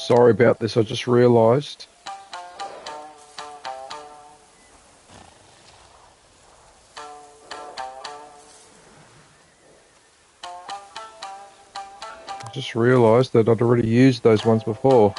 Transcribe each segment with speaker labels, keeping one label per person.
Speaker 1: Sorry about this, I just realised. That I'd already used those ones before.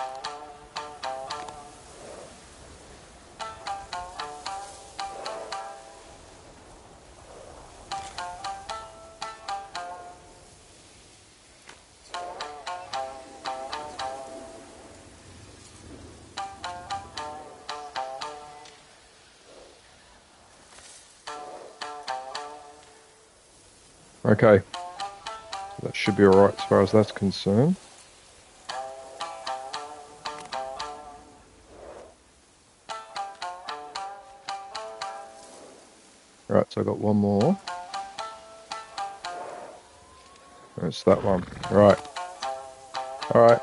Speaker 1: Okay. That should be alright as far as that's concerned. Right, so I got one more. That's that one. Right. Alright.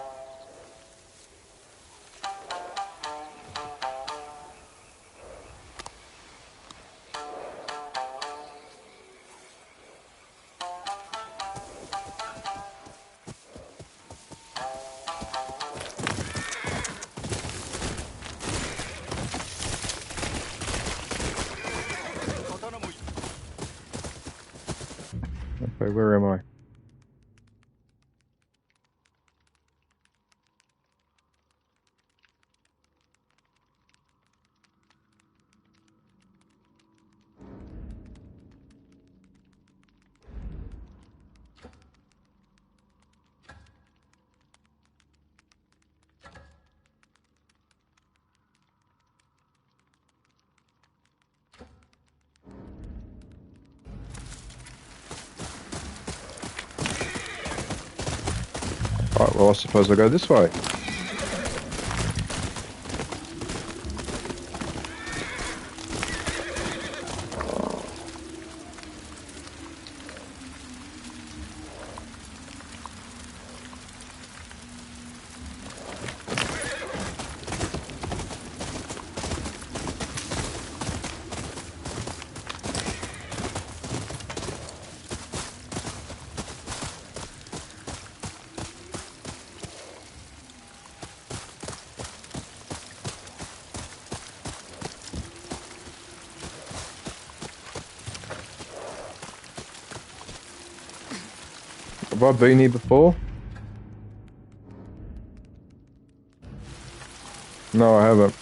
Speaker 1: Okay, where am I? Right, well, I suppose I'll go this way. Have I been here before? No, I haven't.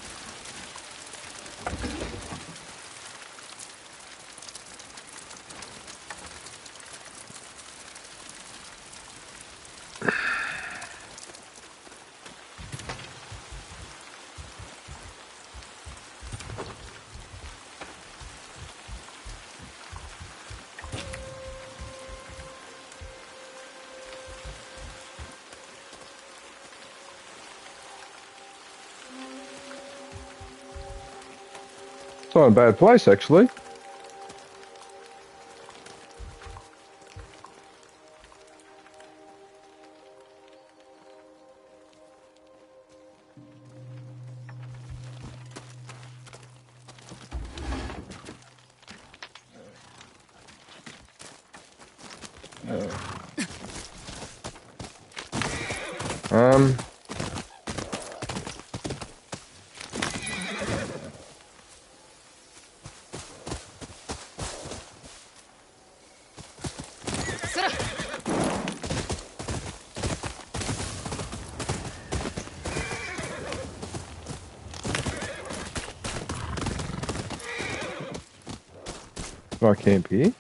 Speaker 1: It's not a bad place, actually. Um... I camp here.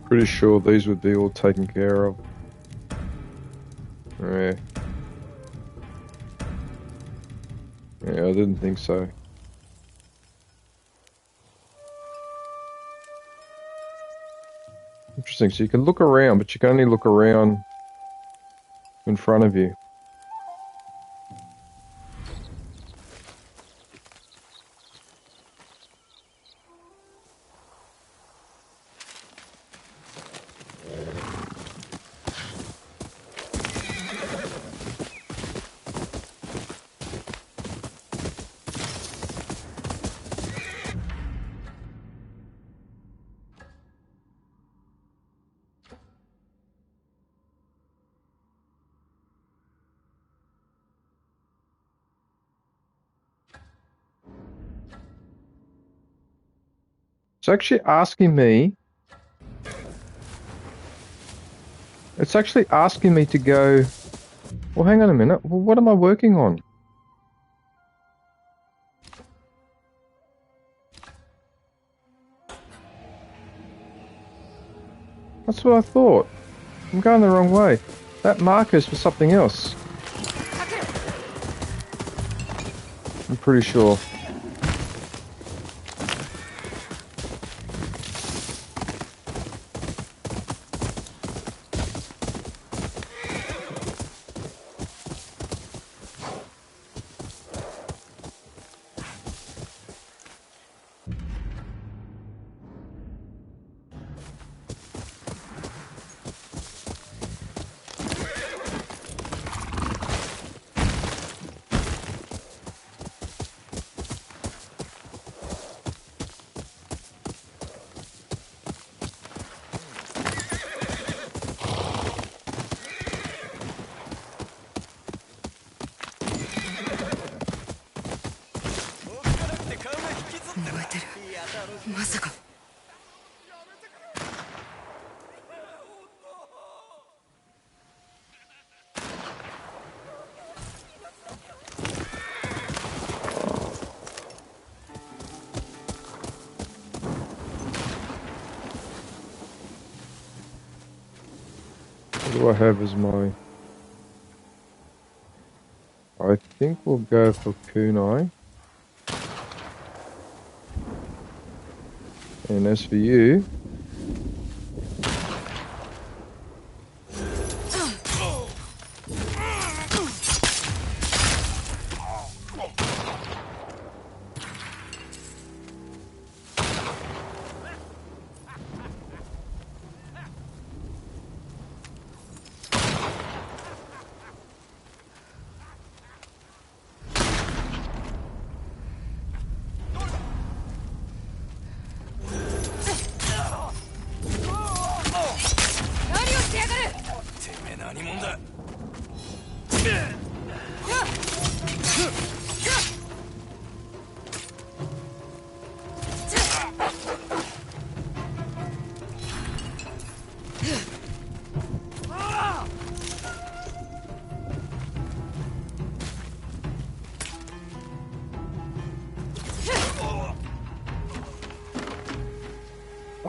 Speaker 1: Pretty sure these would be all taken care of. Yeah. Yeah, I didn't think so. Interesting, so you can look around, but you can only look around in front of you. It's actually asking me. It's actually asking me to go. Well, hang on a minute. Well, what am I working on? That's what I thought. I'm going the wrong way. That marker's for something else. I'm pretty sure. What do I have as my... I think we'll go for kunai. And as for you...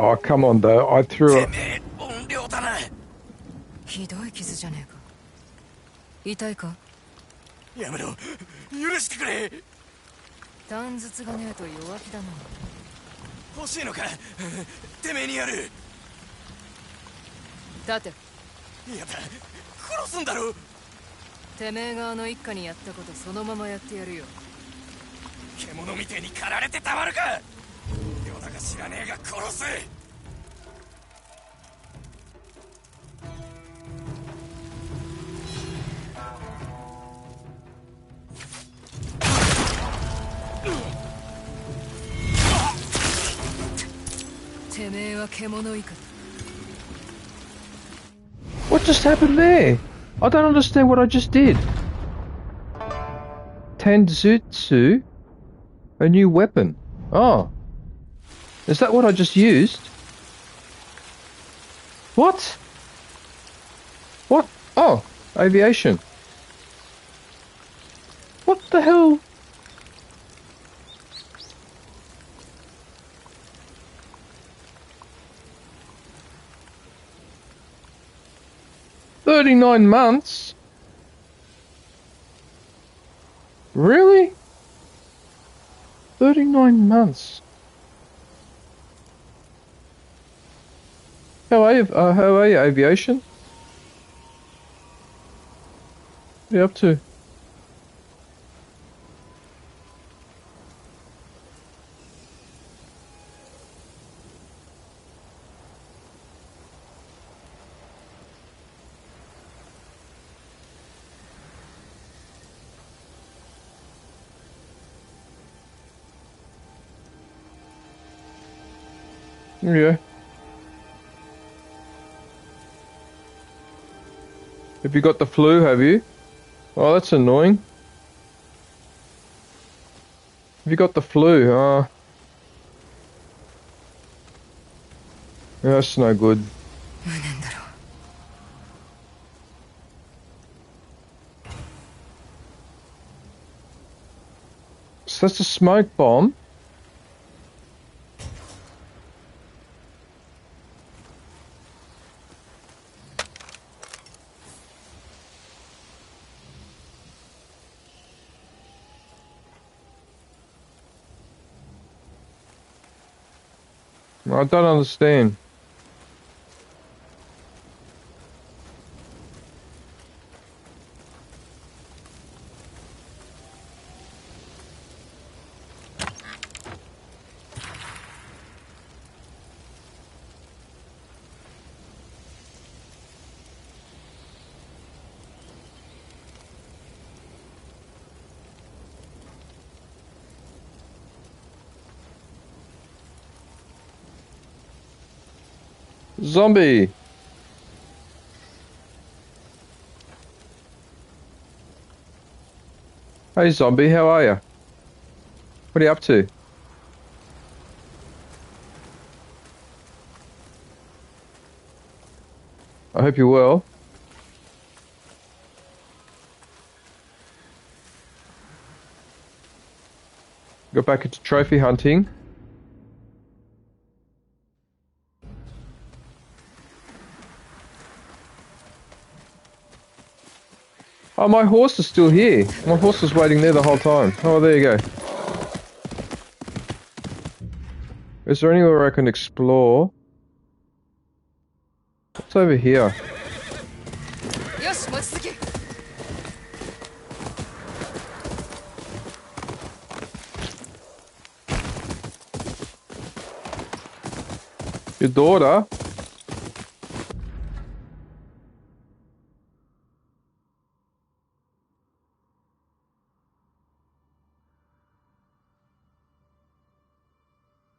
Speaker 1: Oh, come on though, I threw it.
Speaker 2: ひどい傷じゃねえか。痛いか？
Speaker 3: やめろ、許してくれ。
Speaker 2: 短筒がねえと弱気だな。
Speaker 3: 欲しいのか？てめえにやる。
Speaker 2: 立て。
Speaker 3: やだ、殺すんだろ。
Speaker 2: てめえがあの一家にやったことそのままやってやるよ。
Speaker 3: 獣みてえに狩られてたまるか。ヨダが知らねえが殺す。
Speaker 2: てめえは獣以下。
Speaker 1: What just happened there? I don't understand what I just did. Tenjutsu? A new weapon. Oh. Is that what I just used? What? What? Oh, aviation. What the hell? $39 months? Really? 39 months. How are you, aviation? What are you up to? Yeah. Have you got the flu, have you? Oh, that's annoying. Have you got the flu? Yeah, that's no good.
Speaker 2: 無念だろ
Speaker 1: So that's a smoke bomb. I don't understand. Zombie! Hey zombie, how are you? What are you up to? I hope you're well. Got back into trophy hunting. Oh, my horse is still here. My horse was waiting there the whole time. Oh, there you go. Is there anywhere I can explore? What's over here?
Speaker 2: よし望月
Speaker 1: Your daughter?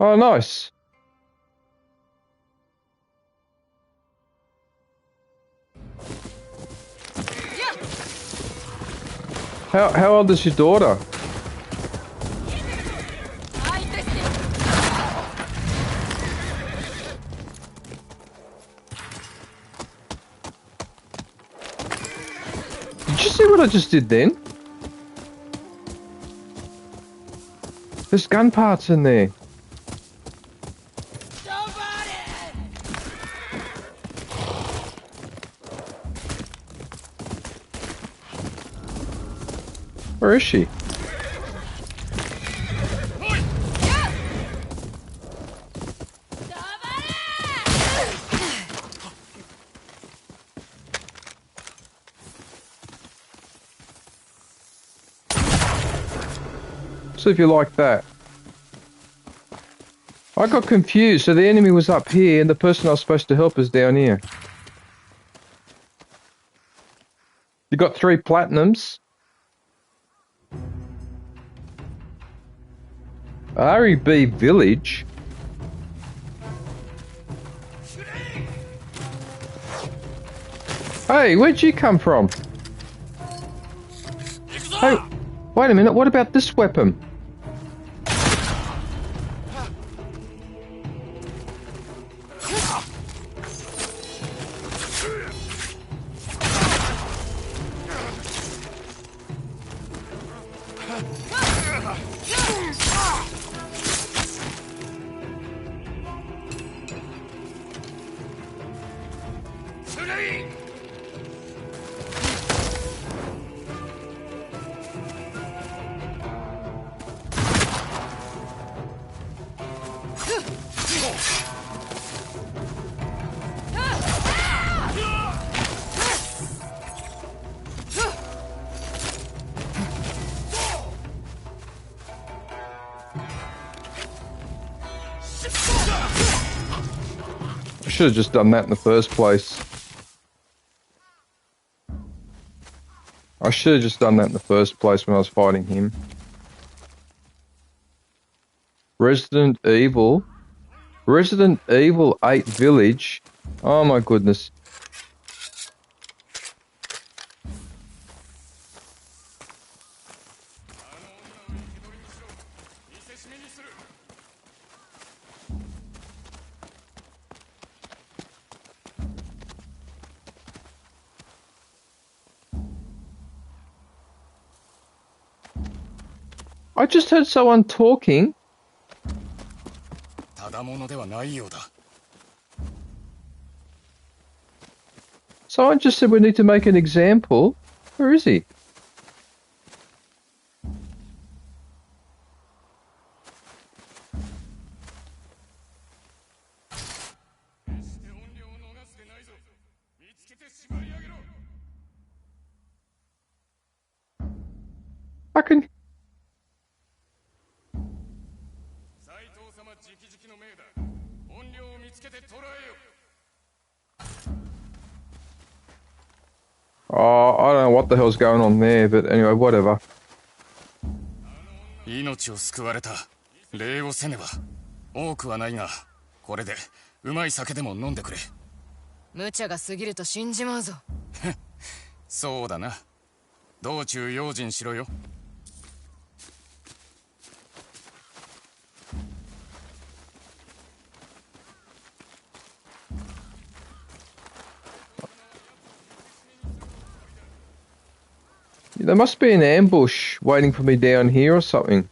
Speaker 1: Oh, nice. How old is your daughter? Did you see what I just did then? There's gun parts in there. Where is she? See if you like that. I got confused, so the enemy was up here and the person I was supposed to help is down here. You got 3 platinums. REB Village. Hey, where'd you come from? Hey, wait a minute, what about this weapon? I should have just done that in the first place. I should have just done that in the first place when I was fighting him. Resident Evil 8 Village. Oh my goodness. I just heard someone talking.
Speaker 3: ただものではないようだ。
Speaker 1: Someone just said we need to make an example. Where is he?
Speaker 3: 決して音量を逃すでないぞ。見つけて縛り上げろ。
Speaker 1: I can...
Speaker 3: 斉藤様直々の命だ。音量を見つけて捕らえよ。
Speaker 1: Oh, I don't know what the hell's going on there, but anyway, whatever.
Speaker 3: 命を救われた。礼をせねば。多くはないが、これでうまい酒でも飲んでくれ。
Speaker 2: 無茶が過ぎると死んじまうぞ。
Speaker 3: そうだな。道中用心しろよ。
Speaker 1: There must be an ambush waiting for me down here or something.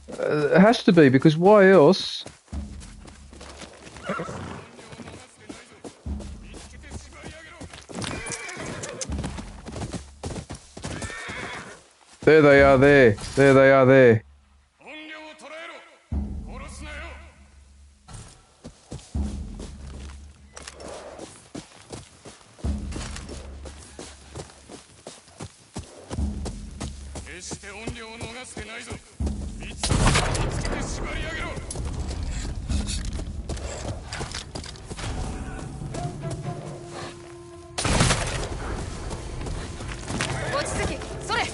Speaker 1: It has to be, because why else? There they are there. There they are there.
Speaker 3: 音量を捕らえろ。殺すなよ。 決して音量を逃すでないぞ。見つけて縛り上げろ。
Speaker 2: 落ち着き、それ。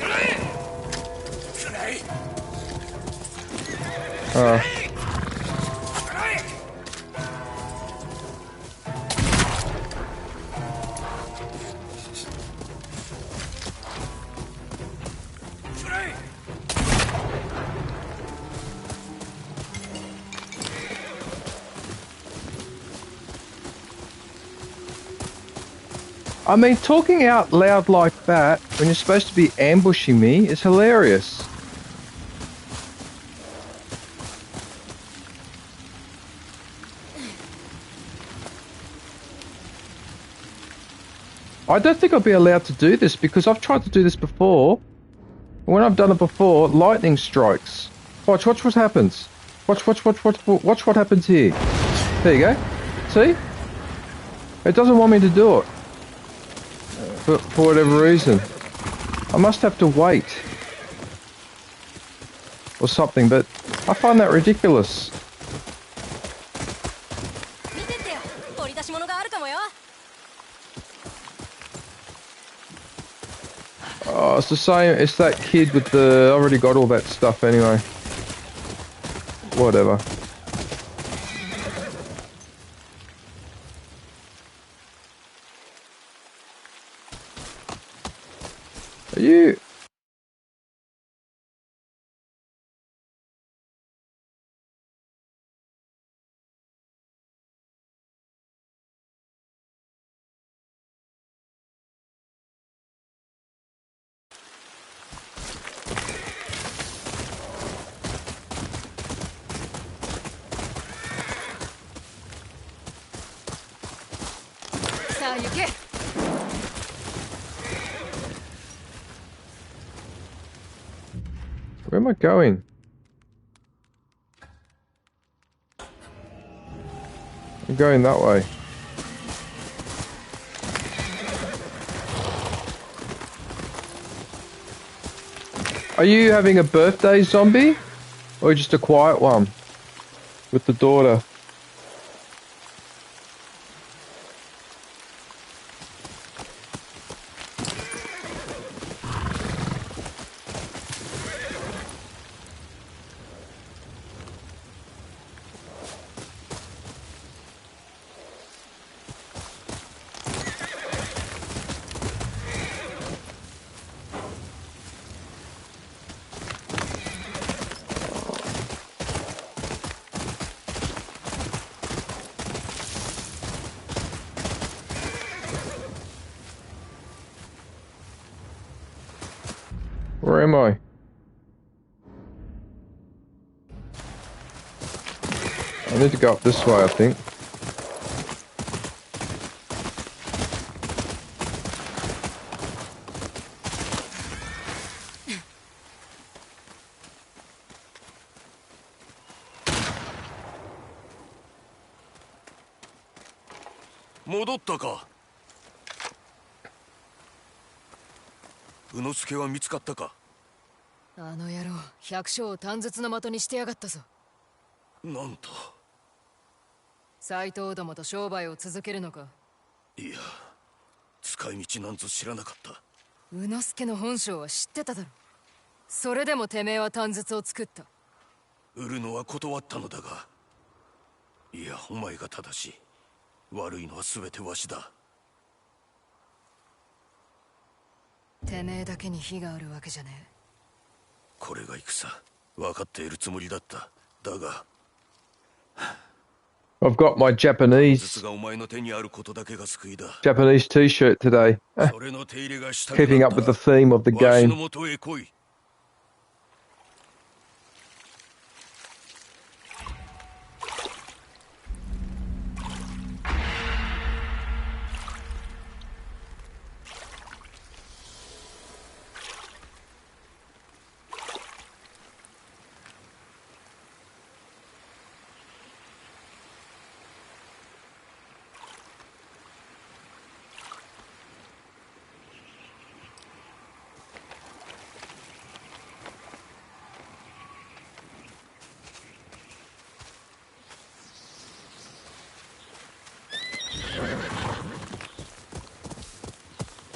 Speaker 1: I mean, talking out loud like that when you're supposed to be ambushing me is hilarious. I don't think I'll be allowed to do this because I've tried to do this before. When I've done it before, lightning strikes. Watch what happens. Watch what happens here. There you go. See? It doesn't want me to do it. For whatever reason. I must have to wait. Or something, but I find that ridiculous. Oh, it's the same, it's that kid with the... I already got all that stuff anyway. Whatever. Are you... Where am I going? I'm going that way. Are you having a birthday, zombie? Or just a quiet one? With the daughter? Where am I? I need to go up this way, I think.
Speaker 4: 戻ったか。宇之助は見つかったか。
Speaker 2: あの野郎、百姓を短筒の的にしてやがったぞ。
Speaker 4: なんと。
Speaker 2: 斎藤どもと商売を続けるのか。
Speaker 4: いや、使い道なんぞ知らなかった。
Speaker 2: 宇之助の本性は知ってただろ。それでもてめえは短筒を作った。
Speaker 4: 売るのは断ったのだが。いや、お前が正しい。悪いのは全てわしだ。
Speaker 2: てめえだけに非があるわけじゃねえ。
Speaker 4: これが戦、分かっているつもりだった。だが
Speaker 1: I've got my Japanese
Speaker 4: がお前の手にあることだけが救いだ。
Speaker 1: Japanese t-shirt today.
Speaker 4: それの手入れがしたく
Speaker 1: Keeping
Speaker 4: な
Speaker 1: up
Speaker 4: った
Speaker 1: with the theme of the
Speaker 4: わしの
Speaker 1: game.
Speaker 4: もとへ来い。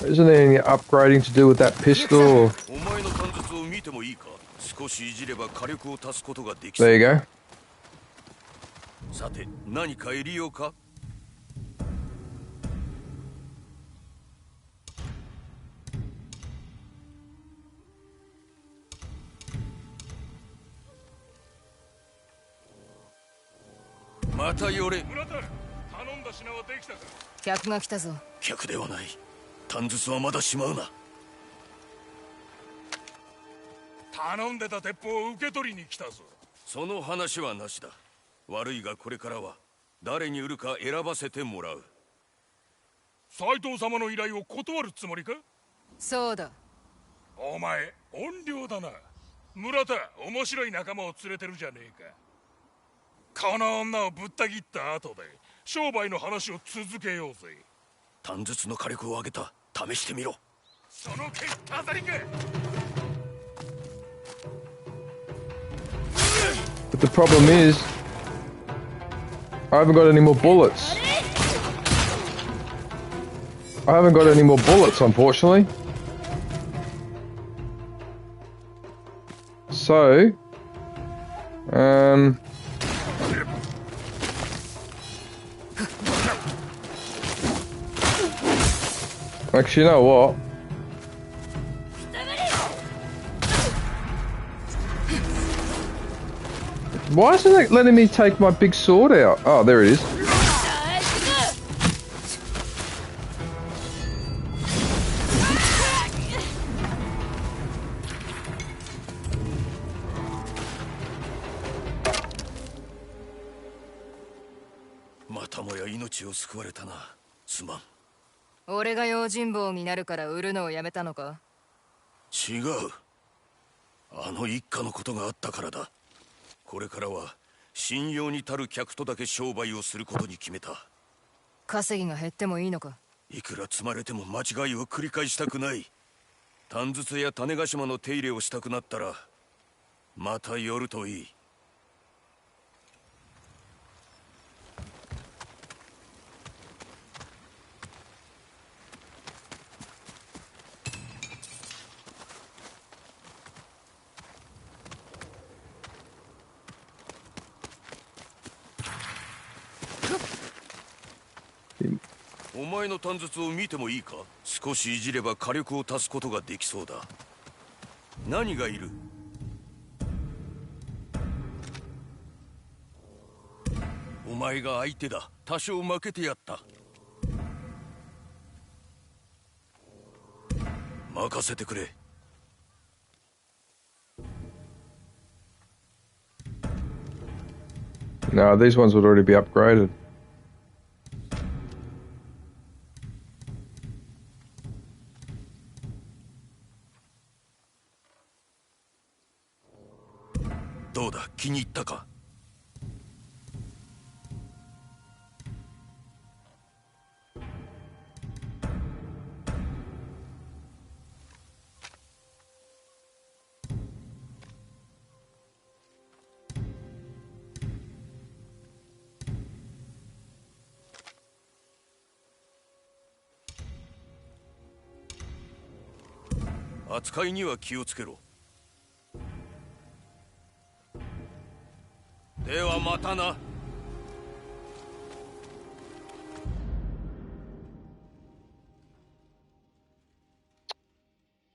Speaker 1: Isn't there any upgrading to do with that pistol? Or...
Speaker 4: お前の短筒を見てもいいか。少しいじれば火力を足すことができそう。
Speaker 1: There you go.
Speaker 4: さて、何か入れようか。また寄れ。
Speaker 5: 村田、頼んだ品はできたか。
Speaker 2: 客が来たぞ。
Speaker 4: 客ではない。短筒はまだしまうな。
Speaker 5: 頼んでた鉄砲を受け取りに来たぞ。
Speaker 4: その話はなしだ。悪いがこれからは誰に売るか選ばせてもらう。
Speaker 5: 斎藤様の依頼を断るつもりか。
Speaker 2: そうだ。
Speaker 5: お前怨霊だな。村田、面白い仲間を連れてるじゃねえか。この女をぶった切った後で商売の話を続けようぜ。
Speaker 4: 短筒の火力を上げた。試してみろ。
Speaker 5: その剣飾りか。
Speaker 1: But the problem is, I haven't got any more bullets. I haven't got any more bullets, unfortunately. So, actually, you know what? Why isn't it letting me take my big sword out? Oh, there it is.
Speaker 4: Suman.
Speaker 2: 俺が用心棒になるから売るのをやめたのか。
Speaker 4: 違う。あの一家のことがあったからだ。これからは信用に足る客とだけ商売をすることに決めた。
Speaker 2: 稼ぎが減ってもいいのか。
Speaker 4: いくら積まれても間違いを繰り返したくない。短筒や種子島の手入れをしたくなったらまた寄るといい。お前の短筒を見てもいいか。少しいじれば火力を足すことができそうだ。何がいる。お前が相手だ。多少負けてやった。任せてくれ。
Speaker 1: No, these ones would already be upgraded.
Speaker 4: どうだ、気に入ったか? "扱いには気をつけろ。ではまたな。"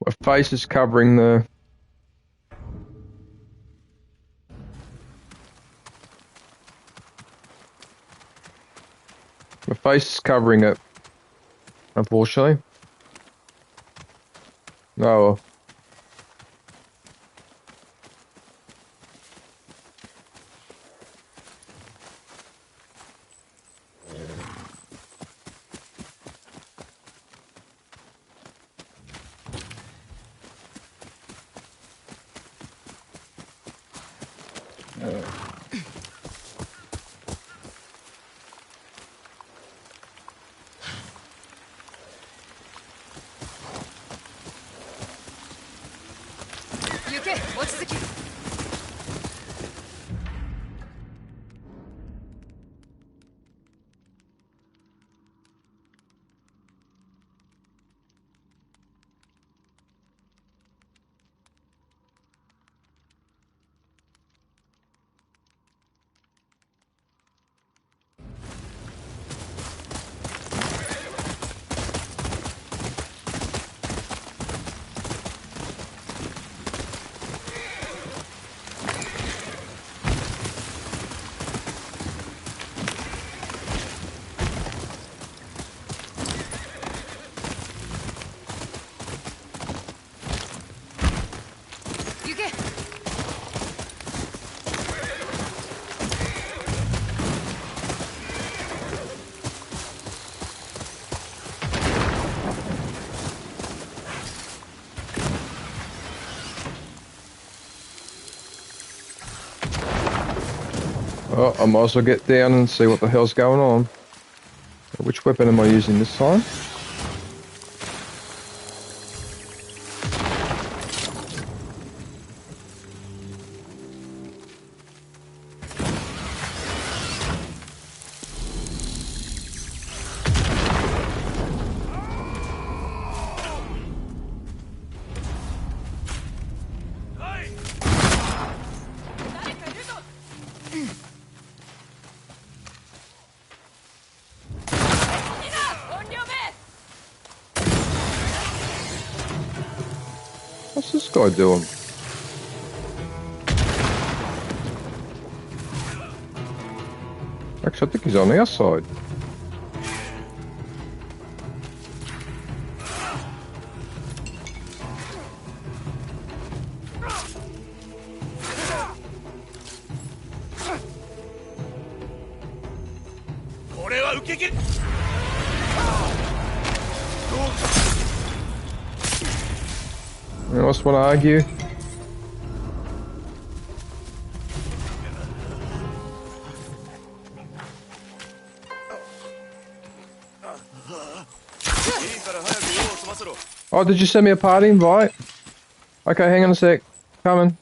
Speaker 1: My face is covering the... My face is covering it, unfortunately. Oh well. Oh, I might as well get down and see what the hell's going on. Which weapon am I using this time? What's this guy doing? Actually, I think he's on our side. Anyone else want to argue? Oh, did you send me a party invite? Okay, hang on a sec. Coming.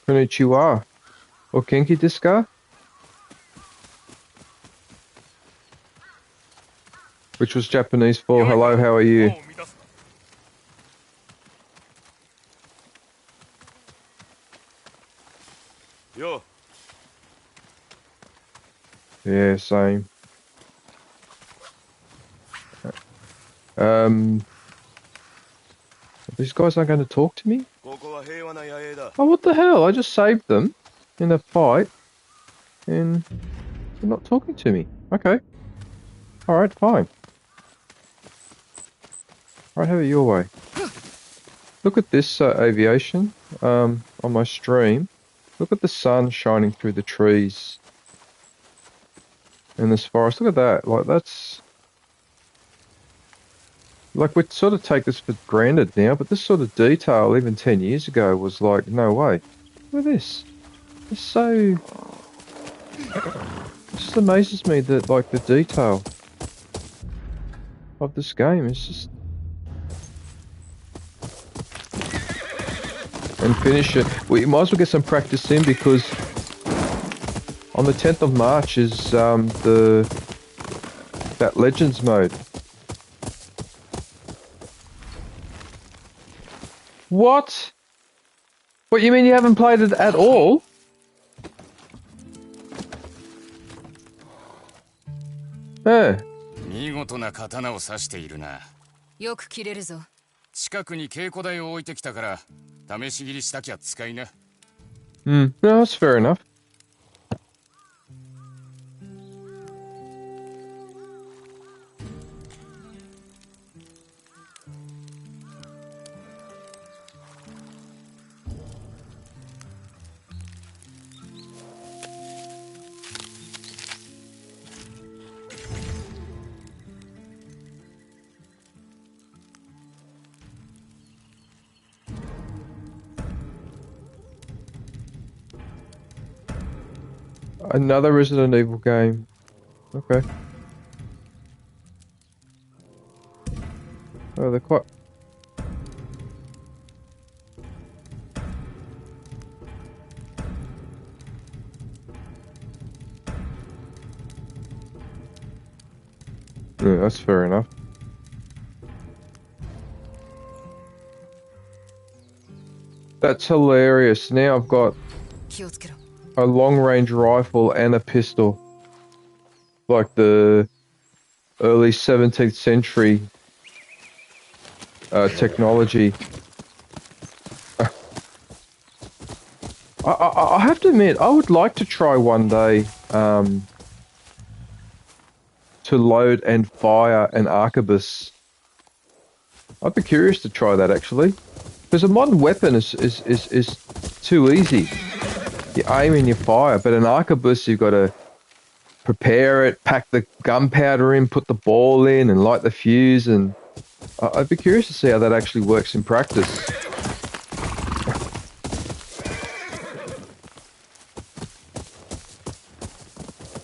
Speaker 1: Konnichiwa. O genki desu ka? Which was Japanese for hello, how are you?
Speaker 5: 輪を乱すな
Speaker 4: よ
Speaker 1: Yeah, same. These guys aren't going to talk to me?
Speaker 4: ここは平和な野営だ
Speaker 1: Oh, what the hell? I just saved them in a fight, and they're not talking to me. Okay. Alright, fine. Alright, have it your way. Look at this aviation on my stream. Look at the sun shining through the trees in this forest. Look at that. Like, that's... Like, we sort of take this for granted now, but this sort of detail, even 10 years ago, was like, no way. Look at this. It's so... It just amazes me that, like, the detail of this game is just... And finish it. We might as well get some practice in, because on the 10th of March is that Legends mode. What? What, you mean you haven't played it at all? Eh.
Speaker 3: 見事な刀を刺しているな。
Speaker 2: よく切れるぞ。
Speaker 3: 近くに稽古台を置いてきたから試し切りしたきゃ使いな。
Speaker 1: No, that's fair enough. Another Resident Evil game. Okay. Oh, they're quite... Yeah, that's fair enough. That's hilarious. Now I've got
Speaker 2: 気をつけろ。
Speaker 1: a long-range rifle and a pistol. Like the early 17th century technology. I have to admit, I would like to try one day to load and fire an arquebus. I'd be curious to try that, actually. Because a modern weapon is too easy. You aim and you fire, but an arquebus, you've got to prepare it, pack the gunpowder in, put the ball in, and light the fuse, and I'd be curious to see how that actually works in practice.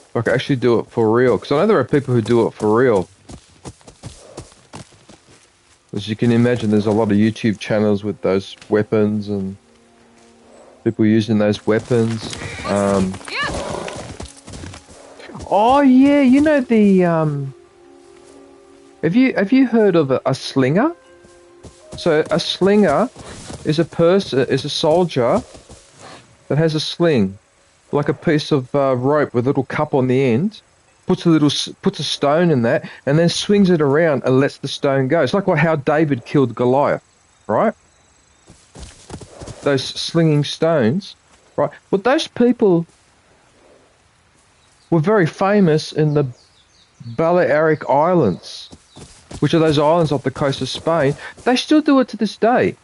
Speaker 1: If I could actually do it for real, because I know there are people who do it for real. As you can imagine, there's a lot of YouTube channels with those weapons and people using those weapons. Oh yeah, you know the Have you heard of a slinger? So a slinger is a soldier that has a sling, like a piece of rope with a little cup on the end. Puts a stone in that, and then swings it around and lets the stone go. It's like how David killed Goliath, right? Those slinging stones, right? But those people were very famous in the Balearic Islands, which are those islands off the coast of Spain. They still do it to this day,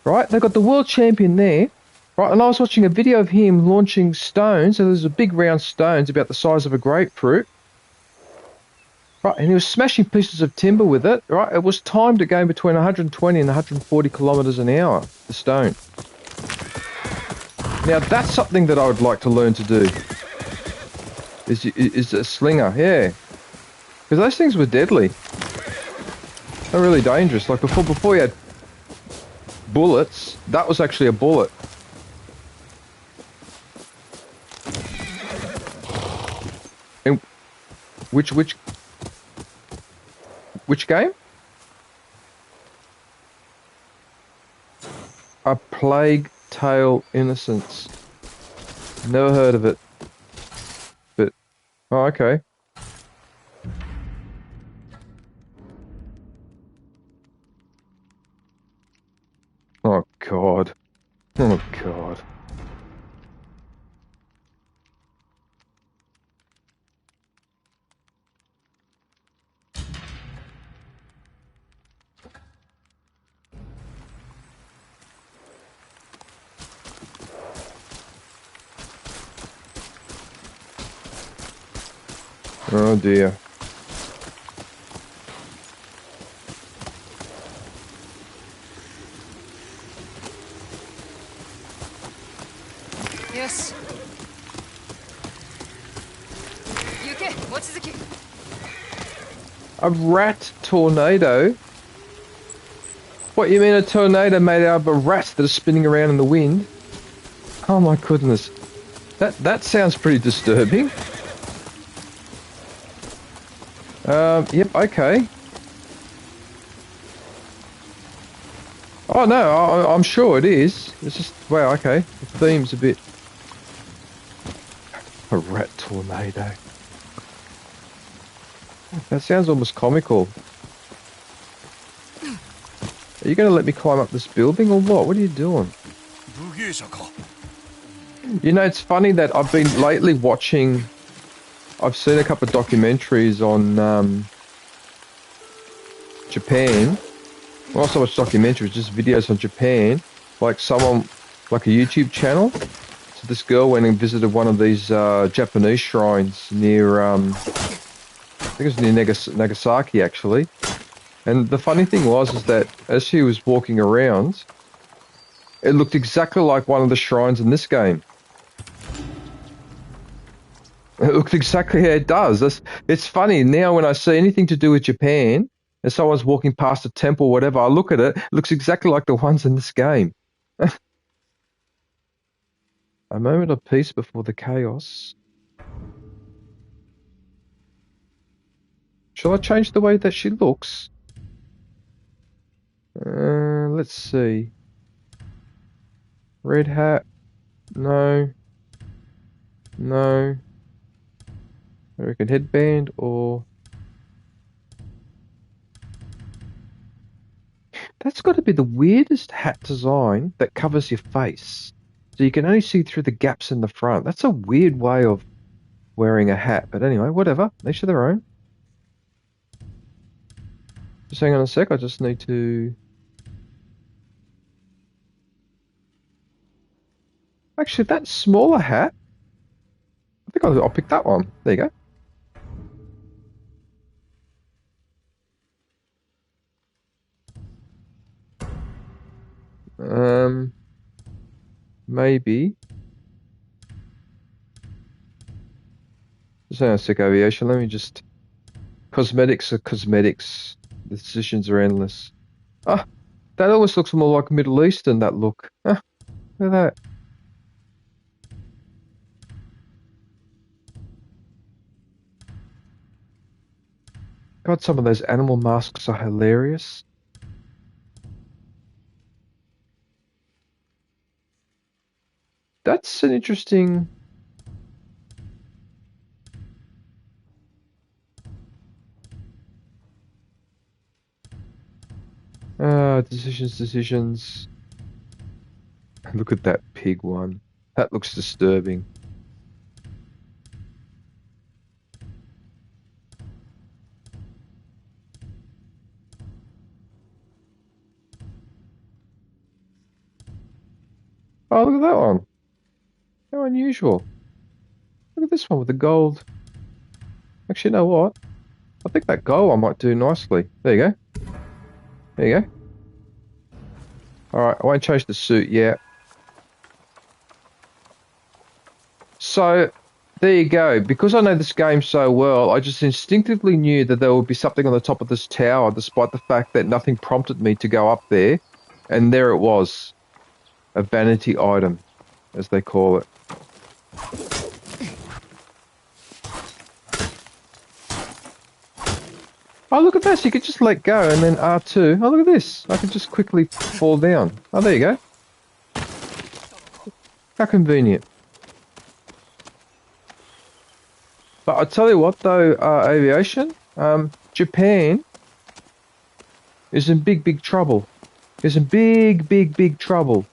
Speaker 1: right? They've got the world champion there, right? And I was watching a video of him launching stones, and there's a big round stones about the size of a grapefruit, right? And he was smashing pieces of timber with it, right? It was timed to go between 120 and 140 kilometers an hour, the stone. Now that's something that I would like to learn to do. Is a slinger, yeah. Because those things were deadly. They're really dangerous. Like before you had bullets, that was actually a bullet. And which Which game? A Plague Tale Innocence. Never heard of it. But, oh, okay. Oh, God. Oh, God. Oh, dear.
Speaker 2: Yes. Yuke, 望ちづき.
Speaker 1: A rat tornado? What, you mean a tornado made out of a rat that is spinning around in the wind? Oh my goodness. That sounds pretty disturbing. Yep, okay. Oh no, I'm sure it is. It's just, wow, okay. The theme's a bit... A rat tornado. That sounds almost comical. Are you going to let me climb up this building or what? What are you doing? You know, it's funny that I've been lately watching... I've seen a couple of documentaries on Japan. Well, not so much documentaries, just videos on Japan. Like someone, like a YouTube channel. So this girl went and visited one of these Japanese shrines near, I think it was near Nagasaki actually. And the funny thing was is that as she was walking around, it looked exactly like one of the shrines in this game. It looked exactly how it does. It's funny, now when I see anything to do with Japan, and someone's walking past a temple or whatever, I look at it, it looks exactly like the ones in this game. A moment of peace before the chaos. Shall I change the way that she looks? Let's see. Red hat. No. No. I reckon headband or... That's got to be the weirdest hat design that covers your face. So you can only see through the gaps in the front. That's a weird way of wearing a hat. But anyway, whatever. Each to their own. Just hang on a sec. I just need to... Actually, that smaller hat... I think I'll pick that one. There you go. Maybe. Just hang on a sec, aviation. Let me just... Cosmetics are cosmetics. The decisions are endless. Ah, that almost looks more like Middle Eastern, that look. Ah, look at that. God, some of those animal masks are hilarious. That's an interesting... decisions. Look at that pig one. That looks disturbing. Oh, look at that one. How unusual. Look at this one with the gold. Actually, you know what? I think that gold one might do nicely. There you go. There you go. Alright, I won't change the suit yet. So, there you go. Because I know this game so well, I just instinctively knew that there would be something on the top of this tower, despite the fact that nothing prompted me to go up there. And there it was. A vanity item, as they call it. Oh, look at this. You could just let go and then R2. Oh, look at this. I can just quickly fall down. Oh, there you go. How convenient. But I tell you what, though, aviation, Japan is in big trouble. Is in big trouble.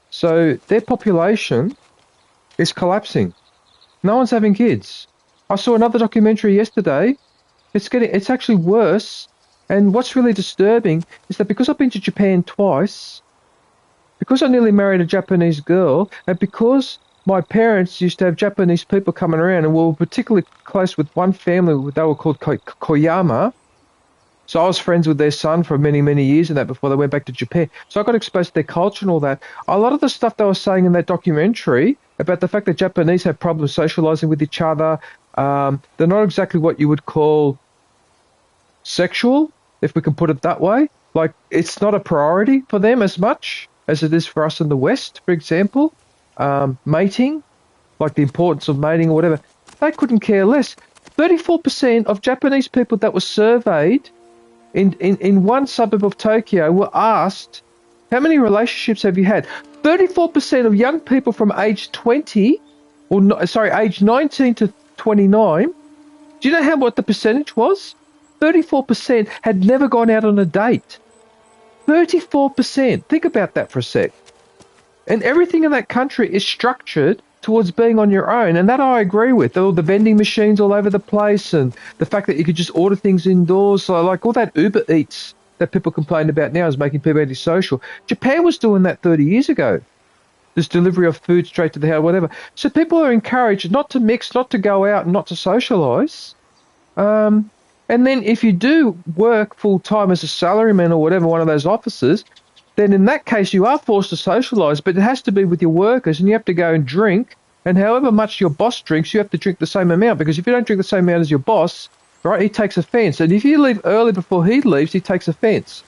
Speaker 1: So their population is collapsing. No one's having kids. I saw another documentary yesterday. It's actually worse. And what's really disturbing is that because I've been to Japan twice, because I nearly married a Japanese girl, and because my parents used to have Japanese people coming around, and we were particularly close with one family, they were called Koyama. So I was friends with their son for many years and that before they went back to Japan. So I got exposed to their culture and all that. A lot of the stuff they were saying in that documentary about the fact that Japanese have problems socializing with each other, they're not exactly what you would call sexual, if we can put it that way. Like, it's not a priority for them as much as it is for us in the West, for example. Mating, like the importance of mating or whatever, they couldn't care less. 34% of Japanese people that were surveyed in one suburb of Tokyo were asked, how many relationships have you had? 34% of young people from age 20, age 19 to 29, do you know what the percentage was? 34% had never gone out on a date. 34%. Think about that for a sec. And everything in that country is structured towards being on your own, and that I agree with. All the vending machines all over the place, and the fact that you could just order things indoors. So like all that Uber Eats that people complain about now is making people antisocial. Japan was doing that 30 years ago. This delivery of food straight to the house, whatever. So people are encouraged not to mix, not to go out, and not to socialise. And then if you do work full-time as a salaryman or whatever, one of those offices, then in that case you are forced to socialise, but it has to be with your workers, and you have to go and drink, and however much your boss drinks, you have to drink the same amount, because if you don't drink the same amount as your boss, right, he takes offence. And if you leave early before he leaves, he takes offence.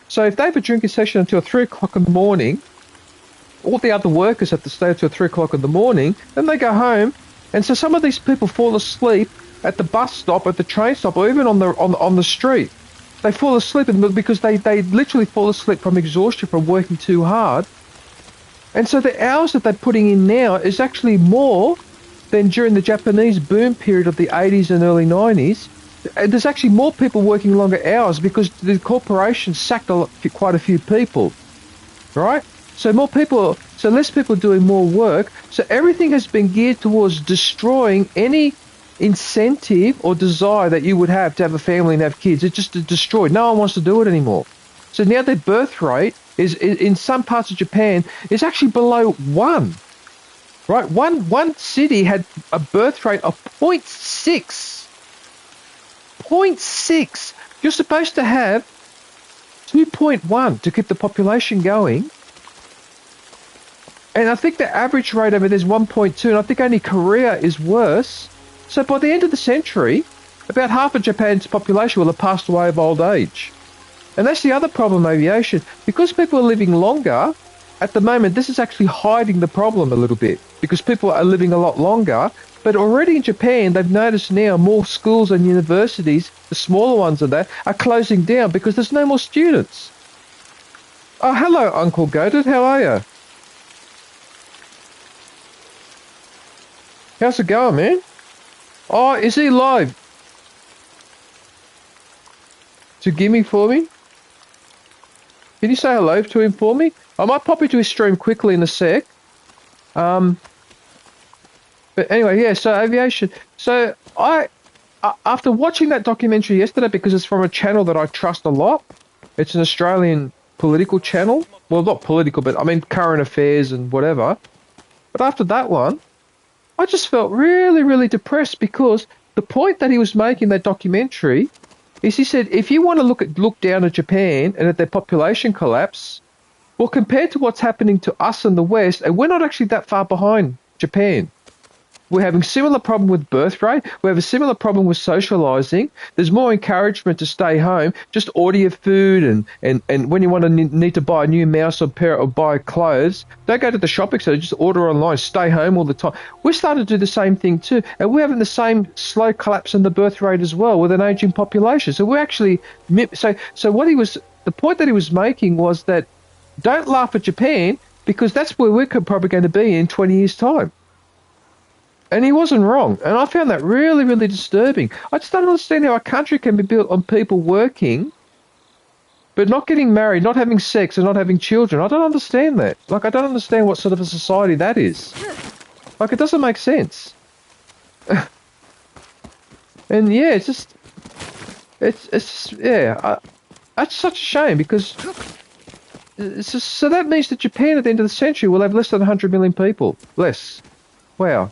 Speaker 1: So if they have a drinking session until 3 o'clock in the morning, all the other workers have to stay until 3 o'clock in the morning, then they go home, and so some of these people fall asleep at the bus stop, at the train stop, or even on the street. They fall asleep because they literally fall asleep from exhaustion from working too hard. And so the hours that they're putting in now is actually more than during the Japanese boom period of the 80s and early 90s. And there's actually more people working longer hours because the corporations sacked quite a few people, right? So less people doing more work. So everything has been geared towards destroying any incentive or desire that you would have to have a family and have kids. It's just destroyed. No one wants to do it anymore. So now their birth rate is in some parts of Japan is actually below 1. Right? One city had a birth rate of 0.6. 0.6. You're supposed to have 2.1 to keep the population going. And I think the average rate of it is 1.2, and I think only Korea is worse. So by the end of the century, about half of Japan's population will have passed away of old age. And that's the other problem, aviation. Because people are living longer, at the moment, this is actually hiding the problem a little bit. Because people are living a lot longer. But already in Japan, they've noticed now more schools and universities, the smaller ones of that, are closing down because there's no more students. Oh, hello, Uncle Goated. How are you? How's it going, man? Oh, is he live? To Gimme for me? Can you say hello to him for me? I might pop into his stream quickly in a sec. But anyway, yeah, so aviation. So after watching that documentary yesterday, because it's from a channel that I trust a lot, it's an Australian political channel. Well, not political, but I mean current affairs and whatever. But after that one, I just felt really depressed because the point that he was making in that documentary is he said, if you want to look down at Japan and at their population collapse, well, compared to what's happening to us in the West, and we're not actually that far behind Japan. We're having similar problem with birth rate. We have a similar problem with socializing. There's more encouragement to stay home. Just order your food, and when you want to need to buy a new mouse or pair or buy clothes, don't go to the shopping centre. Just order online. Stay home all the time. We're starting to do the same thing too, and we're having the same slow collapse in the birth rate as well with an aging population. So we're actually so what he was the point that he was making was that don't laugh at Japan because that's where we're probably going to be in 20 years' time. And he wasn't wrong. And I found that really, really disturbing. I just don't understand how a country can be built on people working, but not getting married, not having sex, and not having children. I don't understand that. Like, I don't understand what sort of a society that is. Like, it doesn't make sense. And yeah, it's that's such a shame because so that means that Japan at the end of the century will have less than 100 million people. Less. Wow.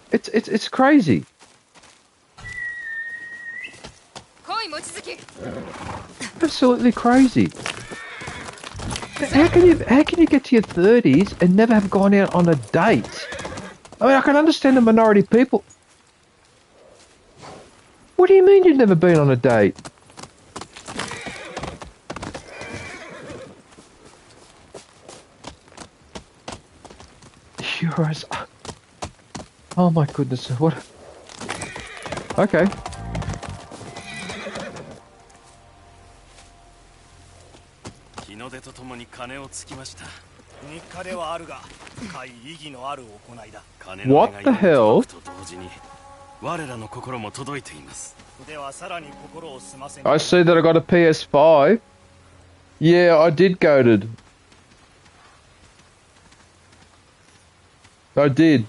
Speaker 1: It's crazy. Absolutely crazy. How can you get to your 30s and never have gone out on a date? I mean, I can understand the minority people. What do you mean you've never been on a date? Euros. Oh my goodness, what? Okay.
Speaker 6: 日の出とともに鐘をつきました。日課ではあるが、深い意義のある行いだ。鐘の音が届くと同時に、我らの心も届いています。ではさらに心を澄ませ。
Speaker 1: I see that I got a PS5. Yeah, I did goaded. I did.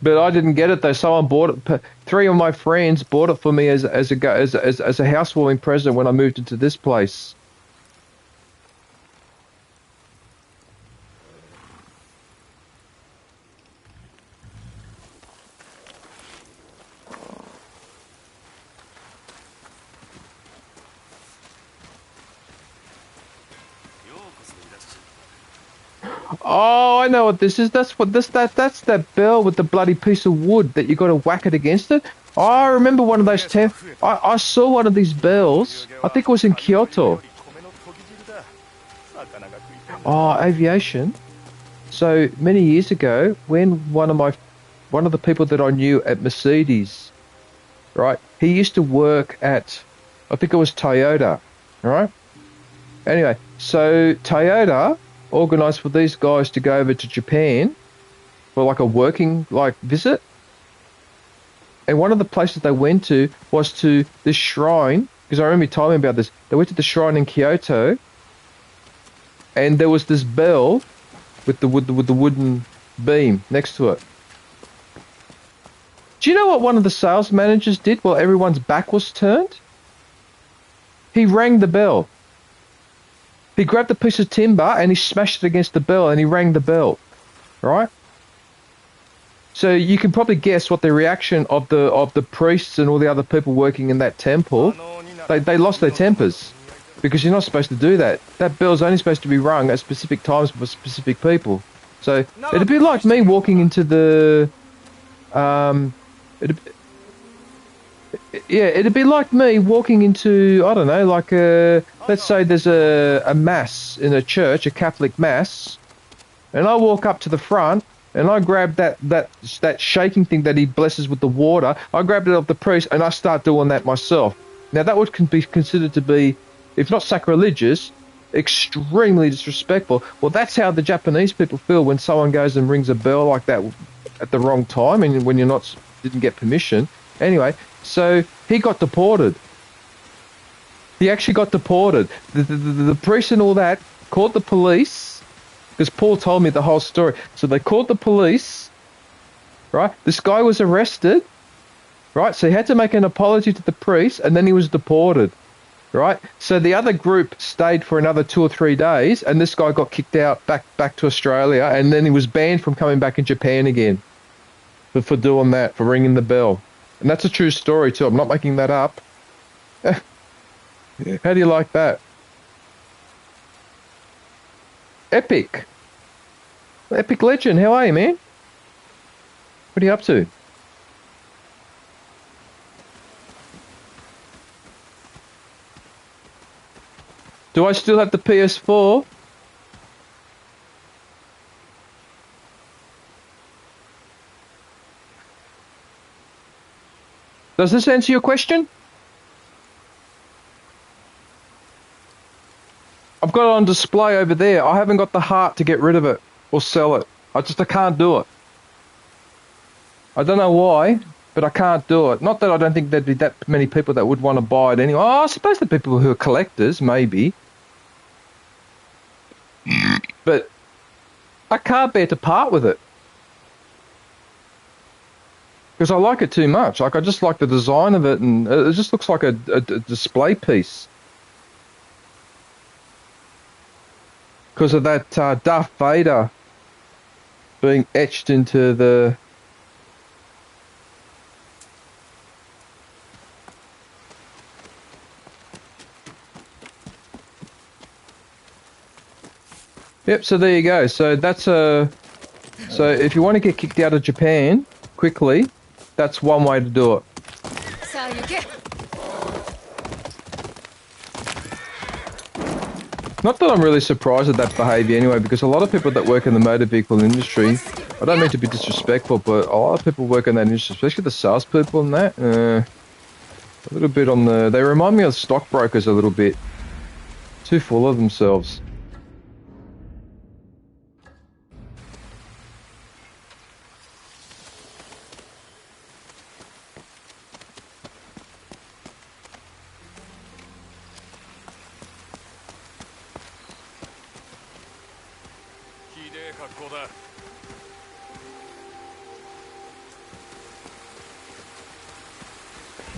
Speaker 1: But I didn't get it though. Someone bought it. 3 of my friends bought it for me as a housewarming present when I moved into this place. Oh, I know what this is. That's that bell with the bloody piece of wood that you got to whack it against it. Oh, I remember one of those I saw one of these bells. I think it was in Kyoto. Oh, aviation. So many years ago, when one of the people that I knew at Mercedes, right? He used to work at, I think it was Toyota, right? Anyway, so Toyota organised for these guys to go over to Japan for like a working visit, and one of the places they went to was to this shrine, because I remember you telling me about this. They went to the shrine in Kyoto, and there was this bell with the wooden beam next to it. Do you know what one of the sales managers did while everyone's back was turned? He rang the bell. He grabbed a piece of timber and he smashed it against the bell and he rang the bell, right? So you can probably guess what the reaction of the priests and all the other people working in that temple. They lost their tempers because you're not supposed to do that. That bell's only supposed to be rung at specific times for specific people. So it'd be like me walking into the it'd be like me walking into, I don't know, like let's say there's a mass in a church, a Catholic mass, and I walk up to the front and I grab that shaking thing that he blesses with the water. I grab it off the priest and I start doing that myself. Now that would be considered to be, if not sacrilegious, extremely disrespectful. Well, that's how the Japanese people feel when someone goes and rings a bell like that at the wrong time and when didn't get permission. Anyway, so he got deported. He actually got deported. The priest and all that called the police, because Paul told me the whole story. So they called the police, right? This guy was arrested, right? So he had to make an apology to the priest, and then he was deported, right? So the other group stayed for another 2 or 3 days, and this guy got kicked out back to Australia, and then he was banned from coming back in Japan again for doing that, for ringing the bell. And that's a true story too. I'm not making that up. How do you like that? Epic. Epic legend. How are you, man? What are you up to? Do I still have the PS4? Does this answer your question? I've got it on display over there. I haven't got the heart to get rid of it or sell it. I can't do it. I don't know why, but I can't do it. Not that I don't think there'd be that many people that would want to buy it anyway. Oh, I suppose the people who are collectors, maybe. But I can't bear to part with it. Because I like it too much. Like, I just like the design of it, and it just looks like a display piece. Because of that Darth Vader being etched into the... Yep, so there you go. So that's a... So if you want to get kicked out of Japan quickly, that's one way to do it. Not that I'm really surprised at that behaviour anyway, because a lot of people that work in the motor vehicle industry, I don't mean to be disrespectful, but a lot of people work in that industry, especially the salespeople and that, a little bit on the... They remind me of stockbrokers a little bit. Too full of themselves.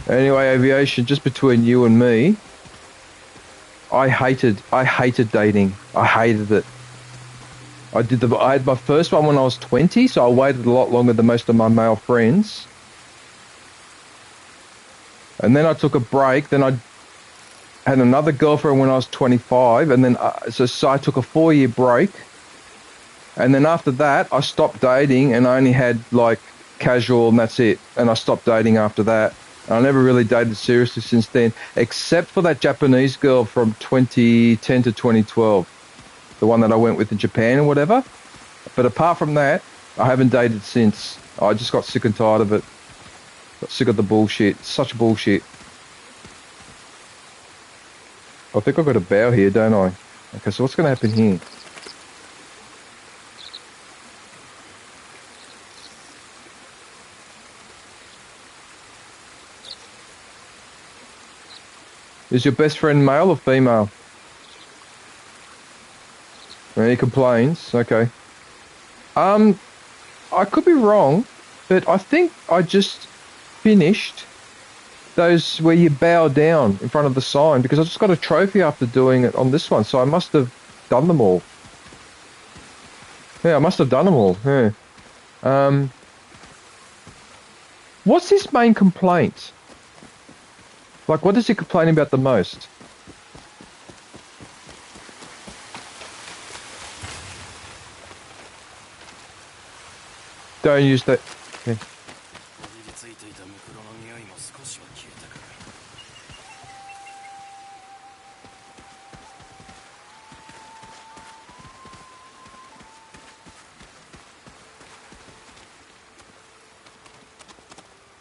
Speaker 1: Anyway, aviation, just between you and me, I hated dating. I hated it. I had my first one when I was 20, so I waited a lot longer than most of my male friends. And then I took a break. Then I had another girlfriend when I was 25, and then so I took a 4-year break. And then after that, I stopped dating, and I only had like casual, and that's it. And I stopped dating after that. I never really dated seriously since then, except for that Japanese girl from 2010 to 2012, the one that I went with in Japan or whatever. But apart from that, I haven't dated since. I just got sick and tired of it. Got sick of the bullshit. Such bullshit. I think I've got a bow here, don't I? Okay, so what's going to happen here? Is your best friend male or female? He complains. Okay. I could be wrong, but I think I just finished those where you bow down in front of the sign, because I just got a trophy after doing it on this one, so I must have done them all. Yeah, I must have done them all. Yeah. What's his main complaint? Like, what is he complaining about the most? Don't use that. Okay.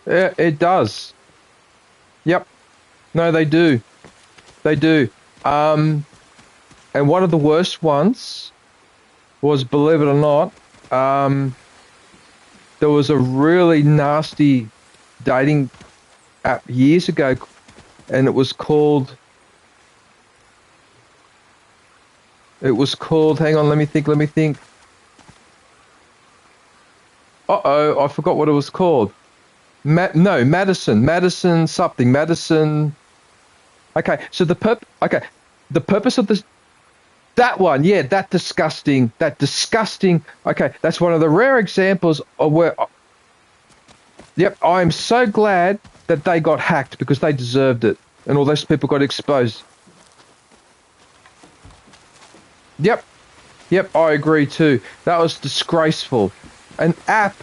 Speaker 1: Yeah, it does. Yep. No, they do. They do. And one of the worst ones was, believe it or not, there was a really nasty dating app years ago, and it was called, hang on, let me think. Uh-oh, I forgot what it was called. Madison something, Madison. Okay, so the purpose of this, that one, yeah, that disgusting. Okay, that's one of the rare examples of where. Yep, I'm so glad that they got hacked, because they deserved it, and all those people got exposed. Yep, I agree too. That was disgraceful. An app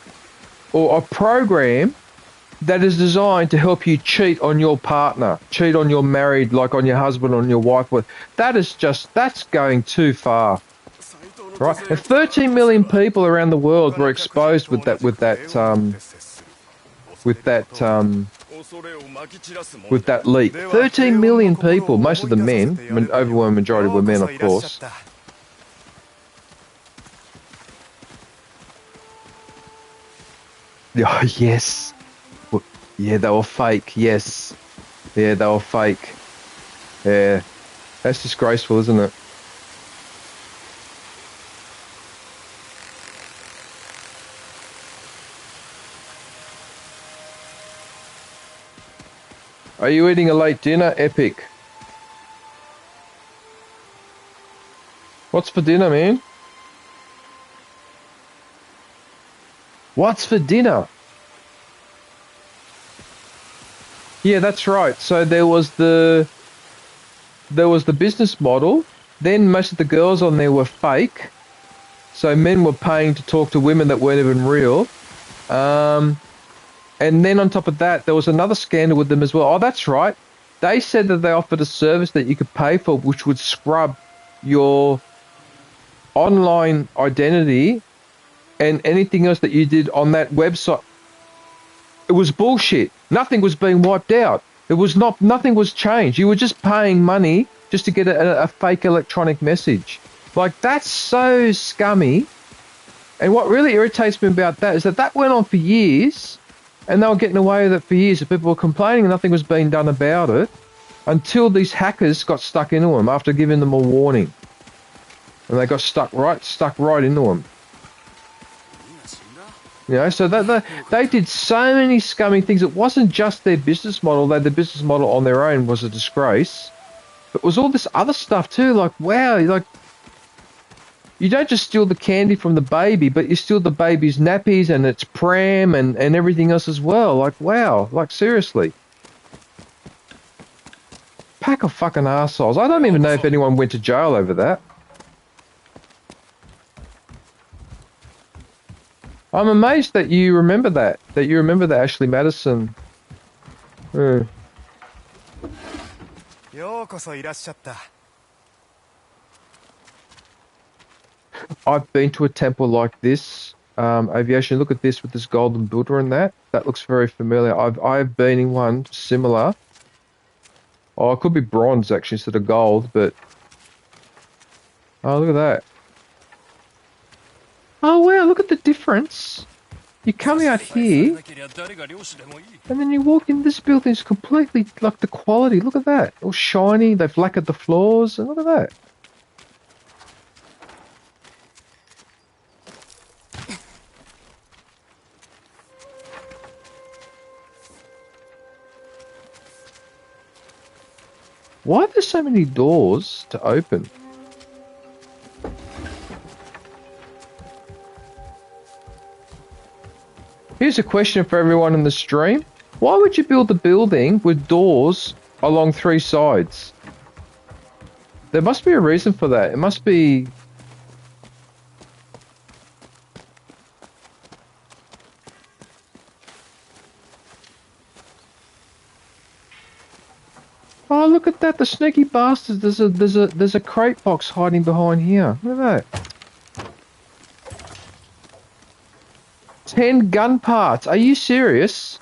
Speaker 1: or a program that is designed to help you cheat on your partner, cheat on your married, like on your husband, on your wife. That's going too far, right? And 13 million people around the world were exposed with that leak. 13 million people, most of them men, overwhelming majority were men, of course. Oh, yes. Yeah, they were fake, yes. Yeah, they were fake. Yeah. That's disgraceful, isn't it? Are you eating a late dinner? Epic. What's for dinner, man? What's for dinner? Yeah, that's right. So there was the business model. Then most of the girls on there were fake. So men were paying to talk to women that weren't even real. And then on top of that, there was another scandal with them as well. Oh, that's right. They said that they offered a service that you could pay for, which would scrub your online identity and anything else that you did on that website. It was bullshit. Nothing was being wiped out. Nothing was changed. You were just paying money just to get a fake electronic message. Like, that's so scummy. And what really irritates me about that is that went on for years, and they were getting away with it for years. People were complaining and nothing was being done about it until these hackers got stuck into them after giving them a warning. And they got stuck right into them. You know, so they did so many scummy things. It wasn't just their business model. The business model on their own was a disgrace. But it was all this other stuff too. Like, wow, like, you don't just steal the candy from the baby, but you steal the baby's nappies and its pram and everything else as well. Like, wow, like, seriously. Pack of fucking arseholes. I don't even know if anyone went to jail over that. I'm amazed that you remember that. Ashley Madison. I've been to a temple like this. Aviation, look at this with this golden Buddha and that. That looks very familiar. I've been in one similar. Oh, it could be bronze actually instead of gold, but... Oh, look at that. Oh, wow, look at the difference. You come out here, and then you walk in, this building's completely, like, the quality. Look at that. All shiny, they've lacquered the floors, and look at that. Why are there so many doors to open? Here's a question for everyone in the stream. Why would you build a building with doors along 3 sides? There must be a reason for that. It must be... Oh, look at that! The sneaky bastards! There's a crate box hiding behind here. Look at that. 10 gun parts. Are you serious?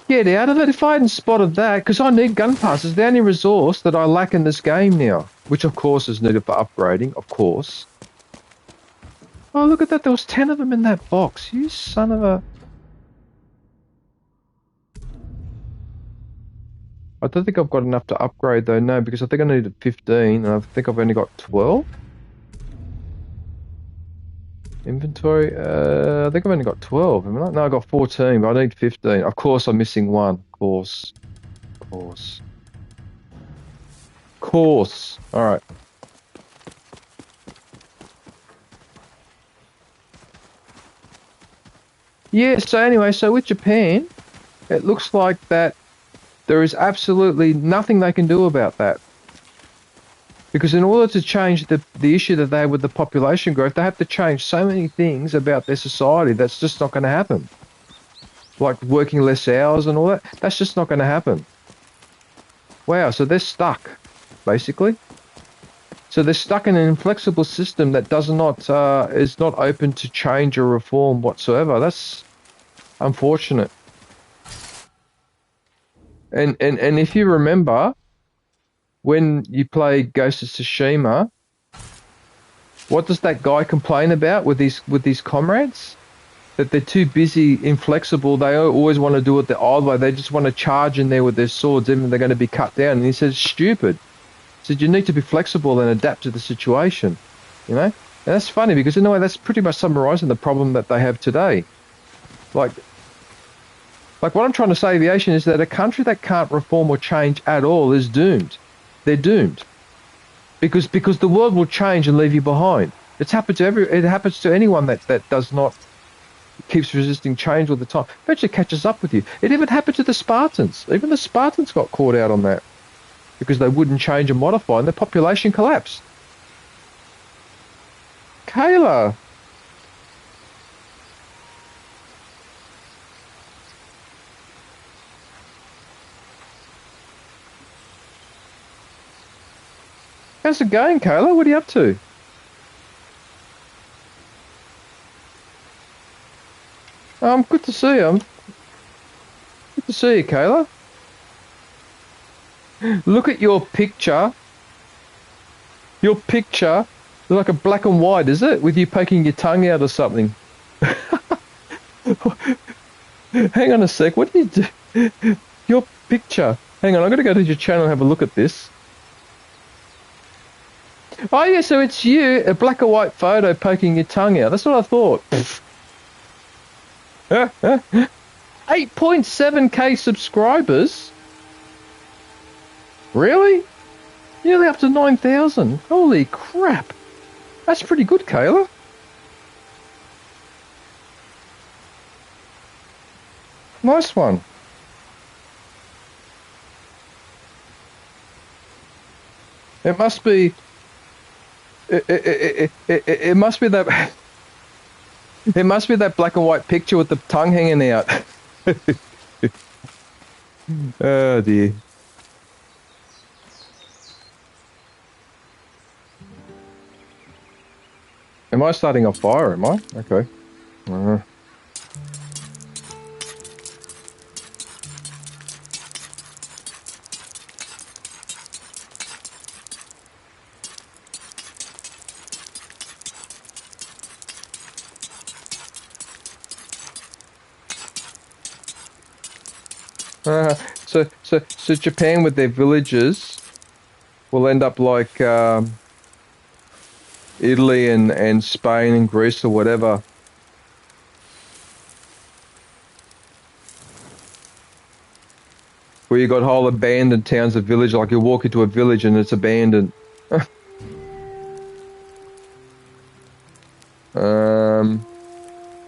Speaker 1: Get out of it. If I hadn't spotted that, because I need gun parts. It's the only resource that I lack in this game now, which of course is needed for upgrading. Of course. Oh, look at that! There was 10 of them in that box. You son of a... I don't think I've got enough to upgrade though, no, because I think I needed 15 and I think I've only got 12. Inventory, I think I've only got 12, haven't I? No, I got 14, but I need 15. Of course I'm missing one, of course. Alright. Yeah, so anyway, so with Japan, it looks like that there is absolutely nothing they can do about that. Because in order to change the issue that they have with the population growth, they have to change so many things about their society. That's just not going to happen. Like working less hours and all that. That's just not going to happen. Wow, so they're stuck, basically. So they're stuck in an inflexible system that is not open to change or reform whatsoever. That's unfortunate. And if you remember, when you play Ghost of Tsushima, what does that guy complain about with his comrades? That they're too busy, inflexible. They always want to do it the old way. They just want to charge in there with their swords, even if they're going to be cut down. And he says, stupid. He said, you need to be flexible and adapt to the situation. You know? And that's funny because in a way that's pretty much summarizing the problem that they have today. Like what I'm trying to say, aviation, is that a country that can't reform or change at all is doomed. They're doomed. Because the world will change and leave you behind. It happens to anyone that does not keeps resisting change all the time. Eventually catches up with you. It even happened to the Spartans. Even the Spartans got caught out on that because they wouldn't change and modify, and the population collapsed. Kayla. How's it going, Kayla? What are you up to? Good to see you. Good to see you, Kayla. Look at your picture. Your picture is like a black and white, is it? With you poking your tongue out or something. Hang on a sec. What did you do? Your picture. Hang on, I'm going to go to your channel and have a look at this. Oh, yeah, so it's you, a black and white photo poking your tongue out. That's what I thought. 8.7k subscribers? Really? Nearly up to 9,000. Holy crap. That's pretty good, Kayla. Nice one. It must be... It must be that... It must be that black and white picture with the tongue hanging out. Oh dear. Am I starting a fire, am I? Okay. So Japan with their villages will end up like Italy and Spain and Greece or whatever. Where you got whole abandoned towns of village, like you walk into a village and it's abandoned. What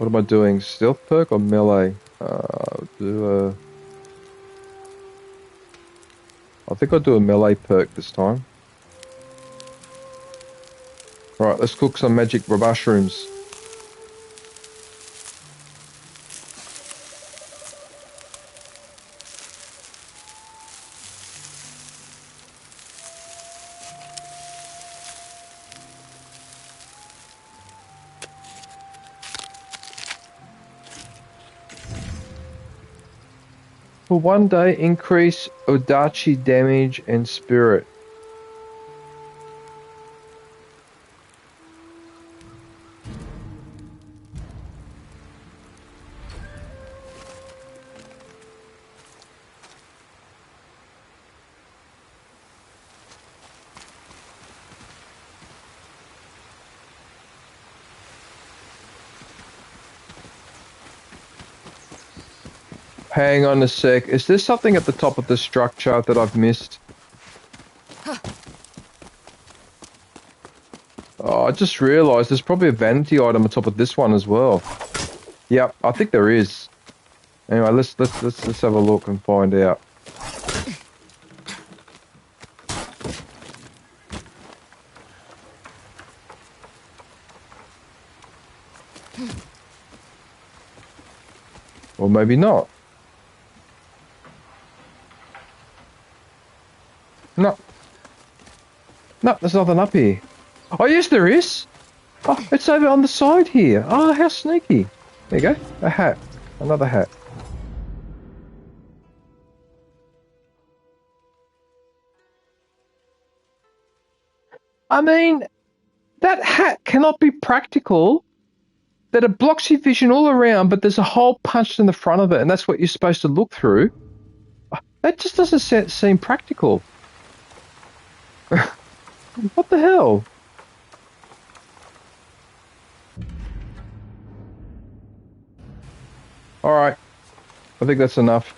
Speaker 1: am I doing? Stealth perk or melee? I think I'll do a melee perk this time. Alright, let's cook some magic mushrooms. For 1 day, increase Odachi damage and spirit. Hang on a sec. Is there something at the top of the structure that I've missed? Oh, I just realised there's probably a vanity item on top of this one as well. Yep, I think there is. Anyway, let's have a look and find out. Or maybe not. No. No, there's nothing up here. Oh, yes, there is. Oh, it's over on the side here. Oh, how sneaky. There you go. A hat. Another hat. I mean, that hat cannot be practical. That it blocks your vision all around, but there's a hole punched in the front of it, and that's what you're supposed to look through. That just doesn't seem practical. What the hell? Alright. I think that's enough.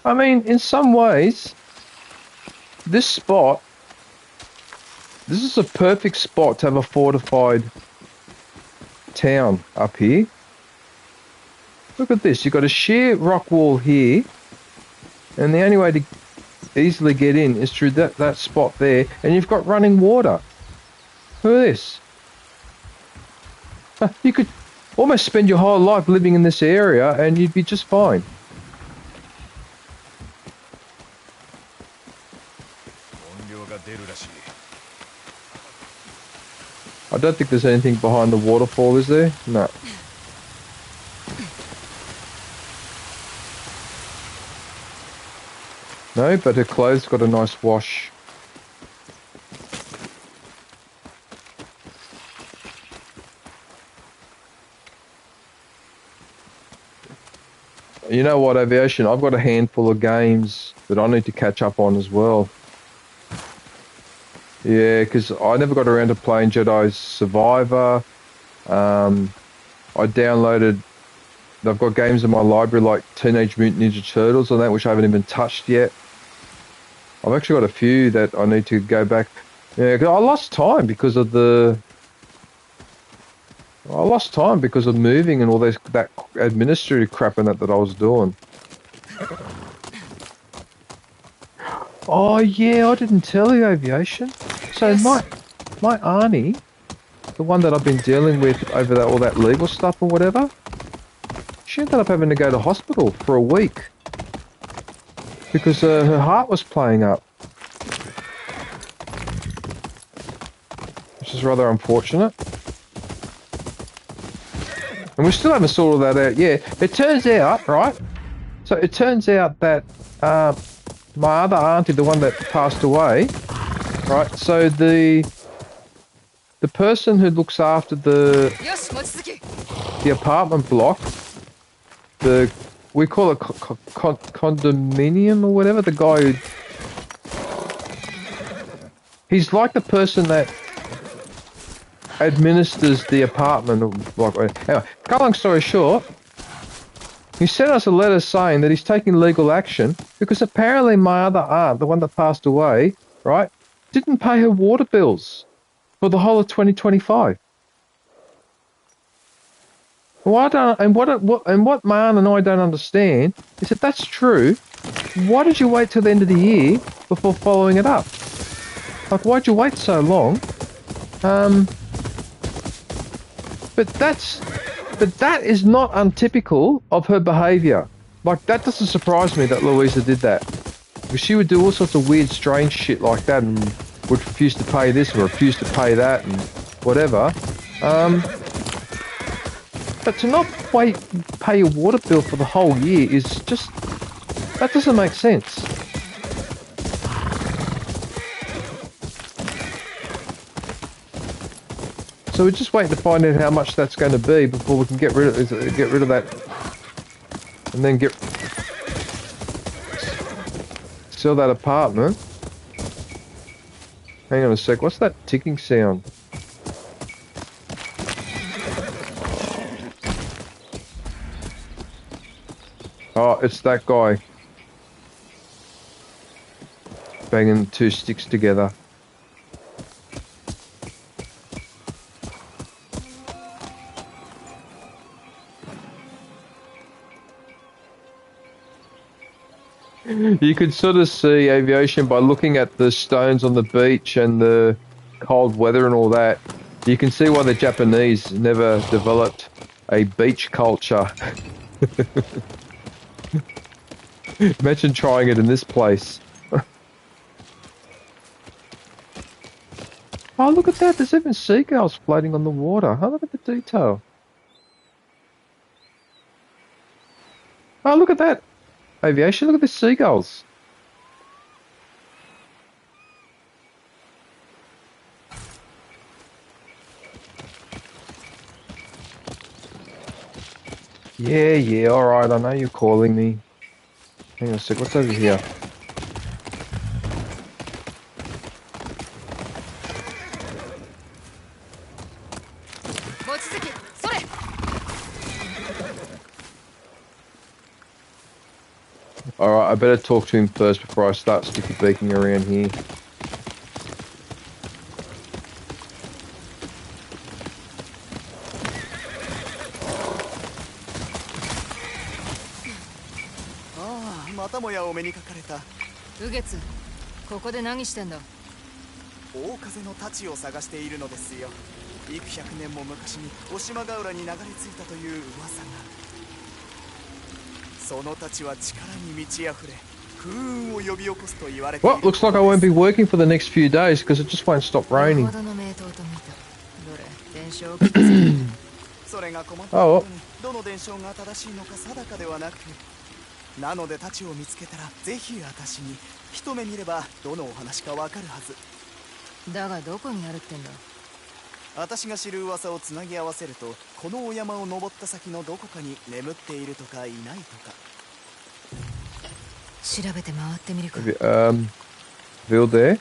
Speaker 1: I mean, in some ways, this is a perfect spot to have a fortified town up here. Look at this, you've got a sheer rock wall here, and the only way to easily get in is through that spot there, and you've got running water. Look at this. You could almost spend your whole life living in this area and you'd be just fine. I don't think there's anything behind the waterfall, is there? No. No, but her clothes got a nice wash. You know what, Aviation? I've got a handful of games that I need to catch up on as well. Yeah, because I never got around to playing Jedi Survivor. I downloaded... I've got games in my library like Teenage Mutant Ninja Turtles and that, which I haven't even touched yet. I've actually got a few that I need to go back... Yeah, 'cause I lost time because of the... I lost time because of moving and all that administrative crap and that I was doing. Oh yeah, I didn't tell you, Aviation. So my auntie, the one that I've been dealing with over all that legal stuff or whatever, she ended up having to go to hospital for a week because her heart was playing up, which is rather unfortunate. And we still haven't sorted that out yet. It turns out, right? So it turns out that my other auntie, the one that passed away, right? So the person who looks after the apartment block, we call it condominium or whatever. The guy he's like the person that administers the apartment. Anyway, cut long story short, he sent us a letter saying that he's taking legal action because apparently my other aunt, the one that passed away, right, didn't pay her water bills for the whole of 2025. What my aunt and I don't understand is that that's true. Why did you wait till the end of the year before following it up? Like, why'd you wait so long? But that is not untypical of her behaviour. Like, that doesn't surprise me that Louisa did that. Because she would do all sorts of weird, strange shit like that and would refuse to pay this or refuse to pay that and whatever. But to not pay your water bill for the whole year is just... that doesn't make sense. So we're just waiting to find out how much that's going to be before we can get rid of that, and then sell that apartment. Hang on a sec. What's that ticking sound? Oh, it's that guy banging two sticks together. You could sort of see aviation by looking at the stones on the beach and the cold weather and all that. You can see why the Japanese never developed a beach culture. Imagine trying it in this place. Oh, look at that. There's even seagulls floating on the water. Oh, look at the detail. Oh, look at that. Aviation, look at the seagulls. Yeah, alright. I know you're calling me. Hang on a sec. What's over here? Alright, I better talk to him first before I start sticky beaking around here. Well, looks like I won't be working for the next few days because it just won't stop raining. Oh,
Speaker 7: なので太刀を見つけたらぜひ私に一目見ればどのお話かわかるはず。だがどこにあるってんだ。私が知る噂をつなぎ合わせると、このお山を登った先のどこかに眠っているとかいないとか。調べて回ってみるか。
Speaker 1: Bill there?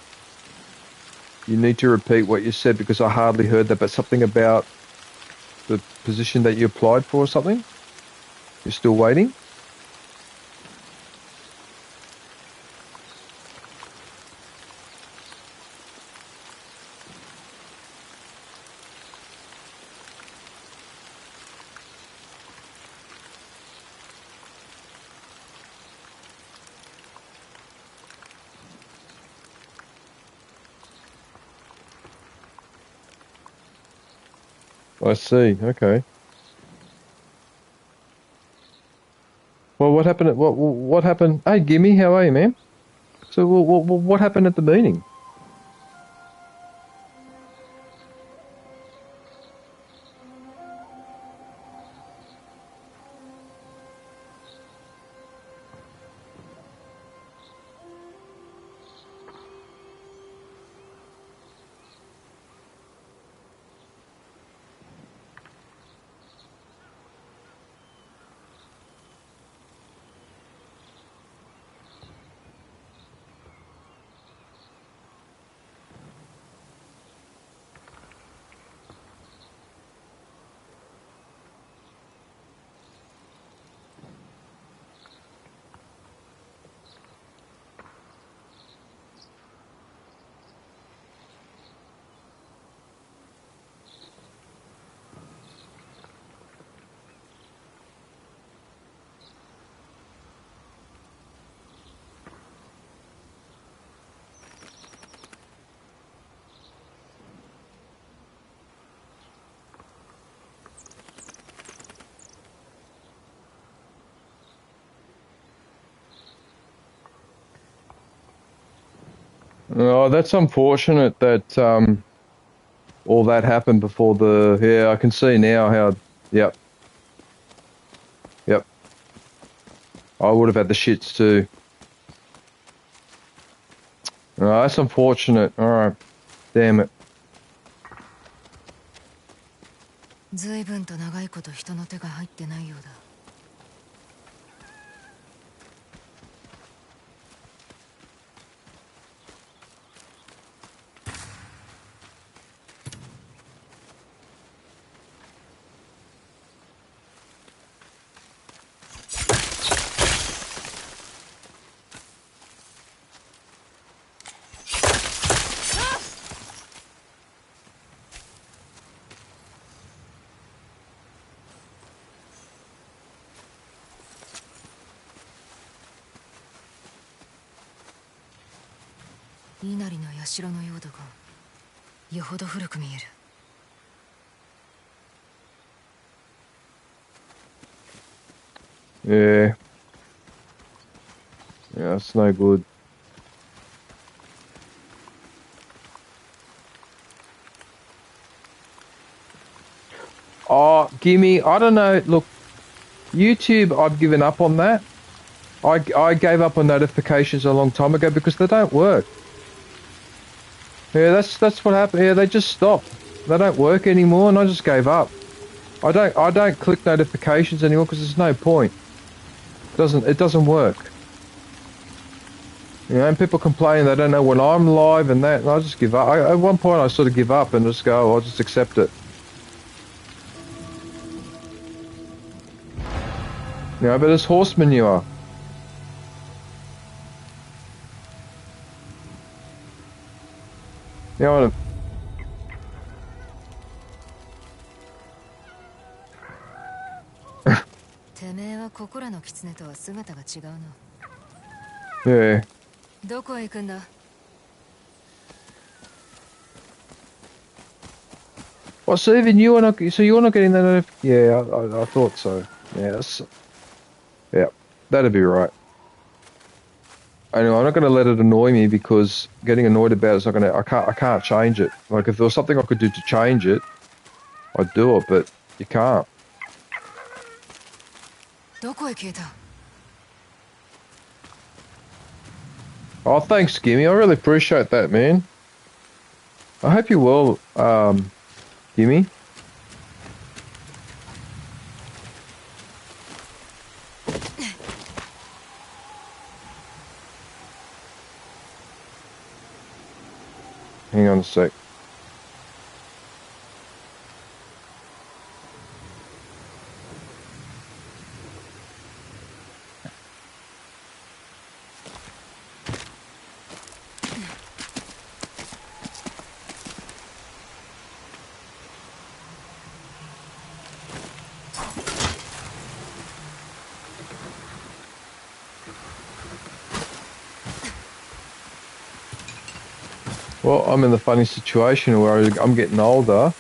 Speaker 1: You need to repeat what you said because I hardly heard that, but something about the position that you applied for or something? You're still waiting? I see. Okay. Well, what happened? What happened? Hey, Gimme, how are you, man? So, what happened at the meeting? Oh, that's unfortunate that all that happened before the. Yeah, I can see now how. Yep. Yep. I would have had the shits too. Oh, that's unfortunate. All right. Damn it.
Speaker 2: 随分と長いこと人の手が入ってないようだ。稲荷の社のようだが、よほど古く見える。
Speaker 1: Yeah. Yeah, that's no good. Oh, gimme, I don't know, look, YouTube, I've given up on that. I gave up on notifications a long time ago because they don't work. Yeah, that's what happened. Yeah, they just stopped. They don't work anymore, and I just gave up. I don't click notifications anymore because there's no point. It doesn't work. You know, and people complain they don't know when I'm live and that, and I just give up. At one point I sort of give up and just go, I'll just accept it. You know, but it's horse manure. You know what?
Speaker 2: てめえはここらの狐とは姿が違うな。
Speaker 1: Yeah.
Speaker 2: どこへ行くんだ?
Speaker 1: Well, so even you're not getting that. Yeah, I thought so. Yeah, that'd be right. Anyway, I'm not going to let it annoy me because getting annoyed about it's not going to. I can't change it. Like if there was something I could do to change it, I'd do it, but you can't.
Speaker 2: どこへ消えた?
Speaker 1: Oh, thanks, Gimme. I really appreciate that, man. I hope you will, Gimme. Hang on a sec. Well, I'm in the funny situation where I'm getting older.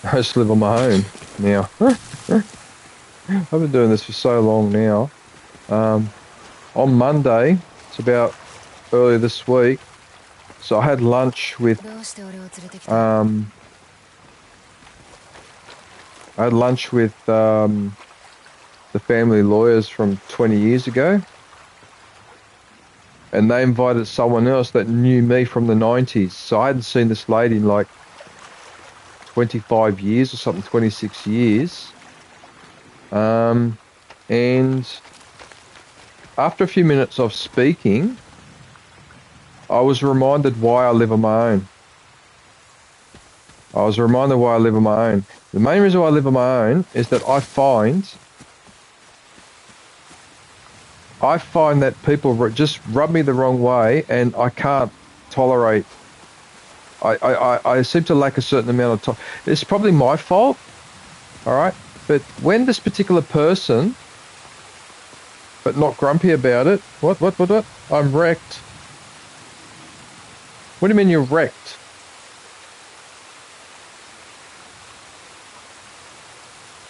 Speaker 1: I just live on my own now. I've been doing this for so long now. On Monday, it's about earlier this week, so I had lunch with the family lawyers from 20 years ago. And they invited someone else that knew me from the 90s. So I hadn't seen this lady in like 25 years or something, 26 years. And after a few minutes of speaking, I was reminded why I live on my own. The main reason why I live on my own is that I find that people just rub me the wrong way, and I can't tolerate. I seem to lack a certain amount of time. It's probably my fault, all right? But when this particular person, but not grumpy about it, what? I'm wrecked. What do you mean you're wrecked?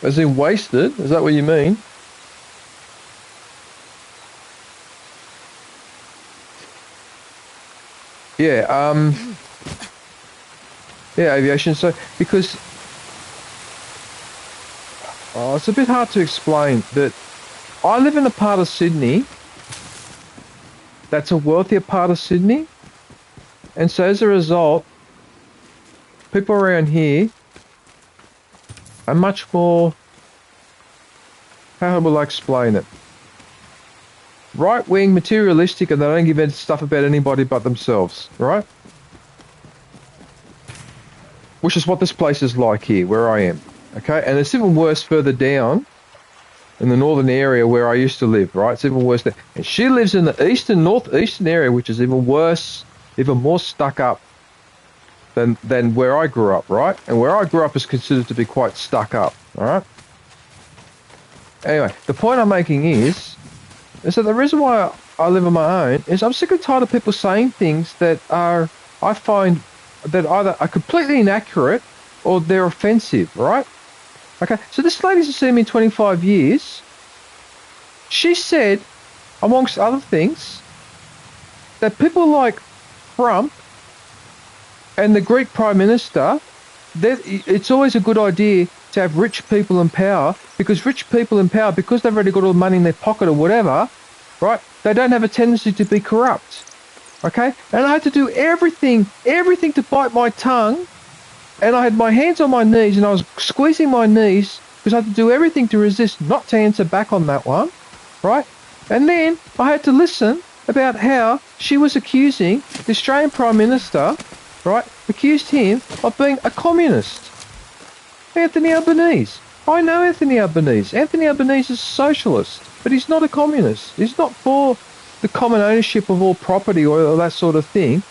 Speaker 1: As in wasted? Is that what you mean? Yeah, yeah, aviation. So, because it's a bit hard to explain, but I live in a part of Sydney that's a wealthier part of Sydney, and so as a result, people around here are much more, how will I explain it? Right-wing, materialistic, and they don't give a stuff about anybody but themselves, right? Which is what this place is like here, where I am, okay? And it's even worse further down in the northern area where I used to live, right? It's even worse there. And she lives in the northeastern area, which is even worse, even more stuck up than where I grew up, right? And where I grew up is considered to be quite stuck up, all right? Anyway, the point I'm making is that the reason why I live on my own is I'm sick and tired of people saying things that are, I find that either are completely inaccurate or they're offensive, right? Okay, so this lady's seen me in 25 years. She said, amongst other things, that people like Trump and the Greek Prime Minister, it's always a good idea to have rich people in power, because rich people in power, because they've already got all the money in their pocket or whatever, right, they don't have a tendency to be corrupt. Okay? And I had to do everything to bite my tongue, and I had my hands on my knees, and I was squeezing my knees, because I had to do everything to resist not to answer back on that one, right? And then I had to listen about how she was accusing the Australian Prime Minister, right, accused him of being a communist. Anthony Albanese. I know Anthony Albanese. Anthony Albanese is a socialist, but he's not a communist. He's not for the common ownership of all property or that sort of thing.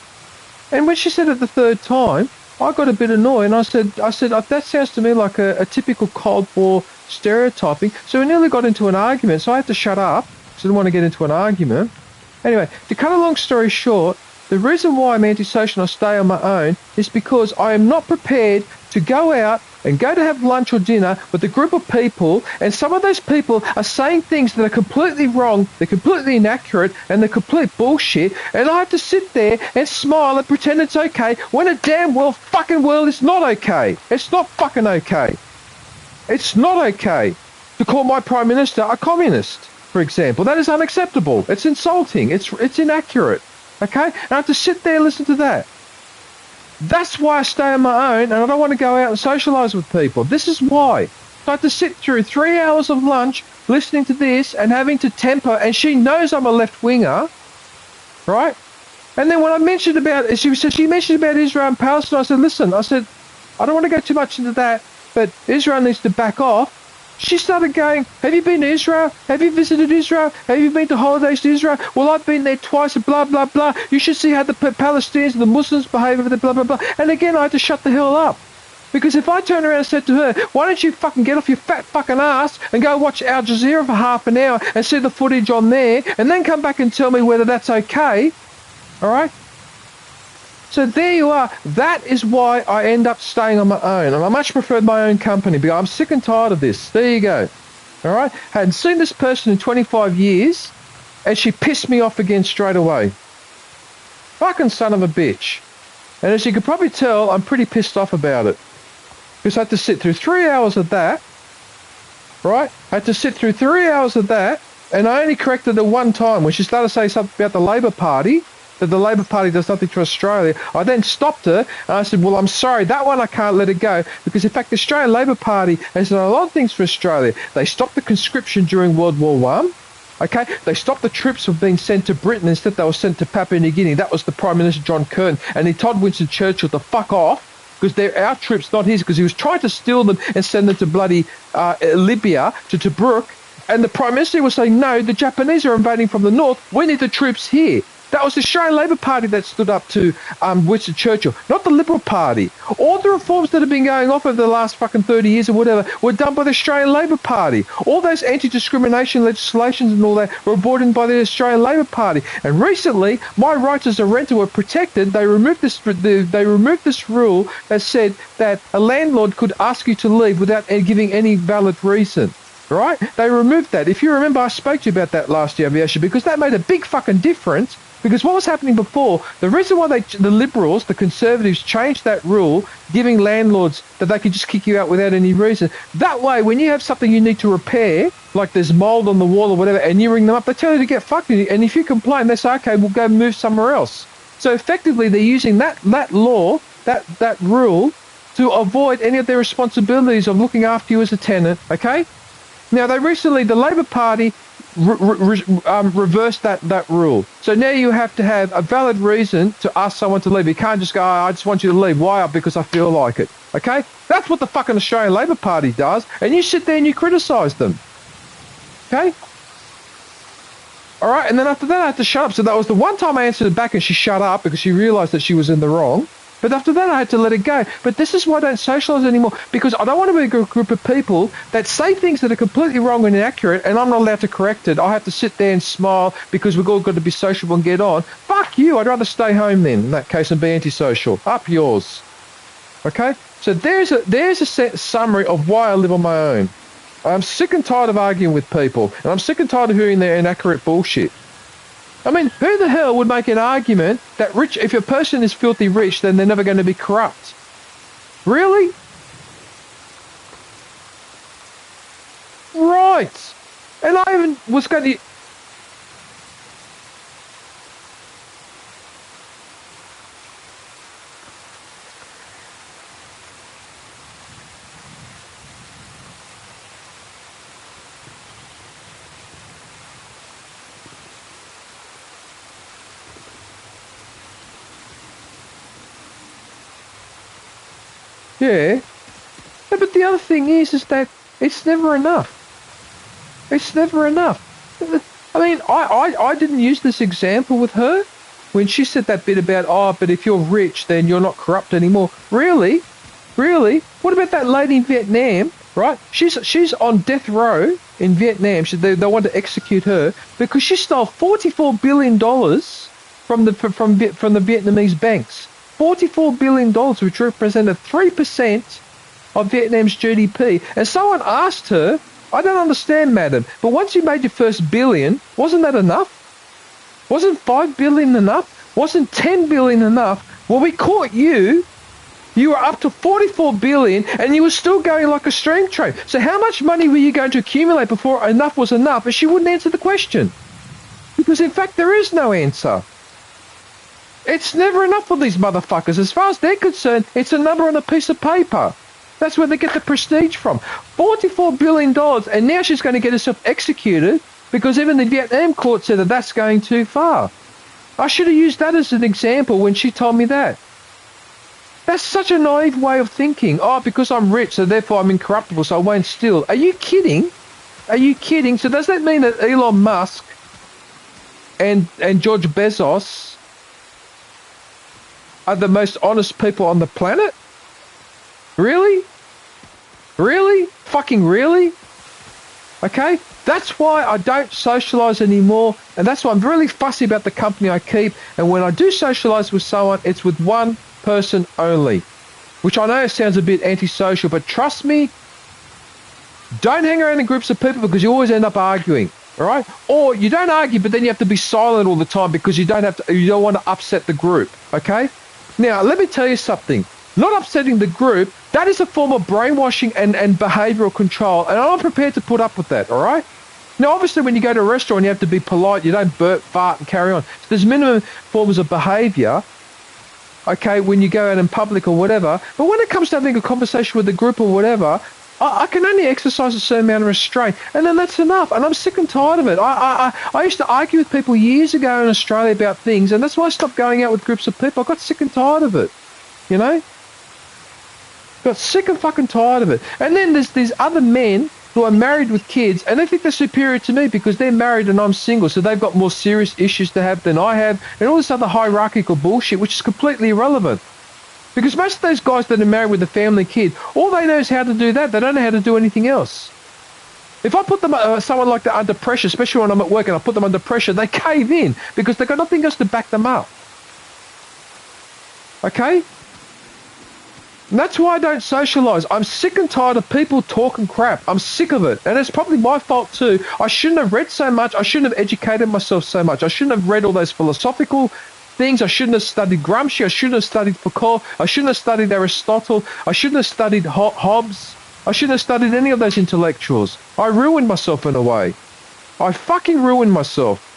Speaker 1: And when she said it the third time, I got a bit annoyed, and I said, that sounds to me like a typical Cold War stereotyping. So we nearly got into an argument, so I had to shut up, because I didn't want to get into an argument. Anyway, to cut a long story short, the reason why I'm antisocial and I stay on my own is because I am not prepared to go out and go to have lunch or dinner with a group of people, and some of those people are saying things that are completely wrong, they're completely inaccurate, and they're complete bullshit, and I have to sit there and smile and pretend it's okay when it damn well fucking well is not okay. It's not fucking okay. It's not okay to call my Prime Minister a communist, for example. That is unacceptable. It's insulting. It's inaccurate. Okay? And I have to sit there and listen to that. That's why I stay on my own, and I don't want to go out and socialise with people. This is why. So I have to sit through 3 hours of lunch listening to this and having to temper, and she knows I'm a left-winger, right? And then when I mentioned about, she mentioned about Israel and Palestine, I said, listen, I don't want to go too much into that, but Israel needs to back off. She started going, have you been to Israel? Have you visited Israel? Have you been to holidays to Israel? Well, I've been there twice, blah, blah, blah. You should see how the Palestinians and the Muslims behave over there, blah, blah, blah. And again, I had to shut the hell up. Because if I turned around and said to her, why don't you fucking get off your fat fucking ass and go watch Al Jazeera for half an hour and see the footage on there, and then come back and tell me whether that's okay, all right? So there you are. That is why I end up staying on my own. And I much prefer my own company because I'm sick and tired of this. There you go. All right? Hadn't seen this person in 25 years, and she pissed me off again straight away. Fucking son of a bitch. And as you can probably tell, I'm pretty pissed off about it. Because I had to sit through 3 hours of that. Right? I had to sit through 3 hours of that, and I only corrected her one time when she started to say something about the Labor Party, that the Labor Party does nothing for Australia. I then stopped her and I said, well, I'm sorry, that one I can't let it go, because in fact the Australian Labor Party has done a lot of things for Australia. They stopped the conscription during World War One. Okay, they stopped the troops from being sent to Britain. Instead they were sent to Papua New Guinea. That was the Prime Minister John Curtin, and he told Winston Churchill to fuck off, because they're our troops, not his, because he was trying to steal them and send them to bloody Libya, to Tobruk, and the Prime Minister was saying, no, the Japanese are invading from the north, we need the troops here. That was the Australian Labor Party that stood up to Winston Churchill, not the Liberal Party. All the reforms that have been going off over the last fucking 30 years or whatever were done by the Australian Labor Party. All those anti-discrimination legislations and all that were brought in by the Australian Labor Party. And recently, my rights as a renter were protected. They removed this rule that said that a landlord could ask you to leave without giving any valid reason. Right? They removed that. If you remember, I spoke to you about that last year, Aviation, because that made a big fucking difference. Because what was happening before, the reason why the Liberals, the Conservatives, changed that rule, giving landlords that they could just kick you out without any reason. That way, when you have something you need to repair, like there's mould on the wall or whatever, and you ring them up, they tell you to get fucked. And if you complain, they say, okay, we'll go move somewhere else. So effectively, they're using that law, that rule, to avoid any of their responsibilities of looking after you as a tenant, okay? Now, the Labor Party reversed that rule. So now you have to have a valid reason to ask someone to leave. You can't just go, I just want you to leave. Why? Because I feel like it. Okay? That's what the fucking Australian Labor Party does, and you sit there and you criticise them. Okay? Alright, and then after that I had to shut up. So that was the one time I answered it back and she shut up because she realised that she was in the wrong. But after that, I had to let it go. But this is why I don't socialise anymore, because I don't want to be a group of people that say things that are completely wrong and inaccurate, and I'm not allowed to correct it. I have to sit there and smile because we've all got to be sociable and get on. Fuck you. I'd rather stay home then, in that case, and be antisocial. Up yours. Okay? So there's a summary of why I live on my own. I'm sick and tired of arguing with people, and I'm sick and tired of hearing their inaccurate bullshit. I mean, who the hell would make an argument that if a person is filthy rich, then they're never going to be corrupt? Really? Right. And I even was going to... Yeah. No, but the other thing is that it's never enough. It's never enough. I mean, I didn't use this example with her when she said that bit about, oh, but if you're rich, then you're not corrupt anymore. Really? Really? What about that lady in Vietnam, right? She's on death row in Vietnam. They want to execute her because she stole $44 billion from the Vietnamese banks. $44 billion, which represented 3% of Vietnam's GDP. And someone asked her, I don't understand, madam, but once you made your first billion, wasn't that enough? Wasn't 5 billion enough? Wasn't 10 billion enough? Well, we caught you. You were up to 44 billion and you were still going like a stream train. So how much money were you going to accumulate before enough was enough? And she wouldn't answer the question. Because in fact, there is no answer. It's never enough for these motherfuckers. As far as they're concerned, it's a number on a piece of paper. That's where they get the prestige from. $44 billion, and now she's going to get herself executed because even the Vietnam court said that that's going too far. I should have used that as an example when she told me that. That's such a naive way of thinking. Oh, because I'm rich, so therefore I'm incorruptible, so I won't steal. Are you kidding? Are you kidding? So does that mean that Elon Musk and George Bezos are the most honest people on the planet? Really? Really? Fucking really? Okay? That's why I don't socialise anymore, and that's why I'm really fussy about the company I keep, and when I do socialise with someone, it's with one person only. Which I know sounds a bit antisocial, but trust me, don't hang around in groups of people because you always end up arguing. All right? Or you don't argue, but then you have to be silent all the time because you don't want to upset the group. Okay? Now, let me tell you something. Not upsetting the group, that is a form of brainwashing and behavioural control, and I'm prepared to put up with that, all right? Now, obviously, when you go to a restaurant, you have to be polite. You don't burp, fart, and carry on. So there's minimum forms of behaviour, okay, when you go out in public or whatever. But when it comes to having a conversation with a group or whatever, I can only exercise a certain amount of restraint, and then that's enough, and I'm sick and tired of it. I used to argue with people years ago in Australia about things, and that's why I stopped going out with groups of people. I got sick and tired of it, you know? Got sick and fucking tired of it. And then there's these other men who are married with kids, and they think they're superior to me because they're married and I'm single, so they've got more serious issues to have than I have, and all this other hierarchical bullshit, which is completely irrelevant. Because most of those guys that are married with a family kid, all they know is how to do that. They don't know how to do anything else. If I put them, someone like that under pressure, especially when I'm at work and I put them under pressure, they cave in because they've got nothing else to back them up. Okay? And that's why I don't socialise. I'm sick and tired of people talking crap. I'm sick of it. And it's probably my fault too. I shouldn't have read so much. I shouldn't have educated myself so much. I shouldn't have read all those philosophical things. I shouldn't have studied Gramsci. I shouldn't have studied Foucault. I shouldn't have studied Aristotle. I shouldn't have studied Hobbes. I shouldn't have studied any of those intellectuals. I ruined myself in a way. I fucking ruined myself.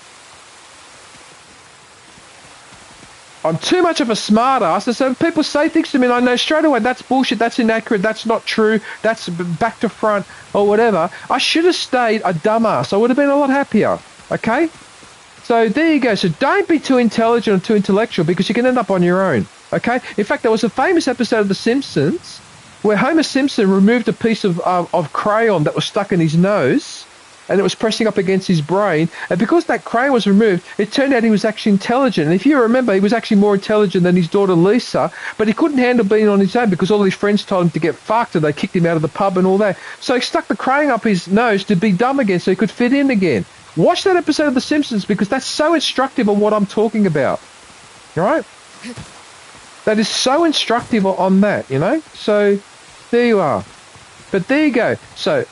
Speaker 1: I'm too much of a smart ass, and so people say things to me and I know straight away that's bullshit, that's inaccurate, that's not true, that's back to front or whatever. I should have stayed a dumbass. I would have been a lot happier. Okay? So there you go. So don't be too intelligent or too intellectual because you can end up on your own. Okay? In fact, there was a famous episode of The Simpsons where Homer Simpson removed a piece of crayon that was stuck in his nose, and it was pressing up against his brain. And because that crane was removed, it turned out he was actually intelligent. And if you remember, he was actually more intelligent than his daughter Lisa, but he couldn't handle being on his own because all his friends told him to get fucked and they kicked him out of the pub and all that. So he stuck the crane up his nose to be dumb again so he could fit in again. Watch that episode of The Simpsons because that's so instructive on what I'm talking about. All right? That is so instructive on that, you know? So there you are. But there you go. So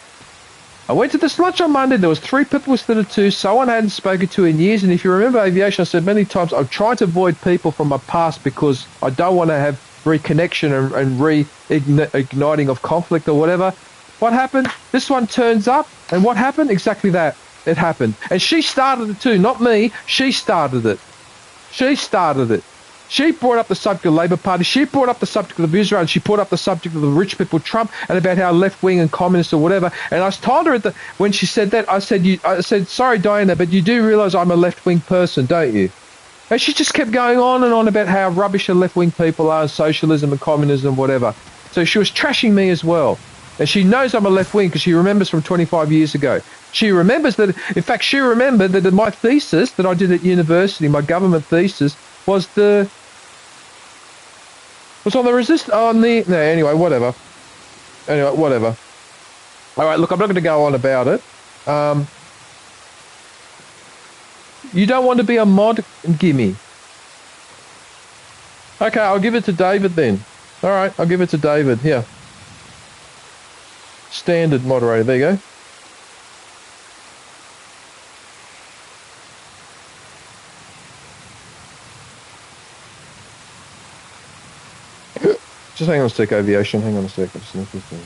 Speaker 1: I went to this lunch on Monday. There was 3 people instead of 2. Someone I hadn't spoken to in years. And if you remember aviation, I said many times, I'm trying to avoid people from my past because I don't want to have reconnection and reigniting of conflict or whatever. What happened? This one turns up. And what happened? Exactly that. It happened. And she started it too. Not me. She started it. She started it. She brought up the subject of the Labour Party. She brought up the subject of Israel. And she brought up the subject of the rich people, Trump, and about how left-wing and communist or whatever. And I told her when she said that, I said, sorry, Diana, but you do realise I'm a left-wing person, don't you? And she just kept going on and on about how rubbish the left-wing people are, and socialism and communism and whatever. So she was trashing me as well. And she knows I'm a left-wing because she remembers from 25 years ago. She remembers that, in fact, she remembered that my thesis that I did at university, my government thesis, was on the anyway, whatever. All right, look, I'm not going to go on about it. You don't want to be a mod? Gimme. Okay, I'll give it to David then. All right, I'll give it to David. Here. Standard moderator. There you go. Just hang on a sec, aviation. Hang on a sec. Just need this thing.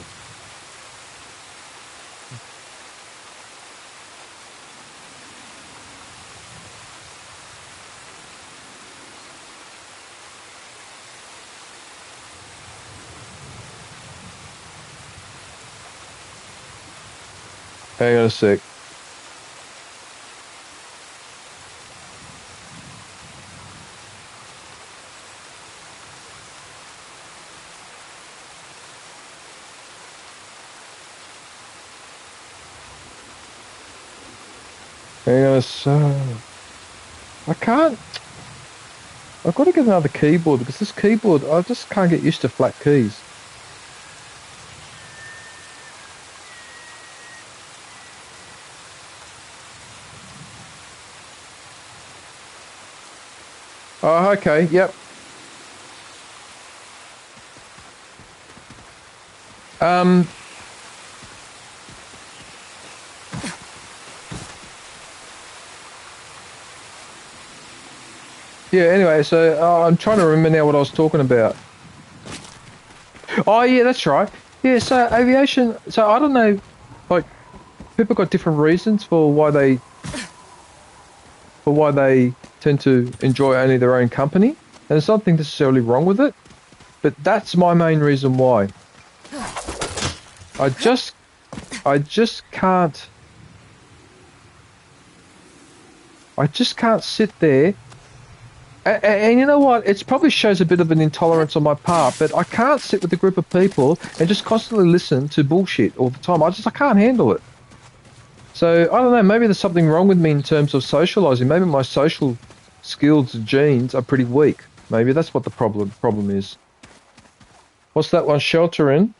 Speaker 1: Hang on a sec. Hang on a sec. I can't. I've got to get another keyboard because this keyboard, I just can't get used to flat keys. Oh, okay, yep. Yeah, anyway, so I'm trying to remember now what I was talking about. Oh, yeah, that's right. Yeah, so aviation, so I don't know, like, people got different reasons for why they tend to enjoy only their own company. And there's nothing necessarily wrong with it, but that's my main reason why. I just can't sit there. And you know what? It probably shows a bit of an intolerance on my part, but I can't sit with a group of people and just constantly listen to bullshit all the time. I can't handle it. So, I don't know, maybe there's something wrong with me in terms of socialising. Maybe my social skills genes are pretty weak. Maybe that's what the problem is. What's that one? Shelter in?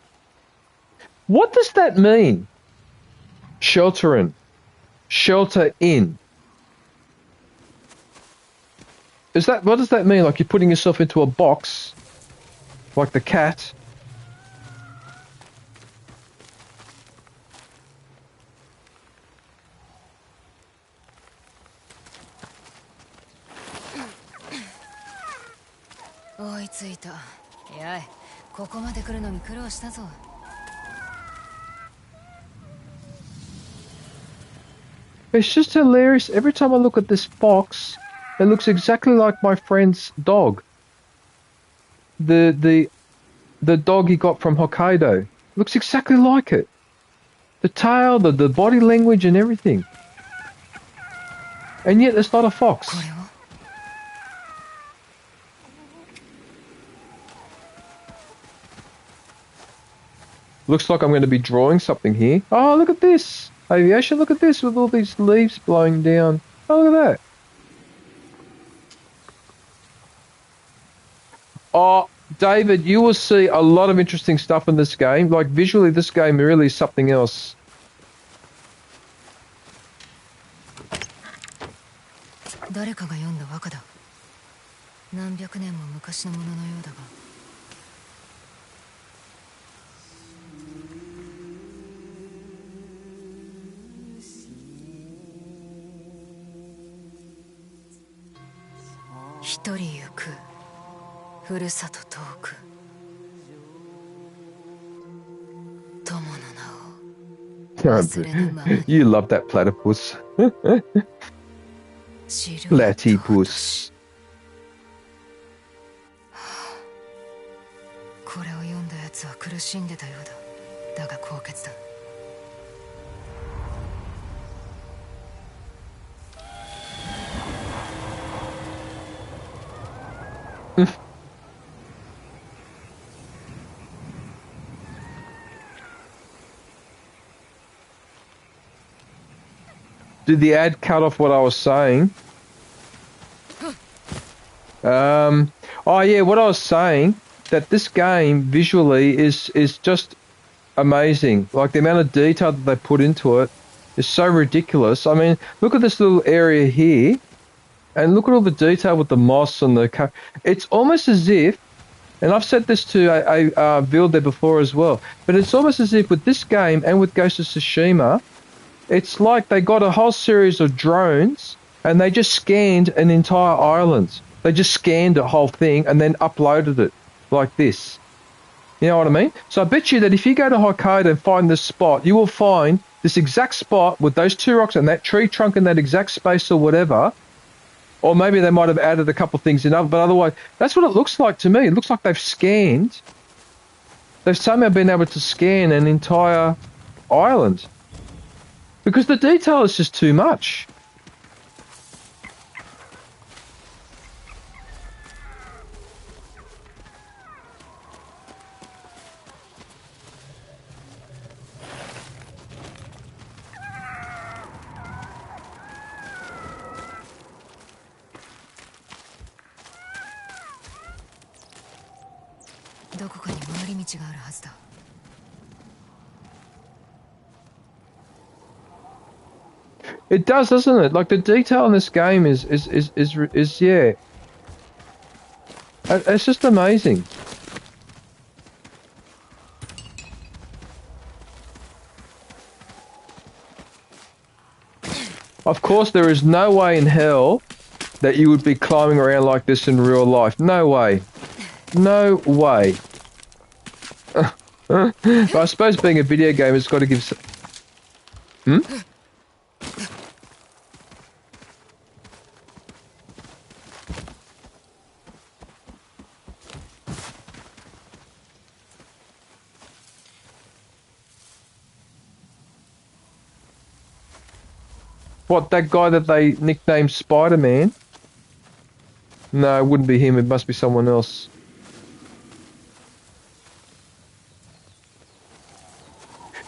Speaker 1: What does that mean? Shelter in. Shelter in. What does that mean? Like you're putting yourself into a box, like the cat? It's just hilarious. Every time I look at this box, it looks exactly like my friend's dog. The dog he got from Hokkaido. Looks exactly like it. The tail, the body language and everything. And yet it's not a fox. Looks like I'm going to be drawing something here. Oh, look at this. aviation. Look at this with all these leaves blowing down. Oh, look at that. Oh, David, you will see a lot of interesting stuff in this game. Like, visually, this game really is something else. You love that platypus. Platypus.
Speaker 2: これを読んだやつは苦しんでたようだ。だが高潔だ。
Speaker 1: Did the ad cut off what I was saying? Oh yeah, what I was saying, that this game visually is just amazing. Like, the amount of detail that they put into it is so ridiculous. I mean, look at this little area here, and look at all the detail with the moss and the... It's almost as if, and I've said this to a build there before as well, but it's almost as if with this game and with Ghost of Tsushima, it's like they got a whole series of drones and they just scanned an entire island. They just scanned the whole thing and then uploaded it like this. You know what I mean? So I bet you that if you go to Hokkaido and find this spot, you will find this exact spot with those two rocks and that tree trunk in that exact space or whatever. Or maybe they might have added a couple of things in, but otherwise, that's what it looks like to me. It looks like they've scanned. They've somehow been able to scan an entire island. Because the detail is just too much. It does, doesn't it? Like, the detail in this game is yeah. It's just amazing. Of course, there is no way in hell that you would be climbing around like this in real life. No way. No way. But I suppose being a video game has got to give... What, that guy that they nicknamed Spider-Man? No, it wouldn't be him. It must be someone else.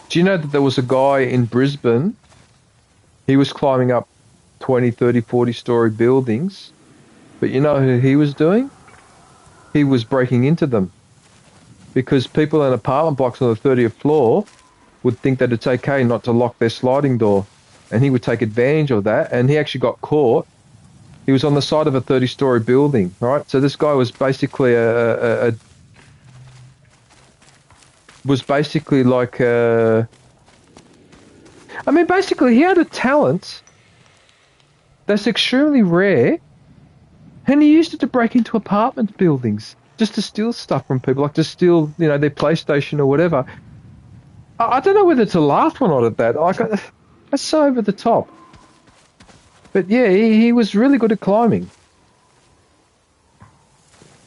Speaker 1: Do you know that there was a guy in Brisbane? He was climbing up 20, 30, 40-story buildings. But you know who he was doing? He was breaking into them. Because people in apartment blocks on the 30th floor would think that it's okay not to lock their sliding door. And he would take advantage of that, and he actually got caught. He was on the side of a 30-story building, right? So this guy was basically I mean, basically, he had a talent that's extremely rare, and he used it to break into apartment buildings just to steal stuff from people, like to steal, you know, their PlayStation or whatever. I don't know whether to laugh or not at that. That's so over the top. But yeah, he was really good at climbing.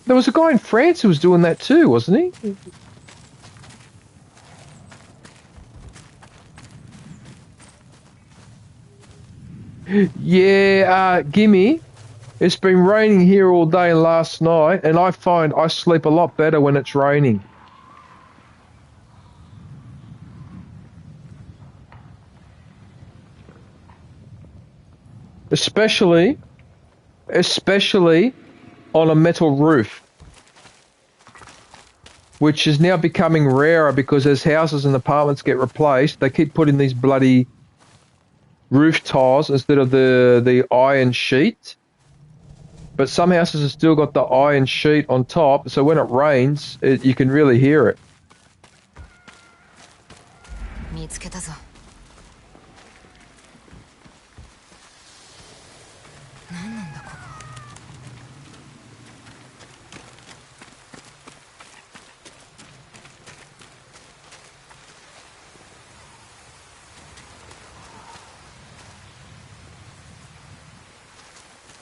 Speaker 1: There was a guy in France who was doing that too, wasn't he? Yeah, Gimme. It's been raining here all day last night, and I find I sleep a lot better when it's raining. Especially on a metal roof, which is now becoming rarer because as houses and apartments get replaced, they keep putting these bloody roof tiles instead of the iron sheet. But some houses have still got the iron sheet on top, so when it rains, you can really hear it.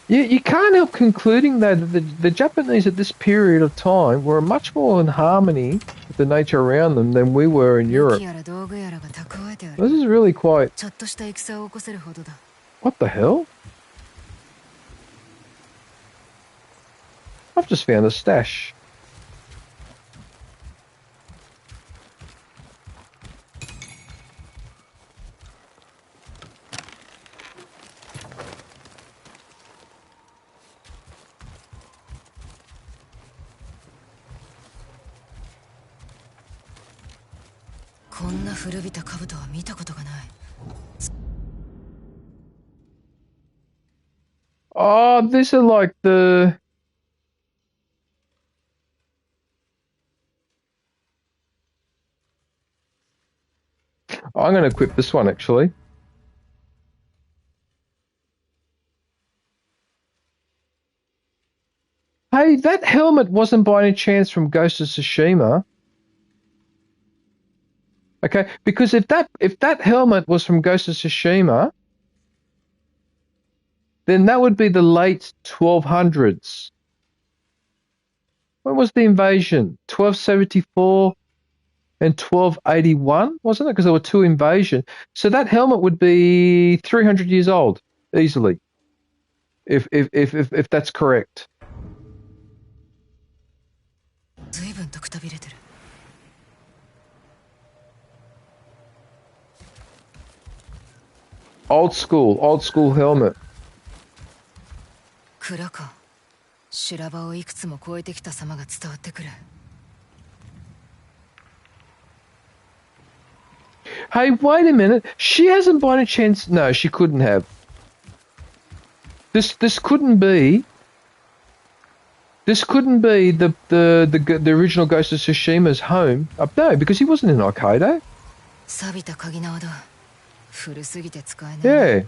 Speaker 1: You can't help concluding that the Japanese at this period of time were much more in harmony with the nature around them than we were in Europe. This is really quite... What the hell? I've just found a stash. Oh, these are like the... I'm going to equip this one, actually. Hey, that helmet wasn't by any chance from Ghost of Tsushima. Okay, because if that helmet was from Ghost of Tsushima, then that would be the late 1200s. When was the invasion? 1274 and 1281, wasn't it? Because there were two invasions. So that helmet would be 300 years old, easily, if that's correct. Old school helmet. Hey, wait a minute. She hasn't by any chance... No, she couldn't have. This couldn't be... This couldn't be the original Ghost of Tsushima's home. No, because he wasn't in Hokkaido. Yeah.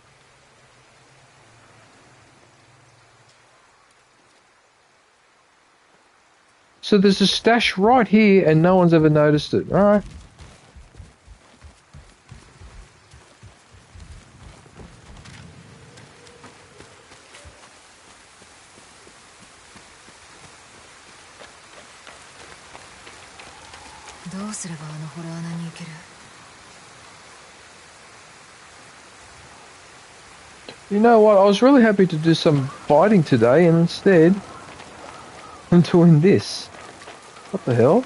Speaker 1: So there's a stash right here and no one's ever noticed it. All right. You know what? I was really happy to do some fighting today, and instead, I'm doing this. What the hell?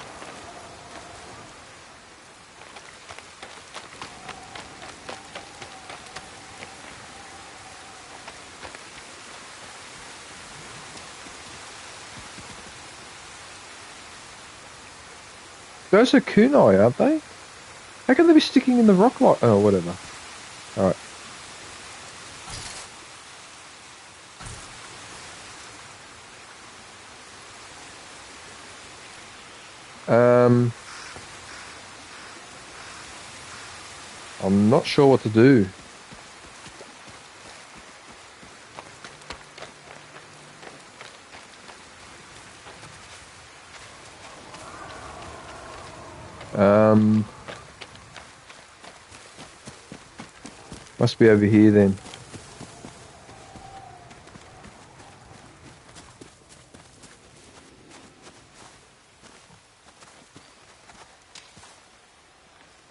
Speaker 1: Those are kunai, aren't they? How can they be sticking in the rock like... Oh, whatever. Alright. I'm not sure what to do. Must be over here then.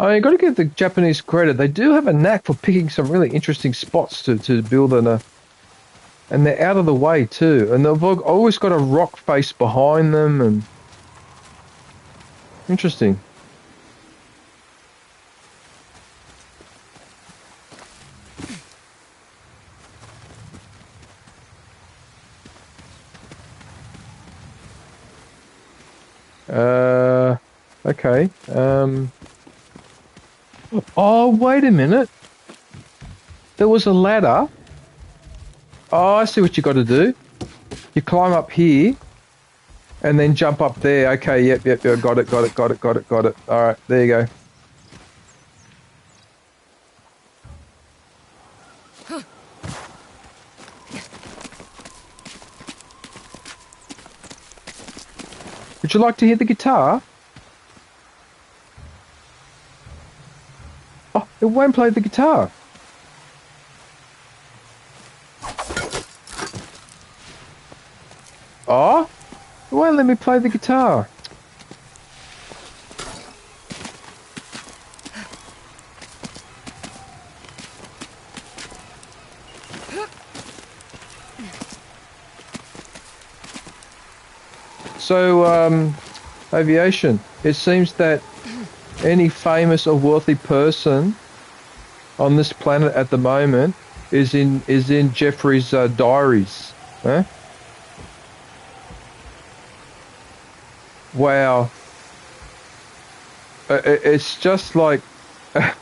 Speaker 1: I mean, got to give the Japanese credit. They do have a knack for picking some really interesting spots to build in a... And they're out of the way too. And they've always got a rock face behind them and... Interesting. Okay. Oh, wait a minute. There was a ladder. Oh, I see what you got to do. You climb up here and then jump up there. Okay, yep. Got it. All right, there you go. Would you like to hear the guitar? Oh, it won't play the guitar. Oh, it won't let me play the guitar. So, aviation. It seems that any famous or wealthy person on this planet at the moment is in Jeffrey's diaries. Huh? Wow. It's just like in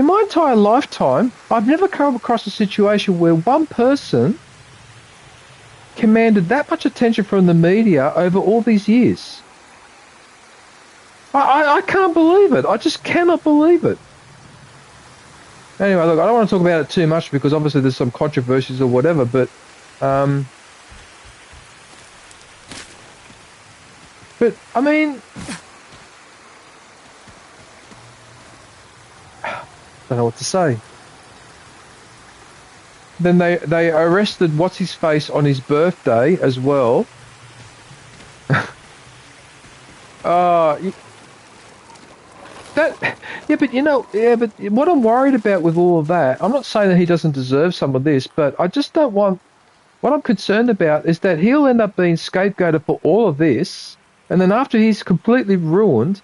Speaker 1: my entire lifetime, I've never come across a situation where one person commanded that much attention from the media over all these years. I can't believe it. I just cannot believe it. Anyway, look, I don't want to talk about it too much because obviously there's some controversies or whatever, but I mean, I don't know what to say. Then they arrested what's his face on his birthday as well. But what I'm worried about with all of that, I'm not saying that he doesn't deserve some of this, but I just don't want. What I'm concerned about is that he'll end up being scapegoated for all of this, and then after he's completely ruined,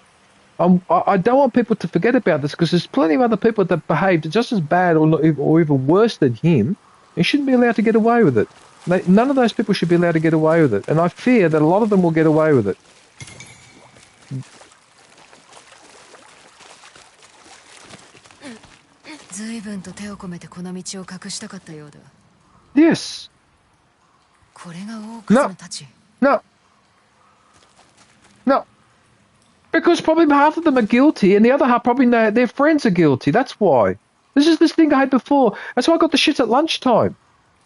Speaker 1: I don't want people to forget about this because there's plenty of other people that behaved just as bad or even worse than him. He shouldn't be allowed to get away with it. None of those people should be allowed to get away with it, and I fear that a lot of them will get away with it. Yes. No. Because probably half of them are guilty, and the other half probably know their friends are guilty. That's why. This is this thing I had before. That's why I got the shits at lunchtime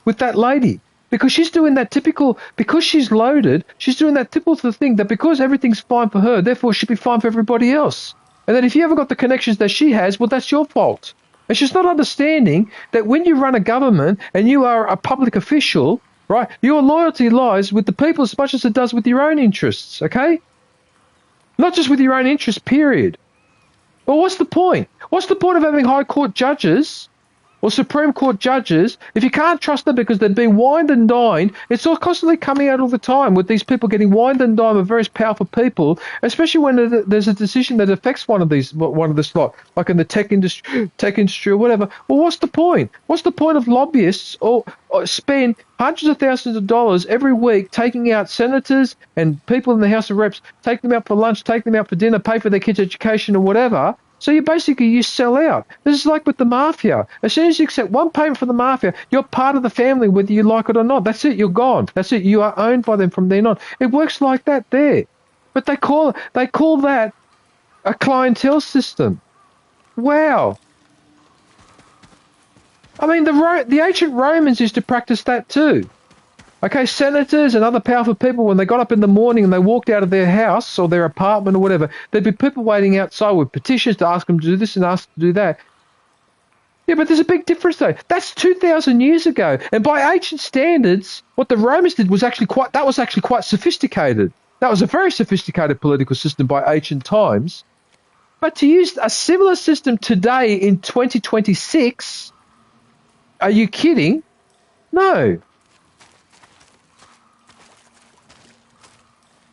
Speaker 1: with that lady. Because she's doing that typical, because she's loaded, she's doing that typical thing that because everything's fine for her, therefore it should be fine for everybody else. And then if you haven't got the connections that she has, well, that's your fault. And she's not understanding that when you run a government and you are a public official, right, your loyalty lies with the people as much as it does with your own interests, okay? Not just with your own interests, period. Well, what's the point? What's the point of having High Court judges or Supreme Court judges if you can't trust them because they've been wined and dined? It's all constantly coming out all the time with these people getting wined and dined with various powerful people, especially when there's a decision that affects one of the slot, like in the tech industry or whatever. Well, what's the point? What's the point of lobbyists or spend hundreds of thousands of dollars every week taking out senators and people in the House of Reps, taking them out for lunch, taking them out for dinner, pay for their kids' education or whatever? So you sell out. This is like with the mafia. As soon as you accept one payment from the mafia, you're part of the family whether you like it or not. That's it. You're gone. That's it. You are owned by them from then on. It works like that there. But they call that a clientele system. Wow. I mean, the ancient Romans used to practice that too. Okay, senators and other powerful people, when they got up in the morning and they walked out of their house or their apartment or whatever, there'd be people waiting outside with petitions to ask them to do this and ask them to do that. Yeah, but there's a big difference though. That's 2,000 years ago. And by ancient standards, what the Romans did was actually quite sophisticated. That was a very sophisticated political system by ancient times. But to use a similar system today in 2026, are you kidding? No.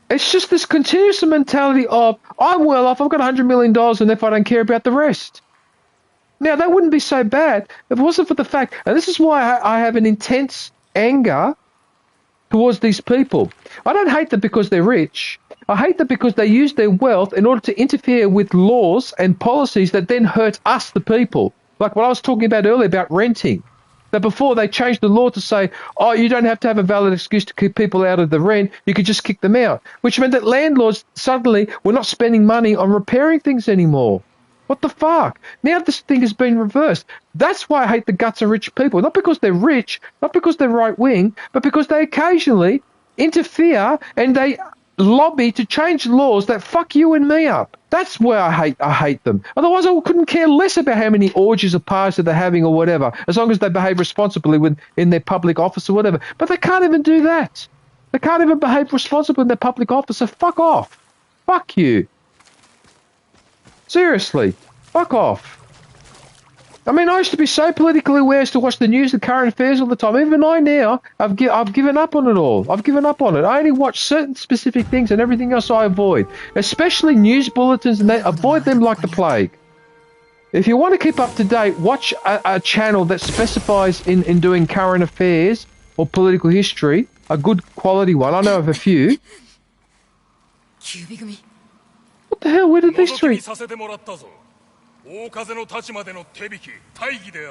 Speaker 1: It's just this continuous mentality of, I'm well off, I've got $100 million, and if I don't care about the rest. Now, that wouldn't be so bad if it wasn't for the fact, and this is why I have an intense anger towards these people. I don't hate them because they're rich. I hate them because they use their wealth in order to interfere with laws and policies that then hurt us, the people. Like what I was talking about earlier about renting. That before they changed the law to say, oh, you don't have to have a valid excuse to keep people out of the rent. You could just kick them out, which meant that landlords suddenly were not spending money on repairing things anymore. What the fuck? Now this thing has been reversed. That's why I hate the guts of rich people. Not because they're rich, not because they're right-wing, but because they occasionally interfere and they lobby to change laws that fuck you and me up. That's where I hate them. Otherwise, I couldn't care less about how many orgies or parties that they're having or whatever, as long as they behave responsibly in their public office or whatever. But they can't even do that. They can't even behave responsibly in their public office, so fuck off. Fuck you. Seriously, fuck off. I mean, I used to be so politically aware as to watch the news and current affairs all the time. Even I now, I've given up on it all. I've given up on it. I only watch certain specific things and everything else I avoid. Especially news bulletins, and they avoid them like the plague. If you want to keep up to date, watch a channel that specifies in doing current affairs or political history, a good quality one. I know of a few. What the hell? Where did these three...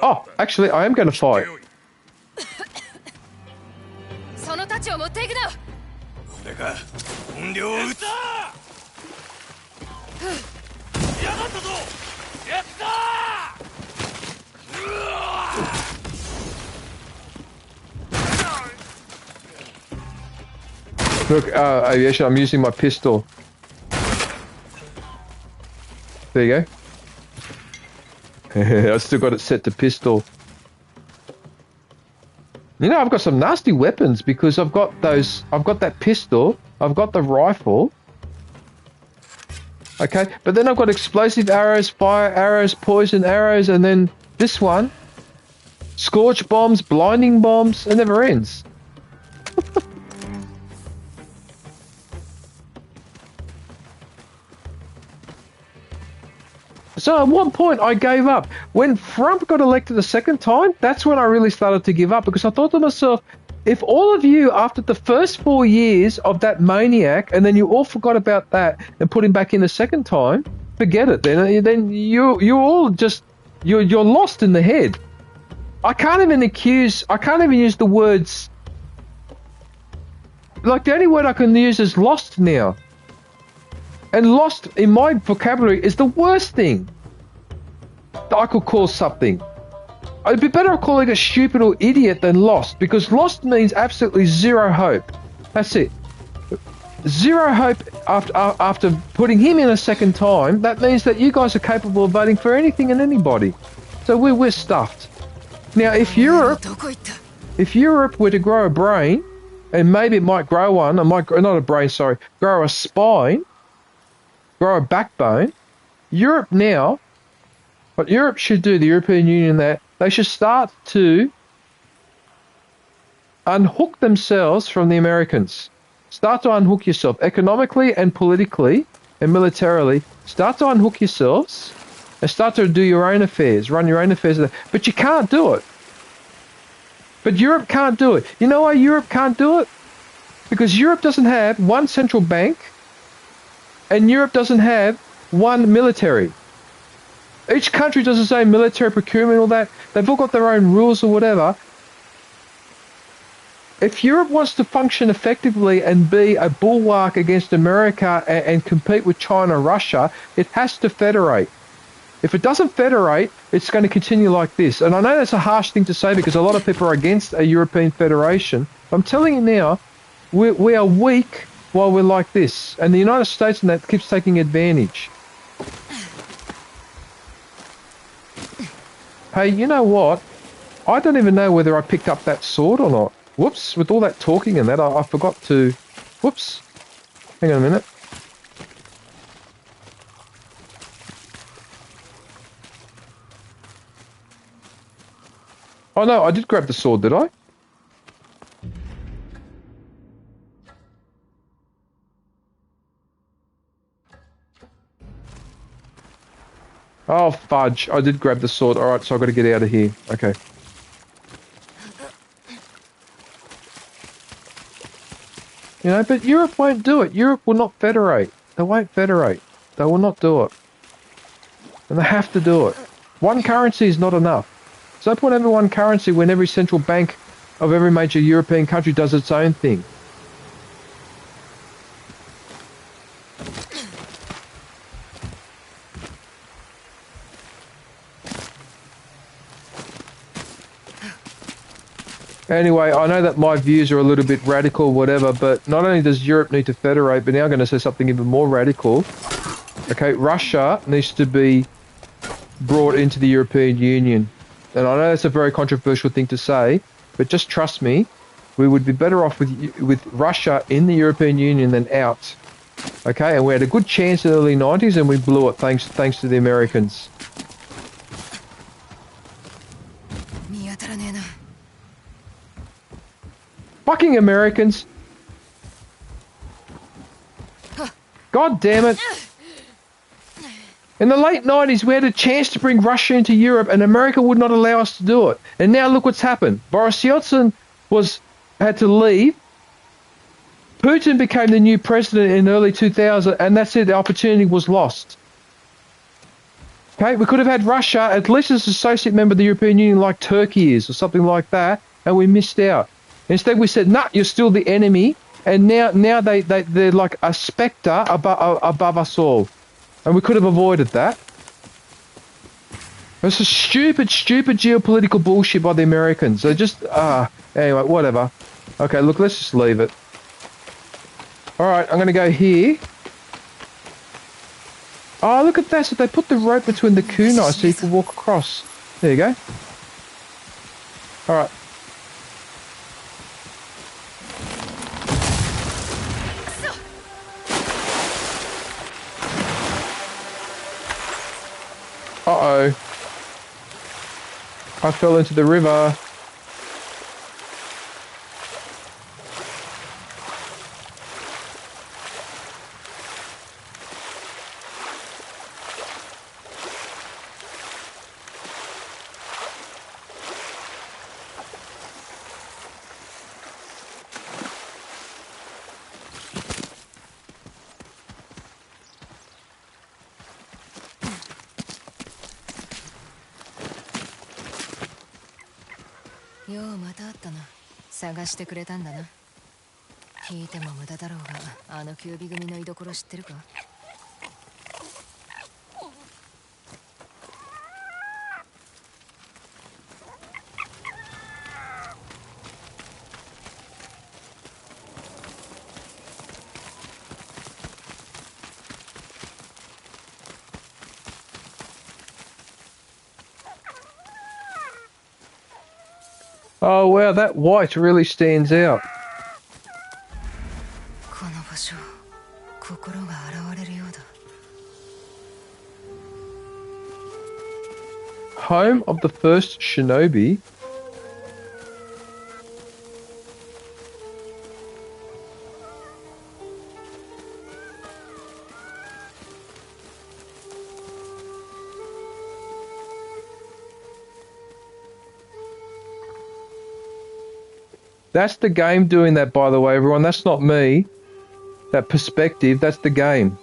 Speaker 1: Oh, actually, I am going to fight. Look, actually, I'm using my pistol. There you go. I still got it set to pistol. You know, I've got some nasty weapons because I've got that pistol, I've got the rifle. Okay, but then I've got explosive arrows, fire arrows, poison arrows, and then this one, scorch bombs, blinding bombs. It never ends. So at one point I gave up. When Trump got elected the second time, that's when I really started to give up, because I thought to myself, if all of you, after the first 4 years of that maniac, and then you all forgot about that and put him back in the second time, forget it. Then you all just you're lost in the head. I can't even use the words. Like, the only word I can use is lost now. And lost in my vocabulary is the worst thing that I could call something. It'd be better calling it stupid or idiot than lost, because lost means absolutely zero hope. That's it. Zero hope after putting him in a second time. That means that you guys are capable of voting for anything and anybody. So we're stuffed. Now, if Europe were to grow a brain, and maybe it might grow one, grow a spine, grow a backbone. Europe now, what Europe should do, the European Union, that they should start to unhook themselves from the Americans. Start to unhook yourself economically and politically and militarily. Start to unhook yourselves and start to do your own affairs, run your own affairs. But you can't do it. But Europe can't do it. You know why Europe can't do it? Because Europe doesn't have one central bank, and Europe doesn't have one military. Each country does its own military procurement, all that. They've all got their own rules or whatever. If Europe wants to function effectively and be a bulwark against America and compete with China, Russia, it has to federate. If it doesn't federate, it's going to continue like this. And I know that's a harsh thing to say because a lot of people are against a European federation. I'm telling you now, we are weak while we're like this, and the United States and that keeps taking advantage. Hey, you know what? I don't even know whether I picked up that sword or not. Whoops, with all that talking and that, I forgot to... Whoops. Hang on a minute. Oh no, I did grab the sword, did I? Oh, fudge. I did grab the sword. Alright, so I've got to get out of here. Okay. You know, but Europe won't do it. Europe will not federate. They won't federate. They will not do it. And they have to do it. One currency is not enough. So put every one currency when every central bank of every major European country does its own thing. Anyway, I know that my views are a little bit radical, whatever, but not only does Europe need to federate, but now I'm going to say something even more radical. Okay, Russia needs to be brought into the European Union. And I know that's a very controversial thing to say, but just trust me, we would be better off with Russia in the European Union than out. Okay, and we had a good chance in the early 90s and we blew it thanks to the Americans. Fucking Americans! God damn it! In the late 90s, we had a chance to bring Russia into Europe, and America would not allow us to do it. And now look what's happened. Boris Yeltsin had to leave. Putin became the new president in early 2000, and that's it. The opportunity was lost. Okay, we could have had Russia at least as an associate member of the European Union, like Turkey is, or something like that, and we missed out. Instead, we said, "Nah, you're still the enemy," and now they're like a spectre above us all. And we could have avoided that. It's a stupid geopolitical bullshit by the Americans. They just, anyway, whatever. Okay, look, let's just leave it. Alright, I'm going to go here. Oh, look at that. So they put the rope between the kunai so you can walk across. There you go. Alright. Uh-oh. I fell into the river.
Speaker 2: ようまた会ったな。探してくれたんだな。聞いても無駄だろうが、あのキュービ組の居所知ってるか
Speaker 1: ？Oh wow, that white really stands out.
Speaker 2: この場所、心が現れるようだ。
Speaker 1: Home of the first shinobi? That's the game doing that, by the way, everyone. That's not me. That perspective, that's the game.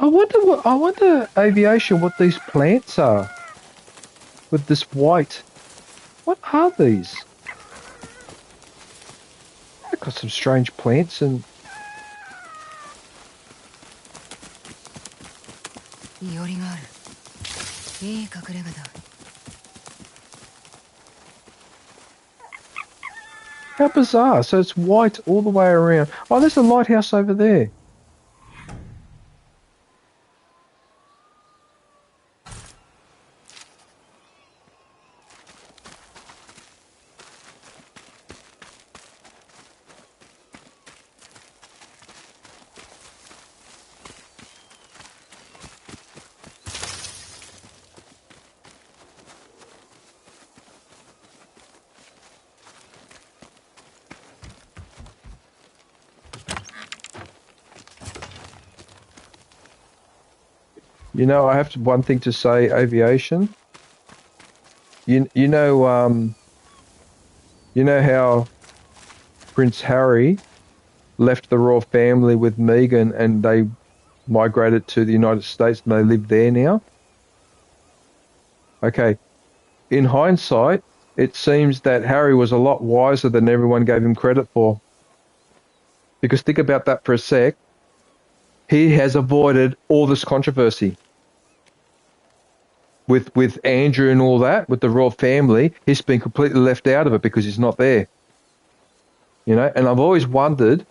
Speaker 1: I wonder aviation what these plants are. With this white. What are these? They've got some strange plants and...
Speaker 2: いおりがある。いい隠れ家だ。
Speaker 1: How bizarre. So it's white all the way around. Oh, there's a lighthouse over there. You know, I have one thing to say, aviation. You know how Prince Harry left the royal family with Meghan and they migrated to the United States and they live there now? Okay. In hindsight, it seems that Harry was a lot wiser than everyone gave him credit for. Because think about that for a sec. He has avoided all this controversy. With Andrew and all that, with the royal family, he's been completely left out of it because he's not there. You know, and I've always wondered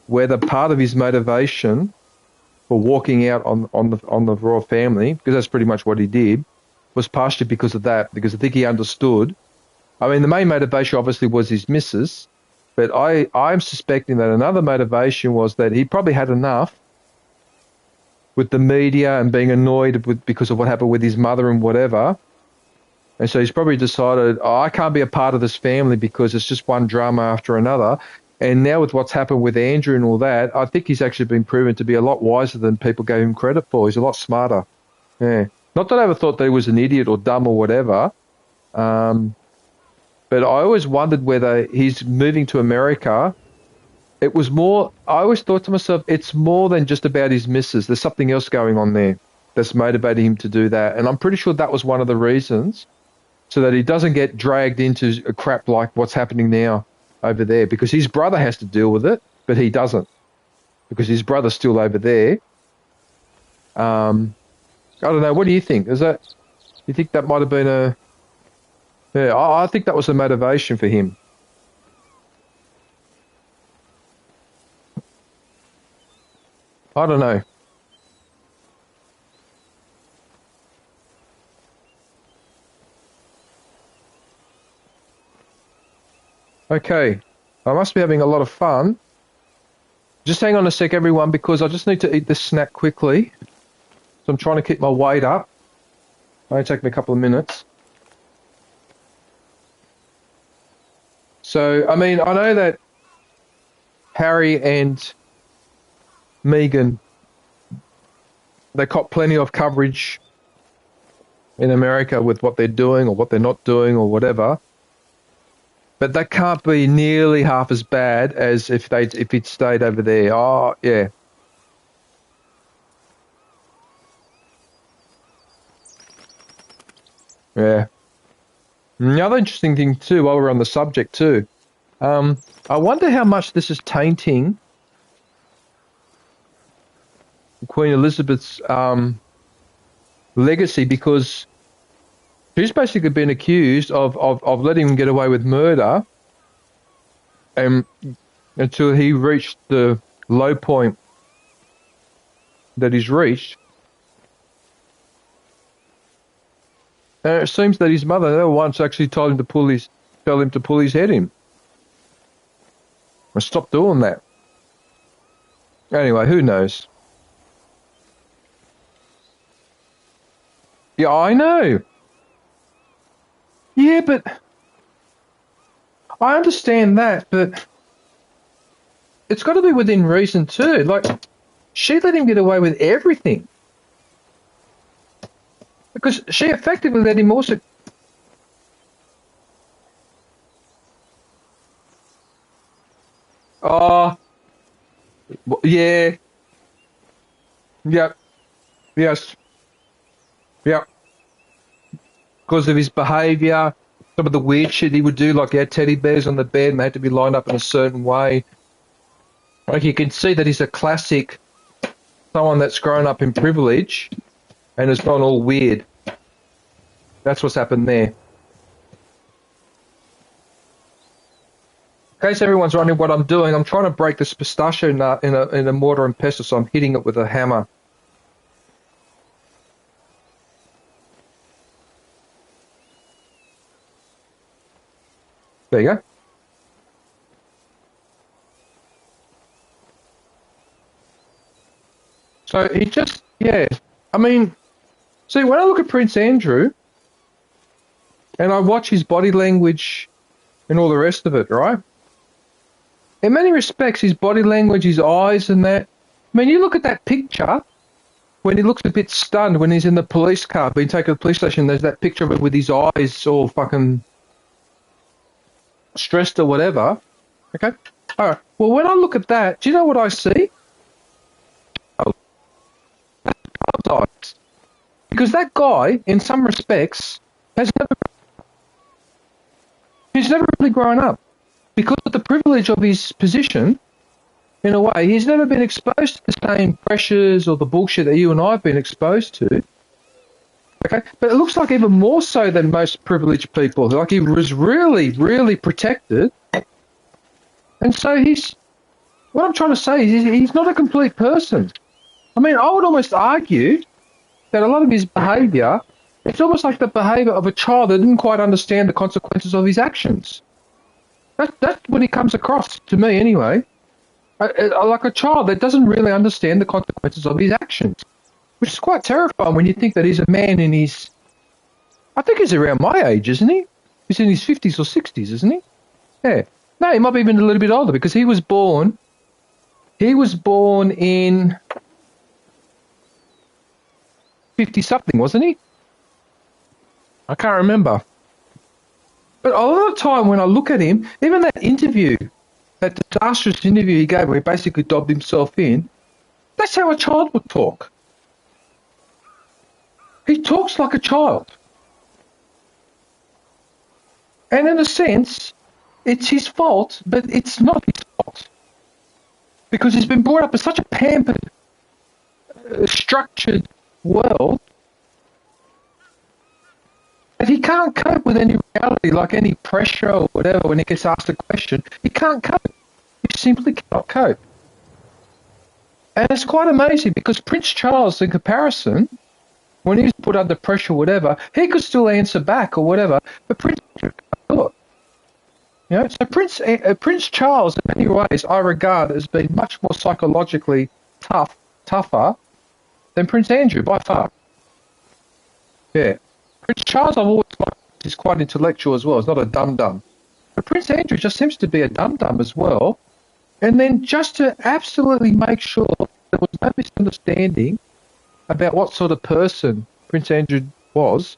Speaker 1: whether part of his motivation for walking out on the royal family, because that's pretty much what he did, was partially because of that, because I think he understood. I mean, the main motivation obviously was his missus, but I'm suspecting that another motivation was that he probably had enough with the media and being annoyed because of what happened with his mother and whatever. And so he's probably decided, oh, I can't be a part of this family because it's just one drama after another. And now with what's happened with Andrew and all that, I think he's actually been proven to be a lot wiser than people gave him credit for. He's a lot smarter. Yeah. Not that I ever thought that he was an idiot or dumb or whatever. But I always wondered whether he's moving to America. It was more, I always thought to myself, it's more than just about his missus. There's something else going on there that's motivating him to do that. And I'm pretty sure that was one of the reasons, so that he doesn't get dragged into a crap like what's happening now over there, because his brother has to deal with it, but he doesn't, because his brother's still over there. I don't know. What do you think? You think that might have been yeah, I think that was a motivation for him. I don't know. Okay, I must be having a lot of fun. Just hang on a sec, everyone, because I just need to eat this snack quickly. So I'm trying to keep my weight up. It'll only take me a couple of minutes. So, I mean, I know that Harry and Meghan, they caught plenty of coverage in America with what they're doing or what they're not doing or whatever. But that can't be nearly half as bad as if he'd stayed over there. Oh, yeah. Yeah. And the other interesting thing too, while we're on the subject too, I wonder how much this is tainting Queen Elizabeth's legacy, because she's basically been accused of letting him get away with murder, until he reached the low point that he's reached. And it seems that his mother never once actually tell him to pull his head in. And stop doing that. Anyway, who knows? Yeah, I know. Yeah, but I understand that, but it's got to be within reason too. Like, she let him get away with everything. Because she effectively let him also... Oh, yeah. Yep. Yes. Yep. Because of his behaviour, some of the weird shit he would do, like he had teddy bears on the bed and they had to be lined up in a certain way. Like, you can see that he's a classic, someone that's grown up in privilege and has gone all weird. That's what's happened there. In case everyone's wondering what I'm doing, I'm trying to break this pistachio nut in a mortar and pestle, so I'm hitting it with a hammer. There you go. So he just, yeah. I mean, see, when I look at Prince Andrew and I watch his body language and all the rest of it, right? In many respects, his body language, his eyes and that. I mean, you look at that picture when he looks a bit stunned when he's in the police car being taken to the police station, there's that picture of him with his eyes all fucking stressed or whatever. Okay? All right. Well, when I look at that, do you know what I see? Eyes. Because that guy, in some respects, he's never really grown up. Because of the privilege of his position, in a way, he's never been exposed to the same pressures or the bullshit that you and I have been exposed to. Okay? But it looks like even more so than most privileged people. Like he was really, really protected. And so what I'm trying to say is he's not a complete person. I mean, I would almost argue that a lot of his behaviour, it's almost like the behaviour of a child that didn't quite understand the consequences of his actions. That's what he comes across to me anyway. Like a child that doesn't really understand the consequences of his actions, which is quite terrifying when you think that he's a man in his, I think he's around my age, isn't he? He's in his 50s or 60s, isn't he? Yeah. No, he might be even a little bit older because he was born in 50-something, wasn't he? I can't remember. But a lot of the time when I look at him, even that interview, that disastrous interview he gave where he basically dobbed himself in, that's how a child would talk. He talks like a child. And in a sense, it's his fault, but it's not his fault. Because he's been brought up in such a pampered, structured world that he can't cope with any reality, like any pressure or whatever when he gets asked a question. He can't cope. He simply cannot cope. And it's quite amazing because Prince Charles, in comparison, when he was put under pressure or whatever, he could still answer back or whatever, but Prince Andrew can't do it. You know, so Prince Charles, in many ways, I regard as being much more psychologically tougher than Prince Andrew, by far. Yeah. Prince Charles, I've always liked, is quite intellectual as well. He's not a dum-dum. But Prince Andrew just seems to be a dum-dum as well. And then just to absolutely make sure there was no misunderstanding about what sort of person Prince Andrew was,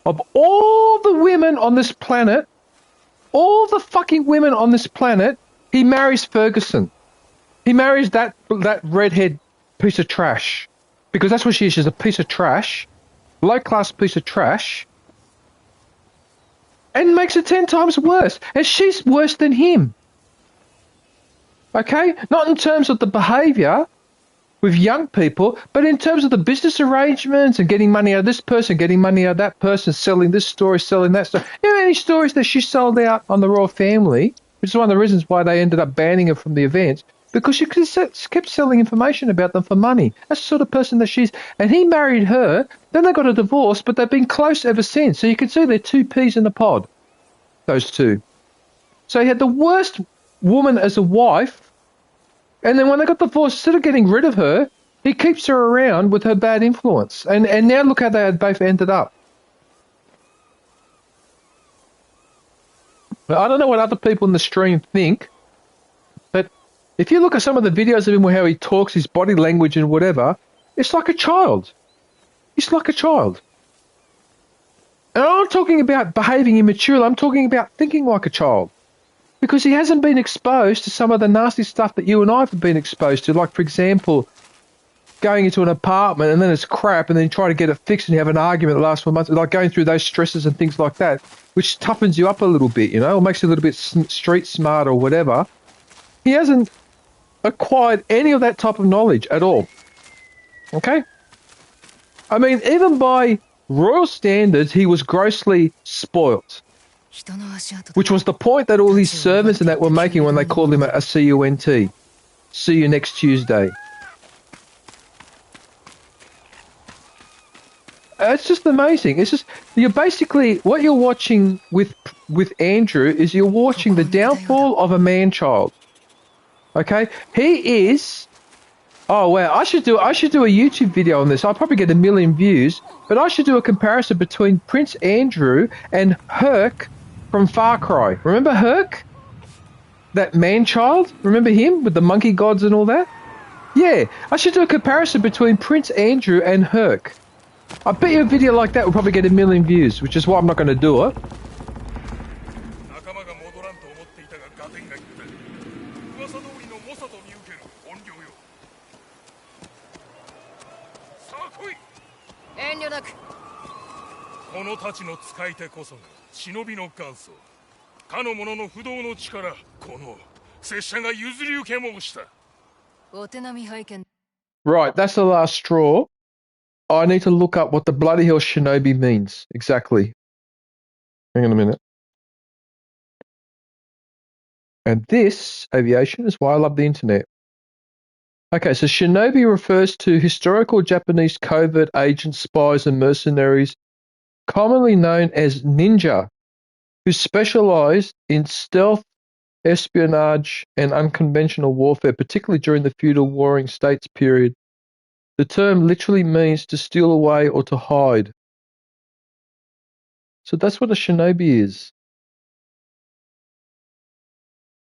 Speaker 1: of all the women on this planet, all the fucking women on this planet, he marries Ferguson. He marries that redhead piece of trash. Because that's what she is. She's a piece of trash. Low-class piece of trash. And makes it 10 times worse. And she's worse than him. Okay? Not in terms of the behaviour with young people, but in terms of the business arrangements and getting money out of this person, getting money out of that person, selling this story, selling that story. You know any stories that she sold out on the royal family, which is one of the reasons why they ended up banning her from the events, because she kept selling information about them for money. That's the sort of person that she's. And he married her, then they got a divorce, but they've been close ever since. So you can see they're two peas in a pod, those two. So he had the worst woman as a wife, and then when they got divorced, instead of getting rid of her, he keeps her around with her bad influence. And now look how they had both ended up. I don't know what other people in the stream think, but if you look at some of the videos of him, how he talks, his body language and whatever, it's like a child. He's like a child. And I'm not talking about behaving immaturely, I'm talking about thinking like a child. Because he hasn't been exposed to some of the nasty stuff that you and I have been exposed to. Like, for example, going into an apartment and then it's crap and then you try to get it fixed and you have an argument that lasts for months. Like going through those stresses and things like that, which toughens you up a little bit, you know, or makes you a little bit street smart or whatever. He hasn't acquired any of that type of knowledge at all. Okay? I mean, even by royal standards, he was grossly spoilt. Which was the point that all these servants and that were making when they called him a CUNT. See you next Tuesday. It's just amazing. It's just, you're basically, what you're watching with Andrew is you're watching the downfall of a man-child. Okay? He is, oh wow, I should do a YouTube video on this. I'll probably get 1 million views, but I should do a comparison between Prince Andrew and Herc from Far Cry. Remember Herc? That man-child? Remember him with the monkey gods and all that? Yeah, I should do a comparison between Prince Andrew and Herc. I bet you a video like that will probably get 1 million views, which is why I'm not going to do it. Right, that's the last straw. I need to look up what the bloody hell shinobi means. Exactly. Hang on a minute. And this, aviation, is why I love the internet. Okay, so shinobi refers to historical Japanese covert agents, spies, and mercenaries, commonly known as ninja, who specialized in stealth, espionage, and unconventional warfare, particularly during the feudal warring states period. The term literally means to steal away or to hide. So that's what a shinobi is.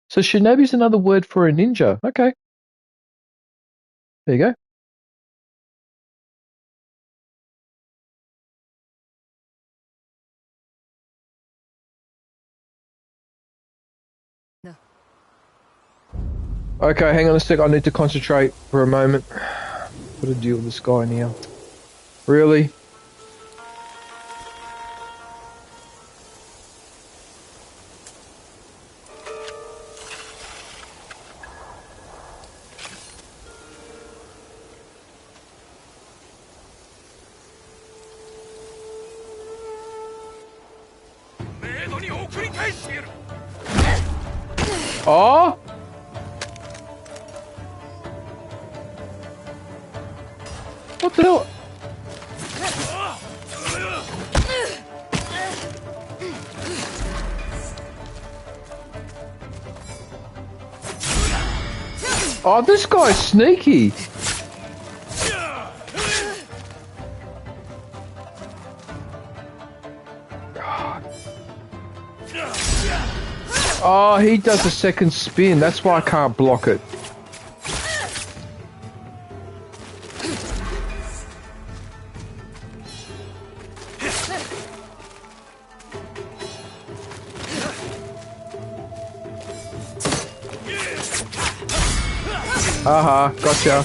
Speaker 1: So shinobi is another word for a ninja. Okay. There you go.
Speaker 2: No.
Speaker 1: Okay, hang on a sec. I need to concentrate for a moment. Got to deal with this guy now. Really? Oh! What the hell? Oh, this guy's sneaky. Oh, he does a second spin. That's why I can't block it. Haha, gotcha.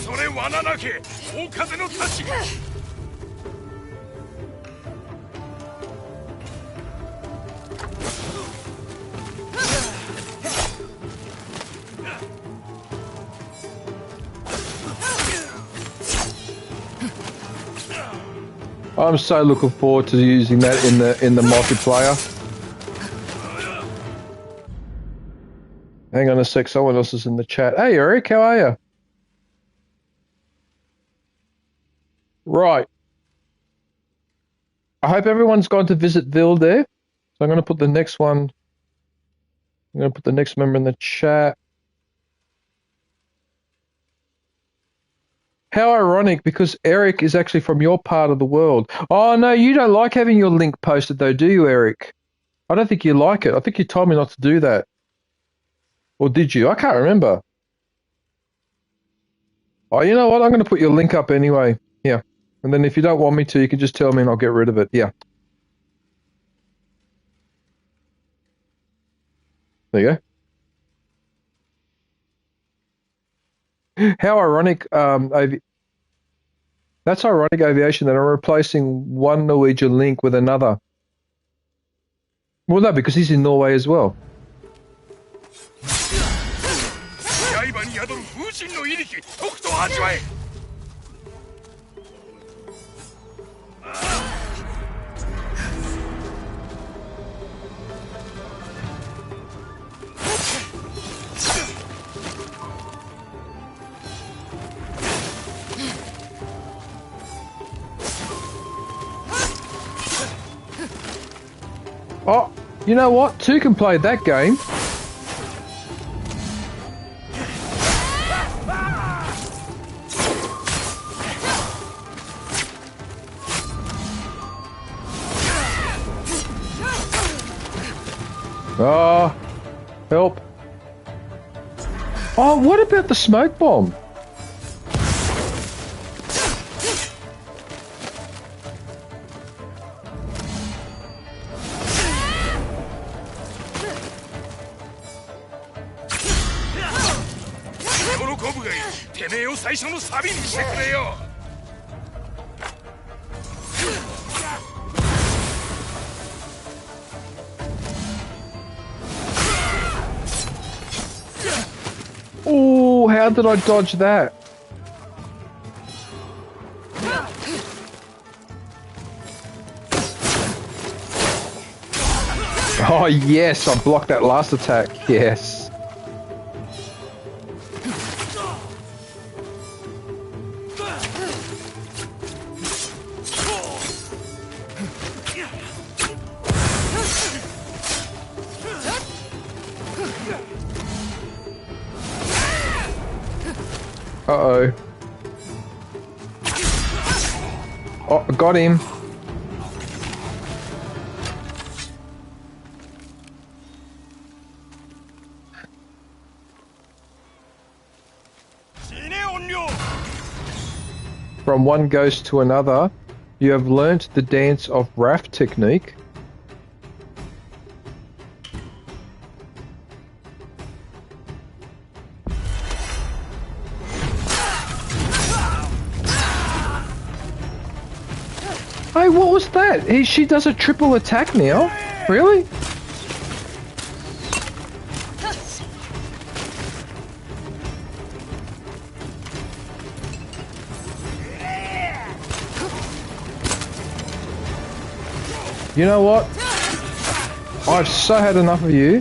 Speaker 1: I'm so looking forward to using that in the multiplayer. Hang on a sec, someone else is in the chat. Hey Eric, how are you? Right. I hope everyone's gone to visit Ville there. So I'm going to put the next one. I'm going to put the next member in the chat. How ironic, because Eric is actually from your part of the world. Oh, no, you don't like having your link posted, though, do you, Eric? I don't think you like it. I think you told me not to do that. Or did you? I can't remember. Oh, you know what? I'm going to put your link up anyway. Yeah. And then if you don't want me to, you can just tell me and I'll get rid of it. Yeah. There you go. How ironic, that's ironic, aviation, that I'm replacing one Norwegian link with another. Well, no, because he's in Norway as well. Oh, you know what? Two can play that game. Oh, help. Oh, what about the smoke bomb?
Speaker 5: てめえを最初のサビにしてくれよ。
Speaker 1: Oh, how did I dodge that? Oh yes, I blocked that last attack. Yes. Uh-oh. Oh, I got him. From one ghost to another, you have learnt the dance of Wrath technique. Hey, what was that? She does a triple attack now? Really? You know what? I've so had enough of you.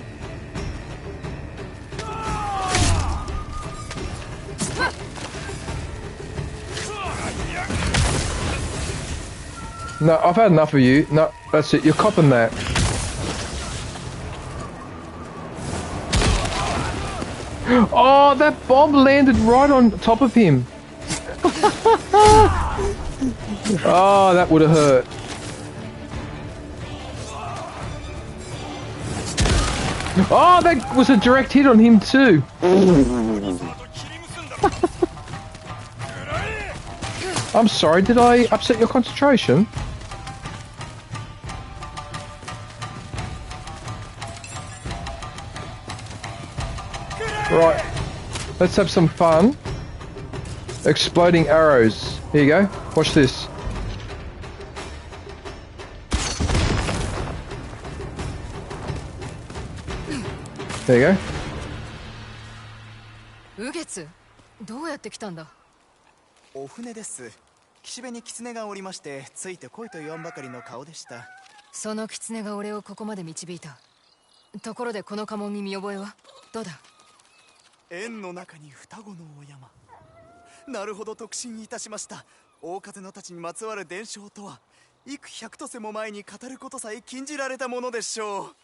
Speaker 1: No, I've had enough of you. No, that's it. You're copping that. Oh, that bomb landed right on top of him. Oh, that would have hurt. Oh, that was a direct hit on him too. I'm sorry, did I upset your concentration? Right, let's have some fun. Exploding arrows. Here you go, watch this. There you go.
Speaker 2: ウゲツ、どうやって来たんだ？
Speaker 7: お船です。岸辺に狐がおりまして、ついてこいと言わんばかりの顔でした。
Speaker 2: その狐が俺をここまで導いた。ところでこの家紋に見覚えはどうだ？
Speaker 7: 円の中に双子のお山。なるほど、特進いたしました。大風の太刀にまつわる伝承とは、幾百とせも前に語ることさえ禁じられたものでしょう。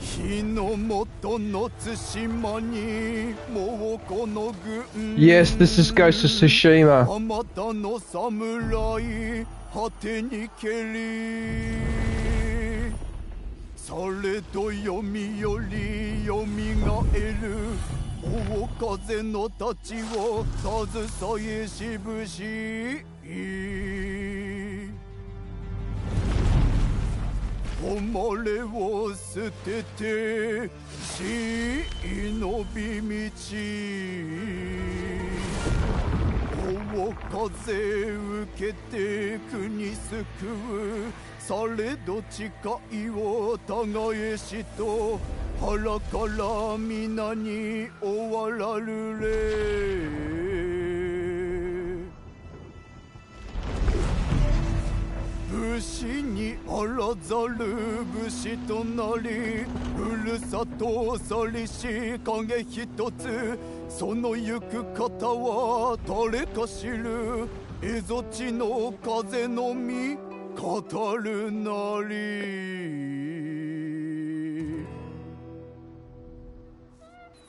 Speaker 7: 日の元の対馬にもうこの軍
Speaker 1: Yes, this is Ghost of Tsushima.
Speaker 7: あまたの侍果てに蹴りされど読みよりよみがえる大風の太刀を携えしぶし誉れを捨てて死のび道大風受けて国救うされど誓いを耕えしと腹から皆に終わらるれ武士にあらざる武士となりふるさとを去りし影一つその行く方は誰か知る蝦夷地の風の実語るなり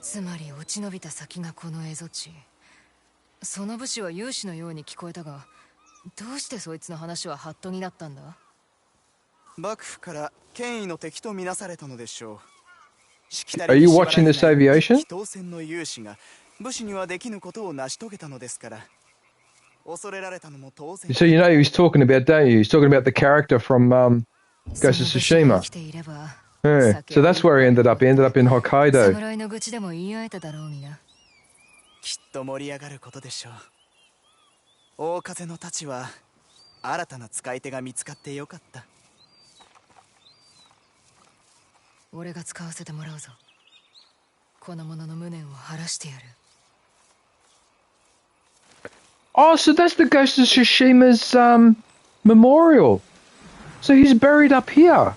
Speaker 2: つまり落ち延びた先がこの蝦夷地。その武士は勇士のように聞こえたがどうしてそいつの話はハットになったんだ？
Speaker 7: 幕府から権威の敵とみなされたのでしょう。
Speaker 1: Are you watching this aviation?
Speaker 7: 祈祷戦の勇士が武士にはできぬことを成し遂げたのですから恐れられたのも当然。
Speaker 1: So you know who he's talking about, don't you? He's talking about the character from Ghost of Tsushima.
Speaker 2: 生きていれば
Speaker 1: Yeah. So that's where he ended up. He ended up in Hokkaido.
Speaker 2: 侍の愚痴でも言い合えただろうにな。
Speaker 7: きっと盛り上がることでしょう。大風の太刀は新たな使い手が見つかってよかった。
Speaker 2: 俺が使わせてもらうぞ。この者の無念を晴らしてやる。
Speaker 1: Oh, so that's the Ghost of Tsushima's memorial. So he's buried up here.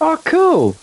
Speaker 1: Oh, cool.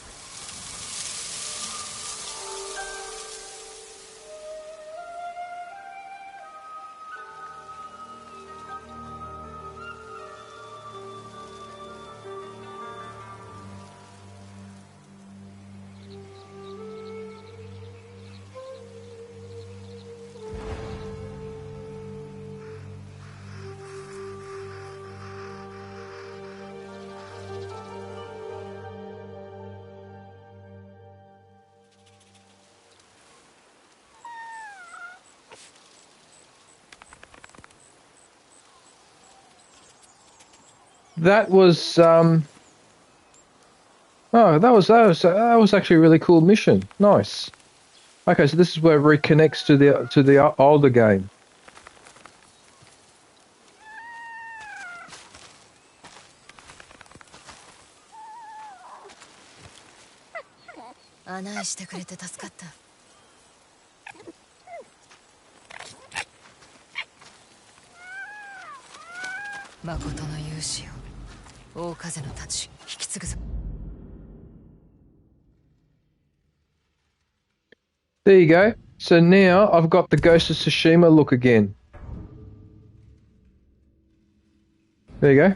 Speaker 1: That was oh, that was actually a really cool mission. Nice. Okay, so this is where it reconnects to the older game. There you go. So now I've got the Ghost of Tsushima look again. There you go.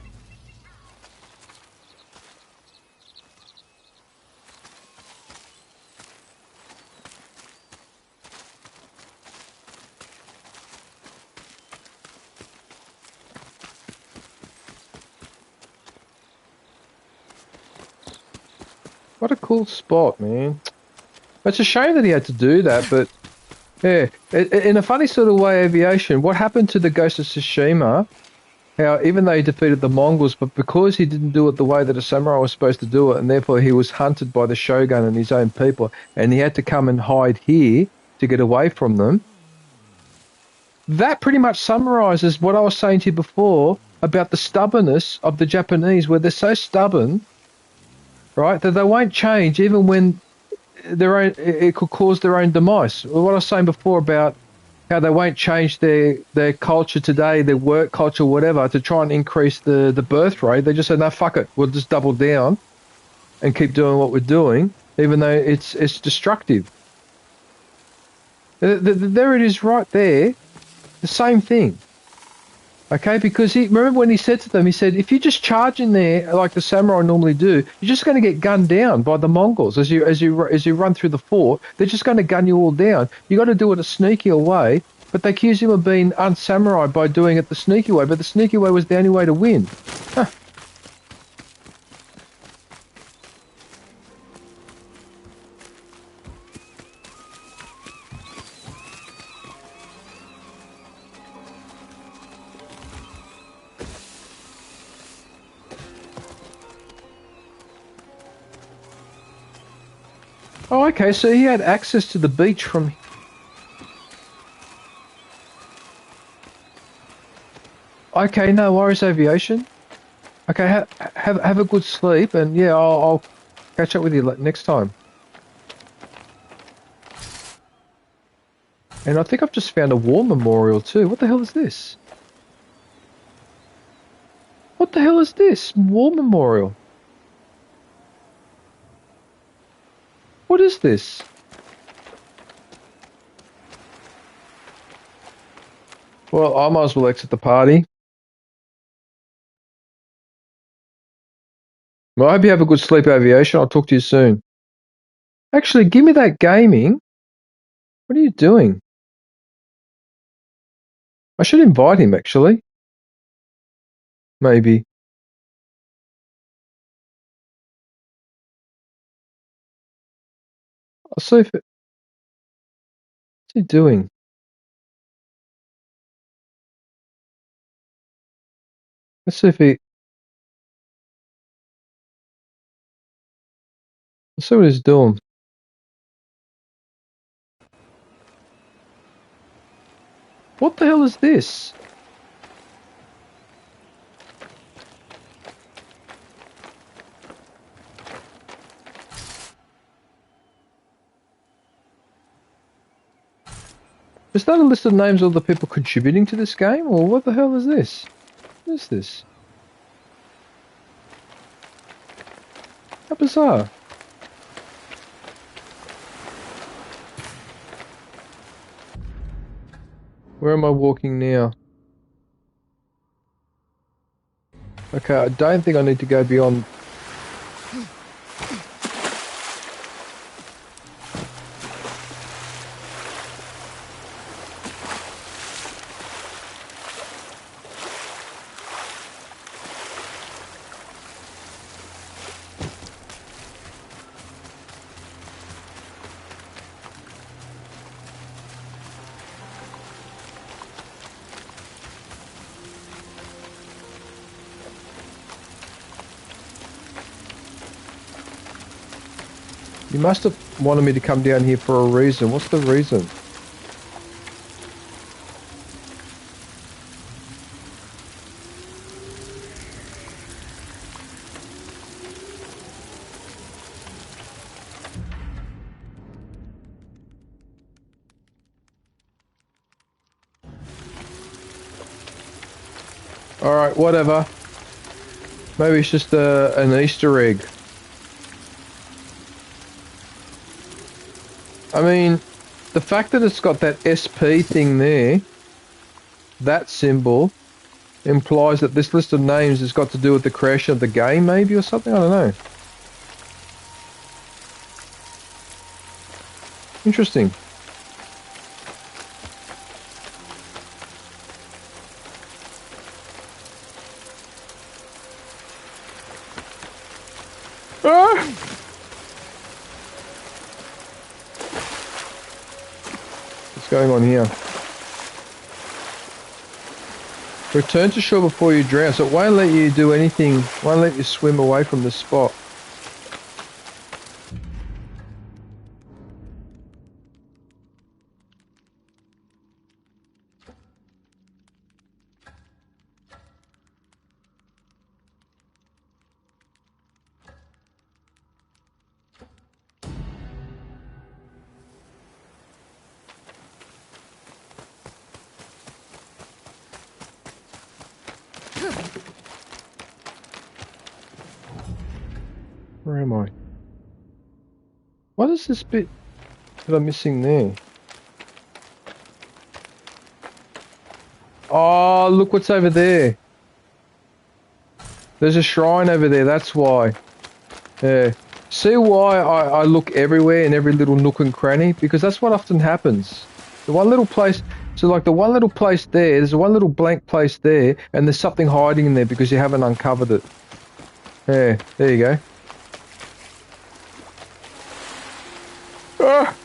Speaker 1: What a cool spot, man. It's a shame that he had to do that, but yeah, in a funny sort of way, aviation, what happened to the Ghost of Tsushima, how even though he defeated the Mongols, but because he didn't do it the way that a samurai was supposed to do it, and therefore he was hunted by the shogun and his own people, and he had to come and hide here to get away from them, that pretty much summarizes what I was saying to you before about the stubbornness of the Japanese, where they're so stubborn, right, that they won't change even when it could cause their own demise. What I was saying before about how they won't change their culture today, their work culture, whatever, to try and increase the birth rate. They just said, no, fuck it, we'll just double down and keep doing what we're doing, even though it's destructive. There it is right there, the same thing. Okay, because remember when he said to them, he said, if you just charge in there like the samurai normally do, you're just going to get gunned down by the Mongols as you run through the fort. They're just going to gun you all down. You got to do it a sneakier way, but they accuse him of being unsamurai by doing it the sneaky way. But the sneaky way was the only way to win. Huh. Oh, okay, so he had access to the beach from... Okay, no worries, aviation. Okay, have a good sleep, and yeah, I'll catch up with you next time. And I think I've just found a war memorial too. What the hell is this? What the hell is this? War memorial. What is this? Well, I might as well exit the party. Well, I hope you have a good sleep, aviation. I'll talk to you soon. Actually, give me that gaming. What are you doing? I should invite him, actually. Maybe. I'll see if it... What's he doing? Let's see if he... Let's see what he's doing. What the hell is this? Is that a list of names of the people contributing to this game, or what the hell is this? What is this? How bizarre. Where am I walking now? Okay, I don't think I need to go beyond. You must have wanted me to come down here for a reason. What's the reason? Alright, whatever. Maybe it's just an Easter egg. I mean, the fact that it's got that SP thing there, that symbol, implies that this list of names has got to do with the creation of the game, maybe, or something? I don't know. Interesting. Ah! What's going on here? Return to shore before you drown. So it won't let you do anything, won't let you swim away from the spot. Where am I? What is this bit that I'm missing there? Oh, look what's over there. There's a shrine over there, that's why. Yeah. See why I look everywhere in every little nook and cranny? Because that's what often happens. The one little place, so like the one little place there, there's one little blank place there, and there's something hiding in there because you haven't uncovered it. Yeah, there you go. Ah!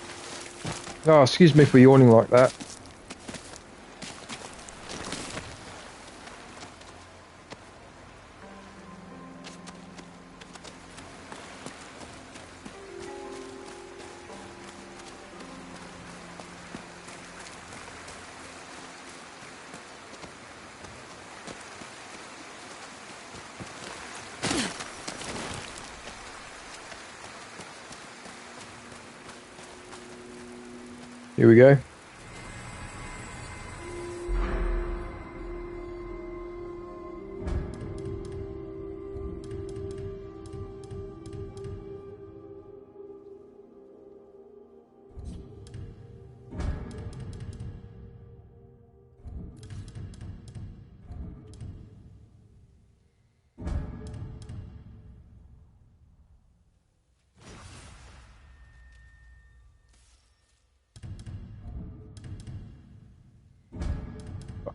Speaker 1: Oh, excuse me for yawning like that. Here we go.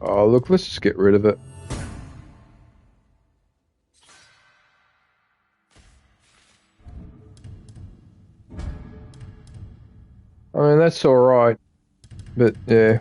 Speaker 1: Oh, look, let's just get rid of it. I mean, that's alright. But, yeah.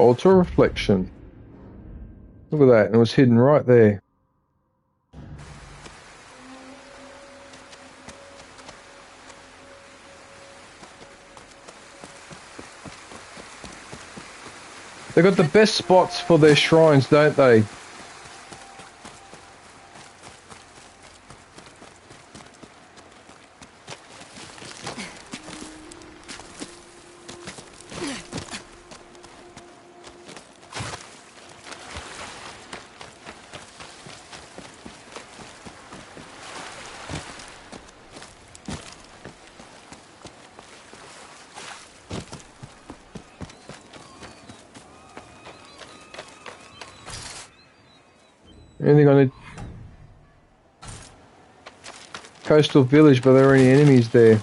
Speaker 1: Altar reflection. Look at that. It was hidden right there. They got the best spots for their shrines, don't they? Anything on the coastal village, but there are any enemies there?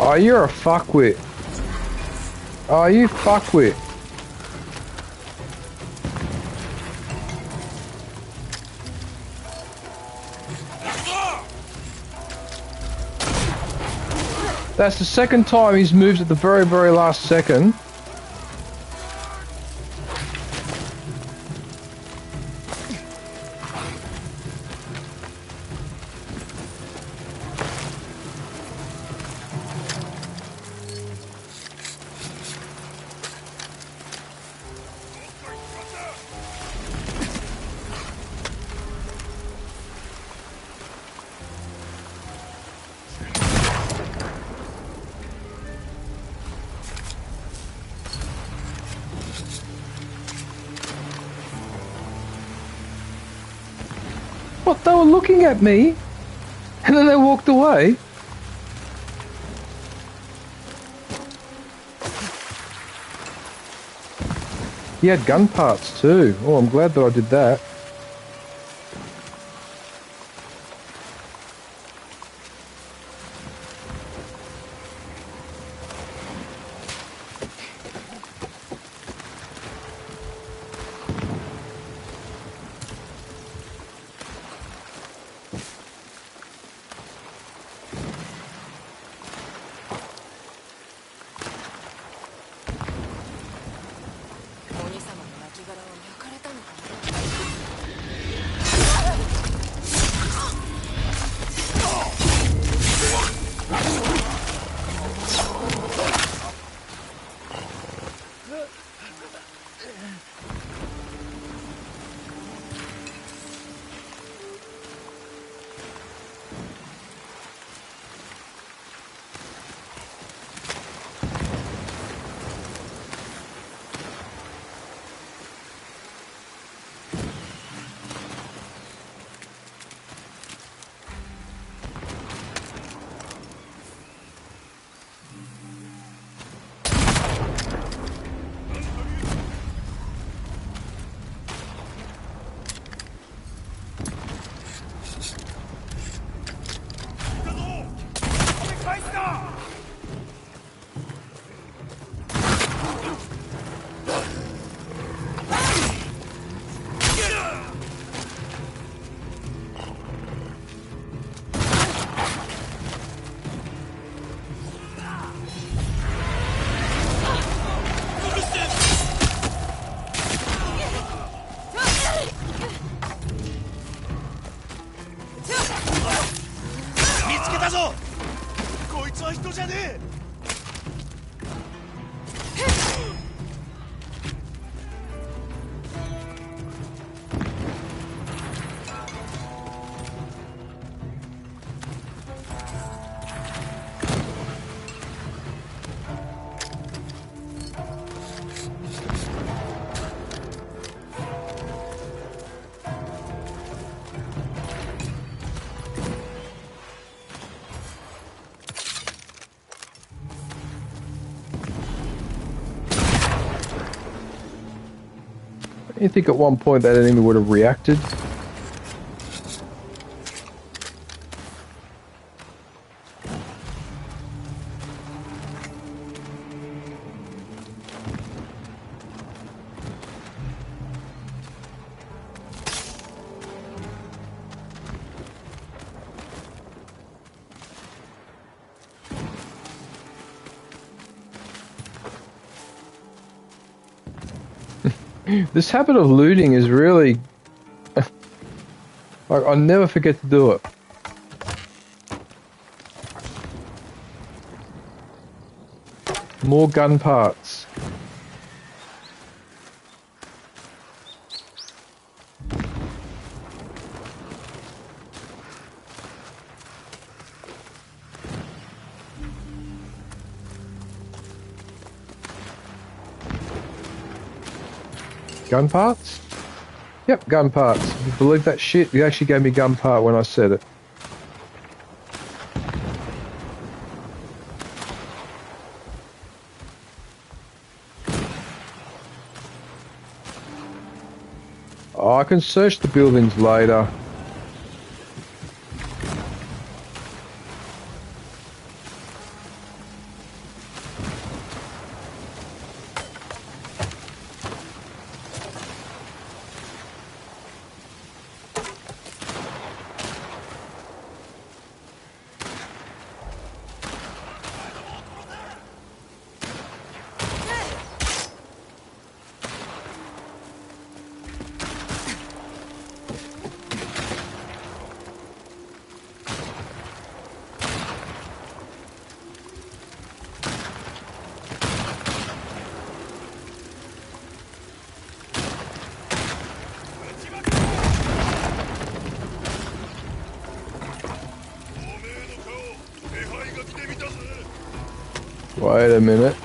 Speaker 1: Oh, you're a fuckwit. Oh, you fuckwit. That's the second time he's moved at the very, very last second. What? They were looking at me, and then they walked away. He had gun parts too. Oh, I'm glad that I did that. You think at one point that enemy would have reacted? This habit of looting is really... like, I'll never forget to do it. More gun parts. Gun parts? Yep, gun parts. You believe that shit? You actually gave me gun part when I said it. Oh, I can search the buildings later. Wait a minute.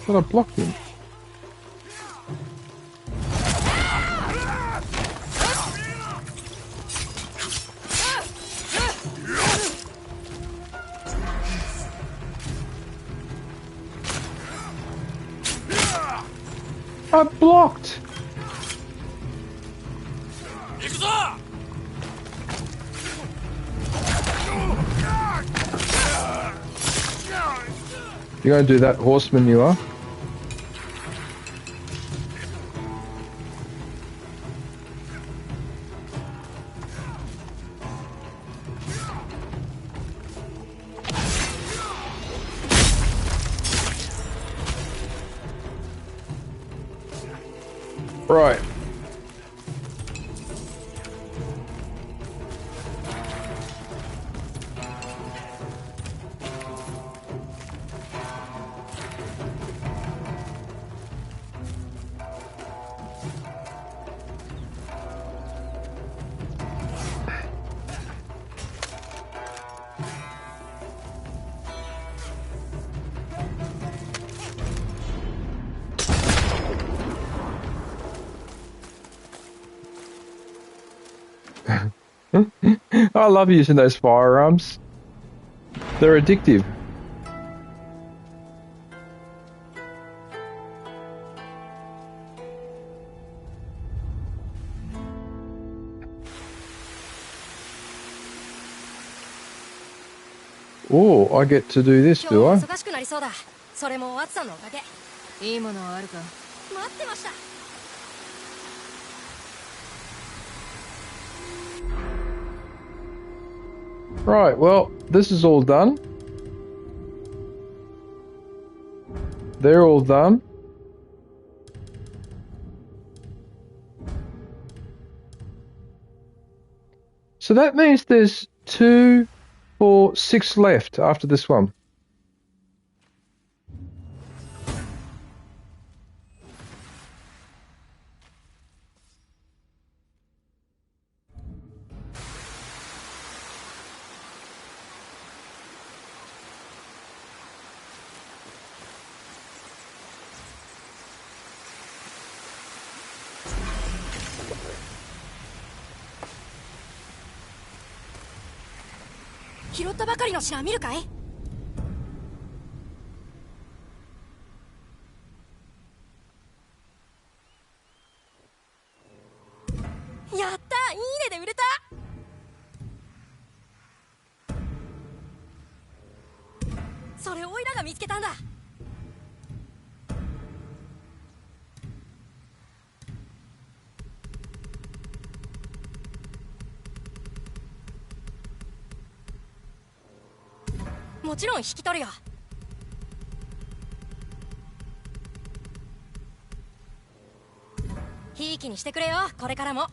Speaker 1: But I blocked him. I blocked! You're gonna do that, horseman you are? Right. I love using those firearms. They're addictive. Oh, I get to do this, do I?
Speaker 2: 忙しくなりそうだ。それもワッツさんのおかげ。いいものはあるか。待ってました。
Speaker 1: Right, well, this is all done. They're all done. So that means there's 2, 4, 6 left after this one.
Speaker 8: 拾ったばかりの品見るかい？やった、いいねで売れた。それオイラが見つけたんだ。もちろん引き取るよ。ひいきにしてくれよ、これからも。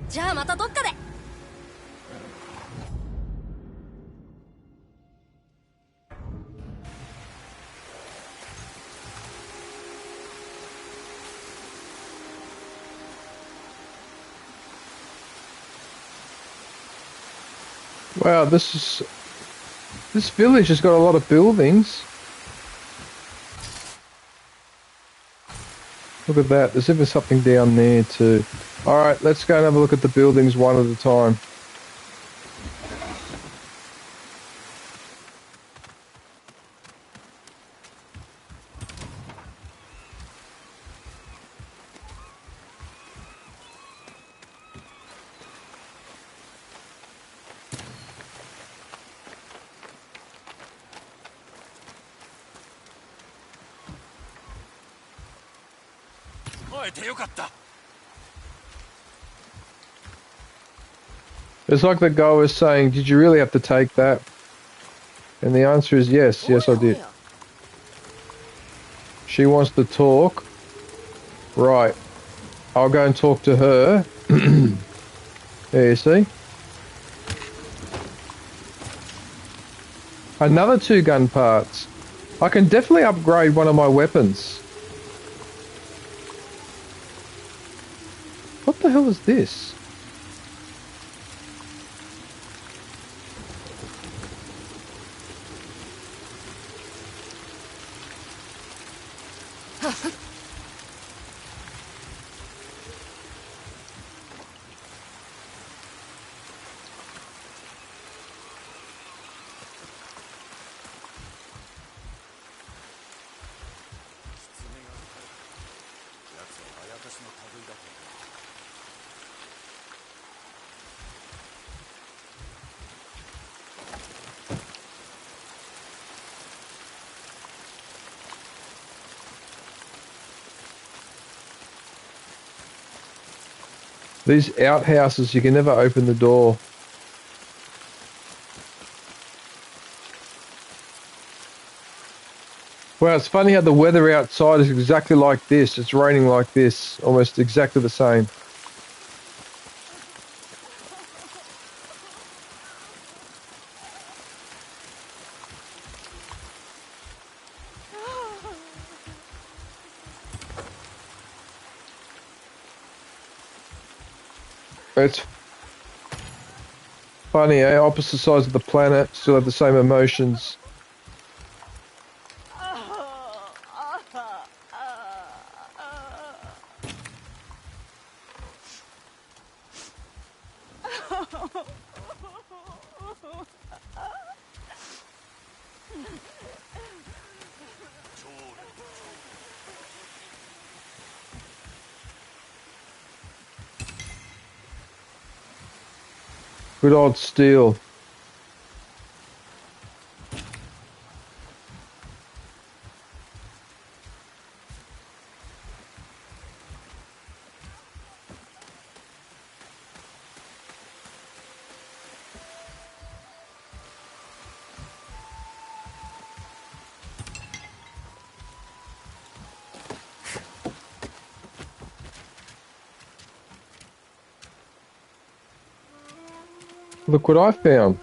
Speaker 8: じゃあまたどっかで。
Speaker 1: Wow, this village has got a lot of buildings. Look at that. There's even something down there too. All right, let's go and have a look at the buildings one at a time. It's like the guy was saying, did you really have to take that? And the answer is yes. Yes, I did. She wants to talk. Right. I'll go and talk to her. There you see. Another 2 gun parts. I can definitely upgrade one of my weapons. What the hell is this? These outhouses, you can never open the door. Well, it's funny how the weather outside is exactly like this. It's raining like this, almost exactly the same. It's funny, eh? Opposite sides of the planet still have the same emotions. Good old steel. Look what I found.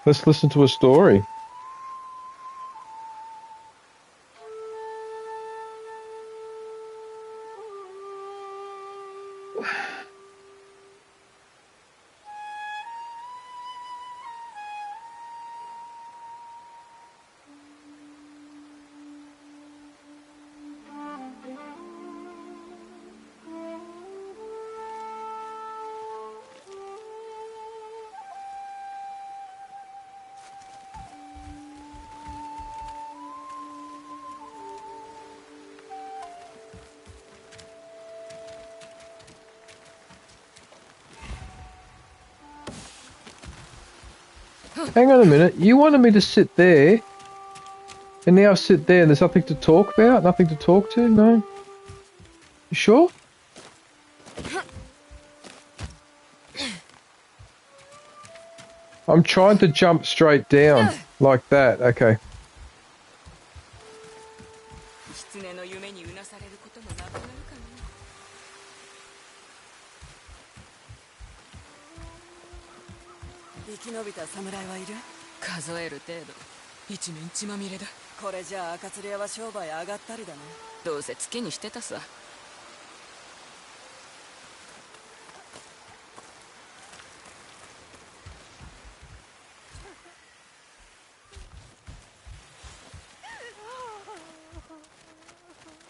Speaker 1: Let's listen to a story. Hang on a minute. You wanted me to sit there, and now I sit there and there's nothing to talk about? Nothing to talk to? No? You sure? I'm trying to jump straight down. Like that. Okay.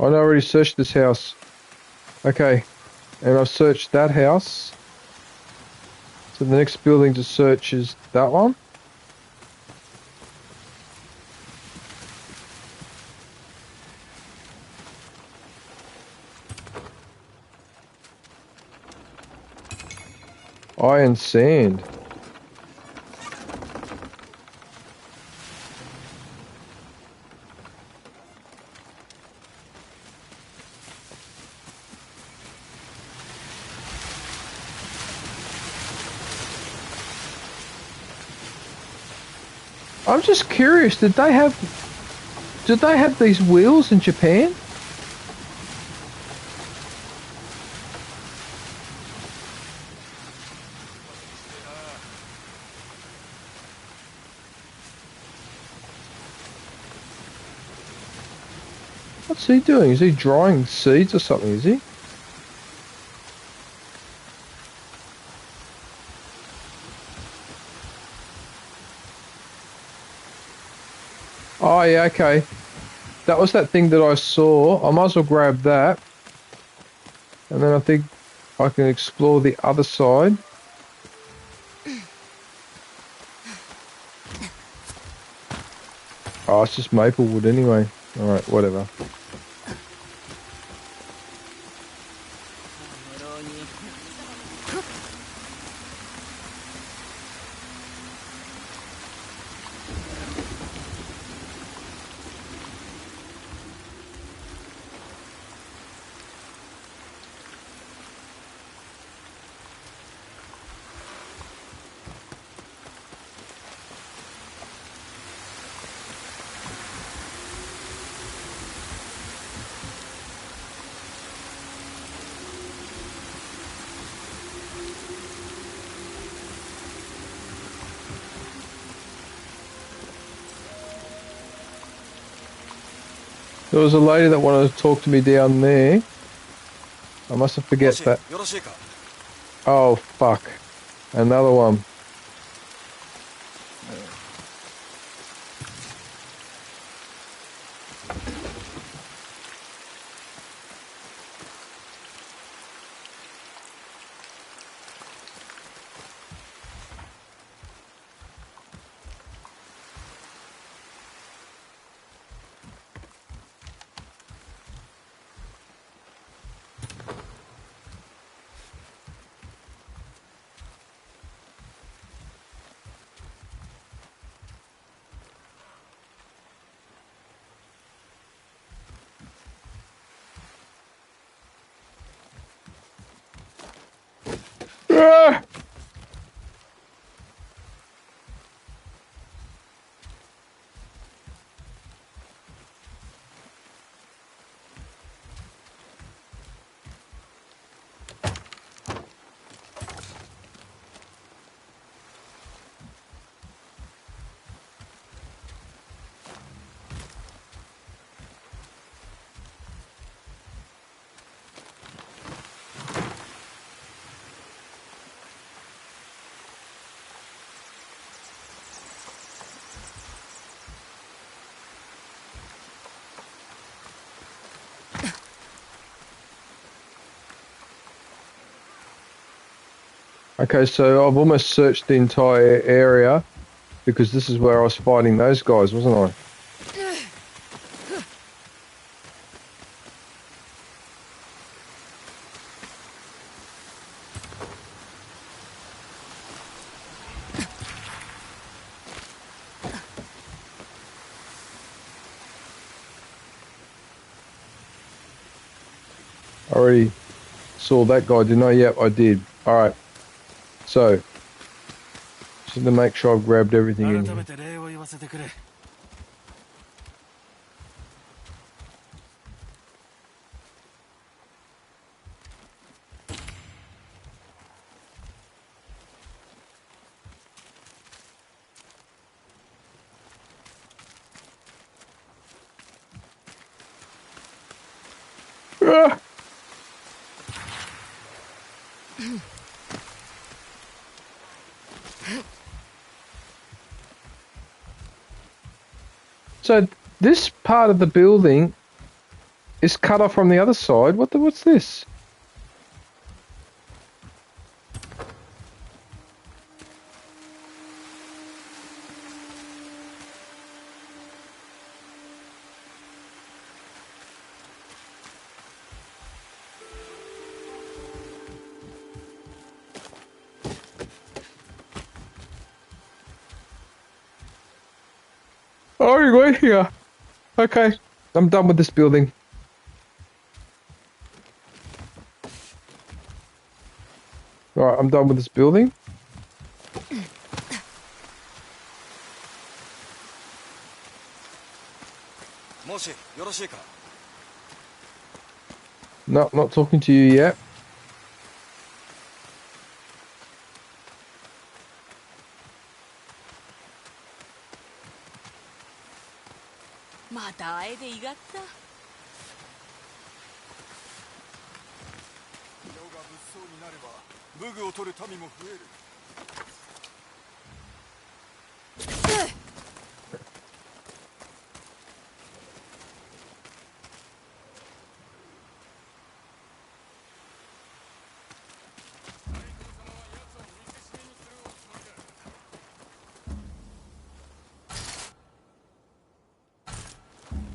Speaker 1: I already searched this house. Okay. And I've searched that house. So the next building to search is that one. Iron sand. I'm just curious, did they have these wheels in Japan? What's he doing? Is he drying seeds or something, is he? Oh yeah, okay. That was that thing that I saw. I might as well grab that. And then I think I can explore the other side. Oh, it's just maple wood anyway. Alright, whatever. There was a lady that wanted to talk to me down there. I must have forget that. Oh, fuck. Another one. Ah! Okay, so I've almost searched the entire area because this is where I was fighting those guys, wasn't I? I already saw that guy, didn't I? Yep, I did. Alright. So, just to make sure I've grabbed everything in here. Ah! So this part of the building is cut off from the other side. What's this? Oh, you're right here. Okay, I'm done with this building. Alright, I'm done with this building. No, not talking to you yet.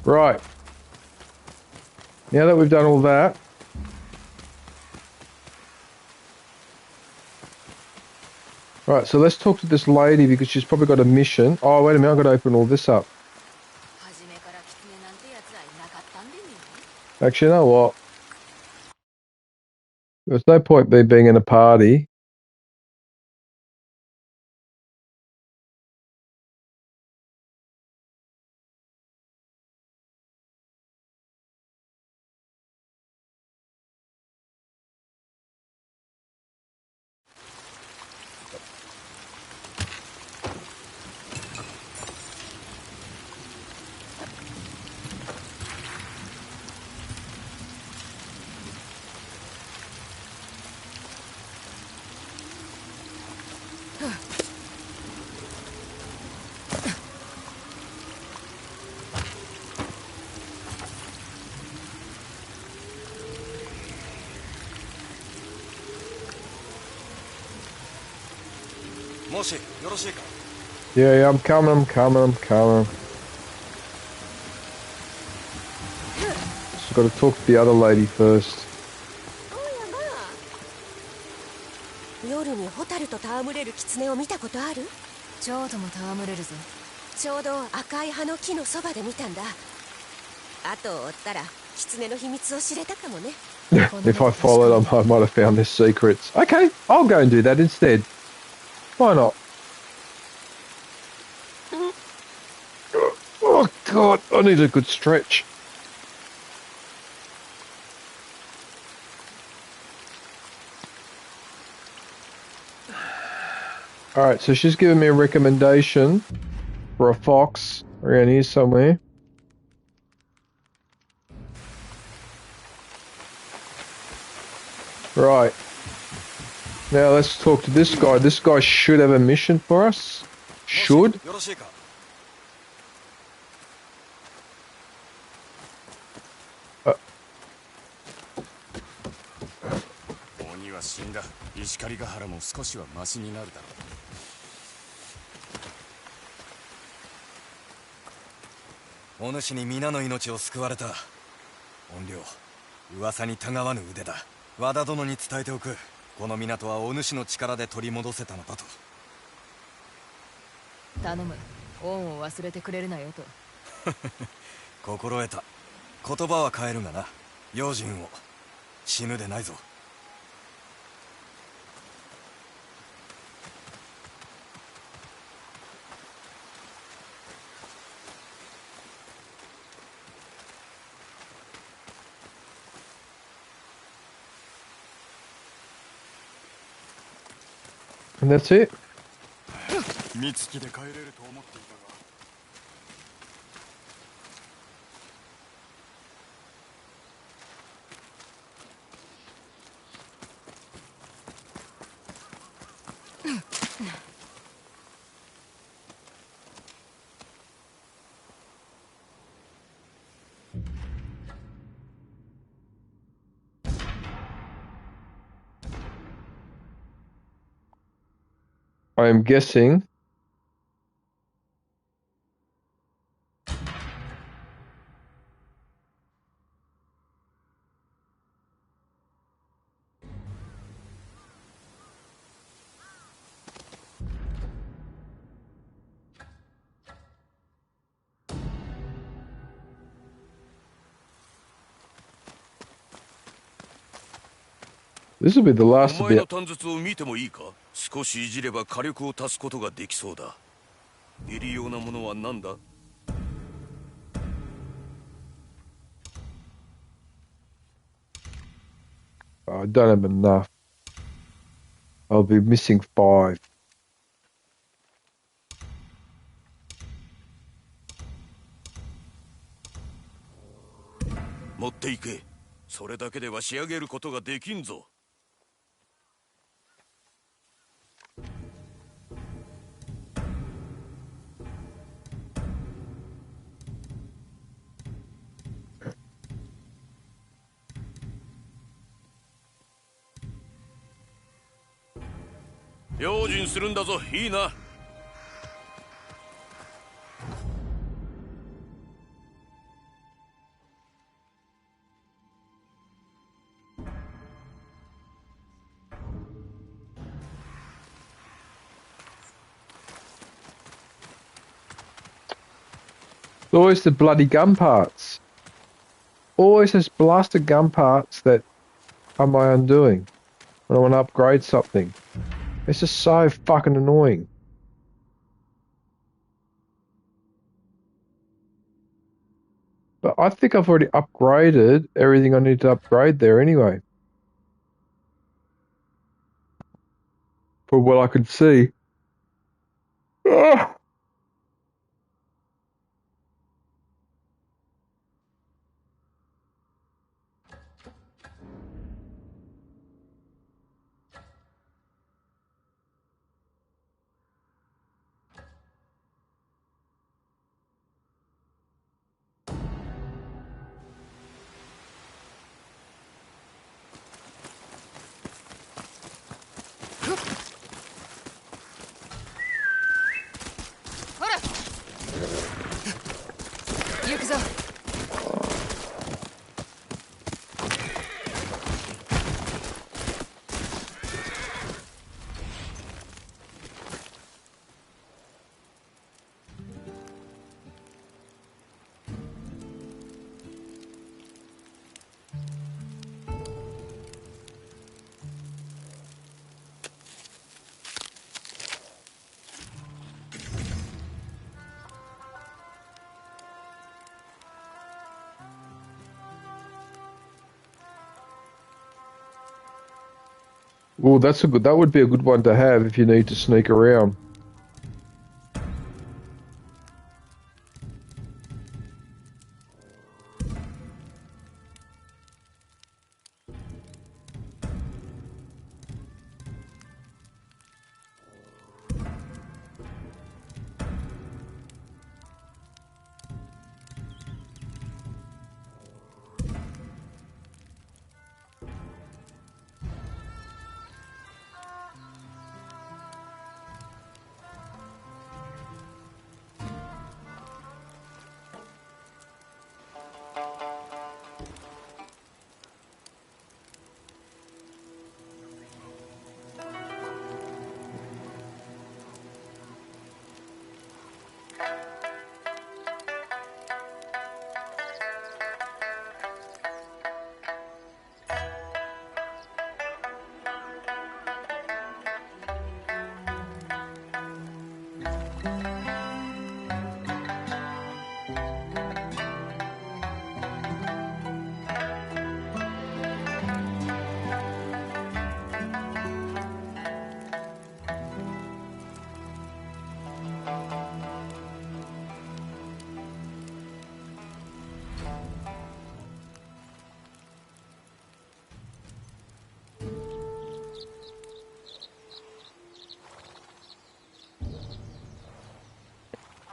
Speaker 1: Right. Now that we've done all that, right, so let's talk to this lady because she's probably got a mission. Oh, wait a minute, I've got to open all this up. Actually, you know what? There's no point me being in a party. Yeah, I'm coming. Just got to talk to the other lady first.
Speaker 8: 夜にホタルと戯れる狐を見たことある？
Speaker 2: ちょうども戯れるぞ。
Speaker 8: ちょうど赤い葉の木のそばで見たんだ。後を追ったら狐の秘密を知れたかもね。
Speaker 1: If I followed, I might have found their secrets. Okay, I'll go and do that instead. Why not? Oh God, I need a good stretch. Alright, so she's giving me a recommendation for a fox around here somewhere. Right. Now let's talk to this guy. This guy should have a mission for us. Should.
Speaker 6: O主に皆の命を救われた。怨霊、噂にたがわぬ腕だ。和田殿に伝えておく。この港はお主の力で取り戻せたのだと。
Speaker 2: 頼む。恩を忘れてくれるなよと。
Speaker 6: 心得た。言葉は変えるがな。用心を。死ぬでないぞ。
Speaker 1: And that's it.
Speaker 6: 三月で帰れると思っていたが。
Speaker 1: I am guessing. This will be the
Speaker 4: お
Speaker 1: last
Speaker 4: 前の
Speaker 1: bit.
Speaker 4: 短術を見てもいいか。少しいじれば火力を足すことができそうだ。入りようなものは何だ。
Speaker 1: I don't have enough. I'll be missing 5.
Speaker 4: 持っていけ。それだけでは仕上げることができんぞ。用心するんだぞ。いいな。
Speaker 1: Always the bloody gun parts. Always has blasted gun parts that are my undoing when I want to upgrade something. It's just so fucking annoying. But I think I've already upgraded everything I need to upgrade there anyway. From what I could see. Ah! Well, that's a good. That would be a good one to have if you need to sneak around.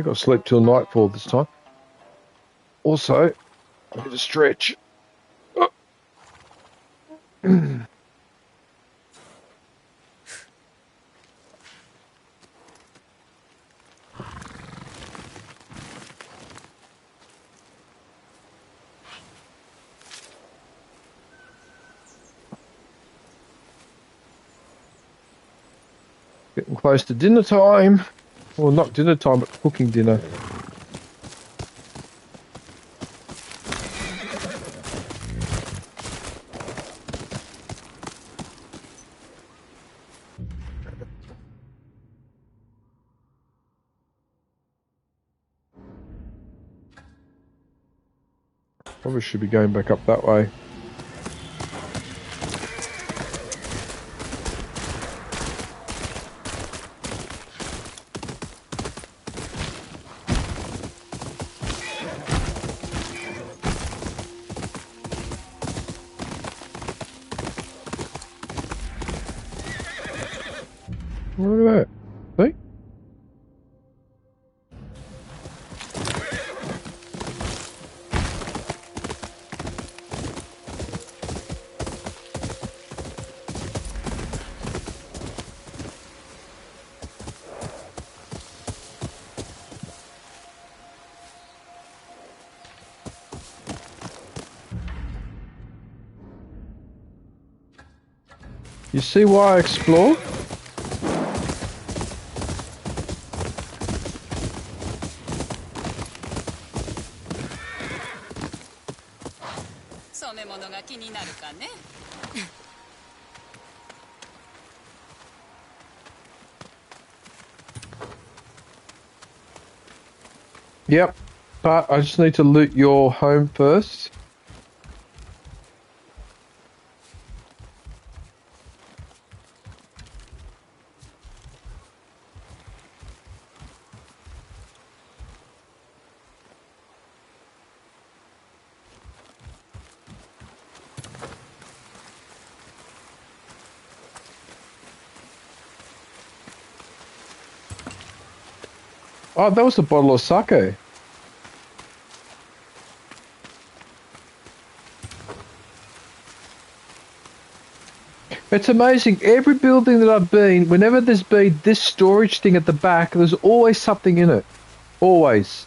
Speaker 1: got to sleep till nightfall this time. Also, I need to stretch. Getting close to dinner time. Well, not dinner time, but cooking dinner. Probably should be going back up that way. Look at that. See? You see why I explore? Yep, but I just need to loot your home first. Oh, that was a bottle of sake. It's amazing. Every building that I've been, whenever there's been this storage thing at the back, there's always something in it. Always.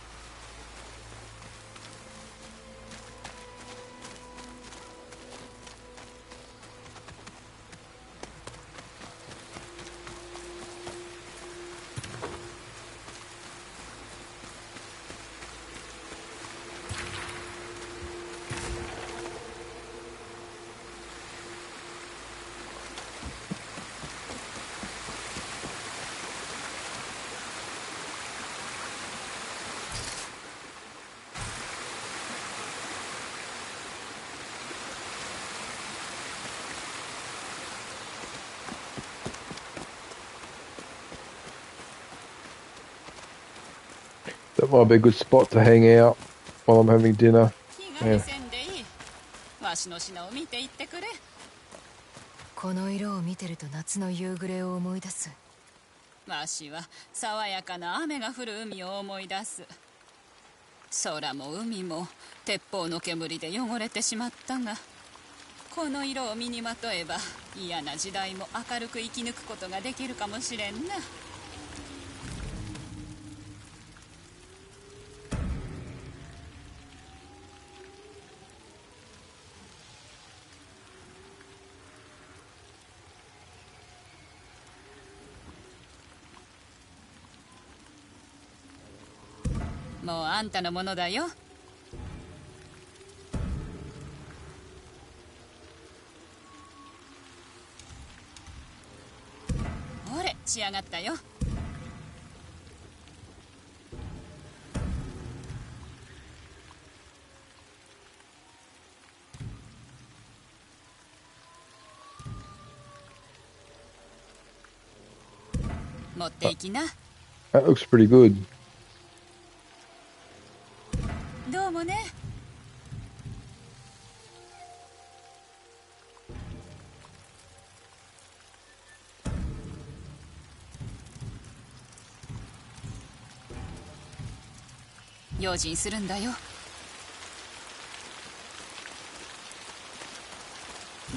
Speaker 1: That might be a good spot to hang out while I'm having dinner. Yeah.
Speaker 2: この色を見てると夏の夕暮れを思い出す。わしは爽やかな雨が降る海を思い出す。空も海も鉄砲の煙で汚れてしまったが、この色を身にまとえば嫌な時代も明るく生き抜くことができるかもしれんな。もうあんたのものだよ。ほれ、仕上がったよ。持っていきな。
Speaker 1: That looks pretty good.
Speaker 2: どうもね。用心するんだよ。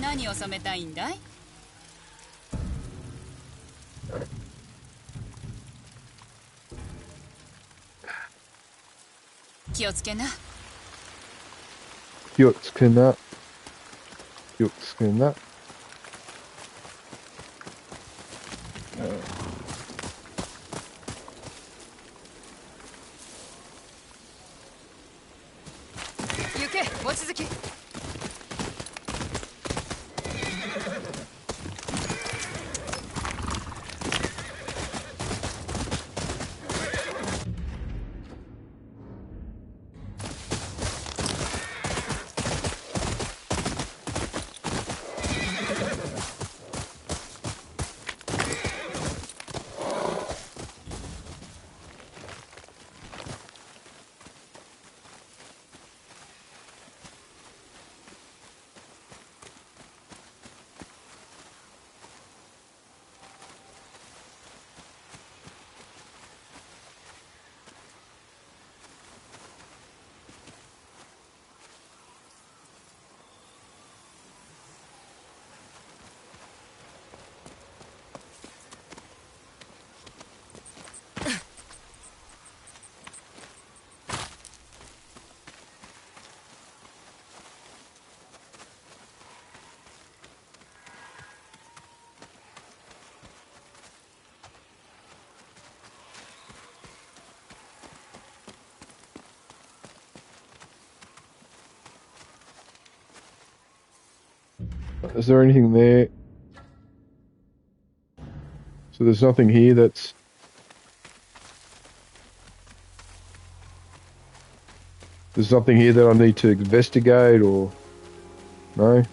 Speaker 2: 何を染めたいんだい？気をつけな。
Speaker 1: 気をつけな。気をつけな。
Speaker 2: 行け、望月。
Speaker 1: Is there anything there? So there's nothing here that's... There's nothing here that I need to investigate or... No?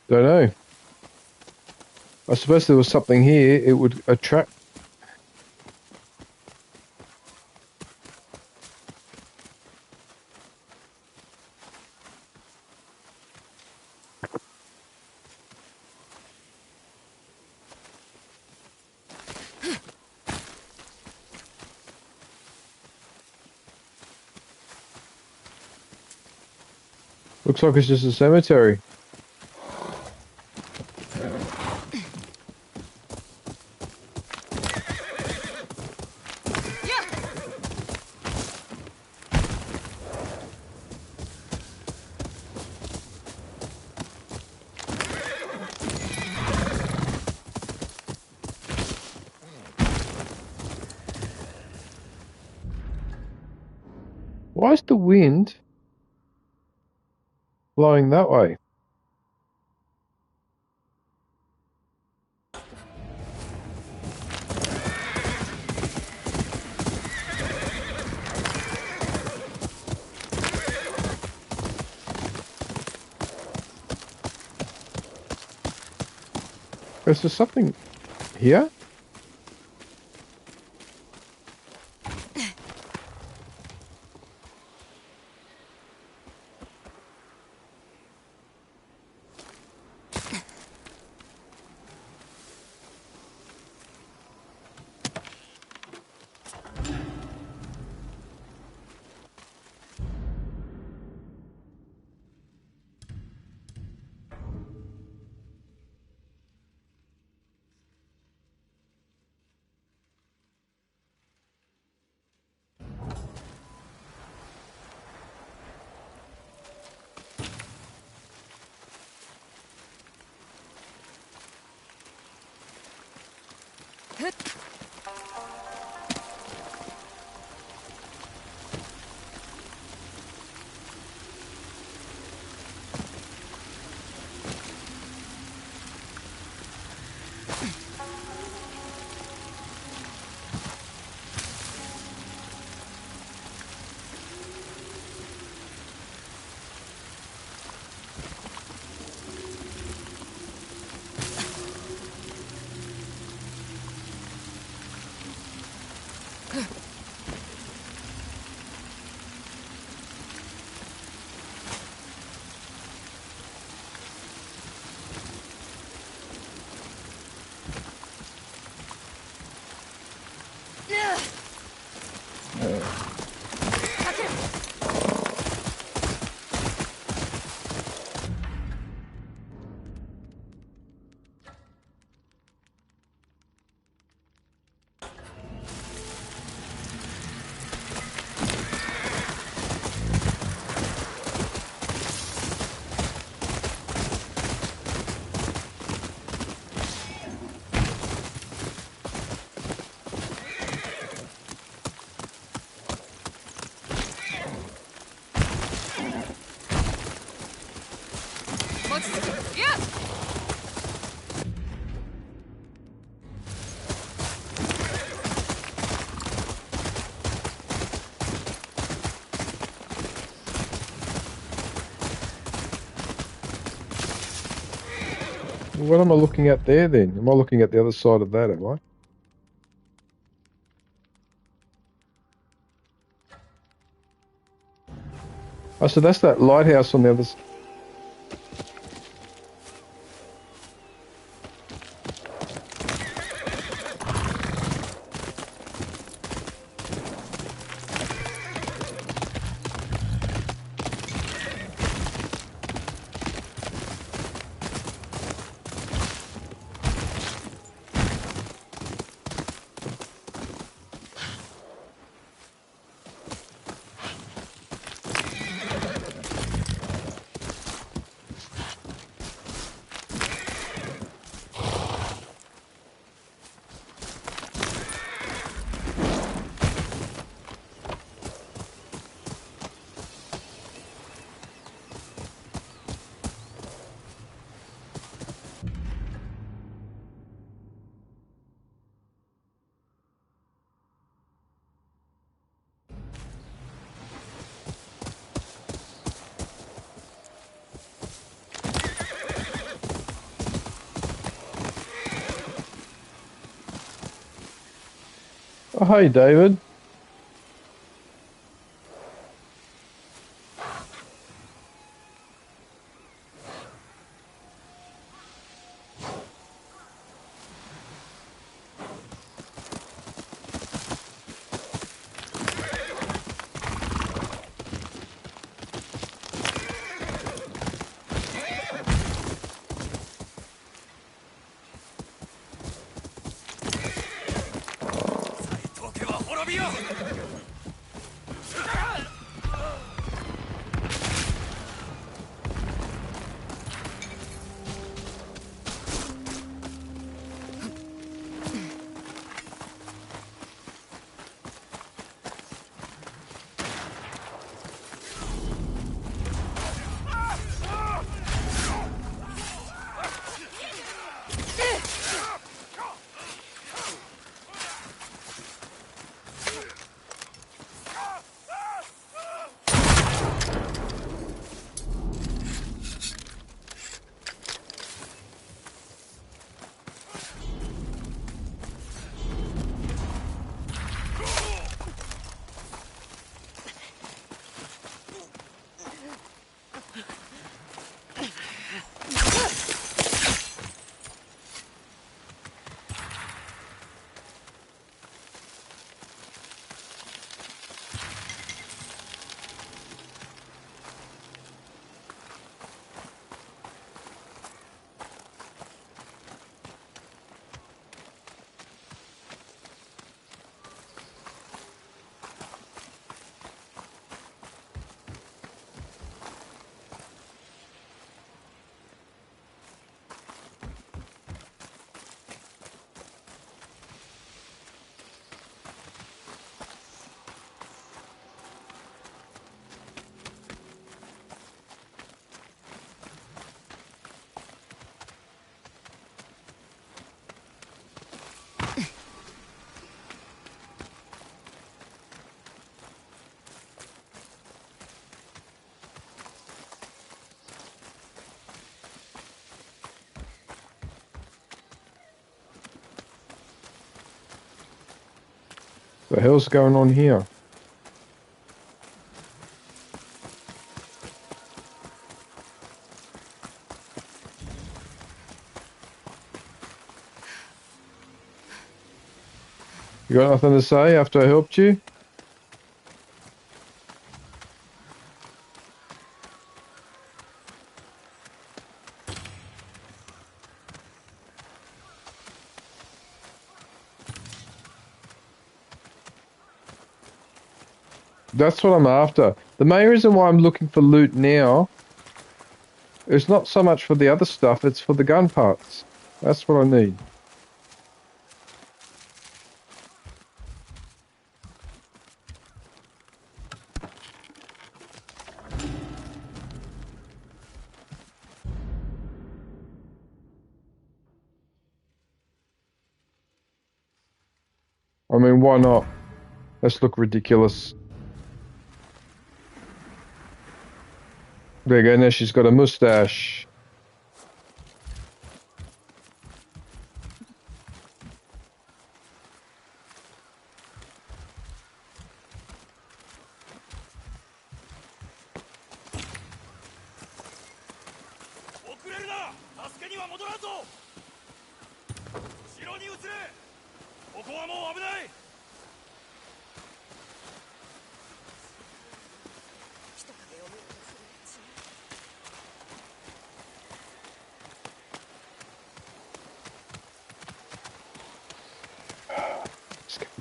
Speaker 1: Don't know. I suppose there was something here, it would attract... Looks like it's just a cemetery. Why is the wind blowing that way? Is there something here? What am I looking at there then? Am I looking at the other side of that, am I? Oh, so that's that lighthouse on the other side. Oh, hey, David. The hell's going on here? You got nothing to say after I helped you? That's what I'm after. The main reason why I'm looking for loot now is not so much for the other stuff, it's for the gun parts. That's what I need. I mean, why not? Let's look ridiculous. There you go, now she's got a mustache.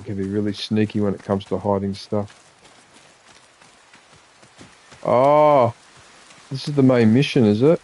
Speaker 1: Can be really sneaky when it comes to hiding stuff. Oh, this is the main mission, is it?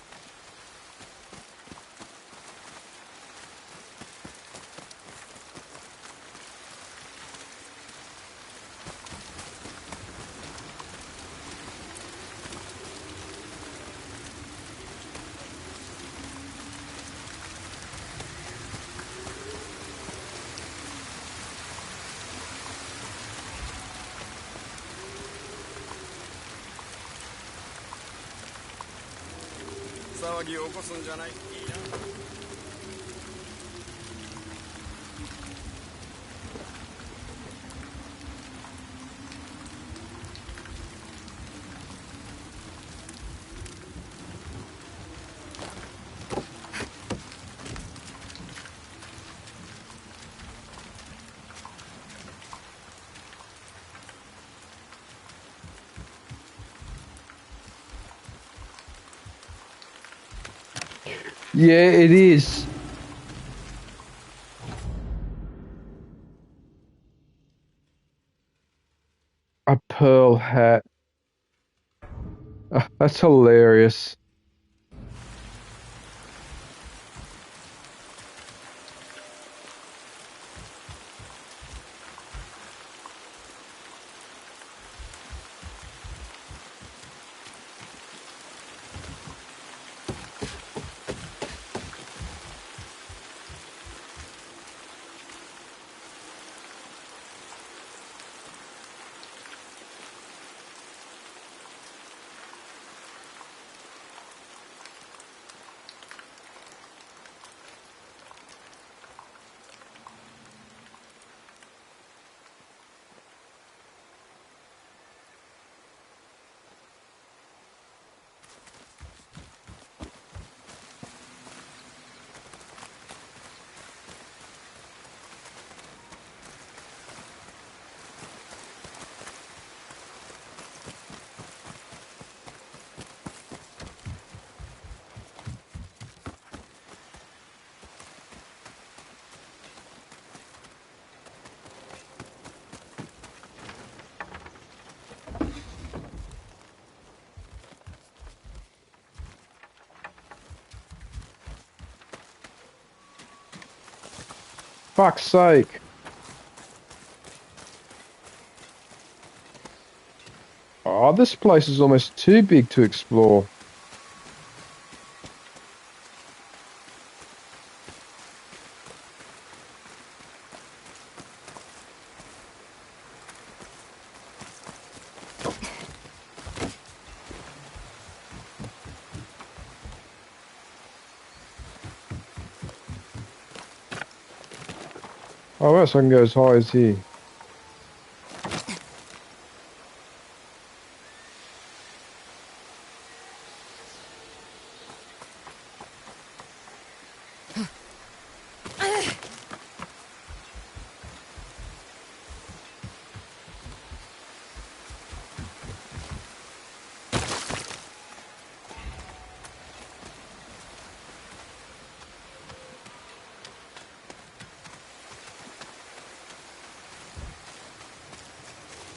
Speaker 1: Yeah, it is. A pearl hat. That's hilarious. Fuck's sake. Oh, this place is almost too big to explore. Oh, well, so I can go as high as here.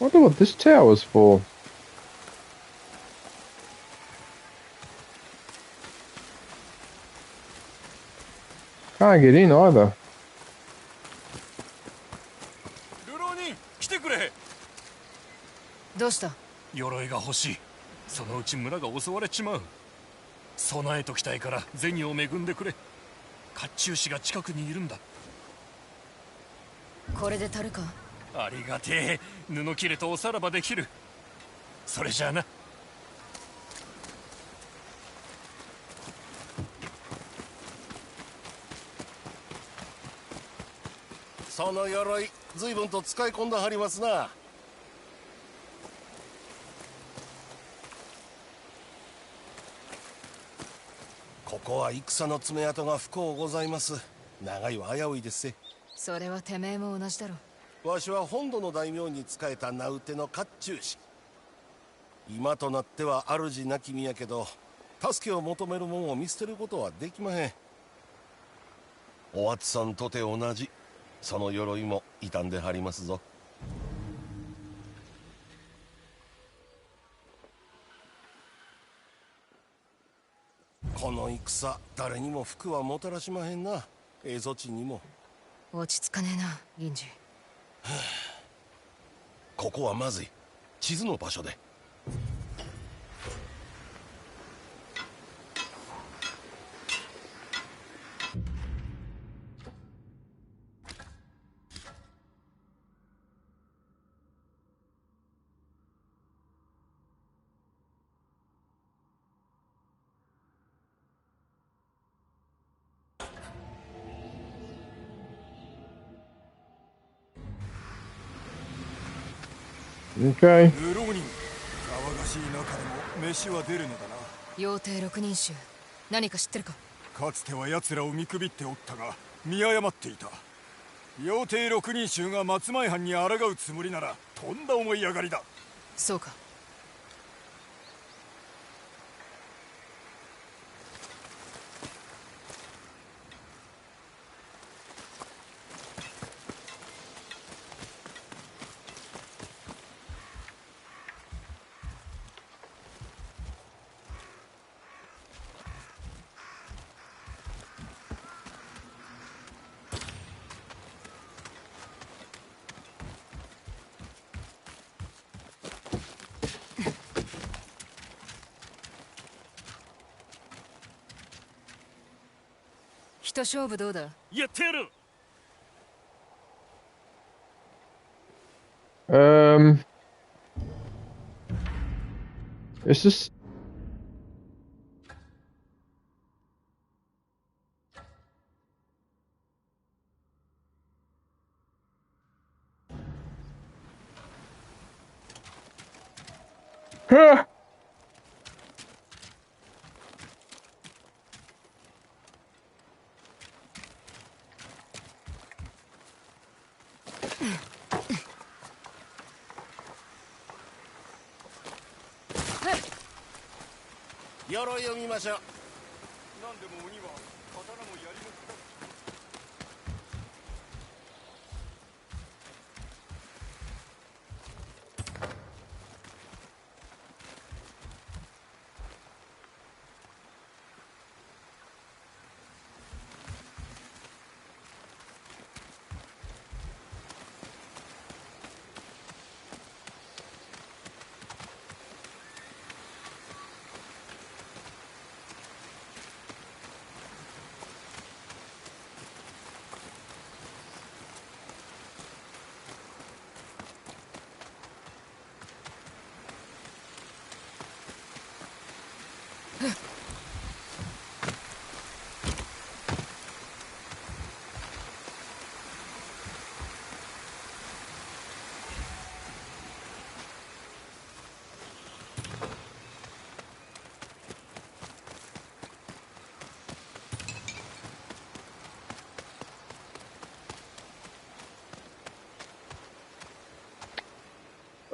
Speaker 1: wonder what this tower's for. Can't get in either.
Speaker 6: 流浪人、来てくれ。
Speaker 2: どうした？
Speaker 5: 鎧が欲しい。そのうち村が襲われちまう。備えときたいから銭を恵んでくれ。甲冑師が近くにいるんだ。
Speaker 2: これで足るか？
Speaker 5: ありがてえ。布切れとおさらばできる。それじゃあな。
Speaker 6: その鎧、随分と使い込んだはりますな。ここは戦の爪痕が不幸ございます。長いは危ういですせ。
Speaker 2: それはてめえも同じだろ。
Speaker 6: わしは本土の大名に仕えた名うての甲冑師。今となっては主なき身やけど、助けを求める者を見捨てることはできまへん。お初さんとて同じ。その鎧も傷んではりますぞ。この戦、誰にも福はもたらしまへんな。蝦夷地にも。
Speaker 2: 落ち着かねえな、銀次。
Speaker 6: ここはまずい。地図の場所で。
Speaker 1: Okay.
Speaker 5: 流浪人、騒がしい中でも飯は出るのだな。
Speaker 2: 妖帝六人衆、何か知ってるか？
Speaker 5: かつては奴らを見くびっておったが見誤っていた。妖帝六人衆が松前藩に抗うつもりならとんだ思い上がりだ。
Speaker 2: そうか。一勝負どうだ？
Speaker 5: やってやる。
Speaker 1: It's just. Huh.
Speaker 6: 鎧を見ましょう。
Speaker 5: 何でも鬼は刀も槍も使う。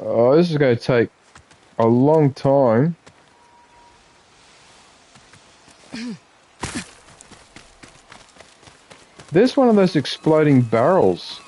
Speaker 1: Oh, this is going to take a long time. There's one of those exploding barrels.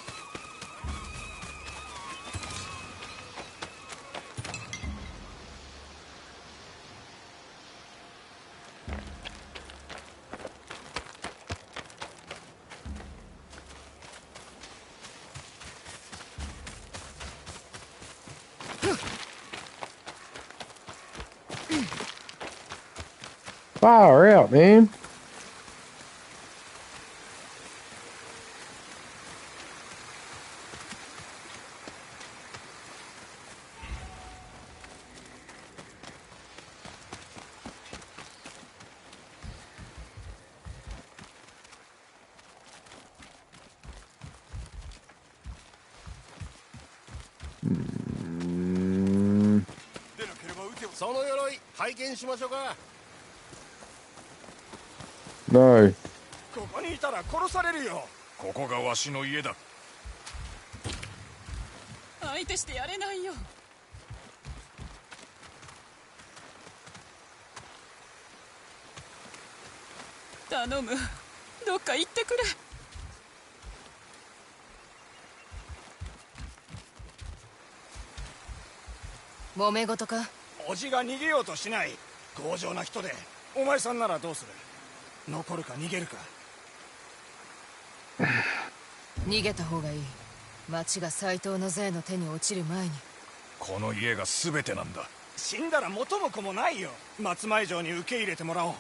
Speaker 1: Far out, man. No.
Speaker 5: ここにいたら殺されるよ。ここがわしの家だ。
Speaker 2: 相手してやれないよ。頼む、どっか行ってくれ。揉め事か？
Speaker 5: おじが逃げようとしない。強情な人で。お前さんならどうする？残るか逃げるか。
Speaker 2: 逃げた方がいい。町が斎藤の税の手に落ちる前に。
Speaker 5: この家が全てなんだ。死んだら元も子もないよ。松前城に受け入れてもらおう。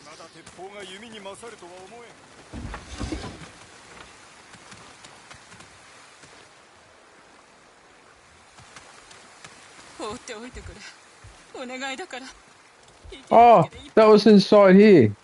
Speaker 5: まだ鉄砲が弓に勝るとは思えん。
Speaker 2: 放っておいてくれ。お願いだから。
Speaker 1: Oh, that was inside here.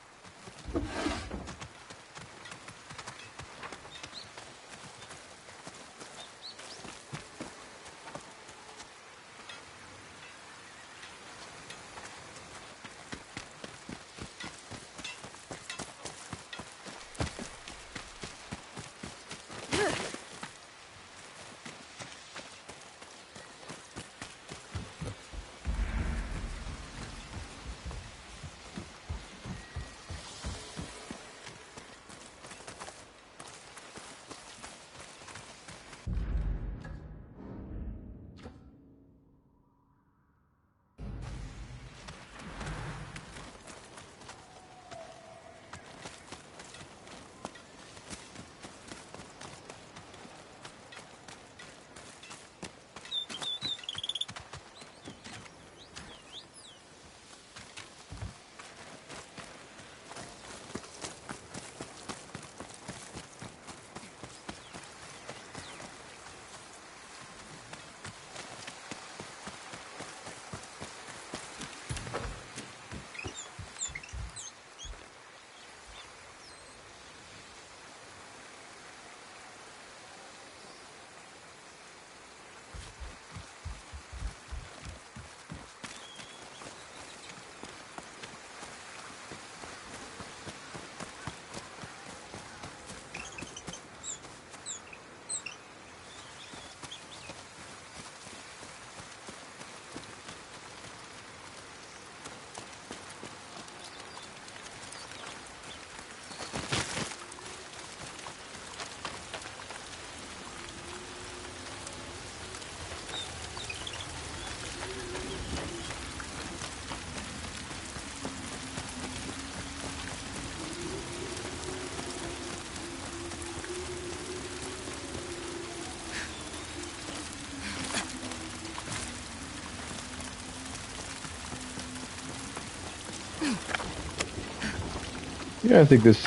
Speaker 1: Yeah, I think this.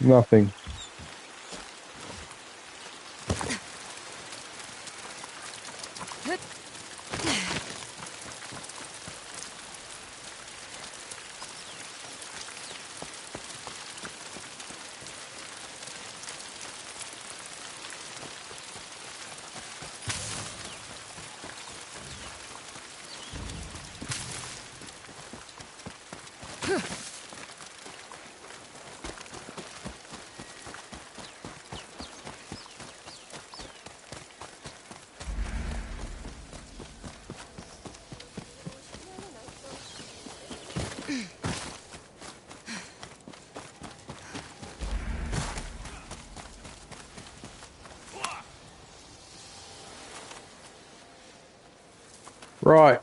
Speaker 1: Nothing. Right.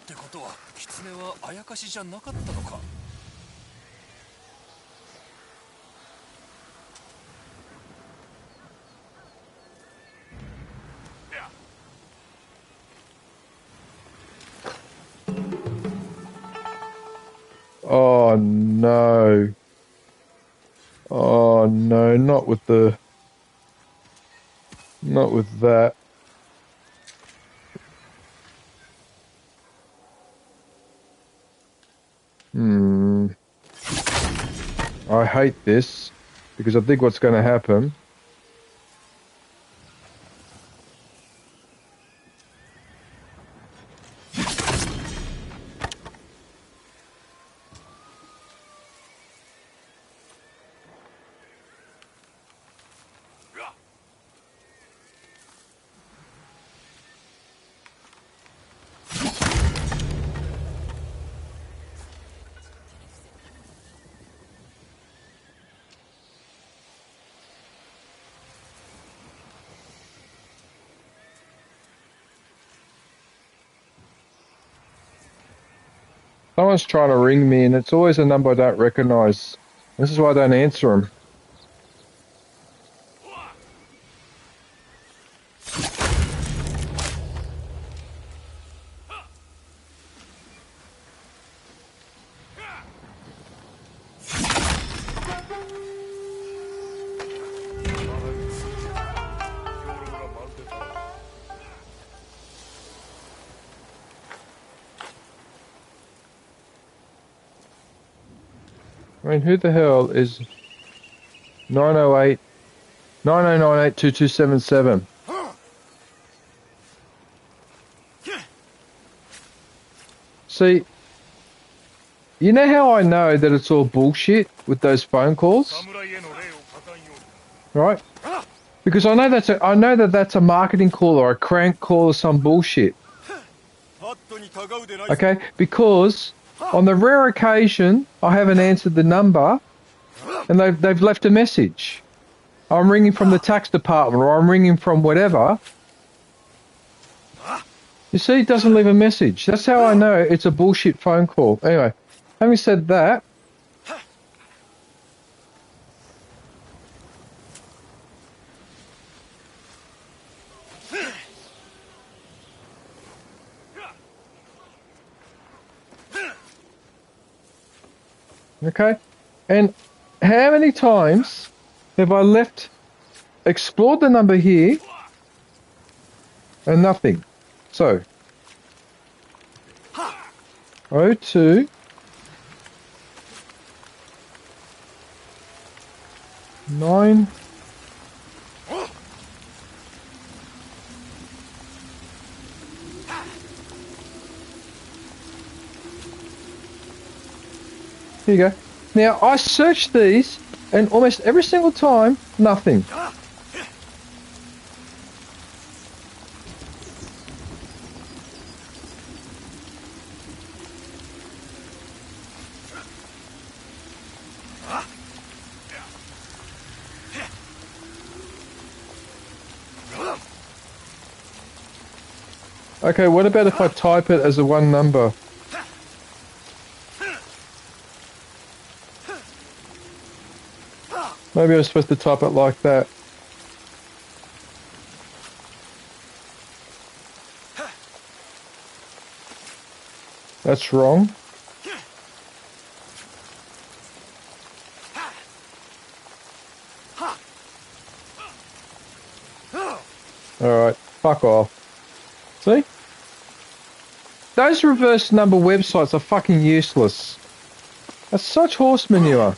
Speaker 6: ってことは狐はあやかしじゃなかったのか。
Speaker 1: Oh no. Oh no, not with that. I hate this because I think what's going to happen. Someone's trying to ring me and it's always a number I don't recognise. This is why I don't answer them. I mean, who the hell is 908 9098 2277? See, you know how I know that it's all bullshit with those phone calls? Right? Because I know that's a marketing call or a crank call or some bullshit. Okay? Because on the rare occasion I haven't answered the number and they've left a message. I'm ringing from the tax department or I'm ringing from whatever. You see, it doesn't leave a message. That's how I know it's a bullshit phone call. Anyway, having said that, okay, and how many times have I explored the number here and nothing? So, 02 9 Here you go. Now, I searched these and almost every single time, nothing. Okay, what about if I type it as a one number? Maybe I was supposed to type it like that. That's wrong. Alright, fuck off. See? Those reverse number websites are fucking useless. That's such horse manure.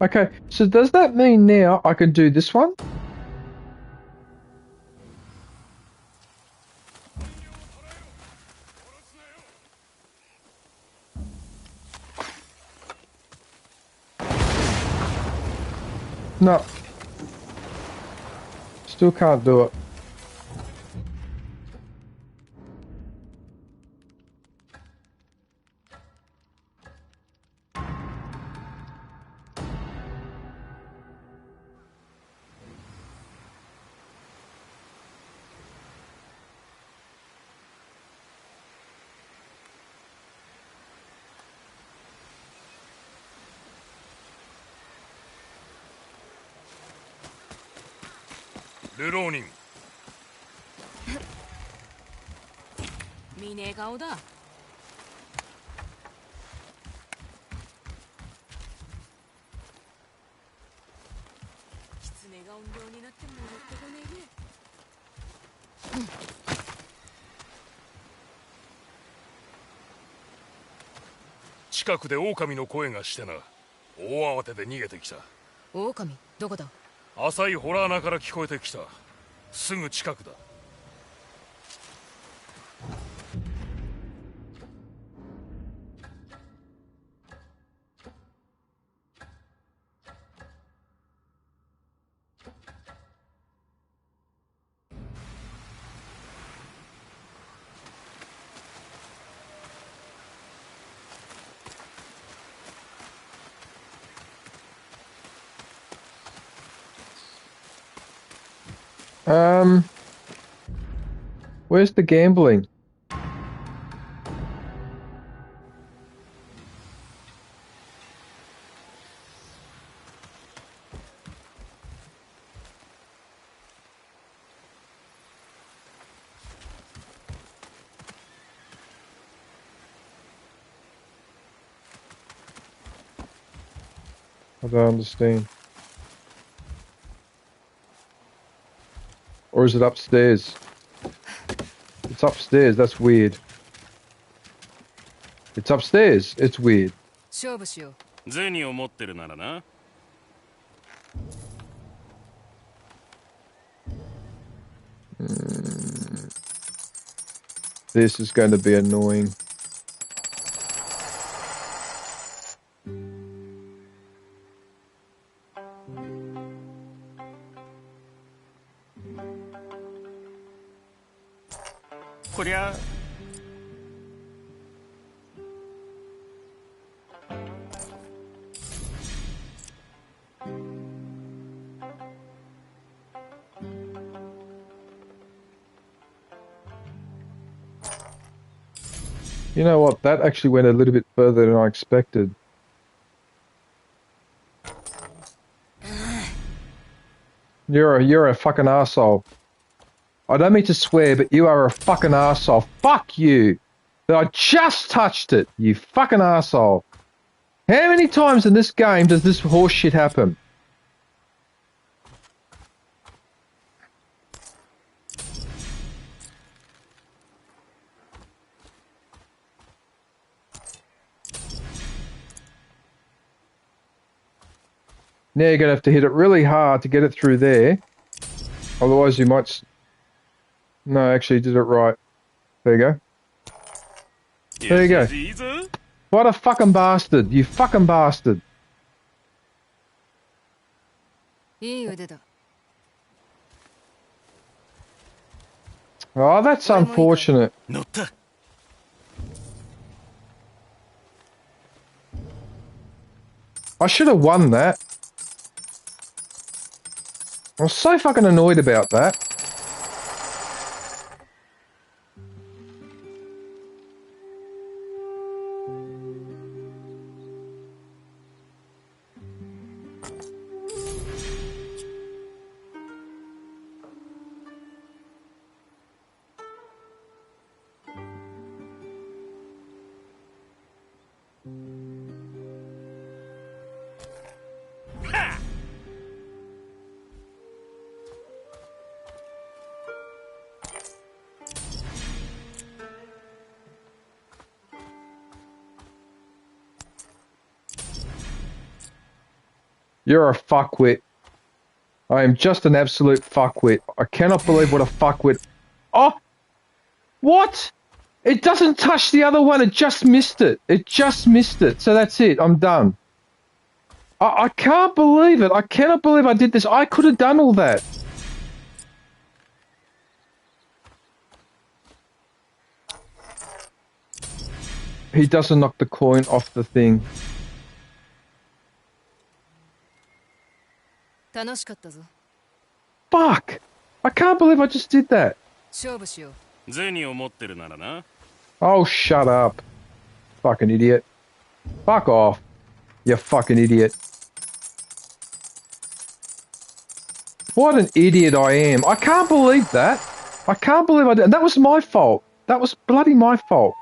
Speaker 1: Okay, so does that mean now I can do this one? No. Still can't do it.
Speaker 5: 流浪人。
Speaker 2: 見ねえ顔だ。狐が音量になっても乗ってこねえね。
Speaker 5: 近くで狼の声がしてな。大慌てで逃げてきた。
Speaker 2: 狼どこだ。
Speaker 5: 浅いホラー穴から聞こえてきた。すぐ近くだ。
Speaker 1: Where's the gambling? I don't understand. Or is it upstairs? It's upstairs, that's weird. It's upstairs, it's weird.
Speaker 2: 勝負しよう。
Speaker 6: 銭を持ってるならな。
Speaker 1: This is going to be annoying. You know what? That actually went a little bit further than I expected. You're a fucking arsehole. I don't mean to swear, but you are a fucking arsehole. Fuck you! I just touched it, you fucking arsehole. How many times in this game does this horse shit happen? Now you're going to have to hit it really hard to get it through there. Otherwise you might... No, actually you did it right. There you go. There you go. What a fucking bastard. You fucking bastard. Oh, that's unfortunate. I should have won that. I was so fucking annoyed about that. You're a fuckwit. I am just an absolute fuckwit. I cannot believe what a fuckwit... Oh! What? It doesn't touch the other one, it just missed it. It just missed it. So that's it, I'm done. I can't believe it. I cannot believe I did this. I could have done all that. He doesn't knock the coin off the thing. Fuck! I can't believe I just did that. Oh, shut up. Fucking idiot. Fuck off. You fucking idiot. What an idiot I am. I can't believe that. I can't believe I did. And that was my fault. That was bloody my fault.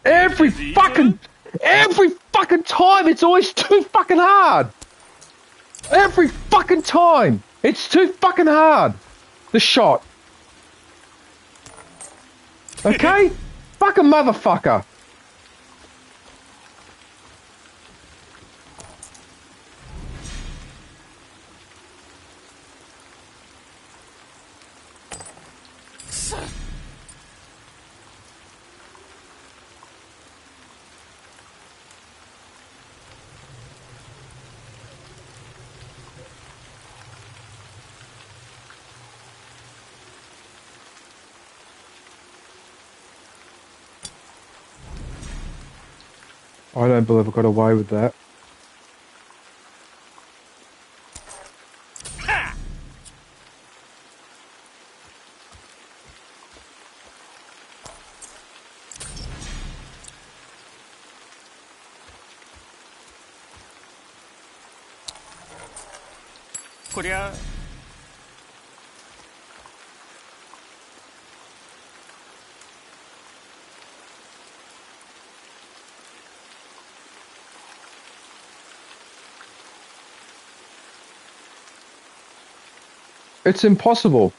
Speaker 1: Every fucking time it's always too fucking hard. Every fucking time it's too fucking hard. The shot. Okay? Fucking motherfucker. I don't believe I got away with that. It's impossible.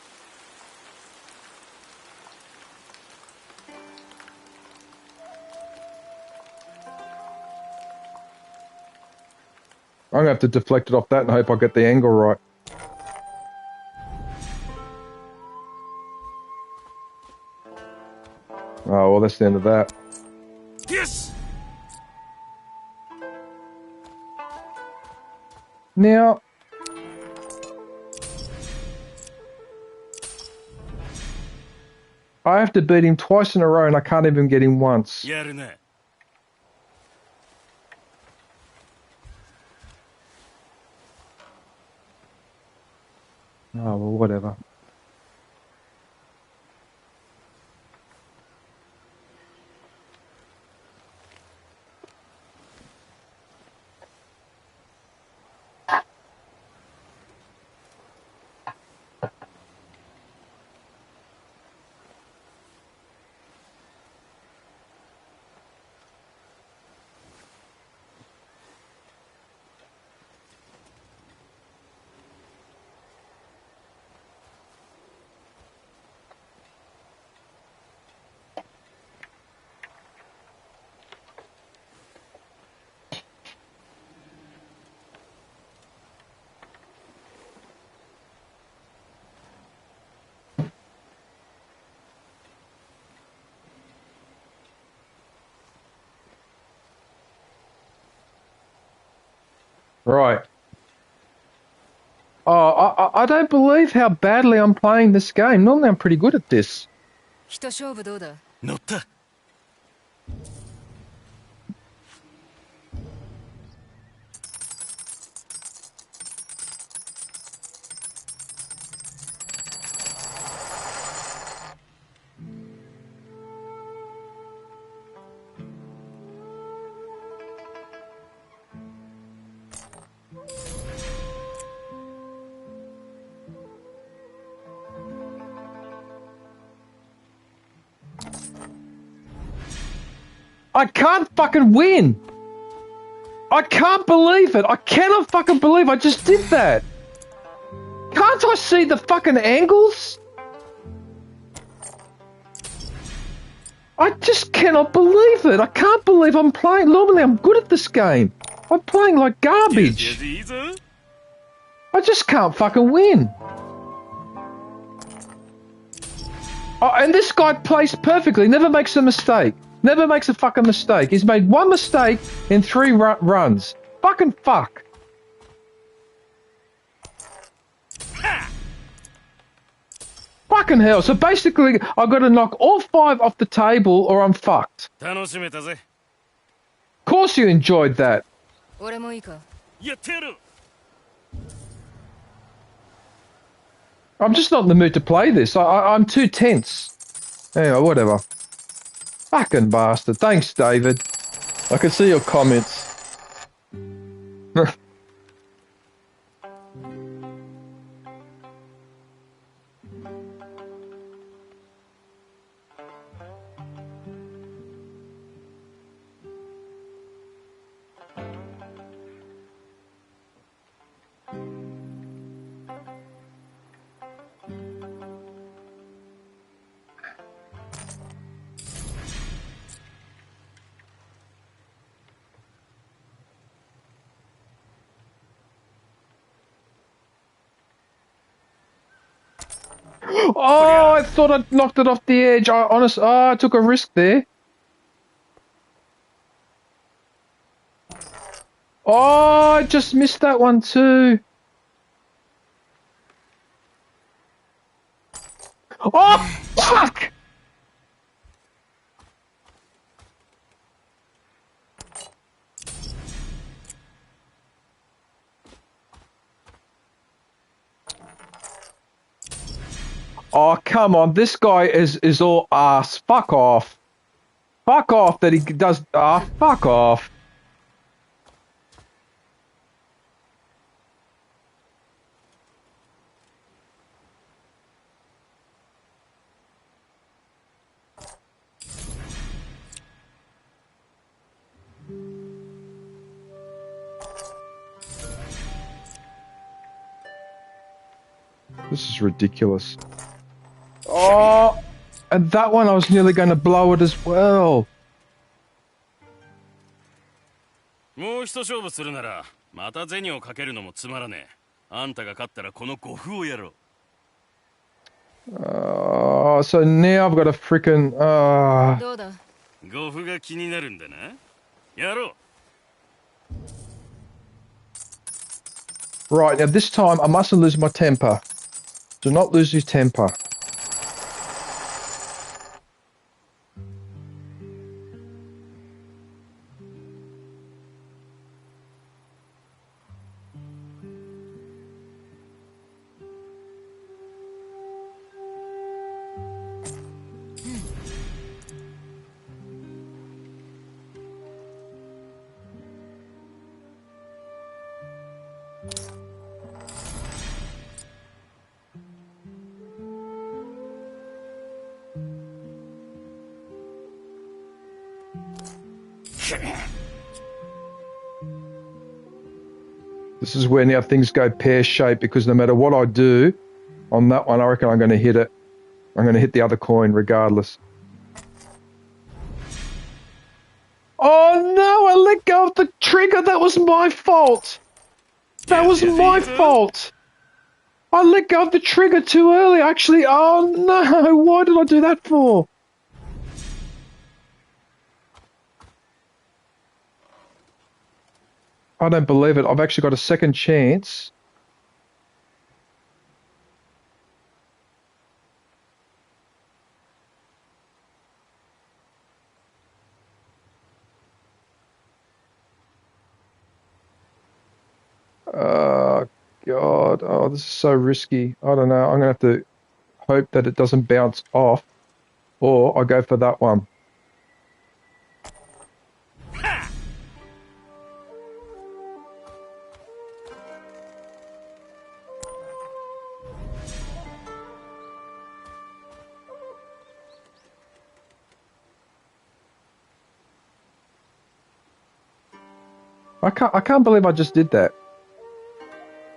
Speaker 1: I'm gonna have to deflect it off that and hope I get the angle right. Oh, well, that's the end of that.
Speaker 6: Yes.
Speaker 1: Now, I have to beat him twice in a row and I can't even get him once.
Speaker 6: Oh,
Speaker 1: well, whatever. Right. Oh, I don't believe how badly I'm playing this game. Normally I'm pretty good at this.
Speaker 2: 一勝負どうだ?
Speaker 6: 乗った。
Speaker 1: I can't fucking win! I can't believe it! I cannot fucking believe I just did that! Can't I see the fucking angles? I just cannot believe it! I can't believe I'm playing. Normally I'm good at this game. I'm playing like garbage. I just can't fucking win. Oh, and this guy plays perfectly, never makes a mistake. Never makes a fucking mistake. He's made one mistake in 3 runs. Fucking fuck. Fucking hell. So basically, I've got to knock all 5 off the table or I'm fucked. Of course you enjoyed that. I'm just not in the mood to play this. I'm too tense. Anyway, whatever. Fucking bastard. Thanks, David. I can see your comments. Oh, I thought I'd knocked it off the edge. I took a risk there. Oh, I just missed that one too. Oh, fuck! Oh, come on. This guy is all ass. Fuck off. Fuck off that he does... fuck off. This is ridiculous. Oh, and that one I was nearly going to blow it as well.
Speaker 6: More 一勝負するならまた銭をかけるのもつまらねえ。あんたが勝ったらこの呉服をやろ
Speaker 1: う。So now I've got a freaking.
Speaker 6: どうだ。呉服が気になるんだな。やろう。
Speaker 1: Right, now this time I mustn't lose my temper. Do not lose your temper. This is where now things go pear-shaped because no matter what I do on that one, I reckon I'm going to hit it. I'm going to hit the other coin regardless. Oh no, I let go of the trigger. That was my fault. That was my fault. I let go of the trigger too early. Actually, oh no, why did I do that for? I don't believe it. I've actually got a second chance. Oh, God. Oh, this is so risky. I don't know. I'm going to have to hope that it doesn't bounce off, or I go for that one. I can't believe I just did that.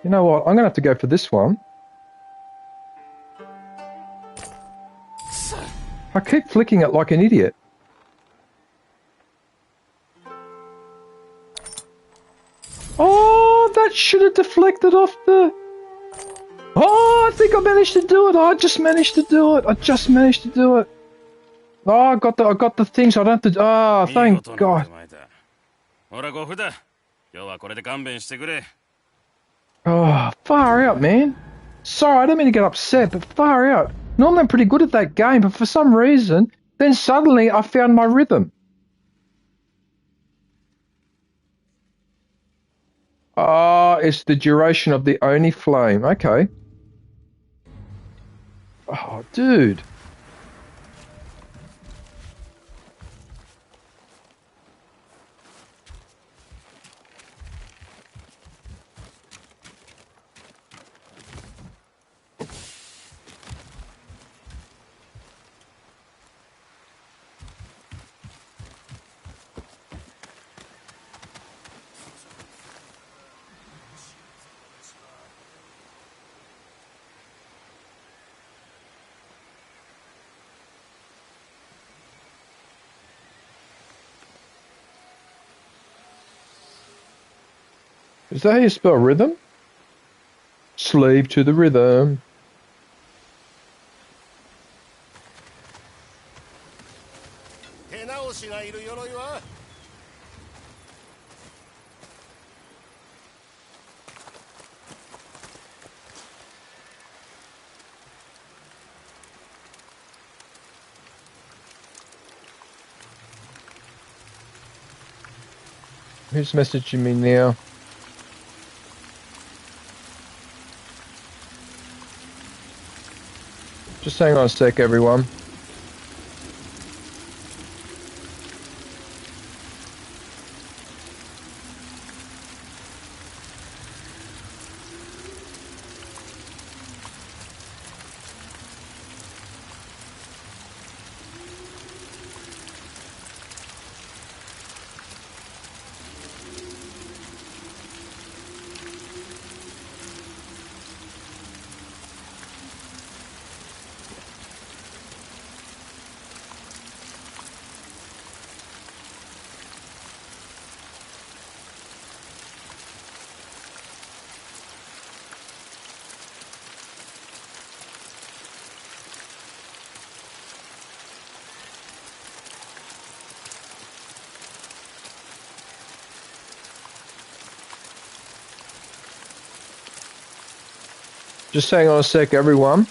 Speaker 1: You know what? I'm going to have to go for this one. I keep flicking it like an idiot. Oh, that should have deflected off the... Oh, I think I managed to do it. I just managed to do it. I just managed to do it. Oh, I got the things. I don't have to... Oh, thank God. Oh, far out, man. Sorry, I don't mean to get upset, but far out. Normally I'm pretty good at that game, but for some reason, then suddenly I found my rhythm. Ah, it's the duration of the Oni flame. Okay. Oh, dude. Is that how you spell rhythm? Slave to the rhythm. Who's messaging me now? Just hang on a sec, everyone. Just hang on a sec, everyone.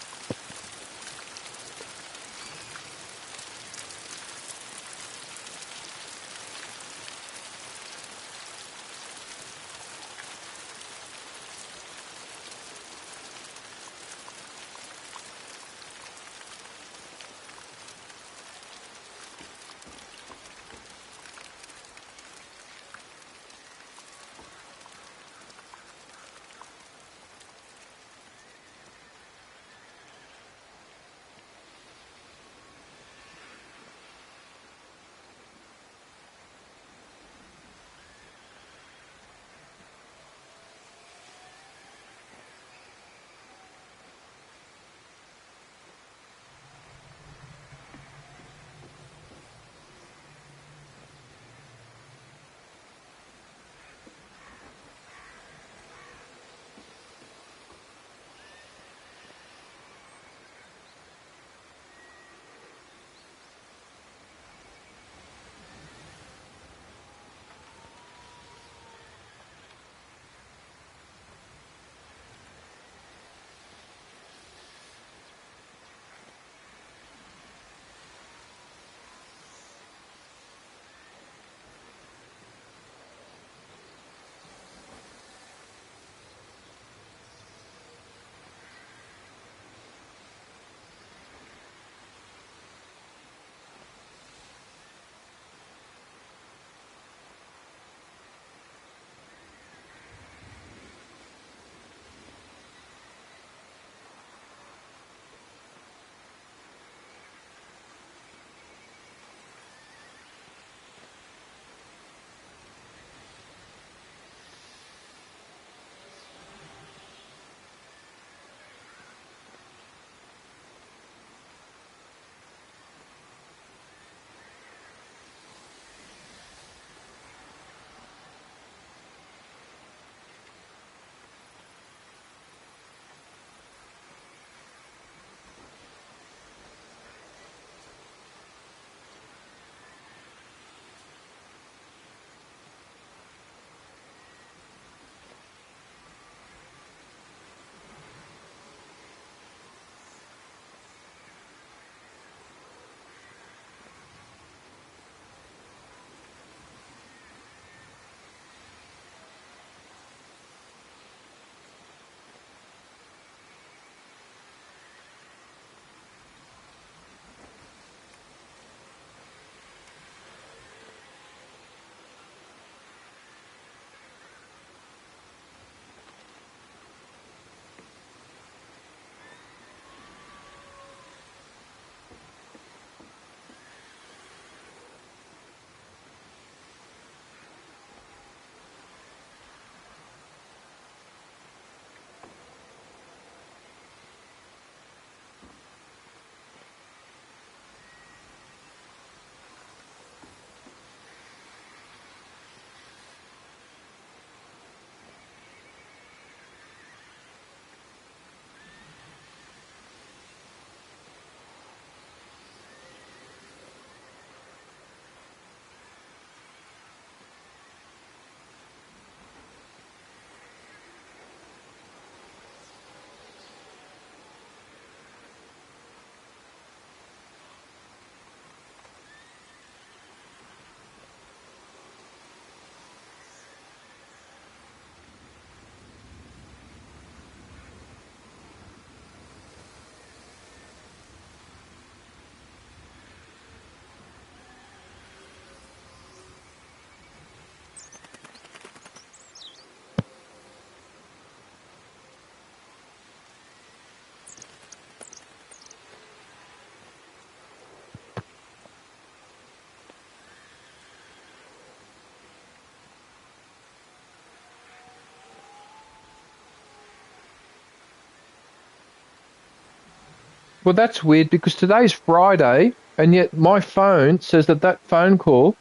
Speaker 1: Well, that's weird because today's Friday, and yet my phone says that that phone call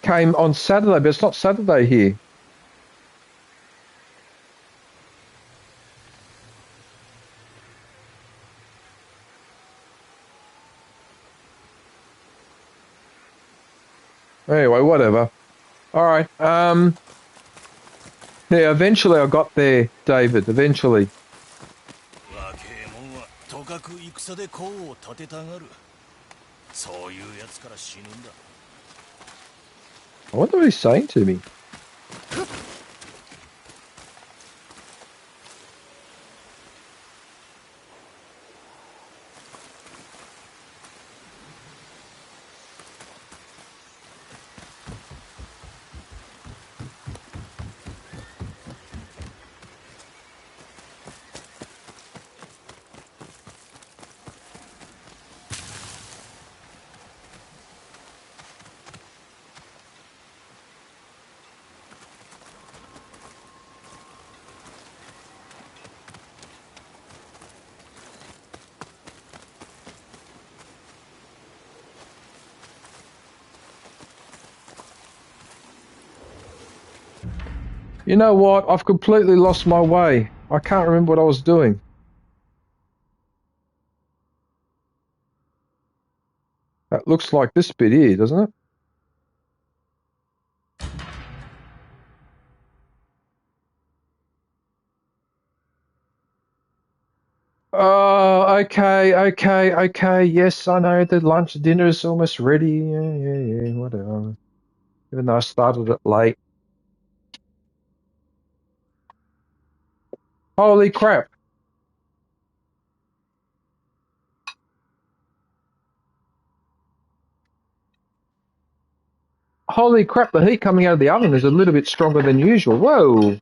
Speaker 1: came on Saturday, but it's not Saturday here. Anyway, whatever. All right. Yeah, eventually I got there, David. Eventually. I wonder what he's saying to me. You know what? I've completely lost my way. I can't remember what I was doing. That looks like this bit here, doesn't it? Oh, okay. Yes, I know the lunch dinner is almost ready. Yeah, whatever. Even though I started it late. Holy crap. Holy crap, the heat coming out of the oven is a little bit stronger than usual. Whoa.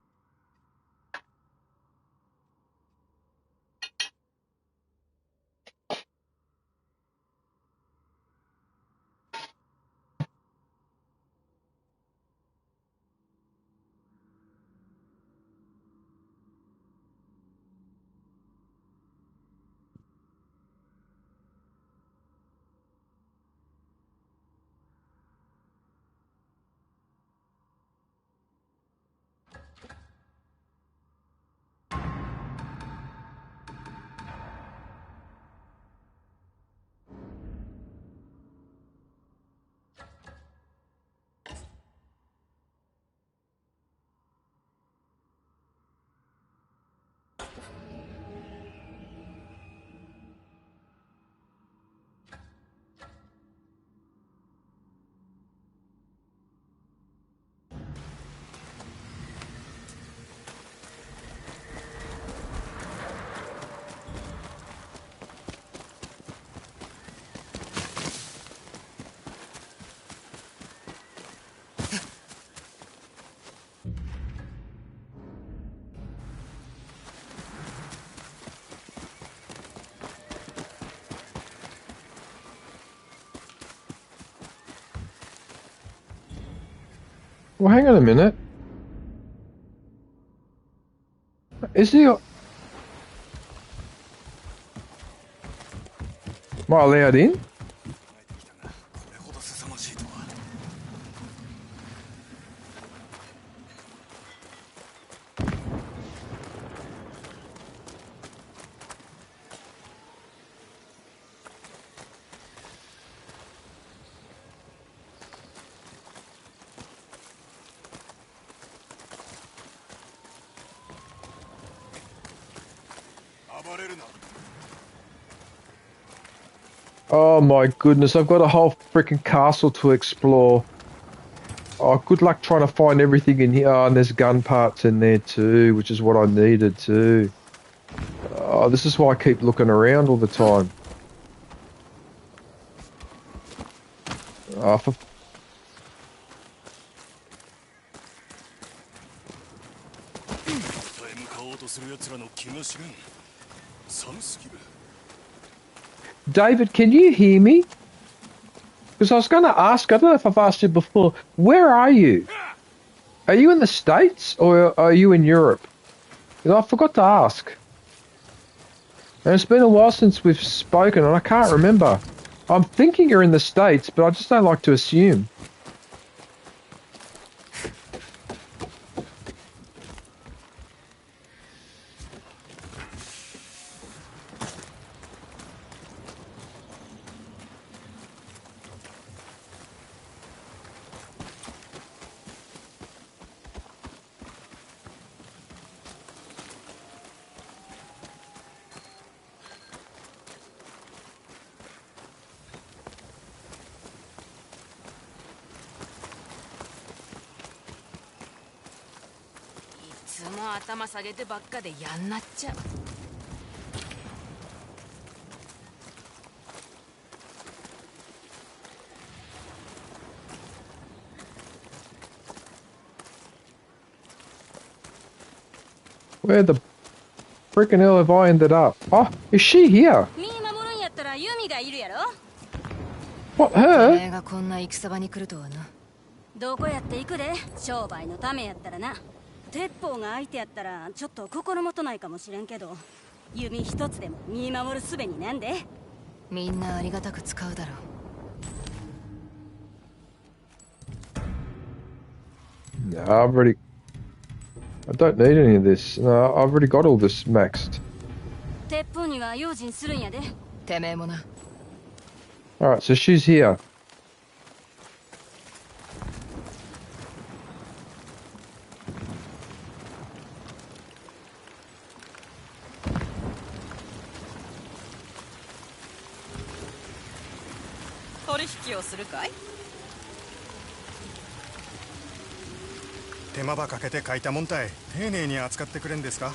Speaker 1: Well, hang on a minute. Is he... Am I allowed in? Oh my goodness, I've got a whole freaking castle to explore. Oh, good luck trying to find everything in here. Oh, and there's gun parts in there too, which is what I needed too. Oh, this is why I keep looking around all the time. Oh, for... David, can you hear me? Because I was going to ask, I don't know if I've asked you before, where are you? Are you in the States or are you in Europe? I forgot to ask. And it's been a while since we've spoken, and I can't remember. I'm thinking you're in the States, but I just don't like to assume. Where the freaking hell have I ended up? Oh, is she here? What, her?
Speaker 9: どこやって行くで商売のためやったらな鉄砲が相手やったらちょっと心もとないかもしれんけど弓一つでも見守る術になんでみんなありがたく使うだろう
Speaker 1: No, I don't need any of this. No, I've already got all this maxed.
Speaker 9: 鉄砲には用心するんやでてめえもな
Speaker 1: Alright, so she's here.
Speaker 7: Kai? 手間ばかけて書いたもんたい丁寧に扱ってくれんですか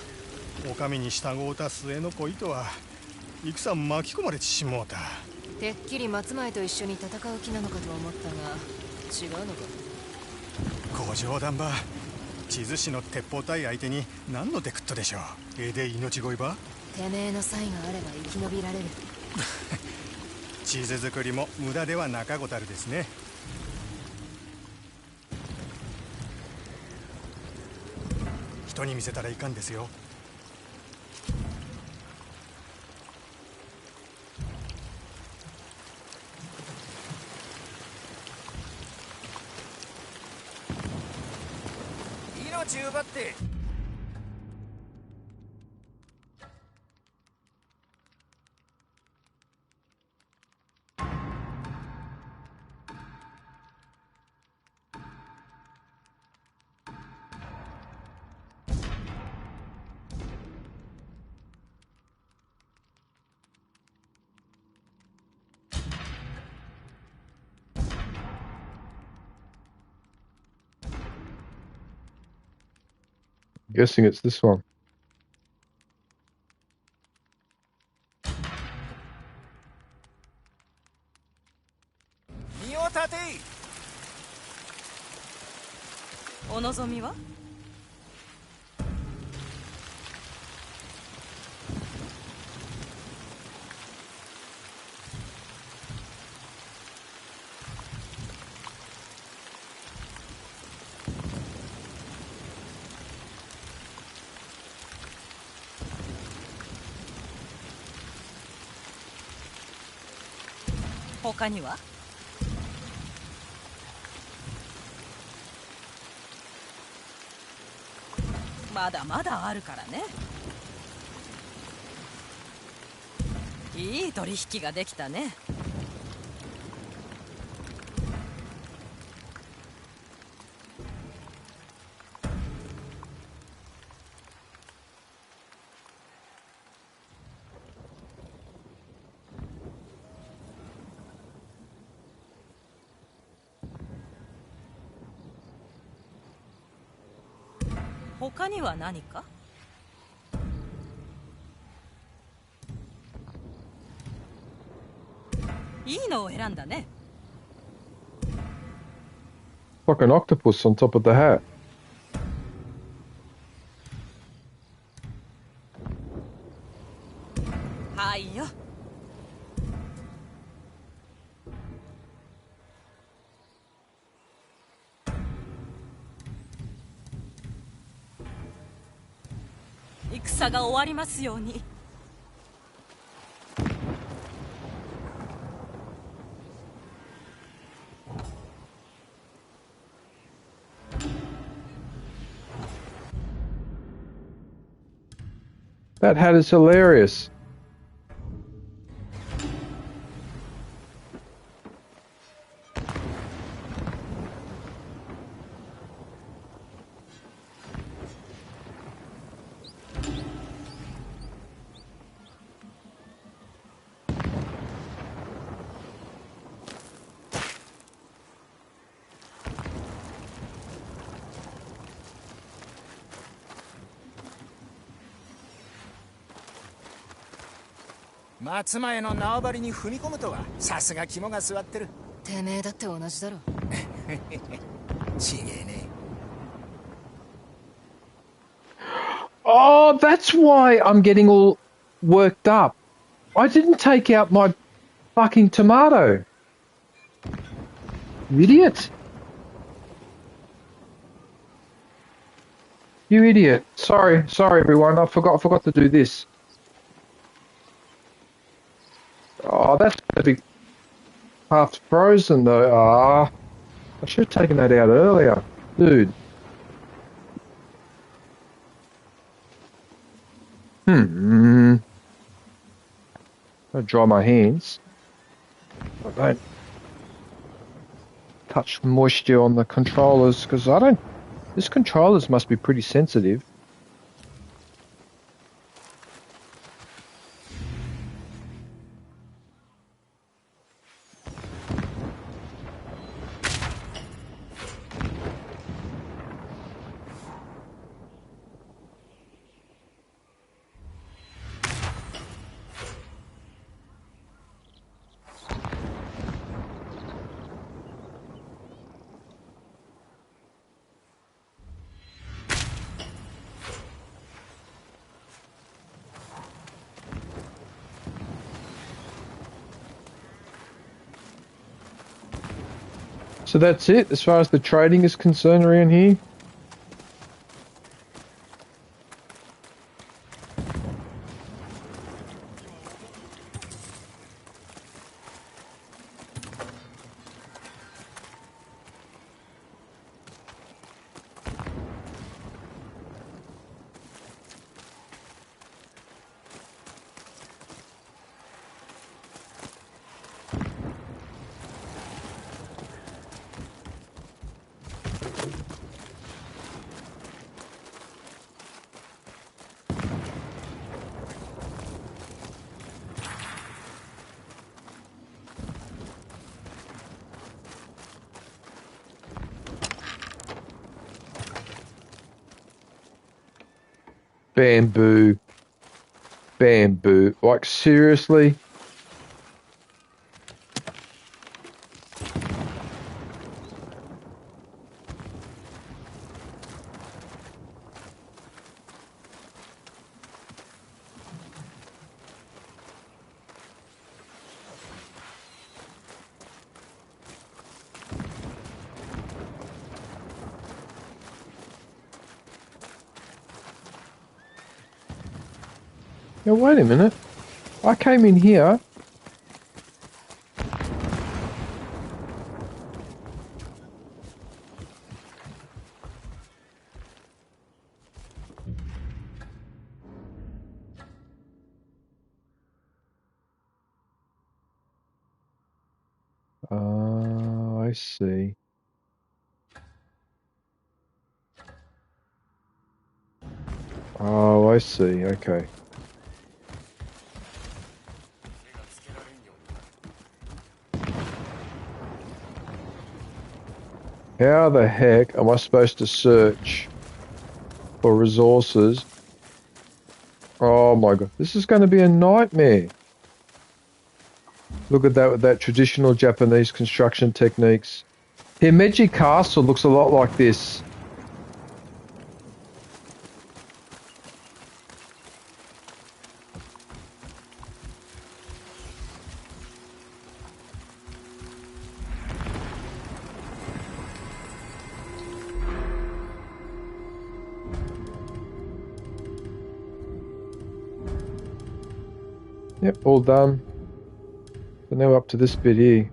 Speaker 7: お上に従うた末の恋とは戦巻き込まれてしもうた
Speaker 9: てっきり松前と一緒に戦う気なのかと思ったが違うのか
Speaker 7: ご冗談ば地図師の鉄砲隊相手に何のデクットでしょう絵で命乞いば
Speaker 9: てめえの才があれば生き延びられる
Speaker 7: 地図作りも無駄ではなかごたるですね人に見せたらいかんですよ
Speaker 10: 命奪って
Speaker 1: Guessing it's this one.
Speaker 10: YOTEI!
Speaker 9: お望みは他にはまだまだあるからねいい取引ができたね他には何かいいのを選んだね
Speaker 1: Like an octopus on top of the hat.
Speaker 9: はいよ戦が終わりますように
Speaker 1: That hat is hilarious.
Speaker 7: 松前の縄張りに踏み込むとはさすが肝が据わってる。
Speaker 2: てめえだって同じだろ。
Speaker 7: ちげえね。
Speaker 1: Oh, that's why I'm getting all worked up. I didn't take out my fucking tomato. You idiot. You idiot. Sorry everyone. I forgot to do this. Oh, that's gonna be half frozen though. Ah, I should have taken that out earlier. Dude. I'll dry my hands. I don't touch moisture on the controllers because I don't. This controllers must be pretty sensitive. So that's it as far as the trading is concerned around here. Bamboo. Bamboo. Like, seriously? Now, wait a minute. I came in here. Oh, I see. Oh, I see. Okay. How the heck am I supposed to search for resources? Oh my god, this is going to be a nightmare. Look at that with that traditional Japanese construction techniques. Himeji Castle looks a lot like this. Yep, all done. So now we're up to this bit here.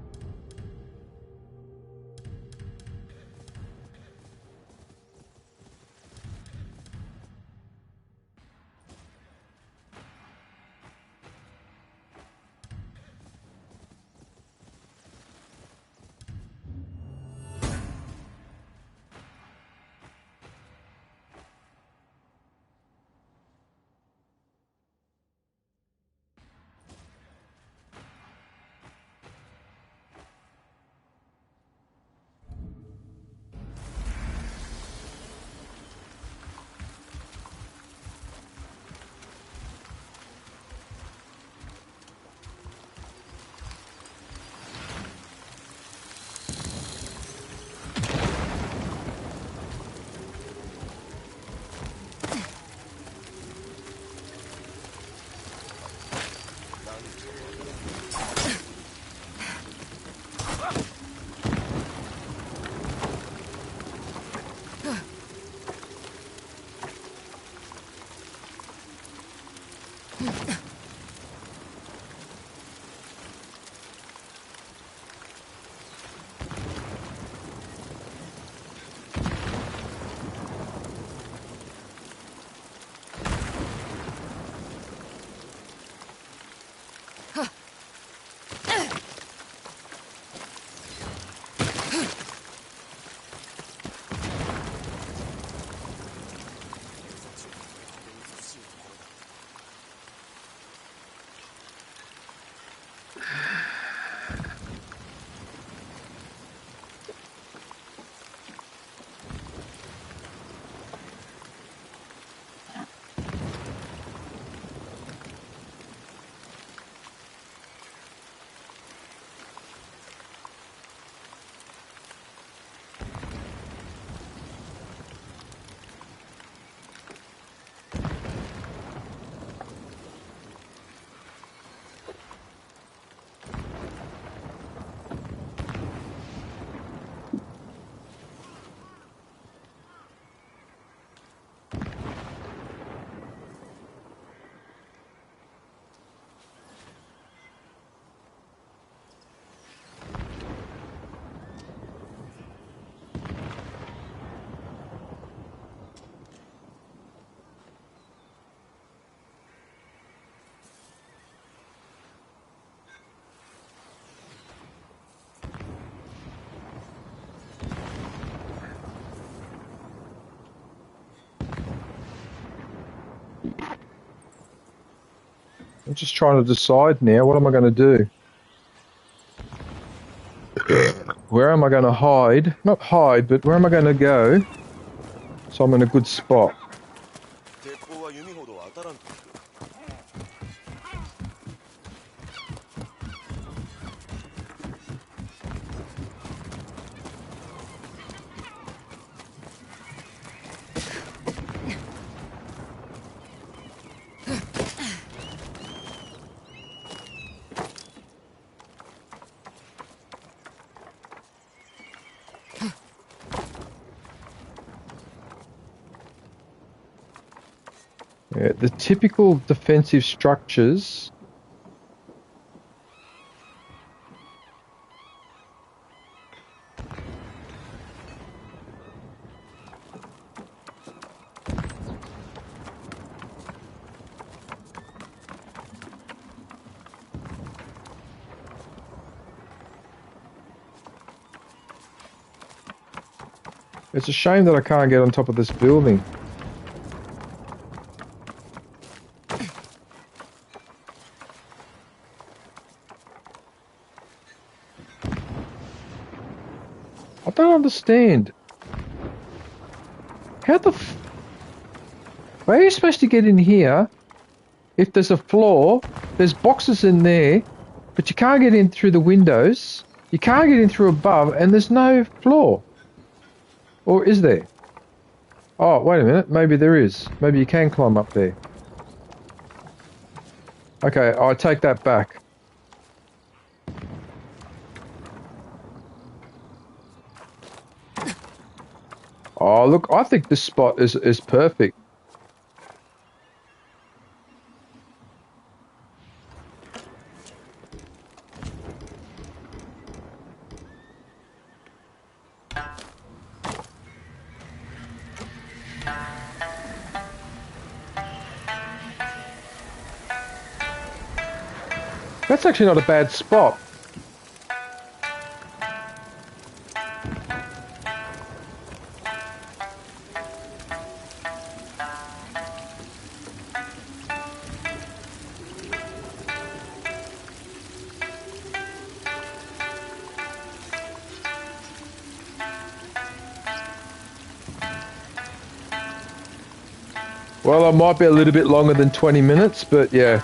Speaker 1: I'm just trying to decide now, what am I going to do? Where am I going to hide? Not hide, but where am I going to go so I'm in a good spot? Yeah, the typical defensive structures. It's a shame that I can't get on top of this building. I don't understand. How the Where are you supposed to get in here? If there's a floor, there's boxes in there, but you can't get in through the windows. You can't get in through above, and there's no floor. Or is there? Oh, wait a minute. Maybe there is. Maybe you can climb up there. Okay, I take that back. Oh, look, I think this spot is perfect. That's actually not a bad spot. Well, I might be a little bit longer than 20 minutes, but yeah.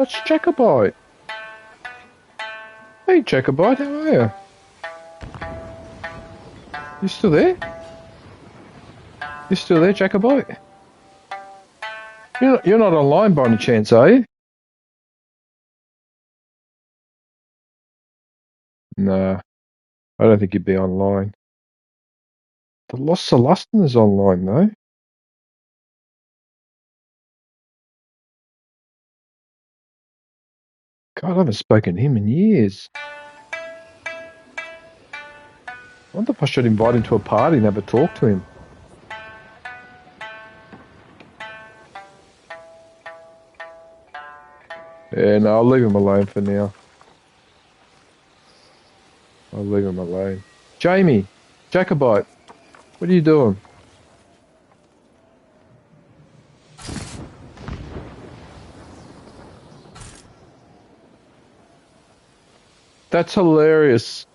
Speaker 1: That's Jacobite. Hey, Jacobite, how are you? You still there? You still there, Jacobite? You're not online by any chance, are you? Nah, I don't think you'd be online. The Lost Celestin is online, though. God, I haven't spoken to him in years. I wonder if I should invite him to a party and have a talk to him. Yeah, no, I'll leave him alone for now. I'll leave him alone. Jamie, Jacobite, what are you doing? That's hilarious.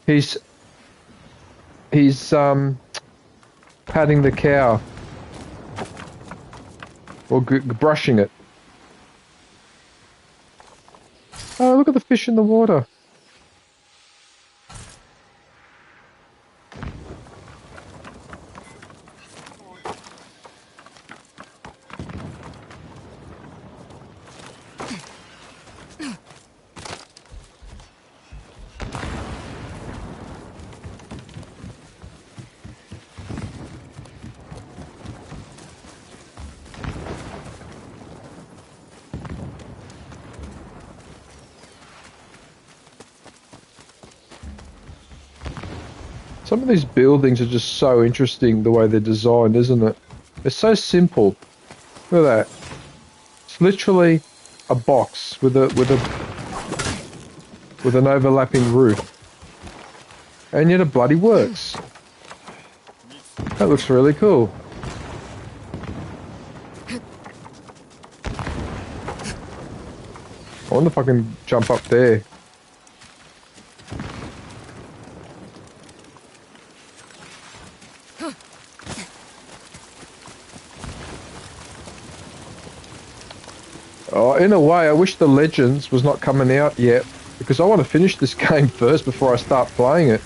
Speaker 1: He's patting the cow or brushing it. Oh, look at the fish in the water. Some of these buildings are just so interesting the way they're designed, isn't it? They're so simple. Look at that. It's literally a box with an overlapping roof. And yet it bloody works. That looks really cool. I wonder if I can jump up there. Oh, in a way, I wish the Legends was not coming out yet, because I want to finish this game first before I start playing it.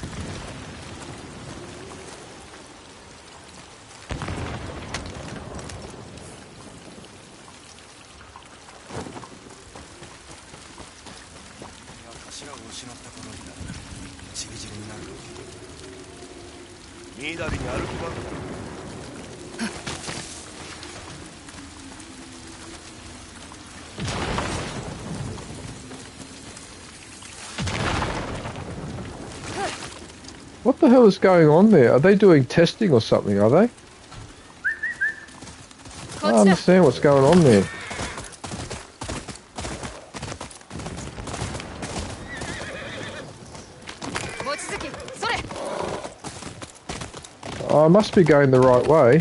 Speaker 1: What the hell is going on there? Are they doing testing or something, are they? I don't understand what's going on there. Oh, I must be going the right way.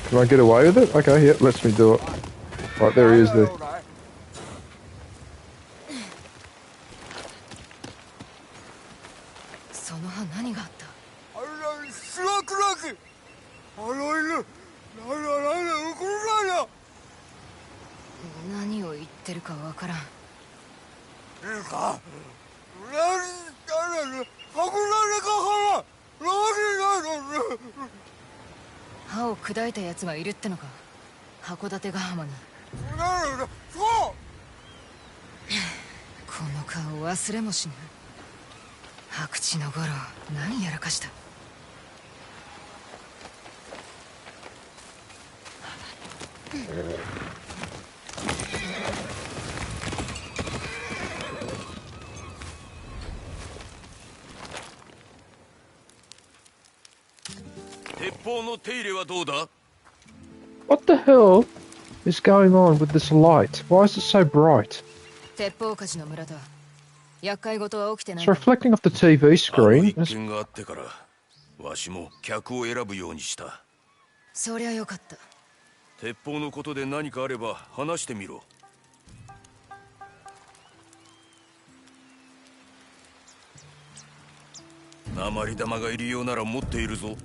Speaker 1: Can I get away with it? Okay, yep, lets me do it. Right, there he is there. What the hell is going on with this light? Why is it so bright? It's reflecting off the TV screen.
Speaker 4: 鉛玉がいるようなら持っているぞ。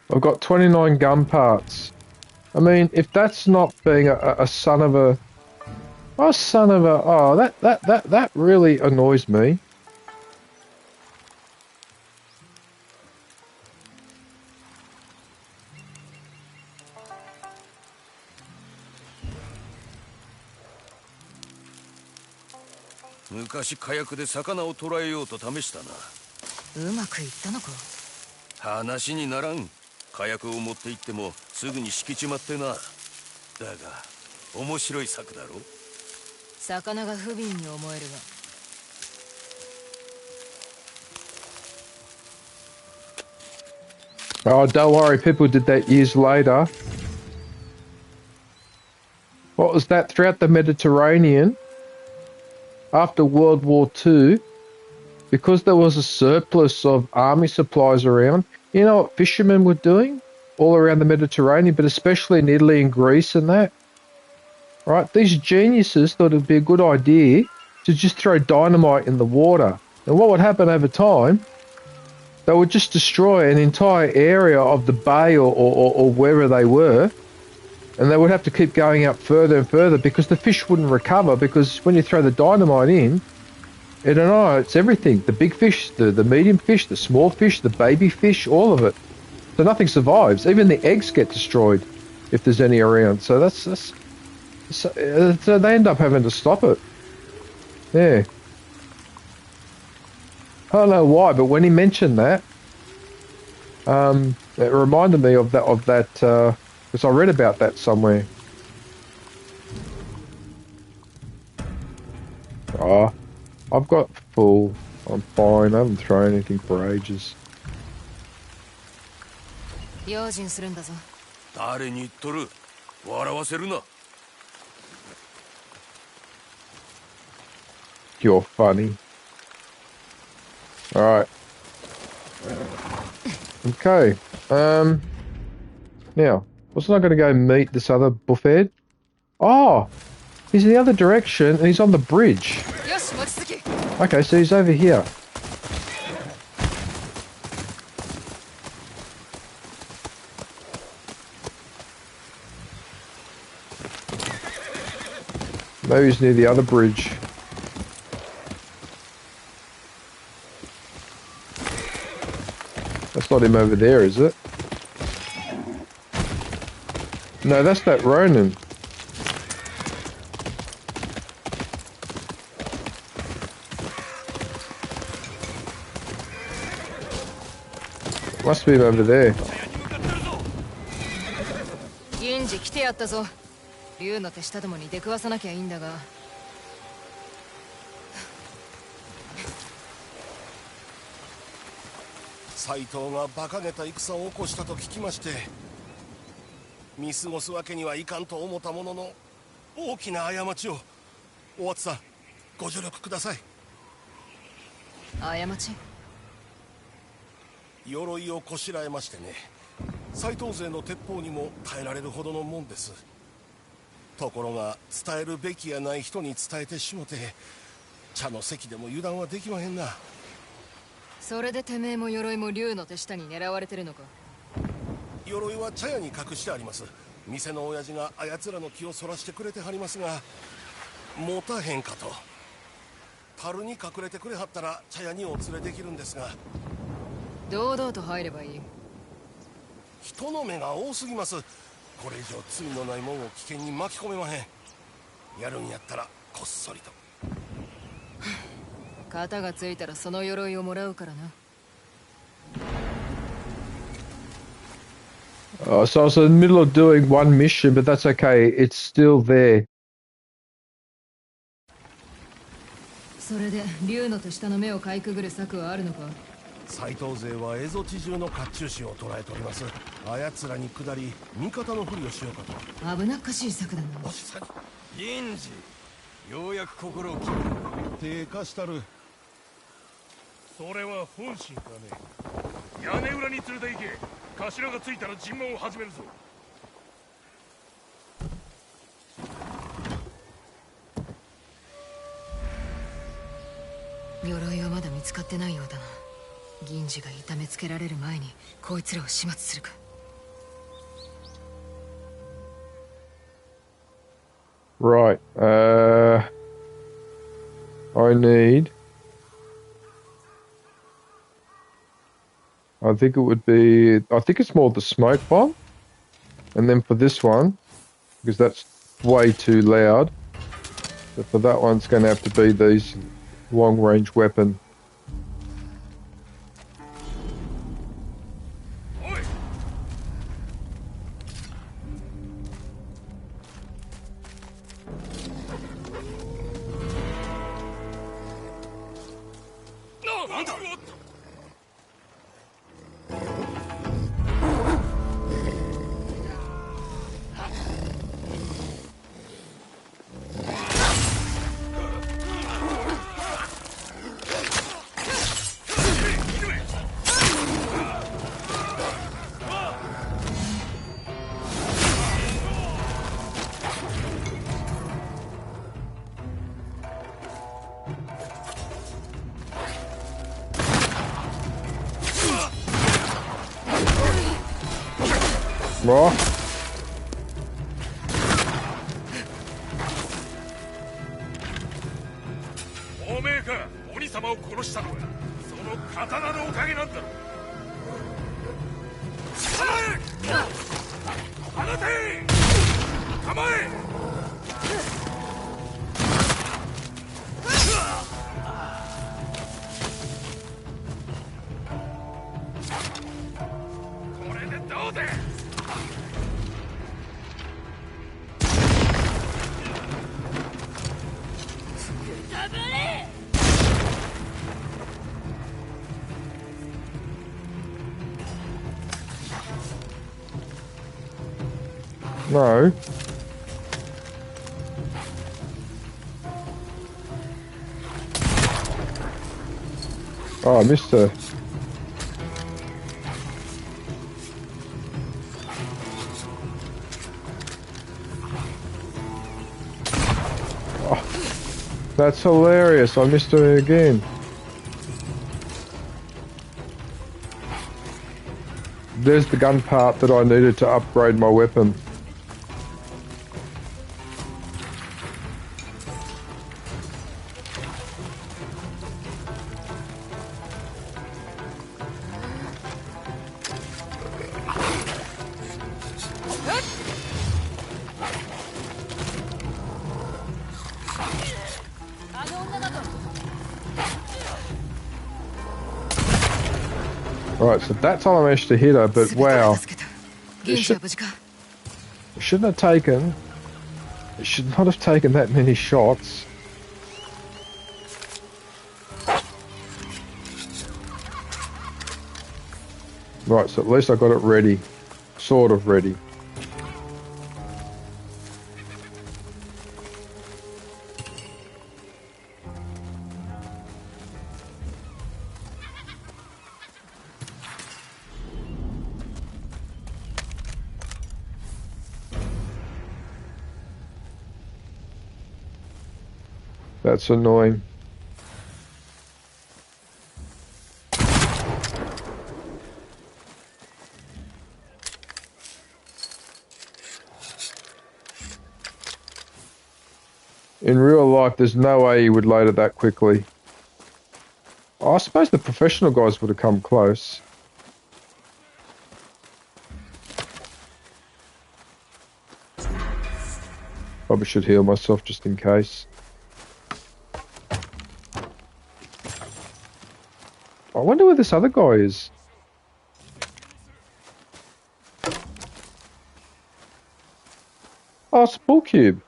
Speaker 1: I've got 29 gun parts. I mean, if that's not being a son of a... Oh, son of a... Oh, that really annoys me.
Speaker 4: 昔火薬で魚を捕らえようと試したな。
Speaker 2: うまくいったのか。
Speaker 4: 話にならん。火薬を持って行ってもすぐに敷きちまってな。だが面白い策だろ。
Speaker 2: 魚が不憫に思える
Speaker 1: が。Oh, don't worry, people did that years later. What was that? Throughout the Mediterranean, after World War II, because there was a surplus of army supplies around, you know what fishermen were doing all around the Mediterranean, but especially in Italy and Greece and that? Right? These geniuses thought it would be a good idea to just throw dynamite in the water. And what would happen over time, they would just destroy an entire area of the bay or wherever they were, and they would have to keep going out further and further because the fish wouldn't recover, because when you throw the dynamite in, it annihilates everything. The big fish, the medium fish, the small fish, the baby fish, all of it. So nothing survives. Even the eggs get destroyed if there's any around. So so they end up having to stop it. Yeah. I don't know why, but when he mentioned that, it reminded me of that, because I read about that somewhere. Ah, I've got full. I'm fine. I haven't thrown anything for ages.
Speaker 2: 用心するんだぞ。
Speaker 4: 誰に言っとる。笑わせるな。
Speaker 1: You're funny. Alright. Okay. Now, wasn't I going to go meet this other buffhead? Oh! He's in the other direction and he's on the bridge. Okay, so he's over here. Maybe he's near the other bridge. That's not him over there, is it? No, that's that Ronin. Must be him over there.
Speaker 2: 銀次来てやったぞ。竜の手下どもに出くわさなきゃいいんだが。
Speaker 6: 斎藤が馬鹿げた戦を起こしたと聞きまして、見過ごすわけにはいかんと思ったものの、大きな過ちを。大津さん、ご助力ください。
Speaker 2: 過ち？
Speaker 6: 鎧をこしらえましてね、斎藤勢の鉄砲にも耐えられるほどのもんです。ところが伝えるべきやない人に伝えてしもて、茶の席でも油断はできまへんな。
Speaker 2: それでてめえも鎧も竜の手下に狙われてるのか。
Speaker 6: 鎧は茶屋に隠してあります。店の親父があやつらの気をそらしてくれてはりますが、持たへんかと。樽に隠れてくれはったら茶屋にお連れできるんですが。
Speaker 2: 堂々と入ればいい。
Speaker 6: 人の目が多すぎます。これ以上罪のないもんを危険に巻き込めまへん。やるんやったらこっそりと。
Speaker 2: 肩がついたらその鎧をもらうからな。
Speaker 1: So I was in the middle of doing one mission, but that's okay. It's still there.
Speaker 2: それで竜の手下の目をかいくぐる策はあるのか。
Speaker 6: 斎藤勢は蝦夷地中の甲冑師を捕らえております。あやつらに下り味方のふりをしようかと。
Speaker 2: 危なっかしい策だな。
Speaker 6: おしさに銀次、ようやく心を決め手貸したる。
Speaker 5: それは本心かね。屋根裏に連れて行け。頭がついたら尋問を始めるぞ。
Speaker 2: 鎧はまだ見つかってないようだな。銀次が痛めつけられる前にこいつらを始末するか。
Speaker 1: Right. I need. I think it would be. I think it's more the smoke bomb, and then for this one, because that's way too loud. But for that one, it's going to have to be these long-range weapon. Raw.
Speaker 5: おめえか、鬼様を殺したのはその刀のおかげなんだろう。構え！放て！構え！これでどうだ。
Speaker 1: No. Oh, I missed her. Oh, that's hilarious. I missed her again. There's the gun part that I needed to upgrade my weapon. Right, so that time I managed to hit her, but wow. It shouldn't have taken... It should not have taken that many shots. Right, so at least I got it ready. Sort of ready. That's annoying. In real life, there's no way he would load it that quickly. Oh, I suppose the professional guys would have come close. Probably should heal myself just in case. I wonder where this other guy is. Oh, it's a ball cube.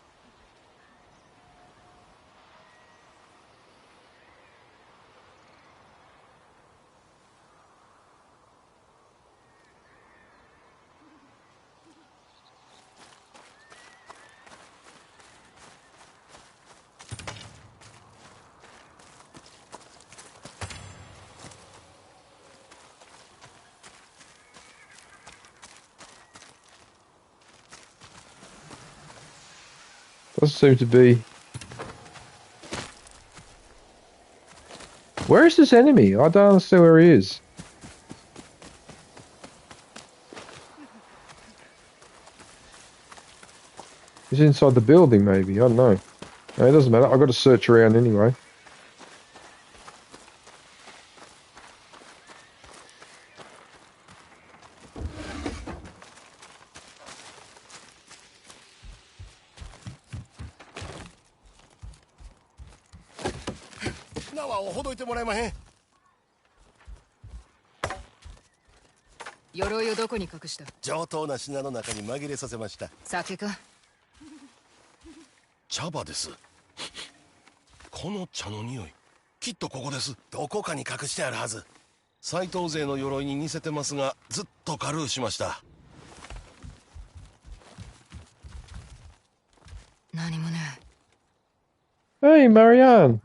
Speaker 1: Doesn't seem to be. Where is this enemy? I don't understand where he is. He's inside the building, maybe. I don't know. No, it doesn't matter. I've got to search around anyway.
Speaker 2: 鎧をどこに隠した？
Speaker 6: 上等な品の中に紛れさせました。
Speaker 2: 酒か？
Speaker 6: 茶葉です。この茶の匂い、きっとここです。どこかに隠してあるはず。斎藤勢の鎧に似せてますが、ずっとカルーしました。
Speaker 2: 何もね
Speaker 1: え。Hey, Marianne.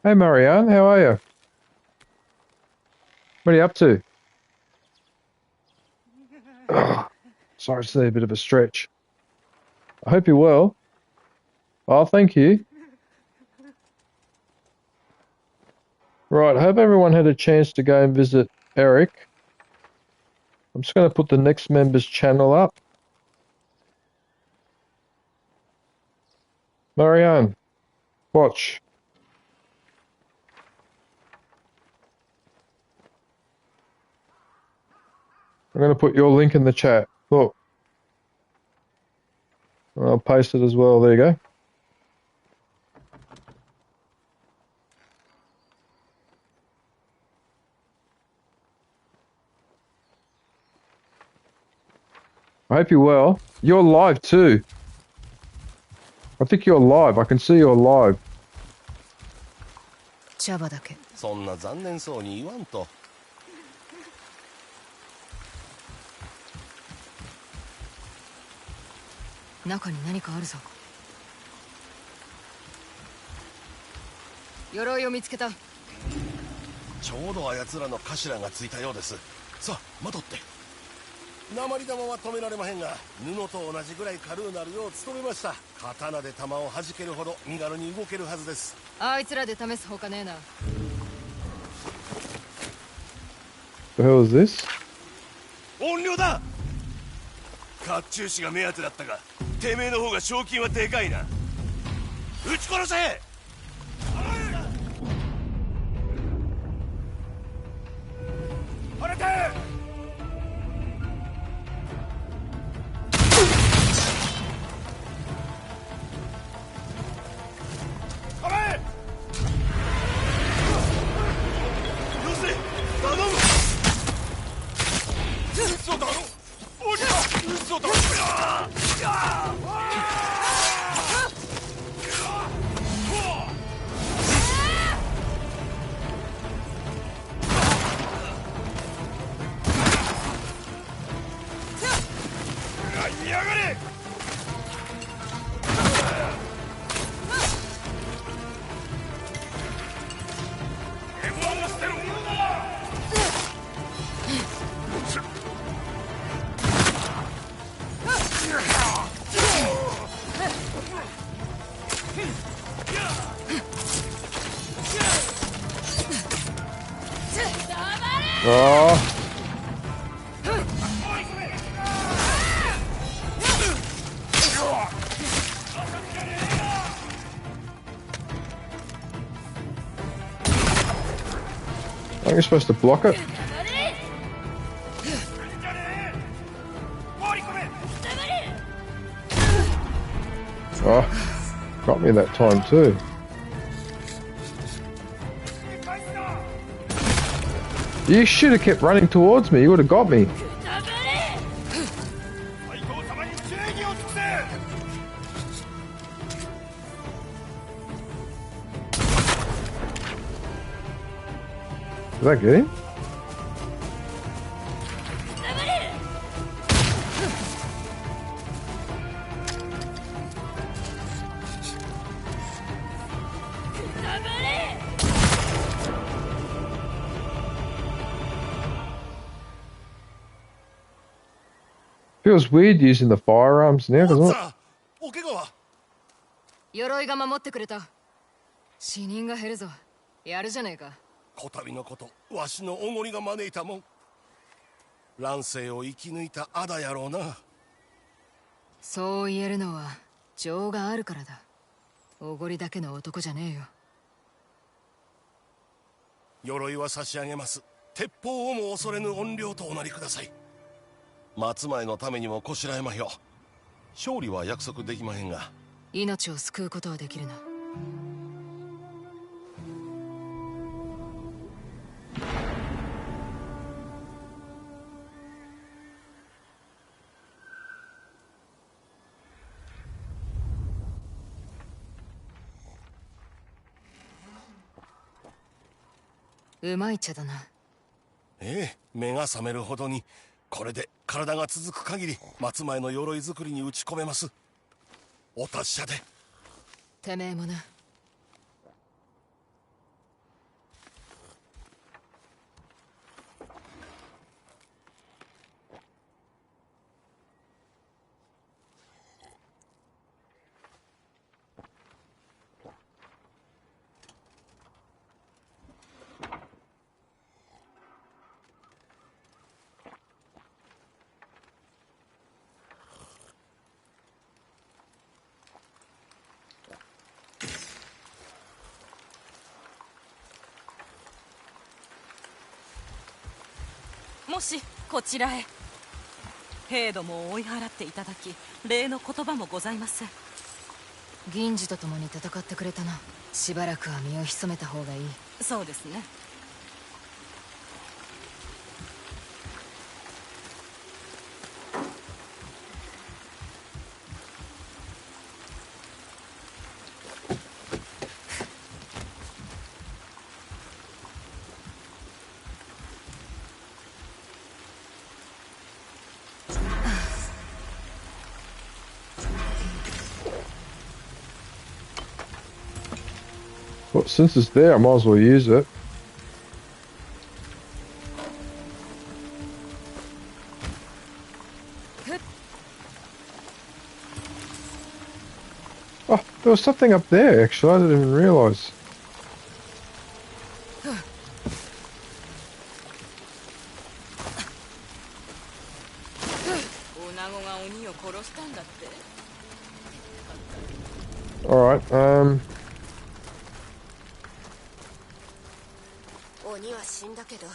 Speaker 1: Hey Marianne, how are you? What are you up to? Oh, sorry to say a bit of a stretch. I hope you're well. Oh, thank you. Right, I hope everyone had a chance to go and visit Eric. I'm just going to put the next member's channel up. Marianne, watch. I'm going to put your link in the chat. Look. I'll paste it as well. There you go. I hope you're well. You're live too. I think you're live. I can see you're live.
Speaker 2: 茶葉だけ。
Speaker 6: そんな残念そうに言わんと。
Speaker 2: 中に何かあるぞ。鎧を見つけた。
Speaker 6: ちょうどあやつらの頭がついたようです。さあ、まとって。鉛玉は止められまへんが、布と同じぐらい軽うなるよう努めました。刀で弾を弾けるほど身軽に動けるはずです。
Speaker 2: あいつらで試すほかねえな。
Speaker 1: The hell is this?
Speaker 6: 怨霊だ。甲冑師が目当てだったが、てめえの方が賞金はでかいな。撃ち殺せ。晴れて。
Speaker 1: Aren't you supposed to block it? Oh, got me that time too. You should have kept running towards me, you would have got me. Did that get him? Feels weird using the firearms now, doesn't it?
Speaker 6: お怪我は？
Speaker 2: 鎧が守ってくれた。死人が減るぞ。やるじゃねえか。
Speaker 6: こたびのこと、わしのおごりが招いたもん。乱世を生き抜いたアダやろうな。
Speaker 2: そう言えるのは情があるからだ。おごりだけの男じゃねえよ。
Speaker 6: 鎧は差し上げます。鉄砲をも恐れぬ怨霊とおなりください。松前のためにもこしらえまひょ。勝利は約束できまへんが、
Speaker 2: 命を救うことはできるな。うまい茶だな。
Speaker 6: ええ、目が覚めるほどに。これで体が続く限り松前の鎧作りに打ち込めます。お達者で。
Speaker 2: てめえもな。
Speaker 10: もしこちらへ。兵どもを追い払っていただき、礼の言葉もございません。
Speaker 2: 銀次と共に戦ってくれたな。しばらくは身を潜めた方がいい。
Speaker 10: そうですね。
Speaker 1: Well, since it's there, I might as well use it. Oh, there was something up there, actually. I didn't even realise. Alright,
Speaker 8: 鬼は死んだけど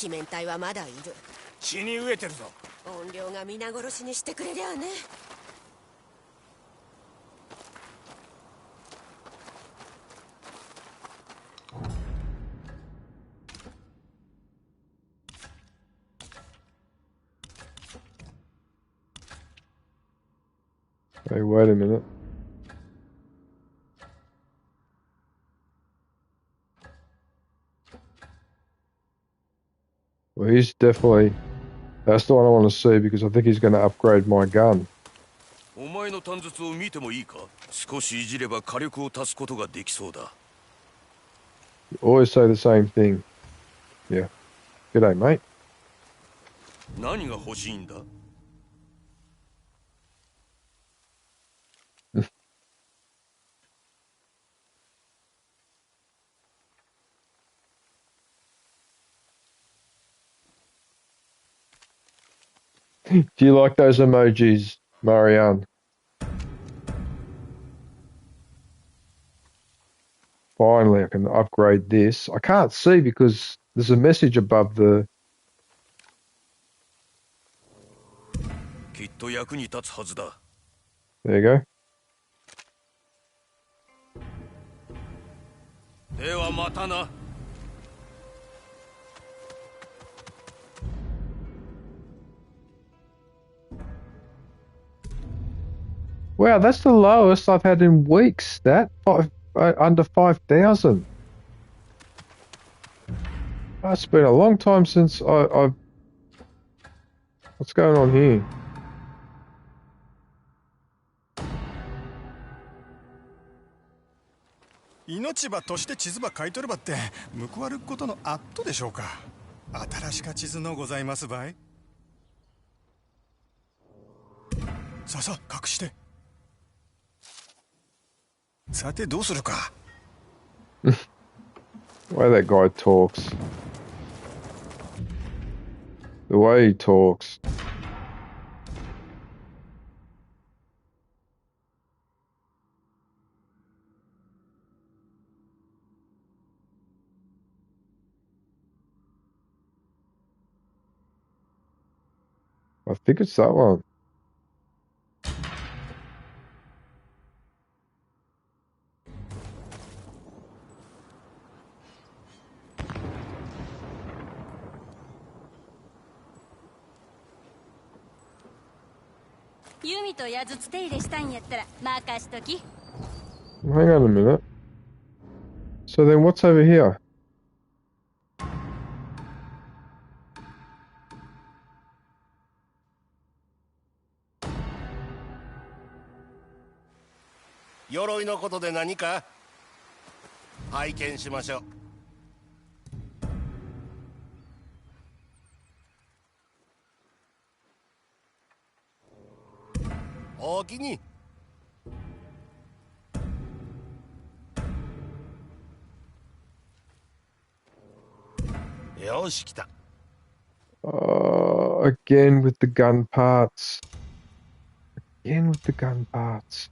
Speaker 8: 鬼面体はまだいる。
Speaker 6: 血に飢えてるぞ。
Speaker 8: 怨霊が皆殺しにしてくれりゃあね。
Speaker 1: hey, wait a minute. Well, he's definitely... That's the one I want to see because I think he's going to upgrade my gun.
Speaker 4: お前の短術を見てもいいか？少しいじれば火力を足すことができそうだ。
Speaker 1: You always say the same thing. Yeah. G'day, mate.
Speaker 4: 何が欲しいんだ？Do
Speaker 1: you like those emojis, Marianne? Finally, I can upgrade this. I can't see because there's a message above the...
Speaker 4: きっと役に立つはずだ。
Speaker 1: There you go.
Speaker 4: ではまたな。
Speaker 1: Wow, that's the lowest I've had in weeks. Under 5,000. It's been a long time since I've... What's going on here?
Speaker 7: 命場として地図ば買い取ればって報わることのあっとでしょうか。新しか地図のございますばい。
Speaker 6: さあさあ隠して。さてどうするか。
Speaker 1: The way that guy talks. The way he talks. I think it's that one. Hang on a minute. So then what's over here?
Speaker 6: 鎧のことで何か拝見しましょう。おおきに。よし来た。
Speaker 1: Again with the gun parts. Again with the gun parts.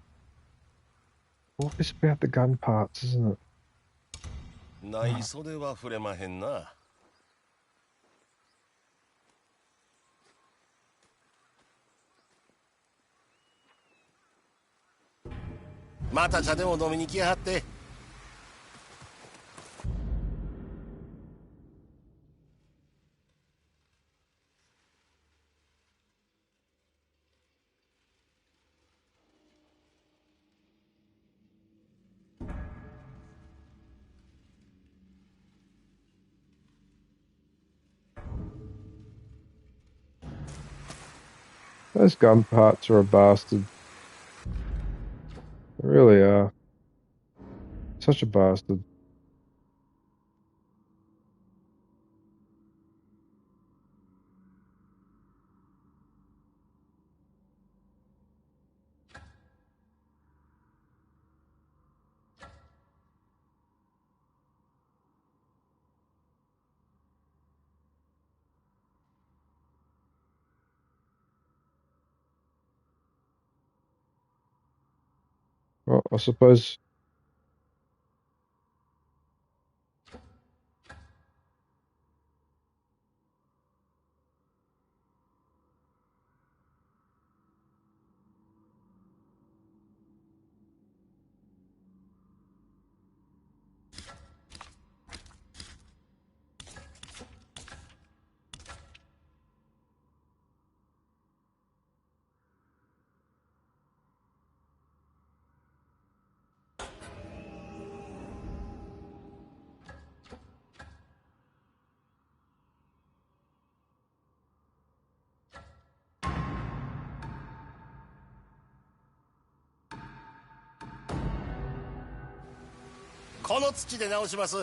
Speaker 1: Always about the gun parts, isn't it?
Speaker 6: 内袖は触れまへんな。また茶でも飲みに来やはって。
Speaker 1: Those gun parts are a bastard. They really are. Such a bastard. Well, I suppose.
Speaker 6: この土で直します。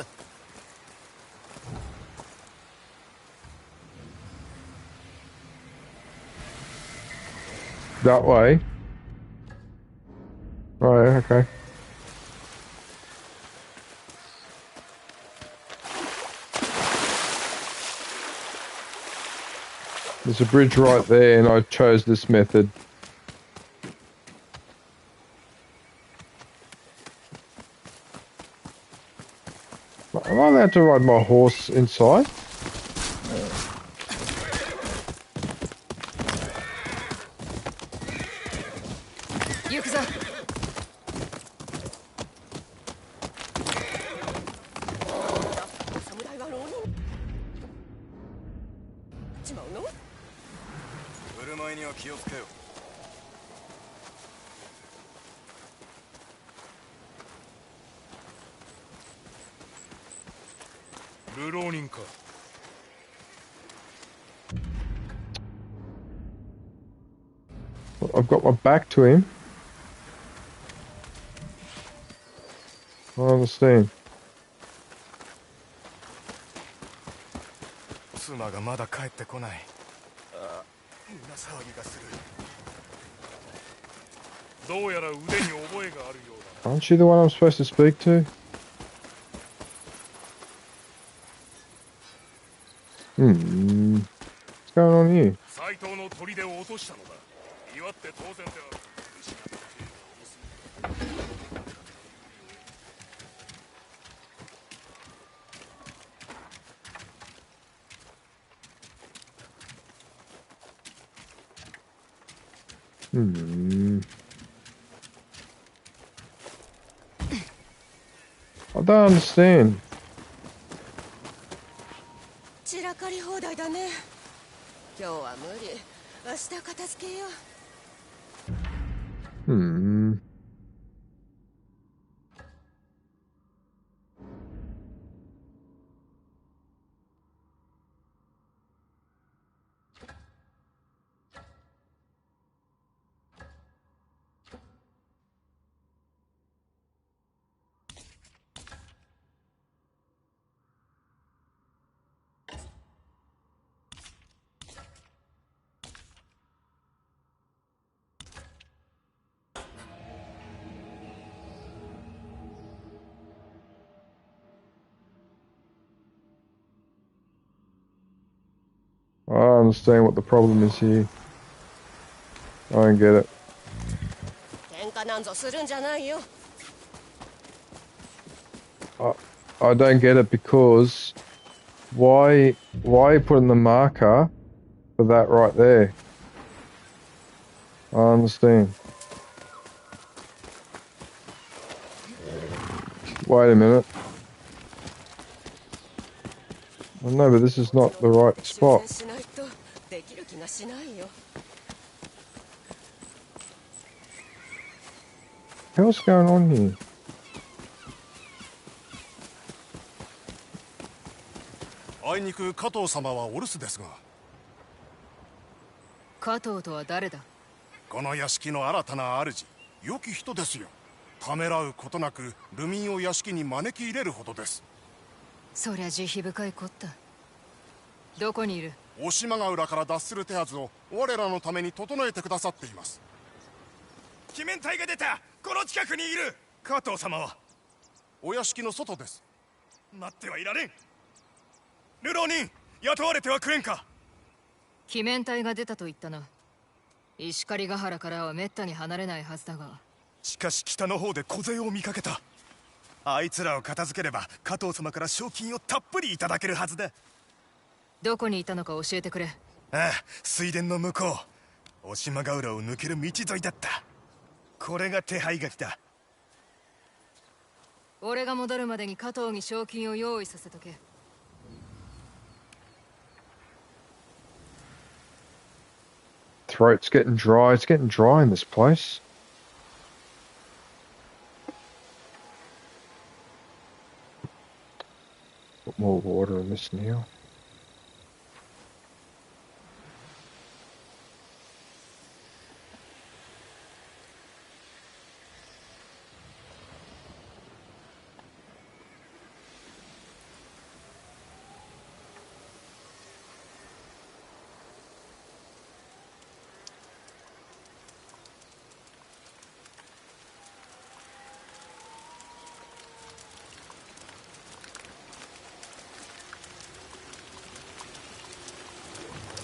Speaker 1: That way. Right, okay. There's a bridge right there, and I chose this method. Am I allowed to ride my horse inside? I've got my back to him. I don't understand.
Speaker 6: 妻がまだ帰ってこない。ああ、みんな騒ぎがする。
Speaker 1: Aren't you the one I'm supposed to speak to? What's going on here? I don't understand.
Speaker 8: 散らかり放題だね。今日は無理。明日片付けよう。
Speaker 1: I don't understand what the problem is here. I don't get it.
Speaker 8: 喧嘩なんぞするんじゃないよ。
Speaker 1: I don't get it because why are you putting the marker for that right there? I understand. Wait a minute. Oh, no, but this is not the right spot. What's going on here?
Speaker 11: あいにく加藤様はお留守ですが。
Speaker 2: 加藤とは誰だ？
Speaker 11: この屋敷の新たな主、良き人ですよ。ためらうことなく流民を屋敷に招き入れるほどです。
Speaker 2: そりゃ慈悲深いこった。どこにいる？
Speaker 11: 押島ヶ浦から脱する手はずを我らのために整えてくださっています。
Speaker 6: 鬼面隊が出た。この近くにいる。加藤様は
Speaker 11: お屋敷の外です。
Speaker 6: 待ってはいられん。流浪人雇われてはくれんか。
Speaker 2: 鬼面隊が出たと言ったな。石狩ヶ原からはめったに離れないはずだが。
Speaker 6: しかし北の方で小勢を見かけた。あいつらを片付ければ加藤様から賞金をたっぷりいただけるはずだ。
Speaker 2: どこにいたのか教えてくれ。
Speaker 6: ああ、水田の向こう、押島ヶ浦を抜ける道沿いだった。これが手配書きだ。
Speaker 2: 俺が戻るまでに加藤に賞金を用意させとけ。
Speaker 1: Throat's getting dry. It's getting dry in this place. Put more water in this now.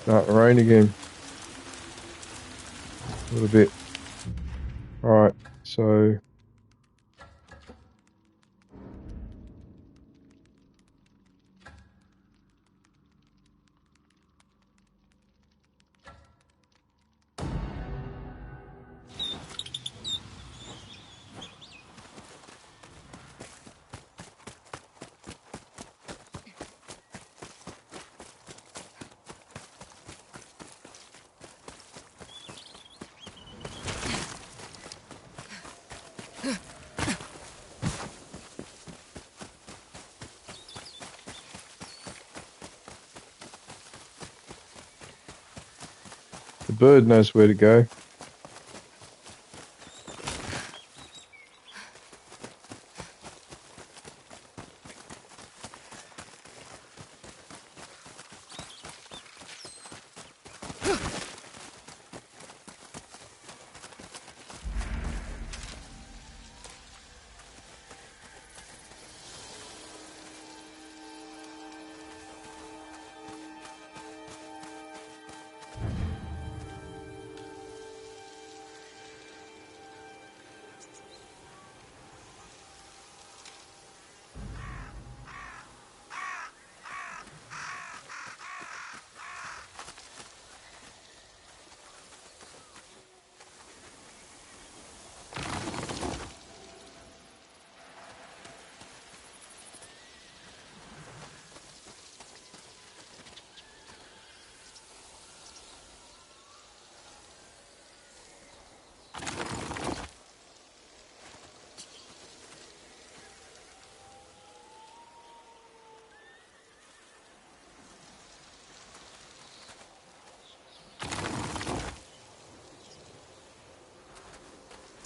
Speaker 1: Start to rain again. A little bit. Alright, so... The bird knows where to go.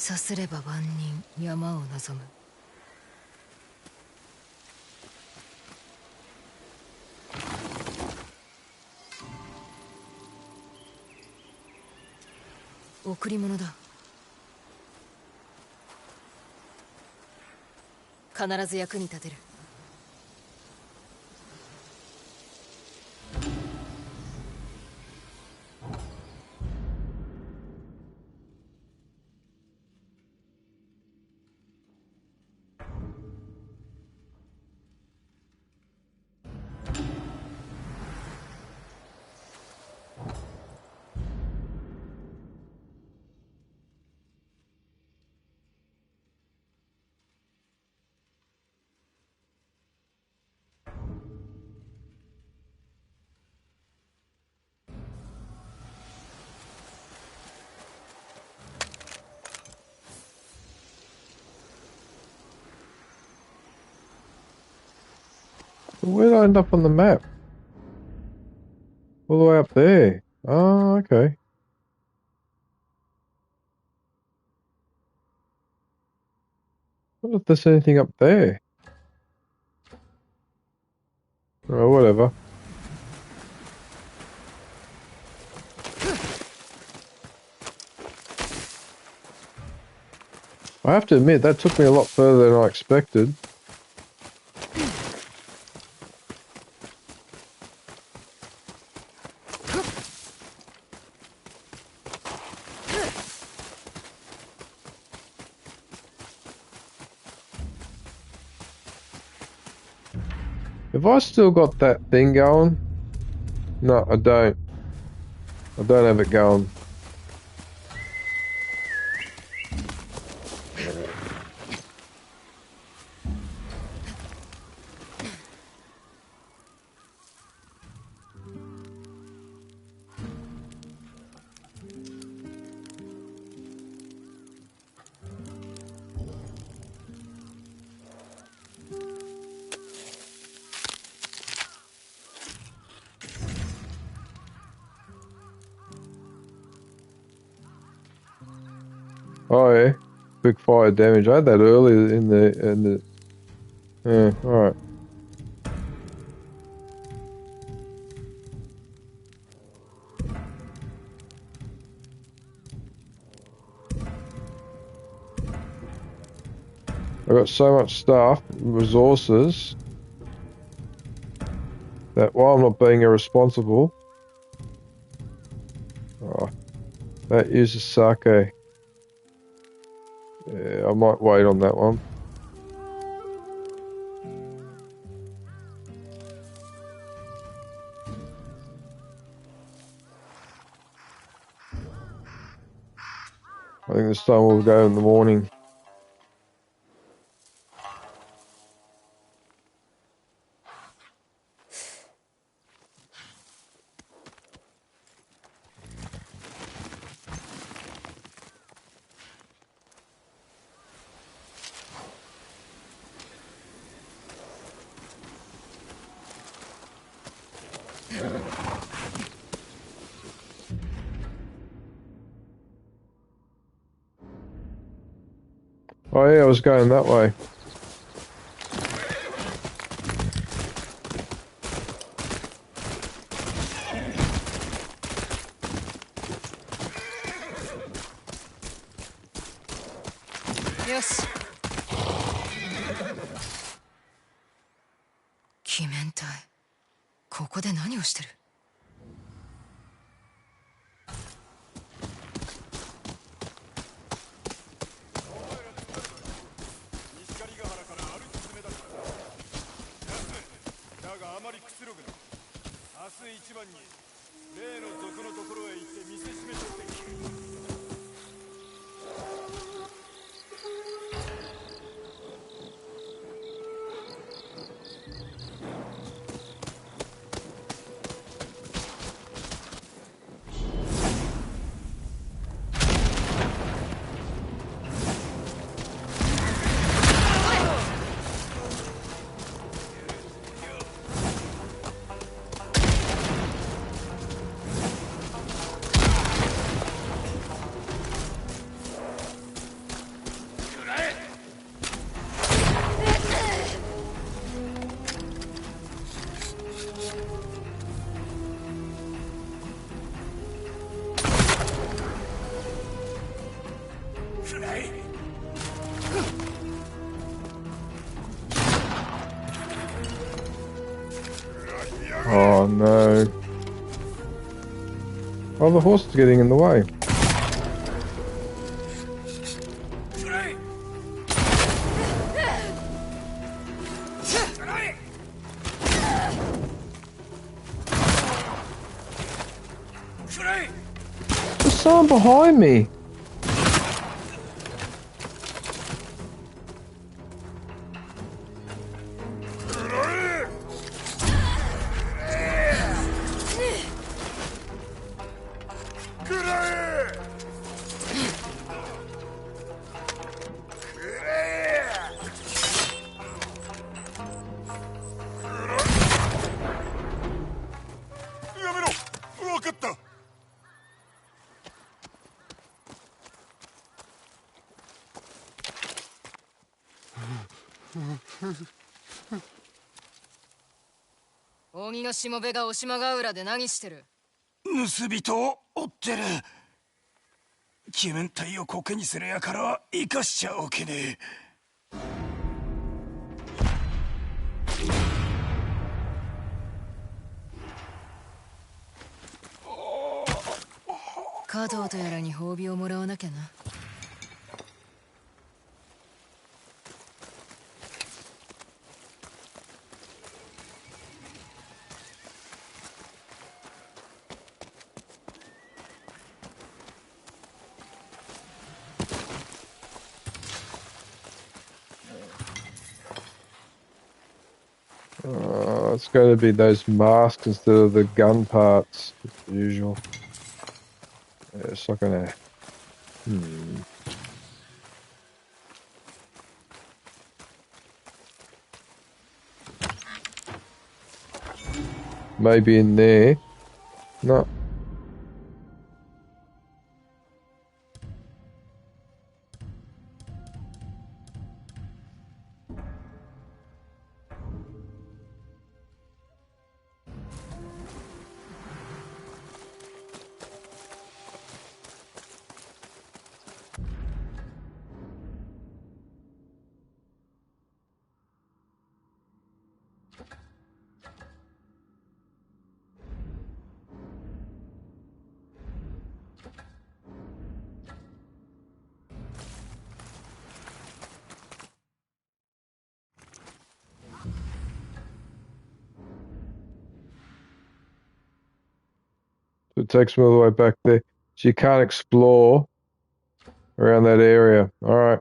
Speaker 2: さすれば万人山を望む。贈り物だ。必ず役に立てる。
Speaker 1: Where did I end up on the map? All the way up there. Oh, okay. I wonder if there's anything up there. Oh, whatever. I have to admit, that took me a lot further than I expected. Have I still got that thing going? No, I don't. I don't have it going. Oh yeah, quick fire damage. I had that earlier in the. Yeah, all right. I got so much stuff, resources, that while I'm not being irresponsible, oh, that uses sake. Yeah, I might wait on that one. I think this time we'll go in the morning. Oh yeah, I was going that way.
Speaker 2: Yes. 鬼面体、ここで何をしてる？
Speaker 11: 一番に例の族のところへ行って見せしめとってくれ。
Speaker 1: Oh, the horse is getting in the way. There's someone behind me.
Speaker 2: 扇のしもべが渡島ヶ浦で何してる？
Speaker 6: 盗人を追ってる。鬼面体をコケにするやからは生かしちゃおけねえ。
Speaker 2: 加藤とやらに褒美をもらわなきゃな。
Speaker 1: It's going to be those masks instead of the gun parts, as usual. Yeah, it's not going to... Maybe in there. No. It takes me all the way back there. So you can't explore around that area. All right.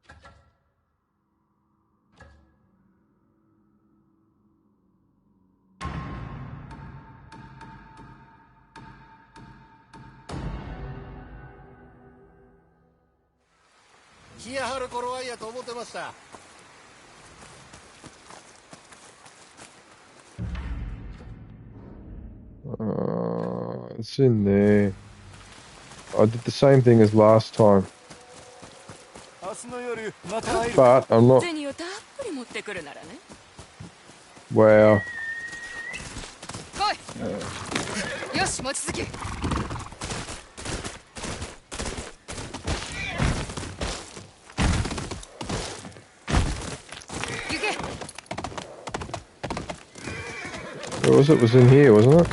Speaker 1: It's in there. I did the same thing as last time. But I'm not... Wow. Where was it? It was in here, wasn't it?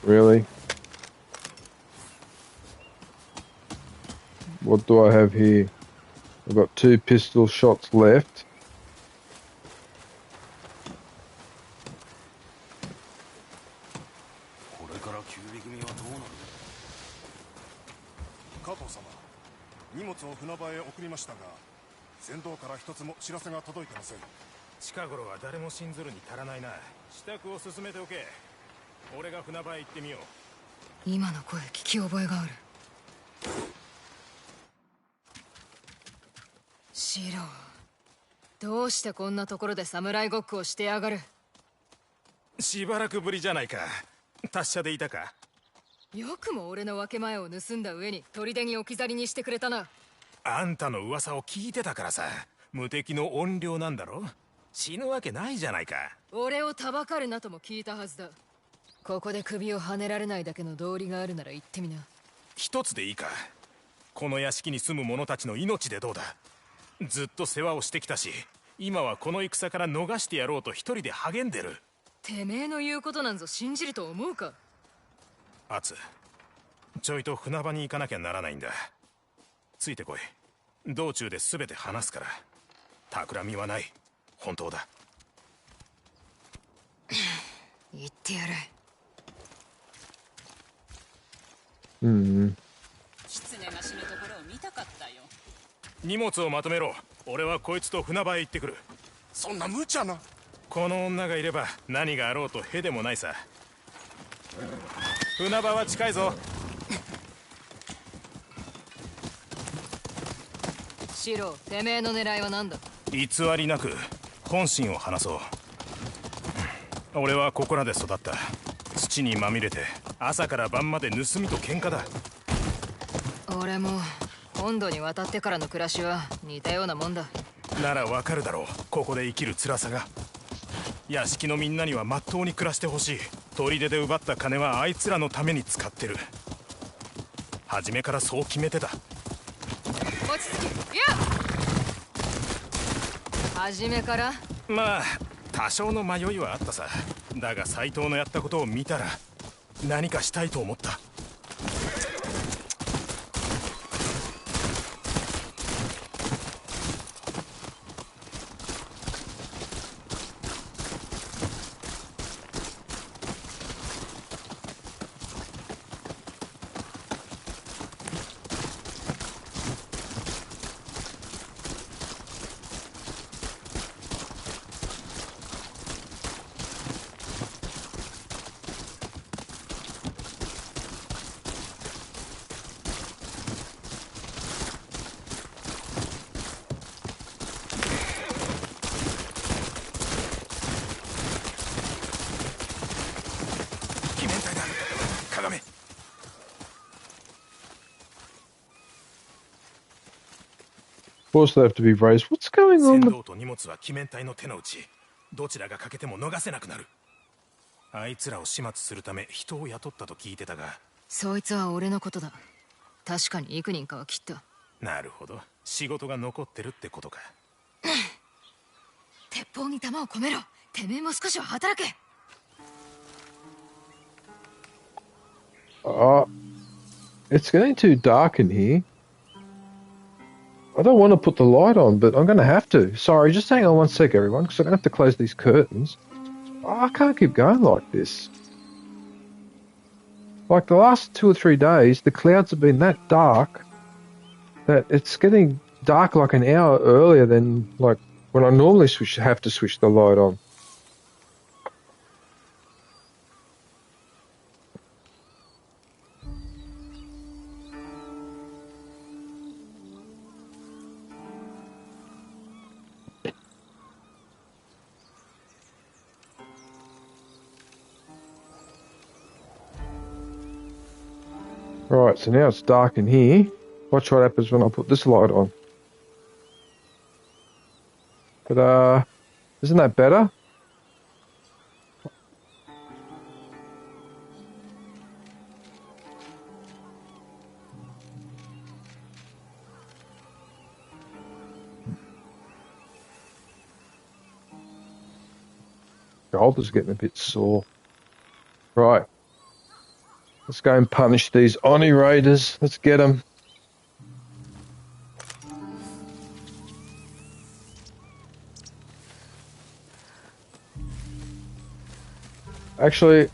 Speaker 1: Really? What do I have here? I've got 2 pistol shots left.
Speaker 2: Shiro, どうしてこんなところで侍ごっこをしてやがる？
Speaker 6: しばらくぶりじゃないか。達者でいたか？
Speaker 2: よくも俺の分け前を盗んだ上に砦に置き去りにしてくれたな。
Speaker 11: あんたの噂を聞いてたからさ。無敵の怨霊なんだろ。死ぬわけないじゃないか。
Speaker 2: 俺をたばかるなとも聞いたはずだ。ここで首をはねられないだけの道理があるなら言ってみな。
Speaker 11: 一つでいいか。この屋敷に住む者たちの命でどうだ。ずっと世話をしてきたし、今はこの戦から逃してやろうと一人で励んでる。
Speaker 2: てめえの言うことなんぞ信じると思うか。
Speaker 11: アツ、ちょいと船場に行かなきゃならないんだ。ついてこい。道中で全て話すから。企みはない。本当だ。
Speaker 2: 言ってやる。
Speaker 1: Hmm.
Speaker 2: 狐が死ぬところを見たかったよ。
Speaker 11: 荷物をまとめろ。俺はこいつと船場へ行ってくる。
Speaker 6: そんな無茶な。
Speaker 11: この女がいれば何があろうとへでもないさ。船場は近いぞ。
Speaker 2: シロ、てめえの狙いは何だ。
Speaker 11: 偽りなく本心を話そう。俺はここらで育った。土にまみれて朝から晩まで盗みと喧嘩だ。
Speaker 2: 俺も本土に渡ってからの暮らしは似たようなもんだ。
Speaker 11: ならわかるだろう、ここで生きる辛さが。屋敷のみんなにはまっとうに暮らしてほしい。砦で奪った金はあいつらのために使ってる。初めからそう決めてた。
Speaker 2: 落ち着き。いや、初めから。
Speaker 11: まあ多少の迷いはあったさ。だが斎藤のやったことを見たら何かしたいと思った。
Speaker 1: Of course they have to be raised. What's going
Speaker 11: 船
Speaker 1: on?
Speaker 11: 頭と荷物は鬼面隊の手の内。どちらが欠けても逃せなくなる。あいつらを始末するため人を雇ったと聞いてたが。
Speaker 2: そいつは俺のことだ。確かに幾人かは切った。
Speaker 11: なるほど、仕事が残ってるってことか。
Speaker 2: 鉄砲に弾を込めろ。てめえも少しは働け。
Speaker 1: It's getting too dark in here. I don't want to put the light on, but I'm going to have to. Sorry, just hang on one sec, everyone, because I'm going to have to close these curtains. I can't keep going like this. Like the last 2 or 3 days, the clouds have been that dark that it's getting dark like an hour earlier than like when I normally have to switch the light on. Right, so now it's dark in here. Watch what happens when I put this light on. But, isn't that better? Shoulder's getting a bit sore. Right. Let's go and punish these Oni raiders. Let's get them. Actually,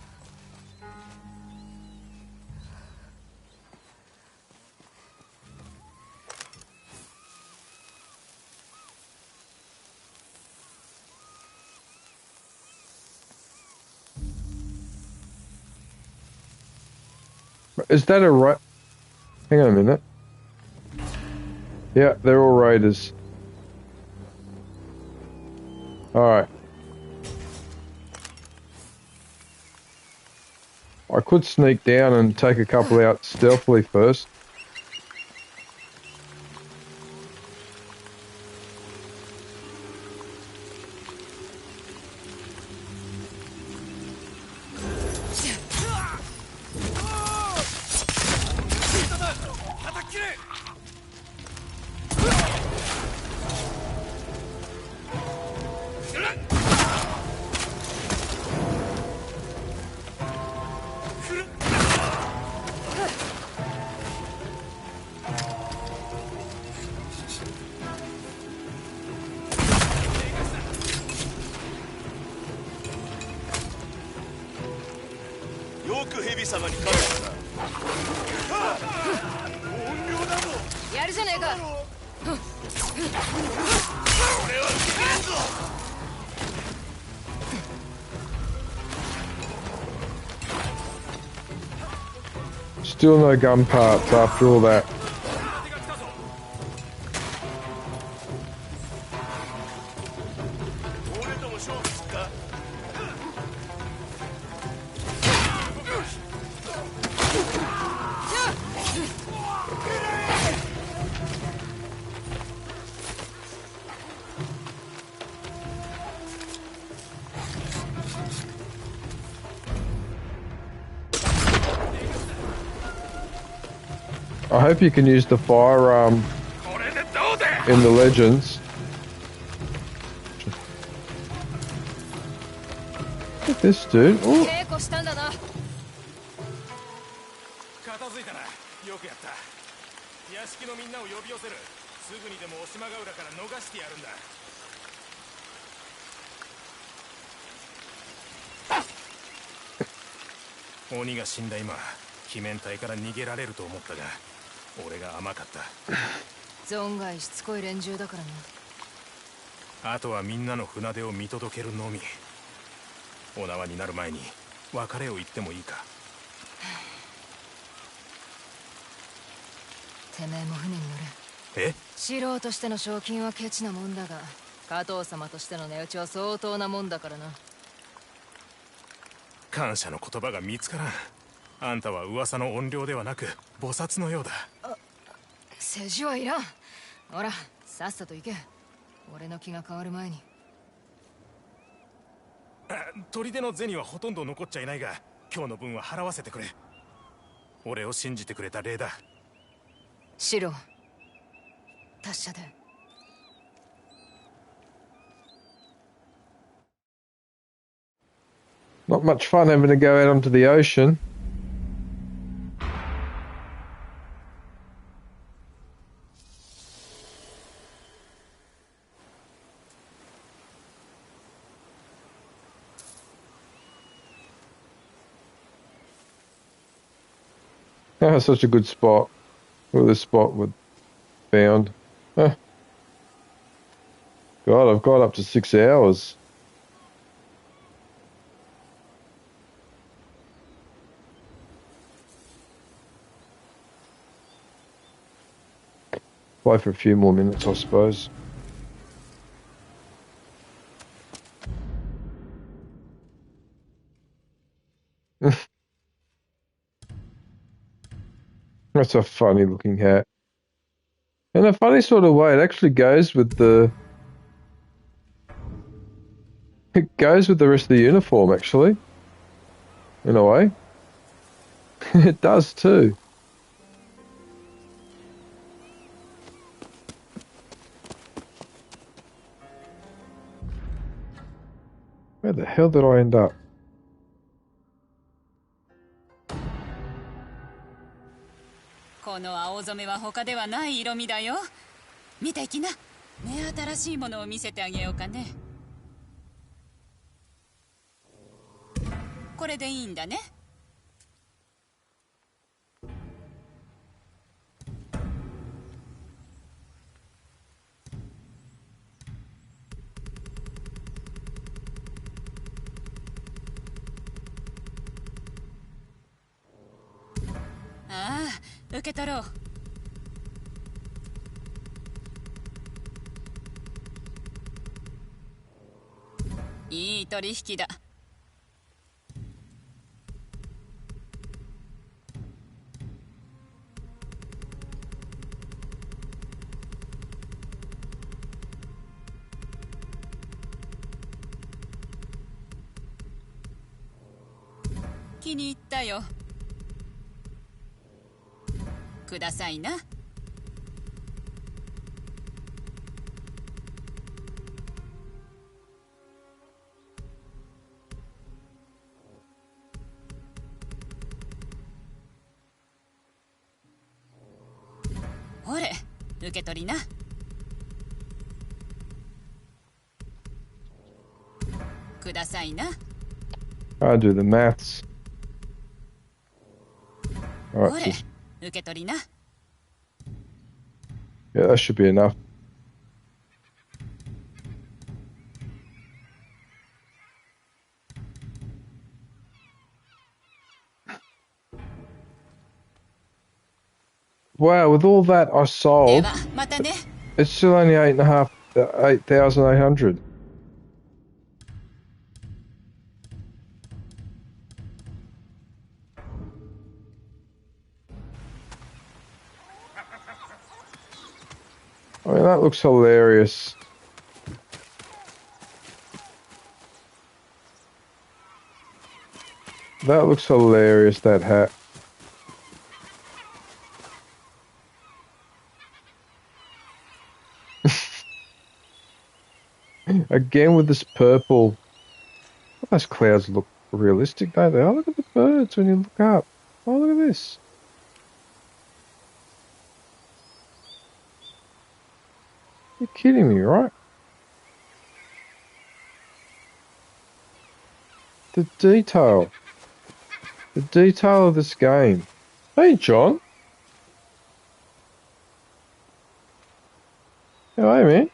Speaker 1: is that a right? Hang on a minute. Yeah, they're all raiders. Alright. I could sneak down and take a couple out stealthily first.
Speaker 6: よく蛇様に勝ったな。怨霊だぞ。
Speaker 2: やるじゃねえか。
Speaker 6: 俺は受け入れんぞ。
Speaker 1: Still no gun parts after all that. I hope you can use the firearm in the Legends. Look at this dude. Ooh.
Speaker 6: 片付いたな。よくやった。屋敷のみんなを呼び寄せる。すぐにでも押島ヶ浦から逃してやるんだ。鬼が死んだ今、鬼面隊から逃げられると思ったが、俺が甘かった。
Speaker 2: 存外しつこい連中だからな。
Speaker 11: あとはみんなの船出を見届けるのみ。お縄になる前に別れを言ってもいいか。
Speaker 2: てめえも船に乗れ。
Speaker 11: え？
Speaker 2: 素人としての賞金はケチなもんだが、加藤様としての値打ちは相当なもんだからな。
Speaker 11: 感謝の言葉が見つからん。あんたは噂の怨霊ではなく菩薩のようだ。
Speaker 2: 世辞はいらん。ほら、さっさと行け。俺の気が変わる前に。
Speaker 11: 砦の銭はほとんど残っちゃいないが、今日の分は払わせてくれ。俺を信じてくれた礼だ。
Speaker 2: シロ、達者で。
Speaker 1: Not much fun having to go out onto the ocean. Oh, such a good spot. Well, this spot we found. Huh. God, I've got up to 6 hours. Play for a few more minutes, I suppose. That's a funny looking hat. In a funny sort of way, it actually goes with the... It goes with the rest of the uniform, actually. In a way. It does too. Where the hell did I end up?
Speaker 2: この青染めは他ではない色味だよ。見ていきな。目新しいものを見せてあげようかね。これでいいんだね。ああ、受け取ろう。いい取引だ。気に入ったよ。くださいな。ほれ、受け取りな。くださいな。
Speaker 1: I do the maths.
Speaker 2: ほ
Speaker 1: Alright,
Speaker 2: れ、
Speaker 1: just,
Speaker 2: 受け取りな。
Speaker 1: yeah, that should be enough. Wow, with all that I
Speaker 2: で
Speaker 1: sold,
Speaker 2: は、またね。
Speaker 1: it's still only 8,800. I mean, that looks hilarious. That looks hilarious, that hat. Again with this purple. Those clouds look realistic, don't they? Oh, look at the birds when you look up. Oh, look at this. You're kidding me, right? The detail. The detail of this game. Hey, John. Hello, man.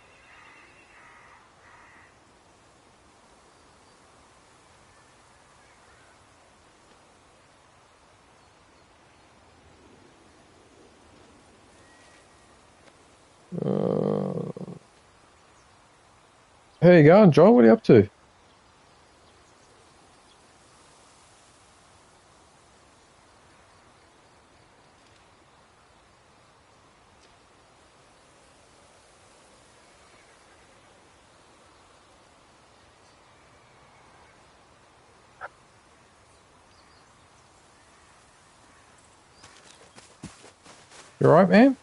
Speaker 1: How you going, John? What are you up to? You alright, man?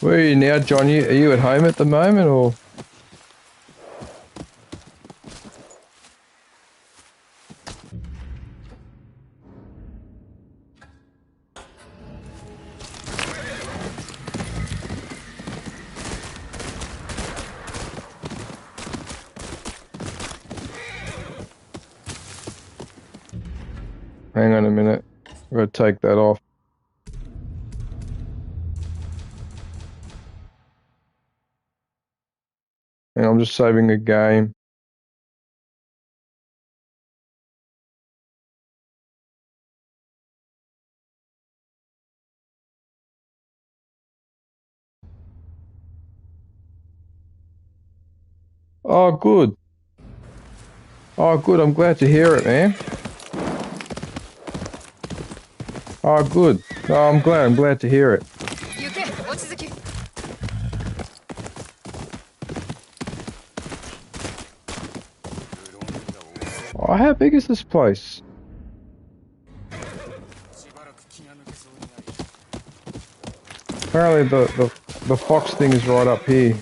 Speaker 1: Where are you now, John? Are you at home at the moment, or? Hang on a minute. I've got to take that off. And I'm just saving a game. Oh, good. Oh, good. I'm glad to hear it, man. Oh, good. Oh, I'm glad to hear it. Oh, how big is this place? Apparently the fox thing is right up here.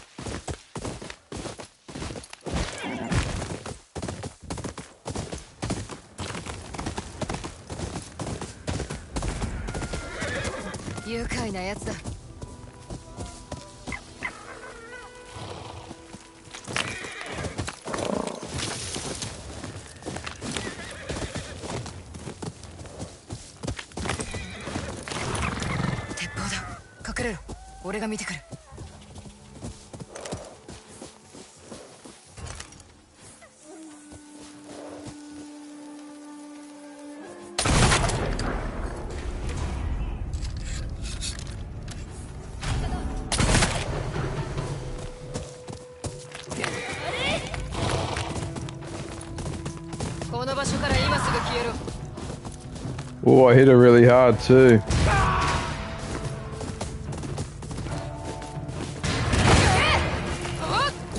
Speaker 1: Oh, I hit her really hard too.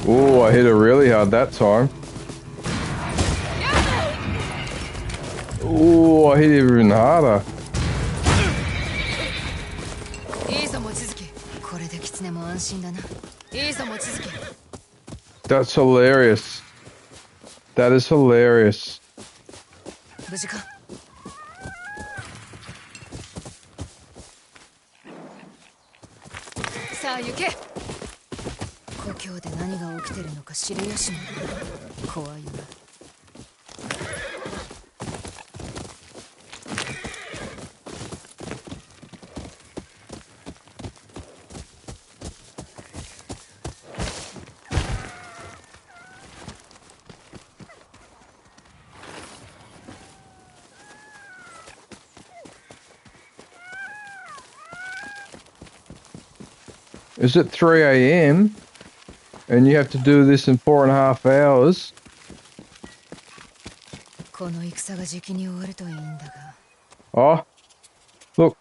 Speaker 1: Oh, I hit her really hard that time. Oh, I hit her even harder. That's hilarious. That is hilarious. Is it 3 a.m. and you have to do this in 4.5 hours? Oh, look,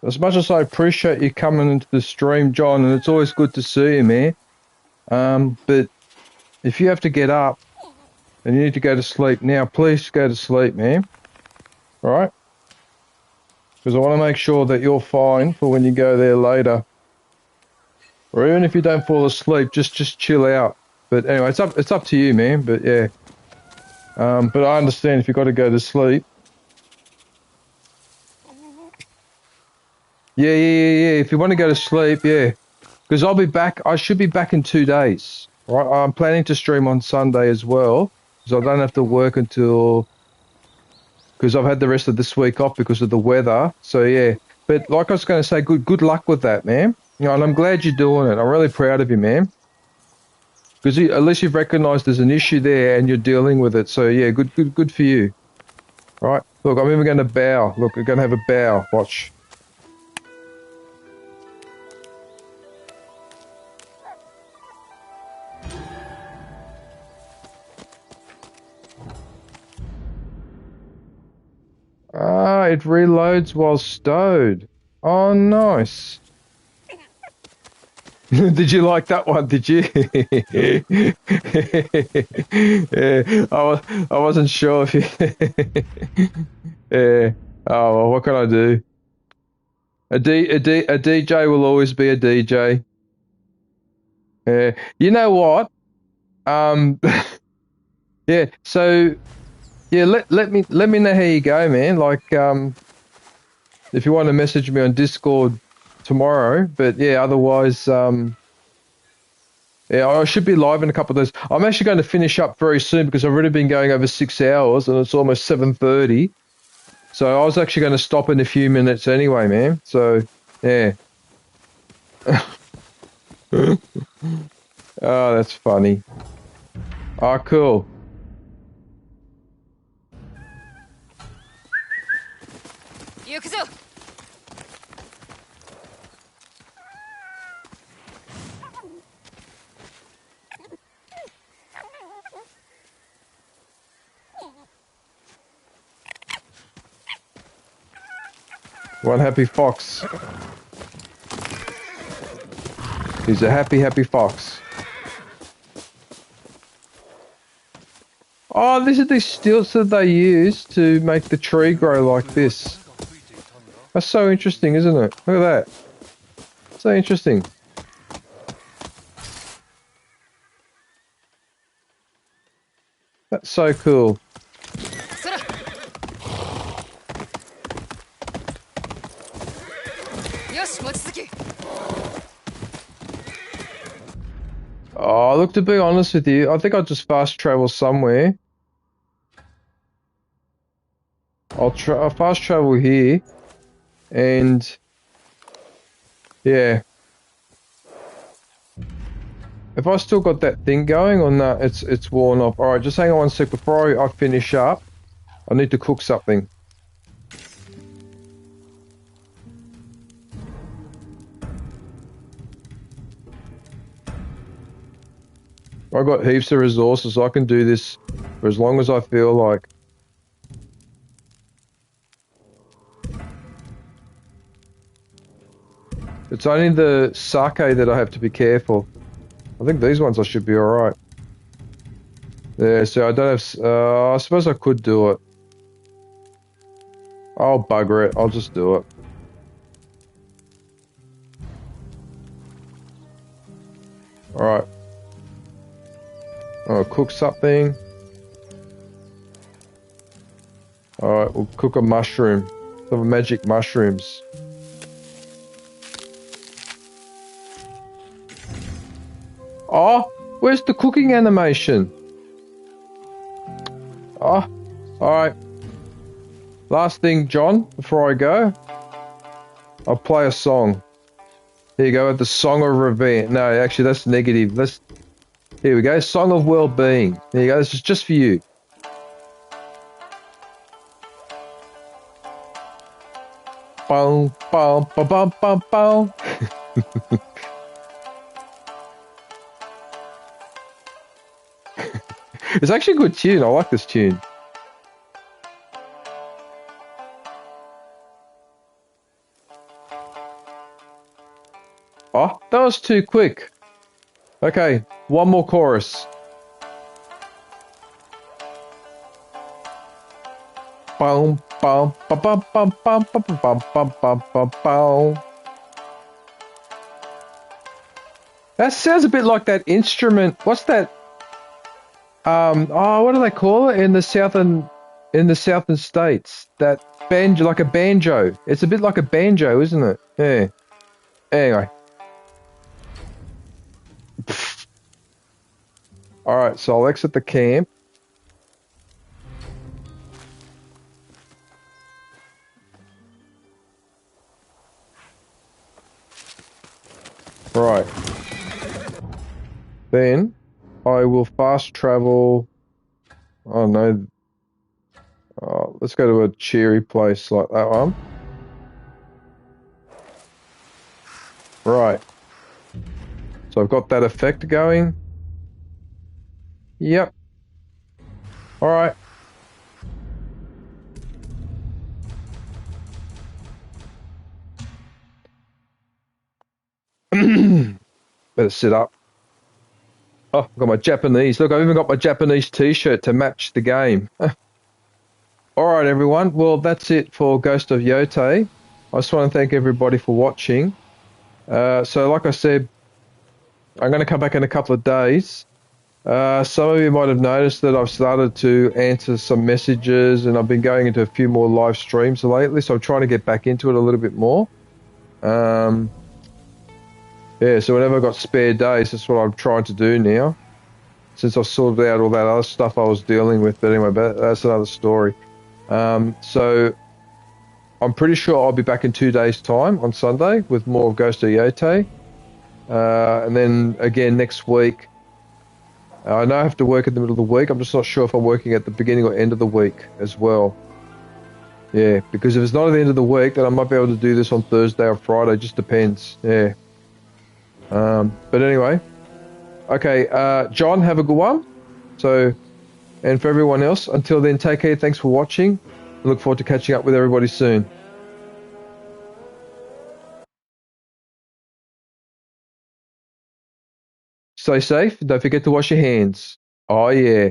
Speaker 1: as much as I appreciate you coming into the stream, John, and it's always good to see you, man. But if you have to get up and you need to go to sleep now, please go to sleep, man. All right? Because I want to make sure that you're fine for when you go there later. Or even if you don't fall asleep, just chill out. But anyway, it's up to you, man. But yeah. But I understand if you've got to go to sleep. Yeah. If you want to go to sleep, yeah. Because I'll be back. I should be back in 2 days. Right? I'm planning to stream on Sunday as well. Because I don't have to work until... Because I've had the rest of this week off because of the weather. So yeah. But like I was going to say, good luck with that, man. You know, and I'm glad you're doing it. I'm really proud of you, man. Because at least you've recognised there's an issue there and you're dealing with it. So yeah, good for you. Right? Look, I'm even going to bow. Look, we're going to have a bow. Watch. Ah, it reloads while stowed. Oh, nice. Did you like that one, did you? Yeah, I wasn't sure if you... Yeah. Oh, well, what can I do? A DJ will always be a DJ. Yeah. You know what? Yeah, so... Yeah, let me know how you go, man. Like, if you want to message me on Discord tomorrow, but yeah, otherwise, yeah, I should be live in a couple of days. I'm actually going to finish up very soon because I've already been going over 6 hours and it's almost 7:30. So I was actually going to stop in a few minutes anyway, man. So, yeah. Oh, that's funny. Oh, cool. One happy fox. He's a happy fox. Oh, these are the stilts that they use to make the tree grow like this. That's so interesting, isn't it? Look at that. So interesting. That's so cool. Oh, look, to be honest with you, I think I'll just fast travel somewhere. I'll fast travel here. And yeah. If I still got that thing going or not, it's worn off. Alright, just hang on 1 sec before I finish up. I need to cook something. I've got heaps of resources. I can do this for as long as I feel like. It's only the sake that I have to be careful. I think these ones I should be alright. Yeah, so I don't have... I suppose I could do it. I'll bugger it. I'll just do it. Alright. I'll cook something. Alright, we'll cook a mushroom. Some magic mushrooms. Oh, where's the cooking animation? Oh, alright. Last thing, John, before I go, I'll play a song. Here you go, the Song of Revenge. No, actually, that's negative. Here we go, Song of Well-Being. There you go, this is just for you. Boom, boom, boom, boom, boom, boom. It's actually a good tune. I like this tune. Oh, that was too quick. Okay, one more chorus. Boom, boom, bum, bum, bum, bum, bum, bum, bum, bum, bum, bum. That sounds a bit like that instrument. What's that? Oh, what do they call it in the southern states? That banjo, like a banjo. It's a bit like a banjo, isn't it? Yeah. Anyway. Alright, so I'll exit the camp. Right. Then I will fast travel. Oh no. Let's go to a cheery place like that one. Right. So I've got that effect going. Yep. Alright. Better sit up. Oh, I've got my Japanese. Look, I've even got my Japanese t-shirt to match the game. Alright, everyone. Well, that's it for Ghost of Yotei. I just want to thank everybody for watching. So, like I said, I'm going to come back in a couple of days. Some of you might have noticed that I've started to answer some messages and I've been going into a few more live streams lately, so I'm trying to get back into it a little bit more. Yeah, so whenever I've got spare days, that's what I'm trying to do now. Since I've sorted out all that other stuff I was dealing with, but anyway, that's another story. So I'm pretty sure I'll be back in 2 days' time on Sunday with more of Ghost of Yotei. And then again next week. I know I have to work in the middle of the week. I'm just not sure if I'm working at the beginning or end of the week as well. Yeah, because if it's not at the end of the week, then I might be able to do this on Thursday or Friday. Just depends. Yeah. But anyway. Okay, John, have a good one. So, and for everyone else, until then, take care. Thanks for watching. I look forward to catching up with everybody soon. Stay safe. Don't forget to wash your hands. Oh, yeah.